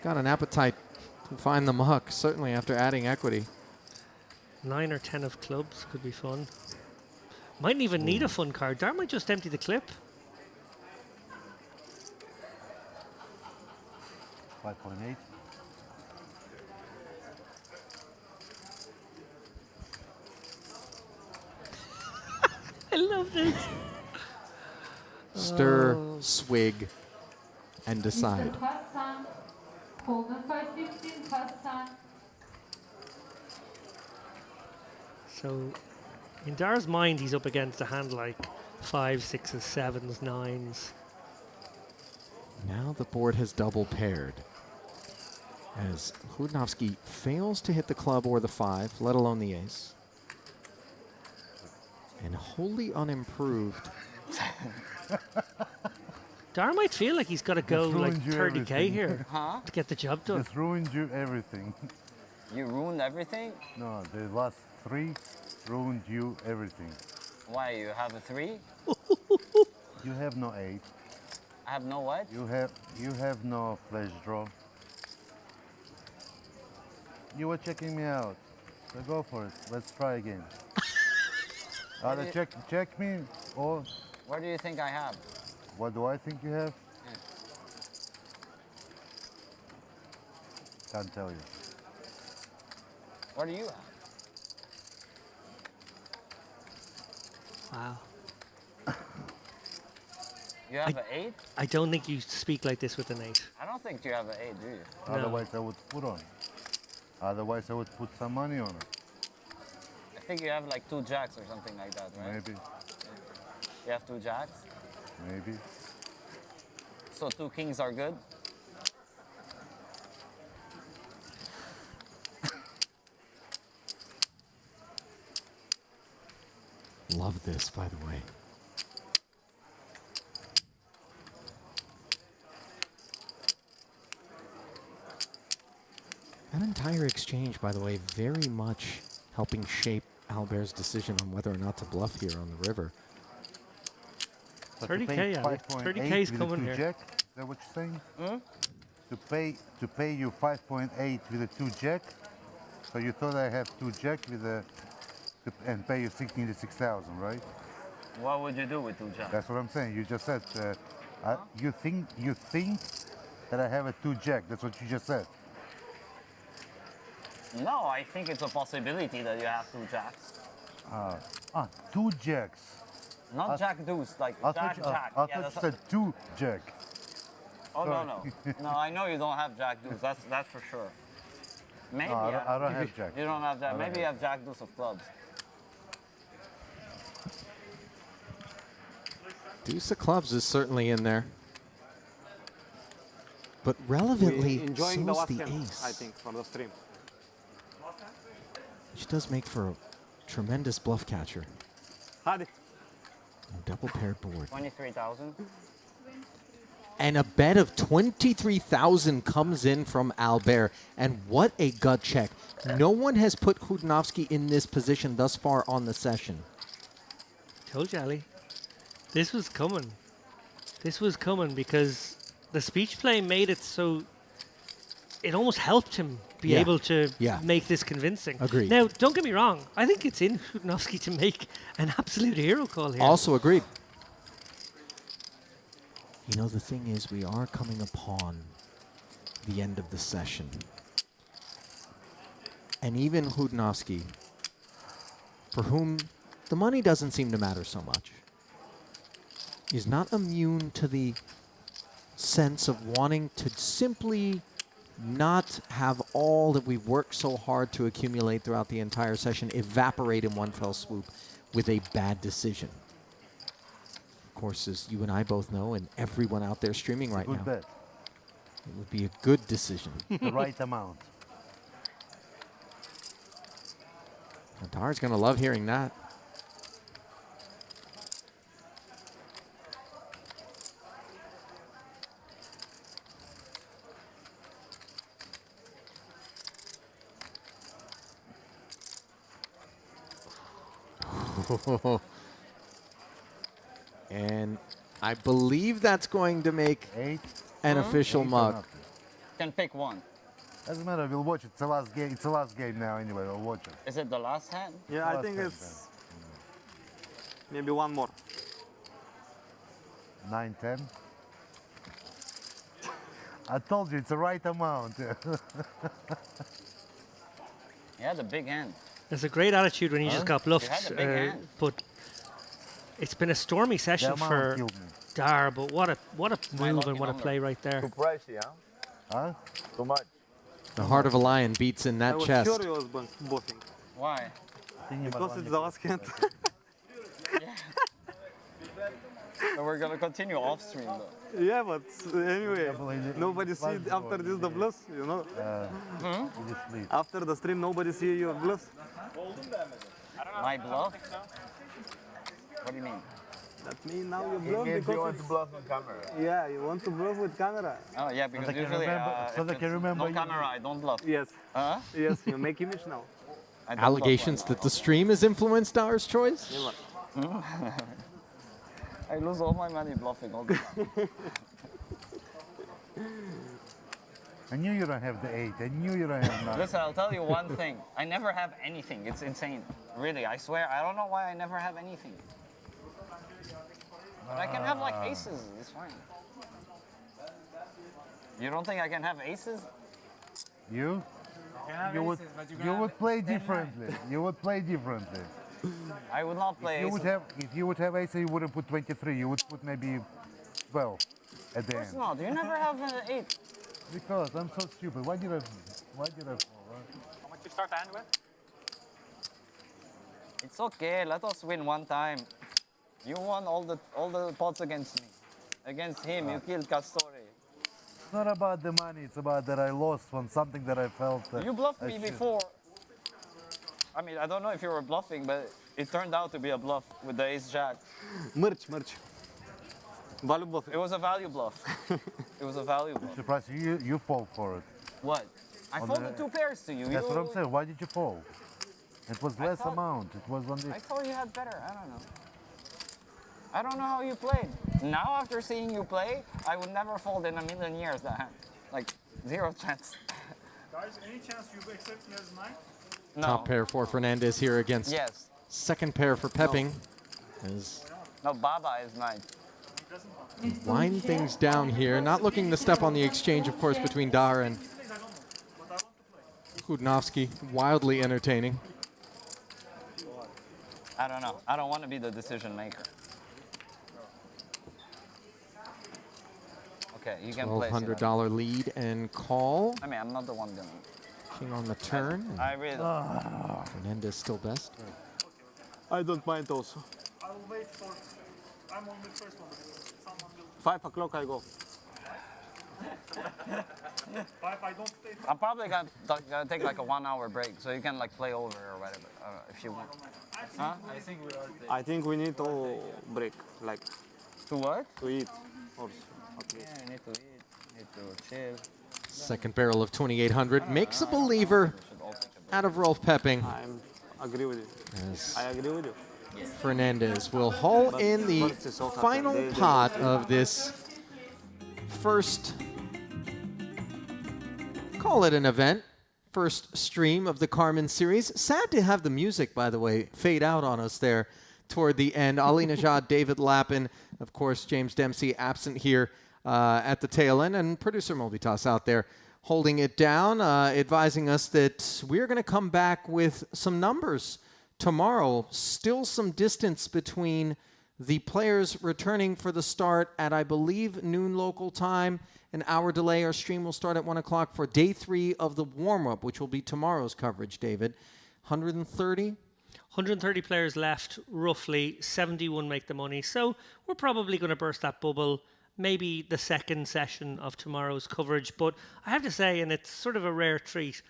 Speaker 1: got an appetite to find the muck, certainly after adding equity.
Speaker 2: 9 or 10 of clubs could be fun. Mightn't even need a fun card. Dar might just empty the clip.
Speaker 6: 5.8.
Speaker 2: I love this.
Speaker 1: Stir,
Speaker 2: Oh.
Speaker 1: swig, and decide.
Speaker 9: Mr. Hassan, Holden 515, Hassan.
Speaker 2: So, in Dar's mind, he's up against a hand like 5s, 6s, 7s, 9s.
Speaker 1: Now the board has double paired. As Kodnowski fails to hit the club or the 5, let alone the ace. And wholly unimproved.
Speaker 2: Dar might feel like he's got to go
Speaker 6: Just
Speaker 2: like
Speaker 6: ruined you
Speaker 2: 30K
Speaker 6: everything.
Speaker 2: here
Speaker 5: Huh?
Speaker 2: to get the job done.
Speaker 6: Just ruined you everything.
Speaker 5: You ruined everything?
Speaker 6: No, the last 3 ruined you everything.
Speaker 5: Why, you have a 3?
Speaker 6: You have no 8.
Speaker 5: I have no what?
Speaker 6: You have no flash draw. You were checking me out. So go for it. Let's try again. Either check me or
Speaker 5: What do you think I have?
Speaker 6: what do I think you have? Can't tell you.
Speaker 5: What do you have?
Speaker 2: Wow.
Speaker 5: You have an 8?
Speaker 2: I don't think you speak like this with an 8.
Speaker 5: I don't think you have an 8, do you?
Speaker 2: No.
Speaker 6: Otherwise I would put on. Otherwise I would put some money on it.
Speaker 5: I think you have like 2 jacks or something like that, right?
Speaker 6: Maybe.
Speaker 5: You have 2 jacks?
Speaker 6: Maybe.
Speaker 5: So 2 kings are good?
Speaker 1: love this, by the way. That entire exchange, by the way, very much helping shape Albert's decision on whether or not to bluff here on the river.
Speaker 2: 30K, yeah. 30K is coming here.
Speaker 6: Jack, is that what you're saying? To pay you 5.8 with a 2 jack. So you thought I have 2 jack with a and pay you 16 to 6,000, right?
Speaker 5: What would you do with 2 jack?
Speaker 6: That's what I'm saying. You just said you think that I have a 2 jack. That's what you just said.
Speaker 5: No, I think it's a possibility that you have 2 jacks.
Speaker 6: 2 jacks.
Speaker 5: Not jack deuce, like
Speaker 6: I
Speaker 5: jack
Speaker 6: thought
Speaker 5: jack.
Speaker 6: you said 2 jack.
Speaker 5: Oh no. No, I know you don't have jack deuce. That's for sure. Maybe
Speaker 6: No, I don't have jack.
Speaker 5: You don't have jack. Maybe you have jack deuce of clubs.
Speaker 1: Deuce of clubs is certainly in there. But relevantly,
Speaker 10: enjoying the
Speaker 1: so's
Speaker 10: last
Speaker 1: the
Speaker 10: hand,
Speaker 1: ace.
Speaker 10: I think, for the stream.
Speaker 1: Which does make for a tremendous bluff catcher.
Speaker 10: Hadi.
Speaker 1: Double paired board.
Speaker 5: 23,000.
Speaker 1: And a bet of 23,000 comes in from Albert. And what a gut check. No one has put Khudnovsky in this position thus far on the session.
Speaker 2: Told you, Ali. This was coming. This was coming because the speech play made it so it almost helped him be able to make this convincing.
Speaker 1: Agreed.
Speaker 2: Now, don't get me wrong. I think it's in Khudnovsky to make an absolute hero call here.
Speaker 1: Also agreed. You know, the thing is, we are coming upon the end of the session. And even Khudnovsky, for whom the money doesn't seem to matter so much, is not immune to the sense of wanting to simply not have all that we've worked so hard to accumulate throughout the entire session evaporate in one fell swoop with a bad decision. Of course, as you and I both know, and everyone out there streaming right now,
Speaker 6: Bet.
Speaker 1: it would be a good decision.
Speaker 6: The right amount.
Speaker 1: Dar's going to love hearing that. And I believe that's going to make an official mug.
Speaker 5: Can pick one.
Speaker 6: Doesn't matter. We'll watch it. It's the last game. It's the last game now. Anyway, we'll watch it.
Speaker 5: Is it the last hand?
Speaker 10: Yeah, I think it's maybe one more.
Speaker 6: 9-10. I told you it's the right amount.
Speaker 5: Yeah, the big hand.
Speaker 2: There's a great attitude when you just got bluffed,
Speaker 5: You had a big hand.
Speaker 2: but it's been a stormy session for Dar. But what a move and what a play right there.
Speaker 8: Too pricey, huh?
Speaker 6: Huh?
Speaker 8: Too much.
Speaker 1: The heart of a lion beats in that
Speaker 10: I was
Speaker 1: chest.
Speaker 10: sure he was bluffing.
Speaker 5: Why?
Speaker 10: Because it's the last hand.
Speaker 5: So we're gonna continue off stream though.
Speaker 10: Yeah, but anyway, nobody see after this the bluffs, you know. After the stream, nobody see your bluffs.
Speaker 5: My bluff? What do you mean?
Speaker 10: That means now you bluff because
Speaker 8: you want to bluff on camera.
Speaker 10: Yeah, you want to bluff with camera.
Speaker 5: Oh yeah, because
Speaker 6: they can
Speaker 5: usually
Speaker 6: remember- so
Speaker 5: if
Speaker 6: they can
Speaker 5: it's
Speaker 6: remember
Speaker 5: no
Speaker 6: you.
Speaker 5: camera, I don't bluff.
Speaker 10: Yes.
Speaker 5: Huh?
Speaker 10: Yes, you make image now.
Speaker 5: I don't
Speaker 1: Allegations that the stream has influenced Dar's choice?
Speaker 5: bluff. I lose all my money bluffing all the time.
Speaker 6: I knew you don't have the 8. I knew you don't have 9.
Speaker 5: Listen, I'll tell you one thing. I never have anything. It's insane. Really, I swear. I don't know why I never have anything. But I can have like aces. It's fine. You don't think I can have aces?
Speaker 6: You? You would play differently. You would play differently.
Speaker 5: I would not play aces.
Speaker 6: If you would have ace, you wouldn't put 23. You would put maybe 12 at the
Speaker 5: Of course
Speaker 6: end.
Speaker 5: not. You never have an 8.
Speaker 6: Because I'm so stupid. Why did I fall?
Speaker 4: How much you start the hand with?
Speaker 5: It's okay. Let us win one time. You won all the pots against me. Against him, you killed Castore.
Speaker 6: It's not about the money. It's about that I lost on something that I felt.
Speaker 5: You bluffed me before. I mean, I don't know if you were bluffing, but it turned out to be a bluff with the ace-jack.
Speaker 10: Merch. Value bluff.
Speaker 5: It was a value bluff. It was a value bluff.
Speaker 6: Surprised you fall for it.
Speaker 5: What? I folded 2 pairs to you.
Speaker 6: That's what I'm saying. Why did you fall? It was less amount. It was on
Speaker 5: I
Speaker 6: this.
Speaker 5: thought you had better. I don't know. I don't know how you played. Now, after seeing you play, I would never fold in a million years that hand. Like, 0 chance.
Speaker 12: Guys, any chance you accept he has 9?
Speaker 5: No.
Speaker 1: Top pair for Fernandez here against
Speaker 5: Yes.
Speaker 1: second pair for Pepping. As
Speaker 5: No, Baba is 9.
Speaker 1: wind things down here. Not looking to step on the exchange, of course, between Dar and Hudnovsky. Wildly entertaining.
Speaker 5: I don't know. I don't want to be the decision maker. Okay, you can place it.
Speaker 1: $1,200 lead and call.
Speaker 5: I mean, I'm not the one gonna.
Speaker 1: King on the turn.
Speaker 5: I really don't.
Speaker 1: Fernandez still best.
Speaker 10: I don't mind also.
Speaker 12: I will wait for. I'm on the first one. Someone will.
Speaker 10: 5 o'clock I go.
Speaker 12: 5, I don't stay.
Speaker 5: I'm probably gonna take like a 1-hour break, so you can like play over or whatever if you want. Huh?
Speaker 10: I think we need to break, like
Speaker 5: To what?
Speaker 10: to eat. Or
Speaker 5: Yeah, you need to eat. Need to chill.
Speaker 1: Second barrel of 2,800 makes a believer out of Rolf Pepping.
Speaker 10: I agree with you.
Speaker 1: As
Speaker 10: I agree with you.
Speaker 1: Fernandez will haul in the final pot of this first, call it an event, first stream of the Carmen series. Sad to have the music, by the way, fade out on us there toward the end. Ali Najad, David Lappin, of course, James Dempsey absent here at the tail end, and producer Mobitas out there holding it down, advising us that we're going to come back with some numbers tomorrow. Still some distance between the players returning for the start at, I believe, noon local time. An hour delay. Our stream will start at 1 o'clock for day 3 of the warm-up, which will be tomorrow's coverage, David.
Speaker 2: 130 players left, roughly. 71 make the money. So we're probably going to burst that bubble. Maybe the second session of tomorrow's coverage. But I have to say, and it's sort of a rare treat,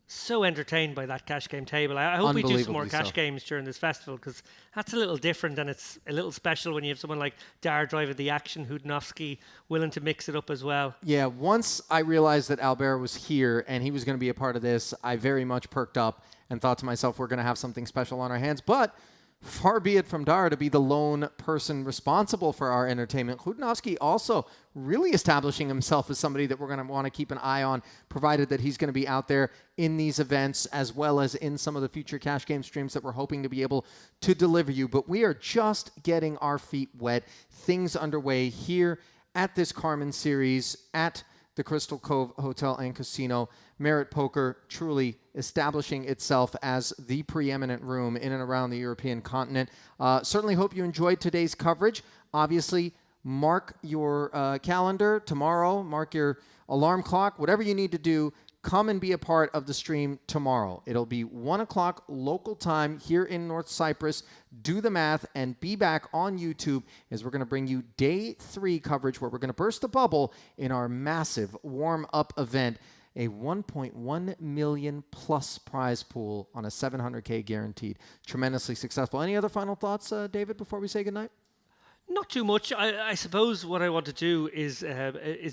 Speaker 2: so entertained by that cash game table. I hope we do some more cash games during this festival, because that's a little different, and it's a little special when you have someone like Dar driving the action, Hudnovsky willing to mix it up as well.
Speaker 1: Yeah, once I realized that Albert was here and he was going to be a part of this, I very much perked up and thought to myself, we're going to have something special on our hands. But far be it from Dar to be the lone person responsible for our entertainment. Hudnovsky also really establishing himself as somebody that we're going to want to keep an eye on, provided that he's going to be out there in these events as well as in some of the future cash game streams that we're hoping to be able to deliver you. But we are just getting our feet wet. Things underway here at this Carmen series at the Crystal Cove Hotel and Casino. Merit Poker truly establishing itself as the preeminent room in and around the European continent. Certainly hope you enjoyed today's coverage. Obviously, mark your calendar tomorrow, mark your alarm clock, whatever you need to do. Come and be a part of the stream tomorrow. It'll be 1 o'clock local time here in North Cyprus. Do the math and be back on YouTube as we're going to bring you day 3 coverage where we're going to burst the bubble in our massive warm-up event. A 1.1 million plus prize pool on a 700K guaranteed. Tremendously successful. Any other final thoughts, David, before we say goodnight?
Speaker 2: Not too much. I suppose what I want to do is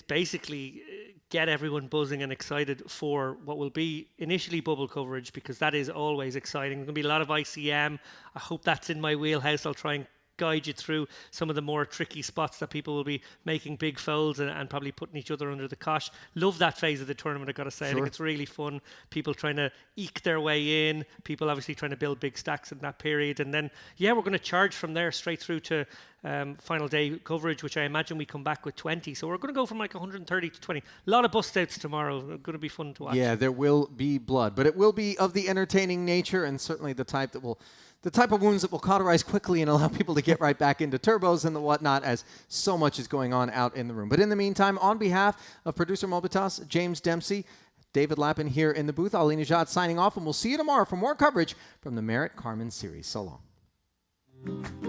Speaker 2: basically get everyone buzzing and excited for what will be initially bubble coverage, because that is always exciting. There's going to be a lot of ICM. I hope that's in my wheelhouse. I'll try and guide you through some of the more tricky spots that people will be making big folds and probably putting each other under the cosh. Love that phase of the tournament, I've got to say. Sure. I think it's really fun. People trying to eke their way in. People obviously trying to build big stacks in that period. And then, yeah, we're going to charge from there straight through to final day coverage, which I imagine we come back with 20. So we're going to go from like 130 to 20. A lot of bust outs tomorrow. Going to be fun to watch.
Speaker 1: Yeah, there will be blood, but it will be of the entertaining nature and certainly the type that will... the type of wounds that will cauterize quickly and allow people to get right back into turbos and the whatnot, as so much is going on out in the room. But in the meantime, on behalf of producer Mobitas, James Dempsey, David Lappin here in the booth, Ali Najad signing off, and we'll see you tomorrow for more coverage from the Merit Carmen series. So long.